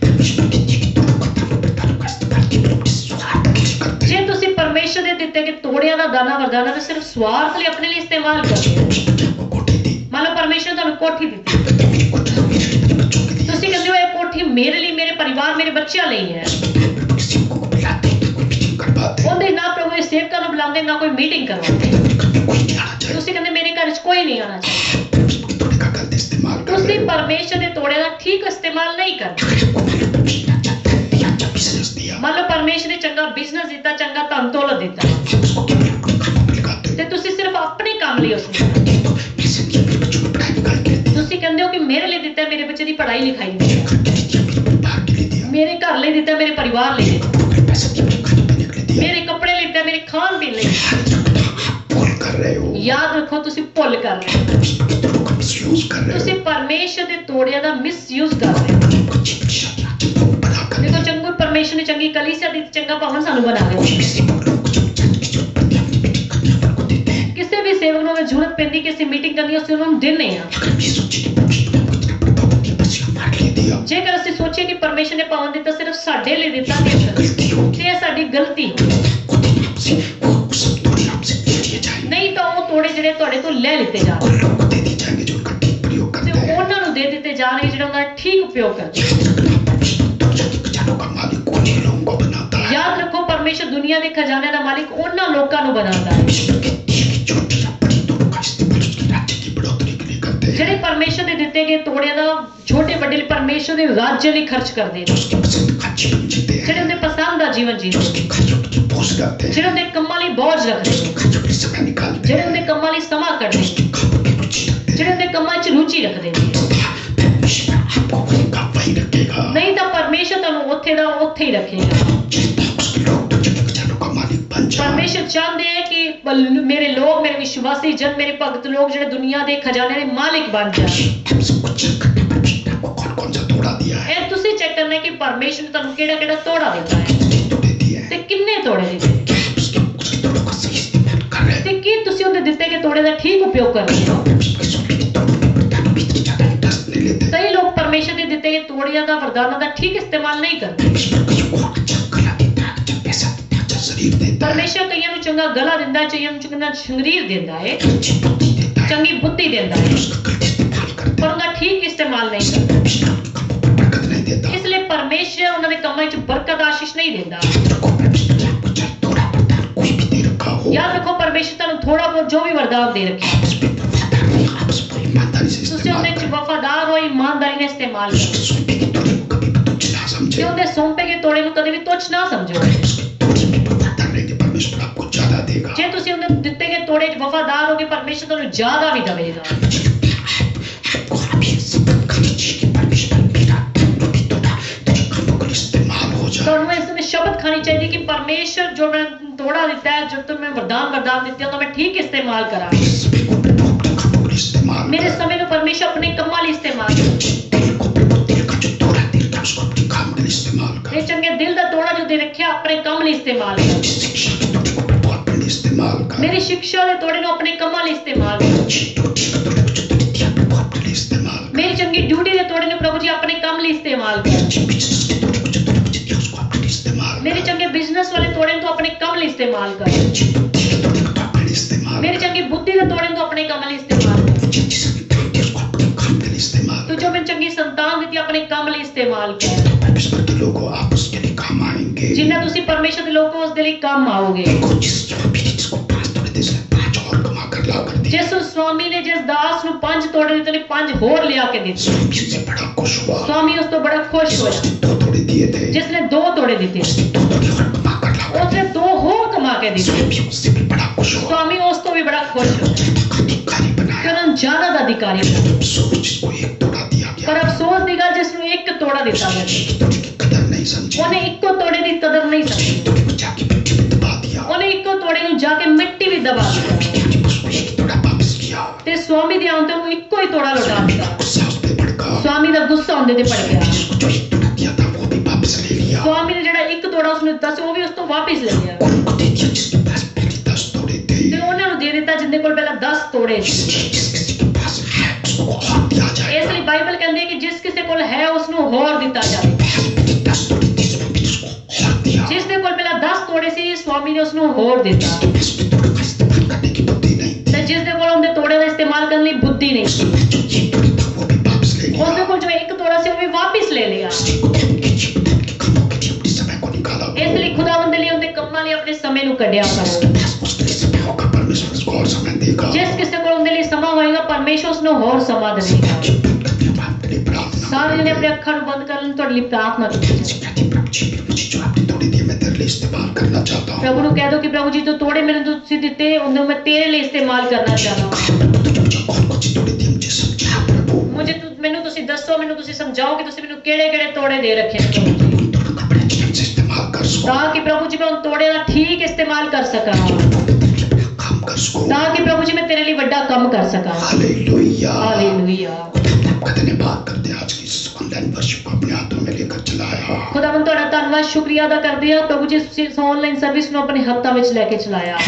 परमेश्वर के दिए गए तोड़ों का दानों वरदानों का इस्तेमाल केवल अपने स्वार्थ के लिए करते ਜੇ हैं। ਤੁਸੀਂ ਪਰਮੇਸ਼ਰ ਦੇ ਦਿੱਤੇ ਗਏ ਤੋੜਿਆਂ ਦਾ, ਦਾਨਾਂ, ਵਰਦਾਨਾਂ ਦਾ ਸਿਰਫ ਸਵਾਰਥ ਲਈ ਆਪਣੇ ਲਈ ਇਸਤੇਮਾਲ ਕਰਦੇ ਹੋ। परमेश्वर ने वो कोठी दी, ਮੰਨ ਲਓ ਪਰਮੇਸ਼ਰ ਨੇ ਤੁਹਾਨੂੰ ਕੋਠੀ ਦਿੱਤੀ, कहते मेरी कोठी तो मेरे लिए, मेरे बच्चों के लिए। ਤੁਸੀਂ ਕਹਿੰਦੇ ਹੋ ਇਹ ਕੋਠੀ ਮੇਰੇ ਲਈ, ਮੇਰੇ ਪਰਿਵਾਰ, ਮੇਰੇ ਬੱਚਿਆਂ ਲਈ ਹੈ। प्रभु के सेवकों को बुलाते हैं, कोई मीटिंग करवाते हैं, ਉਹਦੇ ਨਾ ਪ੍ਰਭੂ ਦੇ ਸੇਵਕਾਂ ਨੂੰ ਬੁਲਾਉਂਦੇ, ਨਾ ਕੋਈ ਮੀਟਿੰਗ ਕਰਵਾਉਂਦੇ। मेरे घर में कोई नहीं आना चाहिए। ਤੁਸੀਂ ਕਹਿੰਦੇ ਮੇਰੇ ਘਰ 'ਚ ਕੋਈ ਨਹੀਂ ਆਉਣਾ ਚਾਹੀਦਾ। परमेश्वर के तोड़े का गलत इस्तेमाल कर रहे ਤੁਸੀਂ हो। ਪਰਮੇਸ਼ਰ ਦੇ ਤੋੜੇ ਦਾ ਠੀਕ ਇਸਤੇਮਾਲ नहीं ਕਰਦੇ। आपको मैंने परमेश्वर ने अच्छा धन दिया, अच्छा बिजनेस दिया, ਮੰਨ ਲਓ ਪਰਮੇਸ਼ਰ ਨੇ ਚੰਗਾ ਬਿਜ਼ਨਸ ਦਿੱਤਾ, ਚੰਗਾ ਧਨ ਦੌਲਤ ਦਿੱਤਾ, आप उसको केवल अपने कामों में लगाते हो। ਤੇ ਤੁਸੀਂ ਸਿਰਫ ਆਪਣੇ ਕੰਮ ਲਈ ਉਸ ਨੂੰ ये तो मेरे से दिया, मेरे बच्चों में पढ़ाई लिखाई के लिए दिया, ਤੁਸੀਂ ਕਹਿੰਦੇ ਹੋ ਕਿ ਮੇਰੇ ਲਈ ਦਿੱਤਾ, ਮੇਰੇ ਬੱਚੇ ਦੀ ਪੜ੍ਹਾਈ ਲਿਖਾਈ ਲਈ मेरे ਦਿੱਤਾ, घर के लिए दिया, मेरे परिवार के लिए दिया, ਮੇਰੇ ਘਰ ਲਈ ਦਿੱਤਾ, ਮੇਰੇ ਪਰਿਵਾਰ ਲਈ ਦਿੱਤਾ, मेरे पैसे दिए, मेरे खाने पीने के लिए दिया। ਮੇਰੇ ਕੱਪੜੇ ਲਈ ਦਿੱਤਾ, ਮੇਰੇ ਖਾਣ ਪੀਣ ਲਈ ਦਿੱਤਾ। याद रखना, आप भूल कर रहे हो, ਯਾਦ ਰੱਖੋ ਤੁਸੀਂ ਭੁੱਲ ਕਰ ਰਹੇ ਹੋ, परमेश्वर के तोड़ों का मिसयूज कर रहे ਤੁਸੀਂ हो। ਪਰਮੇਸ਼ਰ ਦੇ ਤੋੜਿਆਂ ਦਾ ਮਿਸਯੂਜ਼ ਕਰ ਰਹੇ ਹੋ। जिनको अच्छी शिक्षा बना कर ਦੇਖੋ ਚੰਗੀ ਪਰਮੇਸ਼ਰ ਨੇ ਚੰਗੀ ਕਲੀਸਿਆ ਦੀ, ਚੰਗਾ ਭਵਨ ਸਾਨੂੰ ਬਣਾ ਕੇ कोई ਦਿੱਤਾ। भी सेवक लोग जो चर्च की जरूरत पड़ती है, अपनी मीटिंग करने वालों को देते हैं। ਕਿਸੇ ਵੀ ਸੇਵਕ ਨੂੰ ਅਗਰ ਜ਼ਰੂਰਤ ਪੈਂਦੀ, ਕਿਸੇ ਮੀਟਿंग करनी, ਅਸੀਂ ਉਹਨਾਂ ਨੂੰ ਦਿੰਦੇ ਆ। अगर हम ये सोचे कि परमेश्वर ने हमको इतना बड़ा भवन दिया, बस ये हमारे लिए दिया, ਜੇਕਰ ਅਸੀਂ ਸੋਚੀਏ ਕਿ ਪਰਮੇਸ਼ਰ ਨੇ ਭਵਨ ਦਿੱਤਾ ਸਿਰਫ ਸਾਡੇ ਲਈ ਦਿੱਤਾ, ਤੇ गलती होगी। ਇਹ ਸਾਡੀ ਗਲਤੀ ਹੋਈ। वो दिन हमसे, वो सब तोड़े हमसे ले लिए जाएंगे, ਨਹੀਂ ਤਾਂ ਉਹ ਤੋੜੇ ਜਿਹੜੇ ਤੁਹਾਡੇ ਤੋਂ ਲੈ ਲਿੱਤੇ ਜਾਣਗੇ उन लोगों को दे दिए जाएंगे जो उनका ठीक प्रयोग ਤੇ करते हैं। ਉਹਨਾਂ ਨੂੰ ਦੇ ਦਿੱਤੇ ਜਾਣਗੇ ਜਿਹੜੇ ਉਹਨਾਂ ਦਾ ਠੀਕ ਉਪਯੋਗ ਕਰਦੇ याद रखना, परमेश्वर दुनिया के खजानों का मालिक उन्हीं लोगों को बनाता है। ਯਾਦ ਰੱਖੋ ਪਰਮੇਸ਼ਰ ਦੁਨੀਆ ਦੇ ਖਜ਼ਾਨੇ ਦਾ ਮਾਲਿਕ ਉਹਨਾਂ ਲੋਕਾਂ ਨੂੰ ਬਣਾਉਂਦਾ ਹੈ परमेश्वर के दिए गए छोटे या बड़ी तोड़ों का इस्तेमाल उसके राज्य की बढ़ोतरी के लिए करते हैं, ਜਿਹੜੇ ਪਰਮੇਸ਼ਰ ਦੇ ਦਿੱਤੇ ਗਏ ਤੋੜਿਆਂ ਦਾ ਛੋਟੇ ਵੱਡੇ ਲਈ ਪਰਮੇਸ਼ਰ ਦੇ ਰਾਜ ਲਈ ਖਰਚ ਕਰਦੇ जो ਨੇ, उसकी पसंद का जीवन जीते ਜਿਹੜੇ हैं, ਉਹਦੇ ਪਸੰਦ ਦਾ ਜੀਵਨ जो ਜੀਂਦੇ ਨੇ, उसके कार्यों की बोझ करते हैं, ਜਿਹੜੇ ਉਹਦੇ ਕੰਮਾਂ ਲਈ ਬੋਝ ਰੱਖਦੇ उसके ਨੇ, कार्यों के समय निकालते ਜਿਹੜੇ हैं, ਉਹਦੇ ਕੰਮਾਂ ਲਈ ਸਮਾਂ ਕੱਢਦੇ ਨੇ, उसके कामों की रुचि रखते हैं। ਜਿਹੜੇ ਉਹਦੇ ਕੰਮਾਂ 'ਚ ਰੁਚੀ ਰੱਖਦੇ ਨੇ। परमेश्वर आपको वहीं का वहीं रखेगा। ਨਹੀਂ ਤਾਂ ਪਰਮੇਸ਼ਰ ਤੁਹਾਨੂੰ ਉੱਥੇ ਦਾ ਉੱਥੇ ਹੀ ਰੱਖੇਗਾ। जितना उसके लोग दुनिया के खजानों का मालिक बन जाए, ਪਰਮੇਸ਼ਰ ਚਾਹੁੰਦੇ ਹੈ ਕਿ ਮੇਰੇ ਲੋਕ, ਮੇਰੇ ਵਿਸ਼ਵਾਸੀ ਜਨ, ਮੇਰੇ ਭਗਤ ਲੋग ਜਿਹੜੇ ਦੁਨੀਆ ਦੇ ਖਜ਼ਾਨੇ ਦੇ ਮਾਲਿਕ ਬਣ ਜਾਣ। हमसे कुछ चेक करना, परमेश्वर ने आपको कौन कौन सा तोड़ा दिया है, ਇਹ ਤੁਸੀਂ ਚੈੱਕ ਕਰਨਾ ਹੈ ਕਿ ਪਰਮੇਸ਼ਰ ਨੇ ਤੁਹਾਨੂੰ ਕਿਹੜਾ ਕਿਹੜਾ ਤੋੜਾ ਦਿੱਤਾ ਹੈ कितने तोड़े दिए हैं, ਤੇ ਕਿੰਨੇ ਤੋੜੇ ਦਿੱਤੇ क्या आप उसके तोड़ों का सही इस्तेमाल कर रहे हैं। ਤੇ ਕੀ ਤੁਸੀਂ ਉਹਦੇ ਦਿੱਤੇ ਗਏ ਤੋੜੇ ਦਾ ਠੀਕ ਉਪਯੋਗ ਕਰ ਰਹੇ ਹੋ। परमेश्वर के सोने के तोड़ों में वरदानों में इतनी ज्यादा इंटरेस्ट नहीं लेते। ਕਈ ਲੋਕ ਪਰਮੇਸ਼ਰ ਦੇ ਦਿੱਤੇ ਗਏ ਤੋੜਿਆਂ ਦਾ, ਵਰਦਾਨਾਂ ਦਾ ਠੀਕ ਇਸਤੇਮਾਲ ਨਹੀਂ ਕਰਦੇ। परमेश्वर को अच्छा गला देता है, अच्छा पैसा देता है, अच्छा शरीर देता है, ਪਰਮੇਸ਼ਰ ਕਈਆਂ ਨੂੰ ਚੰਗਾ ਗਲਾ ਦਿੰਦਾ ਹੈ, ਕਈਆਂ ਨੂੰ ਚੰਗਾ ਸਰੀਰ ਦਿੰਦਾ ਹੈ, अच्छी बुद्धि देता है, ਚੰਗੀ ਬੁੱਧੀ ਦਿੰਦਾ ਹੈ, उसका गलत इस्तेमाल करते ਪਰ हैं। ਉਹਦਾ ਠੀਕ ਇਸਤੇਮਾਲ ਨਹੀਂ ਕਰਦਾ। परमेश्वर उनके कामों पर बरकत नहीं देता। ਇਸ ਲਈ ਪਰਮੇਸ਼ਰ ਉਹਨਾਂ ਦੇ ਕੰਮਾਂ 'ਚ ਬਰਕਤ, ਆਸ਼ੀਸ਼ ਨਹੀਂ ਦਿੰਦਾ। याद रखो, परमेश्वर ने आपको चाहे तोड़ा याद रखो परमेश्वर ਤੁਹਾਨੂੰ ਥੋੜਾ ਬਹੁਤ ਜੋ ਵੀ ਵਰਦਾਨ ਦੇ ਰੱਖਿਆ आप उस पर वफादार रहिए, आप उस पर ईमानदारी से ਤੁਸੀਂ इस्तेमाल ਉਹਦੇ ਚ करें। ਵਫਾਦਾਰ ਹੋ ਇਮਾਨਦਾਰੀ ਨਾਲ ਇਸਤੇਮਾਲ ਕਰੋ उसके सौंपे के तोड़े को कभी भी तुच्छ ना ਤੇ समझे। ਉਹਦੇ ਸੌਂਪੇ ਗਏ ਤੋੜੇ ਨੂੰ ਕਦੇ ਵੀ ਤੁੱਛ ਨਾ ਸਮਝੋ अगर उसके तोड़े में वफादार रहेंगे, परमेश्वर आपको ज्यादा देगा। ਜੇ ਤੁਸੀਂ ਉਹਦੇ ਦਿੱਤੇ ਗਏ ਤੋੜੇ 'ਚ ਵਫਾਦਾਰ ਹੋਗੇ ਪਰਮੇਸ਼ਰ ਤੁਹਾਨੂੰ ਜ਼ਿਆਦਾ ਵੀ ਦੇਵੇਗਾ आपको अभी सबक करनी चाहिए कि परमेश्वर मेरा धन भी तोड़ा, तुझे कामों के लिए इस्तेमाल हो जाए। ਤੁਹਾਨੂੰ ਇਸ ਵਿੱਚ ਸ਼ਬਦ ਖਾਣੀ ਚਾਹੀਦੀ ਕਿ ਪਰਮੇਸ਼ਰ ਜੋ ਮੈਂ ਤੋੜਾ ਦਿੱਤਾ ਹੈ ਜੋ ਤੁਮ ਮੈਂ ਵਰਦਾਨ ਦਿੱਤੇ ਉਹਦਾ ਮੈਂ ਠੀਕ ਇਸਤੇਮਾਲ ਕਰਾਂ मेरे समय को प्रभु अपने कामों के लिए इस्तेमाल ਮੇਰੇ करे। ਸਮੇਂ ਨੂੰ ਪਰਮੇਸ਼ਰ ਆਪਣੇ ਕੰਮਾਂ ਲਈ ਇਸਤੇਮਾਲ ਕਰੇ दिल को प्रभु दिल का जो तोड़ा दिल था उसको अपने काम के लिए इस्तेमाल करे। ਇਹ ਚੰਗੇ ਦਿਲ ਦਾ ਤੋੜਾ ਜੋ ਦੇ ਰੱਖਿਆ ਆਪਣੇ ਕੰਮ ਲਈ ਇਸਤੇਮਾਲ ਕਰੇ मेरी शिक्षा के तोड़े को प्रभु अपने लिए इस्तेमाल करे। ਮੇਰੀ ਸਿੱਖਿਆ ਦੇ ਤੋੜੇ ਨੂੰ ਆਪਣੇ ਕੰਮਾਂ ਲਈ ਇਸਤੇਮਾਲ ਕਰੇ अच्छी ड्यूटी का तोड़े को जो तूने दिया प्रभु अपने लिए इस्तेमाल करे। ਮੇਰੀ ਚੰਗੀ ਡਿਊਟੀ ਦੇ ਤੋੜੇ ਨੂੰ ਪ੍ਰਭੂ ਜੀ ਆਪਣੇ ਕੰਮ ਲਈ ਇਸਤੇਮਾਲ मेरी ਕਰੇ अच्छी बिजनेस के तोड़े को जो तूने मुझे दिया उसको अपने लिए इस्तेमाल ਮੇਰੇ करे। ਚੰਗੇ ਬਿਜ਼ਨਸ ਵਾਲੇ ਤੋੜੇ ਨੂੰ ਆਪਣੇ ਕੰਮ ਲਈ ਇਸਤੇਮਾਲ मेरी ਕਰੇ अच्छी बुद्धि के तोड़े को तो अपने लिए इस्तेमाल ਮੇਰੀ करे। ਚੰਗੀ ਬੁੱਧੀ ਦੇ ਤੋੜੇ ਨੂੰ ਆਪਣੇ ਕੰਮ ਲਈ ਇਸਤੇਮਾਲ ਕਰੇ मुझे अच्छी संतान दी उसको अपने काम के लिए इस्तेमाल ਤੂੰ करे। ਜੋ ਮੈਨੂੰ ਚੰਗੀ ਸੰਤਾਨ ਦਿੱਤੀ ਆਪਣੇ ਕੰਮ ਲਈ ਇਸਤੇਮਾਲ ਕਰ जितने परमेश्वर के लोग हो आप उसके लिए काम आएंगे। ਜਿੰਨਾ ਤੁਸੀਂ ਪਰਮੇਸ਼ਰ ਦੇ ਲੋਕ ਹੋ ਉਸ ਦੇ ਲਈ ਕੰਮ ਆਓਗੇ देखो जिस स्वामी ने जिसको 5 तोड़े थे उसने 5 और कमा कर ला कर दिया। ਜਿਸ ਸਵਾਮੀ ਨੇ ਜਿਸ ਦਾਸ ਨੂੰ 5 ਤੋੜੇ ਦਿੱਤੇ ਨੇ 5 ਹੋਰ ਲਿਆ ਕੇ ਦਿੱਤੇ स्वामी से बड़ा खुश हुआ। ਸਵਾਮੀ ਉਸ ਤੋਂ ਬੜਾ ਖੁਸ਼ ਹੋਇਆ उसने 2 तोड़े दिए थे, ਜਿਸ ਨੇ 2 ਤੋੜੇ ਦਿੱਤੇ उसने 2 तोड़े और कमा कर ला कर ਉਸਨੇ 2 ਹੋਰ ਕਮਾ ਕੇ ਦਿੱਤੇ स्वामी उससे भी बड़ा खुश हुआ। ਸਵਾਮੀ ਉਸ ਤੋਂ ਵੀ ਬੜਾ ਖੁਸ਼ ਹੋਇਆ उसने अधिकारी ਕਿ बनाया। ਉਹਨਾਂ ਨੂੰ ਜ਼ਿਆਦਾ ਦਾ ਅਧਿਕਾਰੀ ਬਣਾਇਆ। अफसोस जिसको 1 तोड़ा दिया ਪਰ गया, ਅਫਸੋਸ ਦੀ ਗੱਲ ਜਿਸ ਨੂੰ ਇੱਕ ਤੋੜਾ ਦਿੱਤਾ ਗਿਆ उसने 1 तोड़े की कदर नहीं समझी। ਉਹਨੇ ਇੱਕੋ ਤੋੜੇ ਦੀ ਕਦਰ ਨਹੀਂ उसने ਸਮਝੀ 1 तोड़े को जाके मिट्टी में दबा दिया। ਉਹਨੇ ਇੱਕੋ ਤੋੜੇ ਨੂੰ ਜਾ ਕੇ ਮਿੱਟੀ ਵਿੱਚ ਦਬਾ ਦਿੱਤਾ स्वामी ने उसको 1 तोड़ा वापस किया। ਤੇ ਸਵਾਮੀ ਦੇ ਆਉਣ ਤੇ ਉਹਨੂੰ ਇੱਕੋ ਹੀ ਤੋੜਾ ਲੁਟਾ ਦਿੱਤਾ गुस्सा उस पे भड़का। ਸਵਾਮੀ ਦਾ ਗੁੱਸਾ ਉਹਦੇ ਤੇ ਭੜ ਗਿਆ जिसको जो 1 तोड़ा दिया था वो भी वापस ले लिया। ਸਵਾਮੀ ਨੇ ਜਿਹੜਾ ਇੱਕ ਤੋੜਾ ਉਸਨੂੰ ਦਿੱਤਾ ਸੀ ਉਹ ਵੀ ਉਸ ਤੋਂ ਵਾਪਸ ਲੈ ਲਿਆ और उनको दे दिया जिसके पास पहले 10 तोड़े थे। ਤੇ ਉਹਨਾਂ ਨੂੰ ਦੇ ਦਿੱਤਾ ਜਿੰਦੇ ਕੋਲ ਪਹਿਲਾਂ 10 ਤੋੜੇ ਸੀ इसलिए जिस किसी के पास है उसको और दिया ਇਸ जाएगा। ਲਈ ਬਾਈਬਲ ਕਹਿੰਦੀ ਹੈ ਕਿ ਜਿਸ ਕਿਸੇ ਕੋਲ ਹੈ ਉਸ ਨੂੰ ਹੋਰ ਦਿੱਤਾ ਜਾਵੇ पास पहले 10 तोड़े थे उसमें भी उसको और दिया। ਜਿਸ ਦੇ ਕੋਲ ਪਹਿਲਾਂ 10 ਤੋੜੇ ਸੀ ਸਵਾਮੀ ਨੇ ਉਸ ਨੂੰ ਹੋਰ ਦਿੱਤਾ जिसके पास भी तोड़े का इस्तेमाल करने की बुद्धि नहीं थी, ਤੇ ਜਿਸ ਦੇ ਕੋਲ ਉਹਦੇ ਤੋੜੇ ਦਾ ਇਸਤੇਮਾਲ ਕਰਨ ਲਈ ਬੁੱਧੀ ਨਹੀਂ ਸੀ उसके पास जो 1 तोड़े था वो भी वापस ले ਉਸ ਦੇ लिया। ਕੋਲ ਜੋ ਇੱਕ ਤੋੜਾ ਸੀ ਉਹ ਵੀ ਵਾਪਸ ਲੈ ਲਿਆ उसने खुद के जीवन के कामों के लिए अपने समय को निकाला। ਇਸ ਲਈ ਖੁਦਾਵੰਦ ਲਈ ਉਹਦੇ ਕੰਮਾਂ ਲਈ ਆਪਣੇ ਸਮੇਂ ਨੂੰ ਕੱਢਿਆ जिसके ਕਰੋ पास उसके लिए समय होगा परमेश्वर उसको और समय देगा। ਜਿਸ ਕਿਸੇ ਕੋਲ ਉਹਦੇ ਲਈ ਸਮਾਂ ਹੋਏਗਾ ਪਰਮੇਸ਼ਰ ਉਸ ਨੂੰ ਹੋਰ ਸਮਾਂ ਦੇਵੇਗਾ आंखें बंद करके अपने लिए प्रार्थना ਸਾਰੇ ਨੇ ਆਪਣੇ करेंगे। ਅੱਖਾਂ ਨੂੰ ਬੰਦ ਕਰ ਲੈਣ ਤੁਹਾਡੇ ਲਈ ਪ੍ਰਾਰਥਨਾ ਕਰੋ इनसे कहते हैं, प्रभु जी प्रभु जी जो आपने तोड़े दिए मैं तेरे लिए इस्तेमाल करना चाहता हूँ। ਪ੍ਰਭੂ ਨੂੰ ਕਹਿ ਦੋ ਕਿ ਪ੍ਰਭੂ ਜੀ ਜੋ ਤੋੜੇ ਮੈਨੂੰ ਤੁਸੀਂ ਦਿੱਤੇ ਉਹਨੂੰ ਮੈਂ ਤੇਰੇ ਲਈ ਇਸਤੇਮਾਲ ਕਰਨਾ ਚਾਹਨਾ तूने मुझे कौन सी तोड़े दिए मुझे समझा प्रभु। ਮੈਨੂੰ ਤੁਸੀਂ ਦੱਸੋ ਮੈਨੂੰ ਤੁਸੀਂ समझाओ कि ਤੁਸੀਂ ਮੈਨੂੰ ਕਿਹੜੇ ਤੋੜੇ ਦੇ ਰੱਖੇ ਨੇ ਪ੍ਰਭੂ ਜੀ उन तोड़ों का बड़े अच्छे ढंग से इस्तेमाल कर सको, ਤਾਂ ਕਿ ਪ੍ਰਭੂ ਜੀ ਮੈਂ उन ਤੋੜੇ ਦਾ ਠੀਕ ਇਸਤੇਮਾਲ ਕਰ ਸਕਾਂ बड़ा काम कर सको। ਤਾਂ ਕਿ ਪ੍ਰਭੂ ਜੀ ਮੈਂ ਤੇਰੇ ਲਈ ਵੱਡਾ ਕੰਮ ਕਰ ਸਕਾਂ हालेलुया। ਹਾਲੇਲੂਇਆ आपका धन्यवाद करते हैं आज की इस ऑनलाइन वर्शिप को अपने हाथों में लेकर चलाया। ਖੁਦਾਵੰਦ ਤੁਹਾਡਾ ਧੰਨਵਾਦ ਸ਼ੁਕਰੀਆ ਅਦਾ ਕਰਦੇ ਹਾਂ ਪ੍ਰਭੂ ਜੀ ਤੁਸੀਂ ਇਸ ਆਨਲਾਈਨ ਸਰਵਿਸ ਨੂੰ ਆਪਣੇ ਹੱਥਾਂ ਵਿੱਚ ਲੈ ਕੇ ਚਲਾਇਆ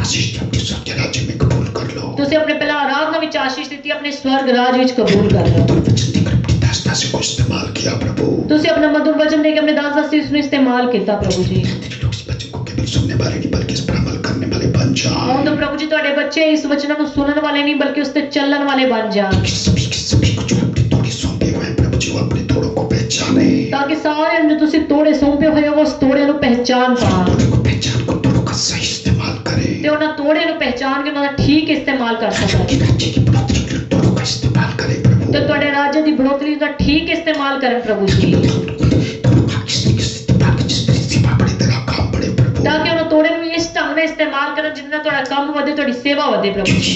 आशीष अपने स्वर्ग के राज्य में कबूल कर लो। ਤੁਸੀਂ ਆਪਣੇ ਪਹਿਲਾਂ ਆਰਾਧਨਾ ਵਿੱਚ ਆਸ਼ੀਸ਼ ਦਿੱਤੀ ਆਪਣੇ ਸਵਰਗ ਰਾਜ ਵਿੱਚ ਕਬੂਲ ਕਰ ਲਓ तो वचन देकर अपनी दासता से को इस्तेमाल किया प्रभु। ਤੁਸੀਂ ਆਪਣਾ ਮధుਰ ਵਚਨ ਦੇ ਕੇ ਆਪਣੇ ਦਾਸ ਦਾਸੀ ਨੂੰ ਇਸਤੇਮਾਲ ਕੀਤਾ ਪ੍ਰਭੂ ਜੀ तेरे लोग इस वचन को केवल सुनने वाले नहीं बल्कि इस पर अमल करने वाले बन ਹੁਣ जाएं। ਤਾਂ ਪ੍ਰਭੂ ਜੀ ਤੁਹਾਡੇ ਬੱਚੇ ਇਸ ਵਚਨਾਂ ਨੂੰ ਸੁਣਨ ਵਾਲੇ ਨਹੀਂ ਬਲਕਿ ਉਸ ਤੇ ਚੱਲਣ ਵਾਲੇ ਬਣ ਜਾਣ कि सभी के सभी को जो अपने तोड़े सौंपे हुए हैं प्रभु जी वो अपने तोड़ों को पहचाने। ਤਾਂ ਕਿ ਸਾਰਿਆਂ ਨੂੰ ਤੁਸੀਂ ਤੋੜੇ ਸੌਂਪੇ ਹੋਏ ਹੋ ਉਸ ਤੋੜਿਆਂ ਨੂੰ ਪਹਿਚਾਨ ਪਾਣ तोड़े को पहचान को तोड़ों का सही इस्तेमाल करें। ਤੇ ਉਹਨਾਂ ਤੋੜਿਆਂ ਨੂੰ ਪਹਿਚਾਨ ਕੇ ਉਹਨਾਂ ਦਾ ਠੀਕ ਇਸਤੇਮਾल ਕਰ कि ਸਕਣ राज्य की बढ़ोतरी के लिए तोड़ों का इस्तेमाल करें प्रभु। ਤੇ ਤੁਹਾਡੇ ਰਾਜ ਦੀ ਬੜੋਤਰੀ ਦਾ ਠੀਕ ਇਸਤੇਮਾਲ ਕਰਨ ਪ੍ਰਭੂ ਜੀ तोड़ों का किस तरीके से इस्तेमाल करें जिस तरीके से सेवा बढ़े तेरा काम बढ़े प्रभु। ਤਾਂ ਕਿ ਉਹਨਾਂ ਤੋੜੇ ਨੂੰ ਇਸ ਢੰਗ ਨਾਲ ਇਸਤੇਮਾਲ ਕਰਨ ਜਿਸ ਨਾਲ ਤੁਹਾਡਾ ਕੰਮ ਵਧੇ ਤੁਹਾਡੀ ਸੇਵਾ ਵਧੇ ਪ੍ਰਭੂ ਜੀ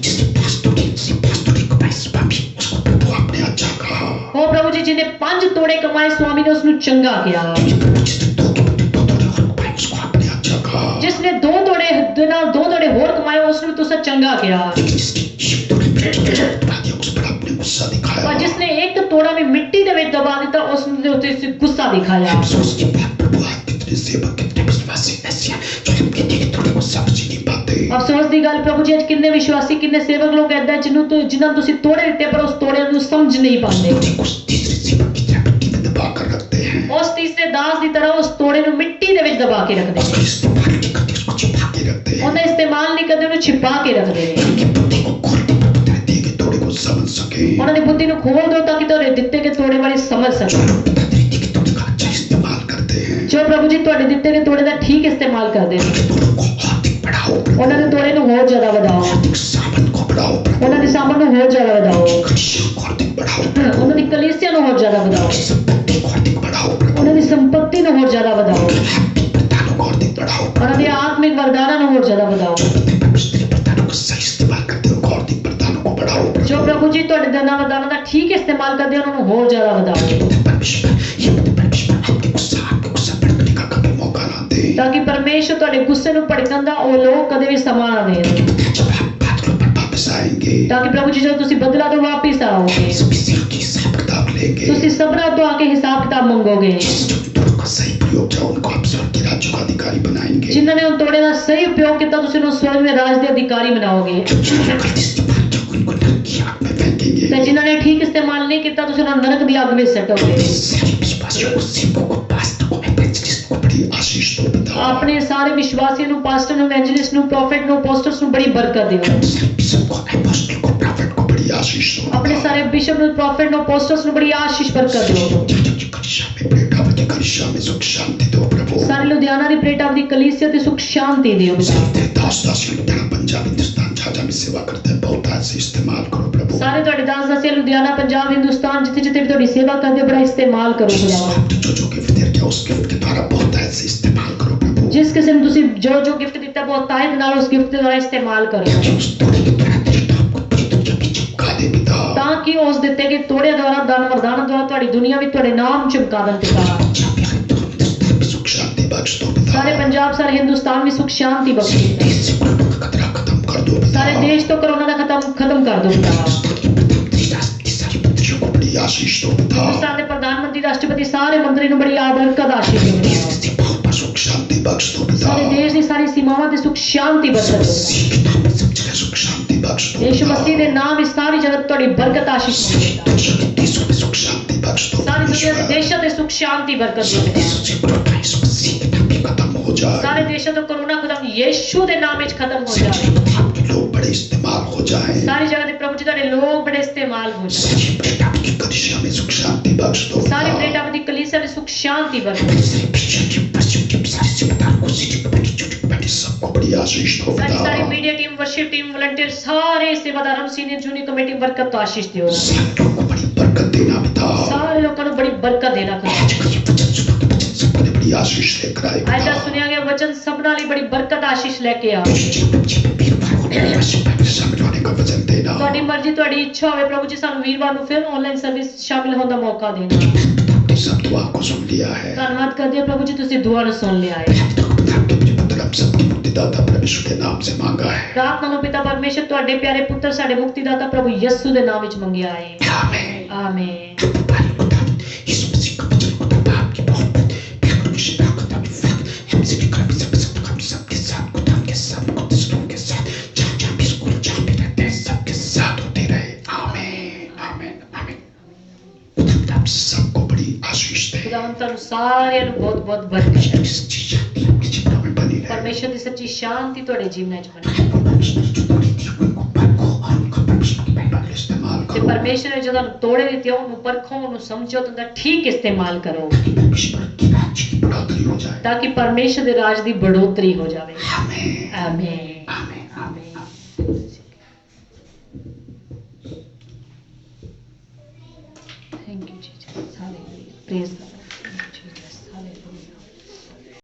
जिसने पास तोड़े को पास स्वामी उसको प्रभु आपने अच्छा कहा। ਉਹ ਪ੍ਰਭੂ ਜੀ ਜਿਹਨੇ 5 ਤੋੜੇ ਕਮਾਏ ਸਵਾਮੀ ਨੇ ਉਸ ਨੂੰ ਚੰਗਾ ਕਿਹਾ जिसने 2 तोड़े और पाए उसको आपने अच्छा कहा। ਜਿਸ ਨੇ 2 ਤੋੜੇ ਦੇ ਨਾਲ 2 ਤੋੜੇ ਹੋਰ ਕਮਾਏ ਉਸ ਨੂੰ ਤੁਸੀਂ ਚੰਗਾ ਕਿਹਾ लेकिन जिसने 1 तोड़े बढ़ा दिया उस पर आपने गुस्सा दिखाया। और जिसने एक ਤੋੜਾ ਵੀ ਮਿੱਟੀ ਦੇ ਵਿੱਚ ਦਬਾ ਦਿੱਤਾ ਉਸ ਨੂੰ ਦੇ ਉੱਤੇ ਤੁਸੀਂ ਗੁੱਸਾ ਦਿਖਾਇਆ अफसोस की बात प्रभु आज कितने सेवक कितने विश्वासी ऐसे हैं जो अपने दिए तोड़े को समझ ही नहीं पाते। ਅਫਸੋਸ ਦੀ ਗੱਲ ਪ੍ਰਭੂ ਜੀ ਅੱਜ ਕਿੰਨੇ ਵਿਸ਼ਵਾਸੀ ਕਿੰਨੇ ਸੇਵਕ ਲੋਕ ਐਦਾਂ ਜਿਨ੍ਹਾਂ ਨੂੰ ਤੁਸੀਂ ਤੋੜੇ ਦਿੱਤੇ ਪਰ ਉਸ ਤੋੜਿਆਂ ਨੂੰ ਸਮਝ ਨਹੀਂ ਪਾਉਂਦੇ तोड़े को तीसरे सेवक की तरह मिट्टी में दबा कर रखते हैं। ਉਸ ਤੀਸਰੇ ਦਾਸ ਦੀ ਤਰ੍ਹਾਂ ਉਸ ਤੋੜੇ ਨੂੰ ਮਿੱਟੀ ਦੇ ਵਿੱਚ ਦਬਾ ਕੇ ਰੱਖਦੇ उसका ਨੇ इस्तेमाल नहीं करते उसको छिपा के रखते हैं। ਉਹਦਾ ਇਸਤੇਮਾਲ ਨਹੀਂ ਕਰਦੇ ਉਹਨੂੰ ਛਿਪਾ ਕੇ ਰੱਖਦੇ ਨੇ उनकी बुद्धि को खोल दो प्रभु तेरे दिए गए तोड़े को समझ सके। ਉਹਨਾਂ ਦੀ ਬੁੱਧੀ ਨੂੰ ਖੋਲ ਦਿਓ ਤਾਂ ਕਿ ਤੁਹਾਡੇ ਦਿੱਤੇ ਗਏ ਤੋੜੇ ਬਾਰੇ ਸਮਝ जो ਸਕਣ लोग पिता तेरे दिए गए तोड़े का अच्छा इस्तेमाल करते हैं ਜੋ ਪ੍ਰਭੂ ਜੀ ਤੁਹਾਡੇ ਦਿੱਤੇ ਗਏ ਤੋੜੇ ਦਾ ਠੀਕ ਇਸਤੇਮਾਲ ਕਰਦੇ ਨੇ, तोड़ों को और अधिक बढ़ाओ प्रभु, ਉਹਨਾਂ ਦੇ ਤੋੜੇ ਨੂੰ ਹੋਰ ਜ਼ਿਆਦਾ ਵਧਾਓ, और अधिक सामर्थ को बढ़ाओ प्रभु, ਉਹਨਾਂ ਦੀ ਸਾਮਰਥ ਨੂੰ ਹੋਰ ਜ਼ਿਆਦਾ ਵਧਾਓ, कलिसिया को और अधिक बढ़ाओ प्रभु, ਉਹਨਾਂ ਦੀ ਕਲੀਸਿया ਨੂੰ ਹੋਰ ਜ਼ਿਆਦਾ ਵਧਾਓ, संपत्ति को और अधिक बढ़ाओ प्रभु, ਉਹਨਾਂ ਦੀ ਸੰਪत्ति ਨੂੰ ਹੋਰ ਜ਼ਿਆਦਾ ਵਧਾਓ, आत्मिक प्रदानों को और अधिक बढ़ाओ प्रभु, ਉਹਨਾਂ ਦੇ ਆਤਮਿਕ ਵਰਦਾਨਾਂ ਨੂੰ ਹੋਰ ਜ਼ਿਆਦਾ ਵਧਾਓ। पवित्र प्रदानों का सही इस्तेमाल करते हो और अधिक प्रदानों को बढ़ाओ प्रभु, ਜੋ ਪ੍ਰਭੂ ਜੀ ਤੁਹਾਡੇ ਦਾਨਾਂ ਵਰਦਾਨਾਂ ਦਾ ਠੀਕ ਇਸਤੇਮਾਲ ਕਰਦੇ ਉਹਨਾਂ ਨੂੰ ਹੋਰ ਜ਼ਿਆਦਾ ਵਧਾਓ, परमेश्वर आपके गुस्सा भड़कने का कभी मौका ना दे। ਤਾਂ ਕਿ ਪਰਮੇਸ਼ਰ ਤੁਹਾਡੇ ਗੁੱਸੇ ਨੂੰ ਭੜਕਣ ਦਾ ਉਹ ਲੋਕ ਕਦੇ ਵੀ ਸਮਾਂ ਨਾ ਦੇਣ, जब आप बादलों पर वापस आएंगे, ਤਾਂ ਕਿ ਪ੍ਰਭੂ ਜੀ ਜਦੋਂ ਤੁਸੀਂ ਬਦਲਾ ਤੋਂ ਵਾਪਿਸ ਆਓਗੇ, सभी सिरों की हिसाब किताब लेंगे, ਤੁਸੀਂ ਸਭਨਾਂ ਤੋਂ ਆ ਕੇ ਹਿਸਾਬ ਕਿਤਾਬ ਮੰਗੋਗੇ। जो तोड़ों का सही प्रयोग किया उनको आप स्वर्ग के राज्य का अधिकारी बनाएंगे। ਜਿਨ੍ਹਾਂ ਨੇ ਉਹ ਤੋੜੇ ਦਾ ਸਹੀ ਉਪਯੋਗ ਕੀਤਾ ਤੁਸੀਂ ਉਹਨੂੰ ਸਵਰਗ ਦੇ ਰਾਜ ਦੇ ਅਧਿਕਾਰੀ ਬਣਾਓਗੇ, जो गलत इस्तेमाल किया उनको नरक की आग में फेंकेंगे। ਤੇ ਜਿਨ੍ਹਾਂ ਨੇ ਠੀਕ ਇਸਤੇਮਾਲ ਨਹੀਂ ਕੀਤਾ ਤੁਸੀਂ ਉਹਨਾਂ ਨੂੰ ਨਰਕ ਦੀ ਅੱਗ ਵਿੱਚ ਸੱਟੋਗੇ। सारे विश्वासियों को, सेवकों को, पास्टरों को, एवेंजलिस्ट को बड़ी आशीष दो पिता। ਆਪਣੇ ਸਾਰੇ ਵਿਸ਼ਵਾਸੀਆਂ ਨੂੰ, ਪਾਸਟਰ ਨੂੰ, ਇਵੈਂਜਲਿਸਟ ਨੂੰ, ਪ੍ਰੋਫੈਟ ਨੂੰ, ਅਪੋਸਟਲਸ ਨੂੰ ਬੜੀ ਬਰਕਤ ਦਿਓ। सारे बिशप को, एपोस्टल को, प्रॉफेट को बड़ी आशीष दो ਆਪਣੇ पिता। ਸਾਰੇ ਬਿਸ਼ਪ ਨੂੰ, ਪ੍ਰੋਫੈਟ ਨੂੰ, ਅਪੋਸਟਲਸ ਨੂੰ ਬੜੀ ਆਸ਼ੀष ਬਰਕਤ ਦਿਓ। की कलिसिया में, प्रेटावती कलिसिया में सुख शांति दो प्रभु। ਸਾਰੇ ਲੁਧਿਆਣਾ ਦੀ ਪ੍ਰੇਟਾਵ ਦੀ ਕਲੀਸਿया ਤੇ ਸੁਖ ਸ਼ਾਂति ਦਿਓ ਪਿਤਾ। सारे दास लुधियाना, पंजाब, हिंदुस्तान, झाझा में सेवा करते हैं, बहुत ऐसे इस्तेमाल करो प्रभु। ਸਾਰੇ ਤੁਹਾਡੇ ਦਾਸ ਦਾਸੀਆਂ ਲੁਧਿਆਣਾ, ਪੰਜਾਬ, ਹਿੰਦੁਸਤਾਨ ਜਿੱਥੇ ਜਿੱਥੇ ਵੀ ਤੁਹਾਡੀ ਸੇਵਾ ਕਰਦੇ ਹੋ, ਬੜਾ ਇਸਤੇਮਾਲ ਕਰੋ जिसको ਖੁਦਾਵੰਦ। आपने जो गिफ्ट दे रखा उस गिफ्ट के द्वारा बहुत ऐसे इस्तेमाल करो प्रभु। ਜਿਸ ਕਿਸਮ ਤੁਸੀਂ ਜੋ ਜੋ ਗਿਫਟ ਦਿੱਤਾ ਬਹੁਤ ਤਾਇਦ ਨਾਲ ਉਸ ਗਿਫਟ ਦੇ ਦੁਆਰਾ ਇਸਤੇਮਾਲ ਕਰੋ, कि उस तोड़े के द्वारा तेरे नाम को पूरी दुनिया में चमका दे पिता। ਤਾਂ ਕਿ ਉਸ ਦਿੱਤੇ ਗਏ ਤੋੜੇ ਦੁਆਰਾ, ਦਾਨ ਵਰਦਾਨ ਦੁਆਰਾ ਤੁਹਾਡੀ ਦੁਨੀਆ ਵਿੱਚ ਤੁਹਾਡੇ ਨਾਮ ਚਮਕਾ ਦੇਣ ਪਿਤਾ। पंजाब या हिंदुस्तान में सुख शांति बख्श दो पिता। ਸਾਰੇ ਪੰਜਾਬ, ਸਾਰੇ ਹਿੰਦੁਸਤਾਨ ਵਿੱਚ ਸੁਖ ਸ਼ਾਂति ਬਖਸ਼ੋ ਪਿਤਾ। देश से कोरोना का खतरा खत्म कर दो पिता। ਸਾਰੇ ਦੇਸ਼ ਤੋਂ ਕਰੋਨਾ ਦਾ ਖਤਮ ਕਰ ਦਿਓ ਪਿਤਾ। हिंदुस्तान के प्रधानमंत्री, राष्ट्रपति, सारी मंत्रियों को बड़ी आशीष दो पिता। ਹਿੰਦੁਸਤਾਨ ਦੇ ਪ੍ਰਧਾਨ ਮੰਤਰੀ, ਰਾਸ਼ਟਰਪਤੀ, ਸਾਰੇ ਮੰਤਰੀ ਨੂੰ ਬੜੀ ਬਰਕਤ ਆਸ਼ੀष ਦਿਓ देश ਪਿਤਾ। की सीमाओं पर सुख शांति बख्श दो पिता। ਸਾਰੇ ਦੇਸ਼ ਦੀ ਸਾਰੀ ਸੀਮਾਵਾਂ ਤੇ ਸੁਖ ਸ਼ਾਂति ਬਰਕਤ ਦਿਓ। मसीह के नाम में सब जगह सुख शांति बख्श दो ਯीशु पिता। ਮਸੀਹ ਦੇ ਨਾਮ ਵਿੱਚ ਸਾਰੀ ਜਗਤ ਤੁਹਾਡੀ ਬਰਕਤ ਆਸ਼ੀष ਦਿਓ ਪਿਤਾ। दुनिया के देशों में सुख शांति बख्श दो ਸਾਰੀ ਦੁਨੀਆ ਦੇ परमेश्वर। ਦੇਸ਼ਾਂ ਤੇ ਸੁਖ ਸ਼ਾਂति ਬਰਕਤ ਦਿਓ सब ਪਿਤਾ। देशों से कोरोना यीशु मसीह के नाम में खत्म हो जाए। ਸਾਰੇ ਦੇਸ਼ਾਂ ਤੋਂ ਕਰੋਨਾ ਖਤਮ ਯੀਸ਼ੂ ਦੇ ਨਾਮ ਵਿੱਚ ਖਤਮ ਹੋ ਜਾਵੇ। आपके लोग बड़े इस्तेमाल हो जाए। ਸਾਰੀ ਜਗ੍ਹਾ ਤੇ ਪ੍ਰਭੂ ਜੀ ਤੁਹਾਡੇ ਲੋਕ ਬੜੇ ਇਸਤੇਮਾਲ ਹੋ ਜਾਣ। सारी प्रेटावती की कलिसिया में सुख शांति बख्श दो ਸਾਰੀ पिता। ਪ੍ਰੇਟਾਵ ਦੀ ਕਲੀਸਿया ਵਿੱਚ ਸੁਖ ਸ਼ਾਂति ਬਰਕਤ। सारे पीछे की, पश्चिम की, सारी सेवादार को, सिटी की बैठी, छोटी की बैठी, सबको बड़ी आशीष दो ਸਾਡੀ पिता। ਸਾਰੀ media team, worship team, volunteer, ਸਾਰੇ ਸੇਵਾਦਾਰਾਂ ਨੂੰ, ਸੀਨੀਅਰ ਜੂਨੀਅਰ ਕਮੇਟੀ ਬਰਕਤ ਤੋਂ ਆਸ਼ੀष ਦਿਓ। सारे लोगों को बड़ी बरकत देना पिता। ਸਾਰੇ ਲੋਕਾਂ ਨੂੰ ਬੜੀ ਬਰਕਤ ਦੇਣਾ ਖੁਦਾ। आज का ये वचन सुना के वचन सबको ने बड़ी आशीष लेकर आए ਅੱਜ ਦਾ पिता। ਸੁਣਿਆ ਗਿਆ ਵਚਨ ਸਭਨਾਂ ਲਈ ਬੜੀ ਬਰਕਤ ਆਸ਼ੀष ਲੈ ਕੇ ਆ। शामिल होने का वचन देना। ਤੁਹਾਡੀ ਮਰਜ਼ੀ, ਤੁਹਾਡੀ ਇੱਛਾ ਹੋਵੇ ਪ੍ਰਭੂ ਜੀ ਸਾਨੂੰ ਵੀਰਵਾਰ ਨੂੰ ਫਿਰ ਆਨਲਾਈਨ ਸਰਵਿਸ ਸ਼ਾਮਿਲ ਹੋਣ ਦਾ ਮੌਕਾ ਦੇਣਾ। अपने सब दुआ को सुन लिया है। ਧੰਨਵਾਦ ਕਰਦੇ ਹਾਂ ਪ੍ਰਭੂ ਜੀ ਤੁਸੀਂ ਦੁਆ ਨੂੰ ਸੁਣ ਲਿਆ ਹੈ। मुझे पुत्र हम सबकी मुक्तिदाता परमेश्वर के नाम से मांगा है। ਪ੍ਰਾਰਥਨਾ ਨੂੰ ਪਿਤਾ ਪਰਮੇਸ਼ਰ ਤੁਹਾਡੇ ਪਿਆਰੇ ਪੁੱਤਰ ਸਾਡੇ ਮੁਕਤੀਦਾਤਾ ਪ੍ਰਭੂ ਯਿਸੂ ਦੇ ਨਾਮ ਵਿੱਚ ਮੰਗਿਆ ਹੈ। आमीन। ਆਮੀਨ। यीशु मसीह का वचन खुदा बाप की मोहब्बत, प्यार और शिफा खुदा की फत हमसे लेकर हम सबके साथ खुदा के साथ मुकद्दसों के साथ जहाँ जहाँ भी स्कूल जहाँ भी रहते हैं सबके साथ होते रहे। आमीन आमीन आमीन। खुदा आप सबको बड़ी आशीष दे। ਖੁਦਾਵੰਦ ਤੁਹਾਨੂੰ ਸਾਰਿਆਂ ਨੂੰ ਬਹੁਤ ਬਹੁਤ ਬਰਕਤ ਹੈ। सच्ची शांति आपके जीवन में बनी रहे। ਪਰਮੇਸ਼ਰ ਦੀ ਸੱਚੀ ਸ਼ਾਂਤੀ ਤੁਹਾਡੇ ਜੀਵਨਾਂ 'ਚ ਬਣੇ। इस्तेमाल ਤੇ करो। ਪਰਮੇਸ਼ਰ ਨੇ ਜਦੋਂ ਤੁਹਾਨੂੰ ਤੋੜੇ ਦਿੱਤੇ ਉਹਨੂੰ ਪਰਖੋ, ਉਹਨੂੰ ਸਮਝੋ, ਤੇ ਉਹਦਾ ਠੀਕ ਇਸਤੇਮਾਲ ਕਰੋ परमेश्वर की राज्य की बढ़ोतरी हो जाए। ਤਾਂ ਕਿ ਪਰਮੇਸ਼ਰ ਦੇ ਰਾਜ ਦੀ ਬੜੋਤਰੀ ਹੋ ਜਾਵੇ। आमीन ਆਮੀਨ। आमीन।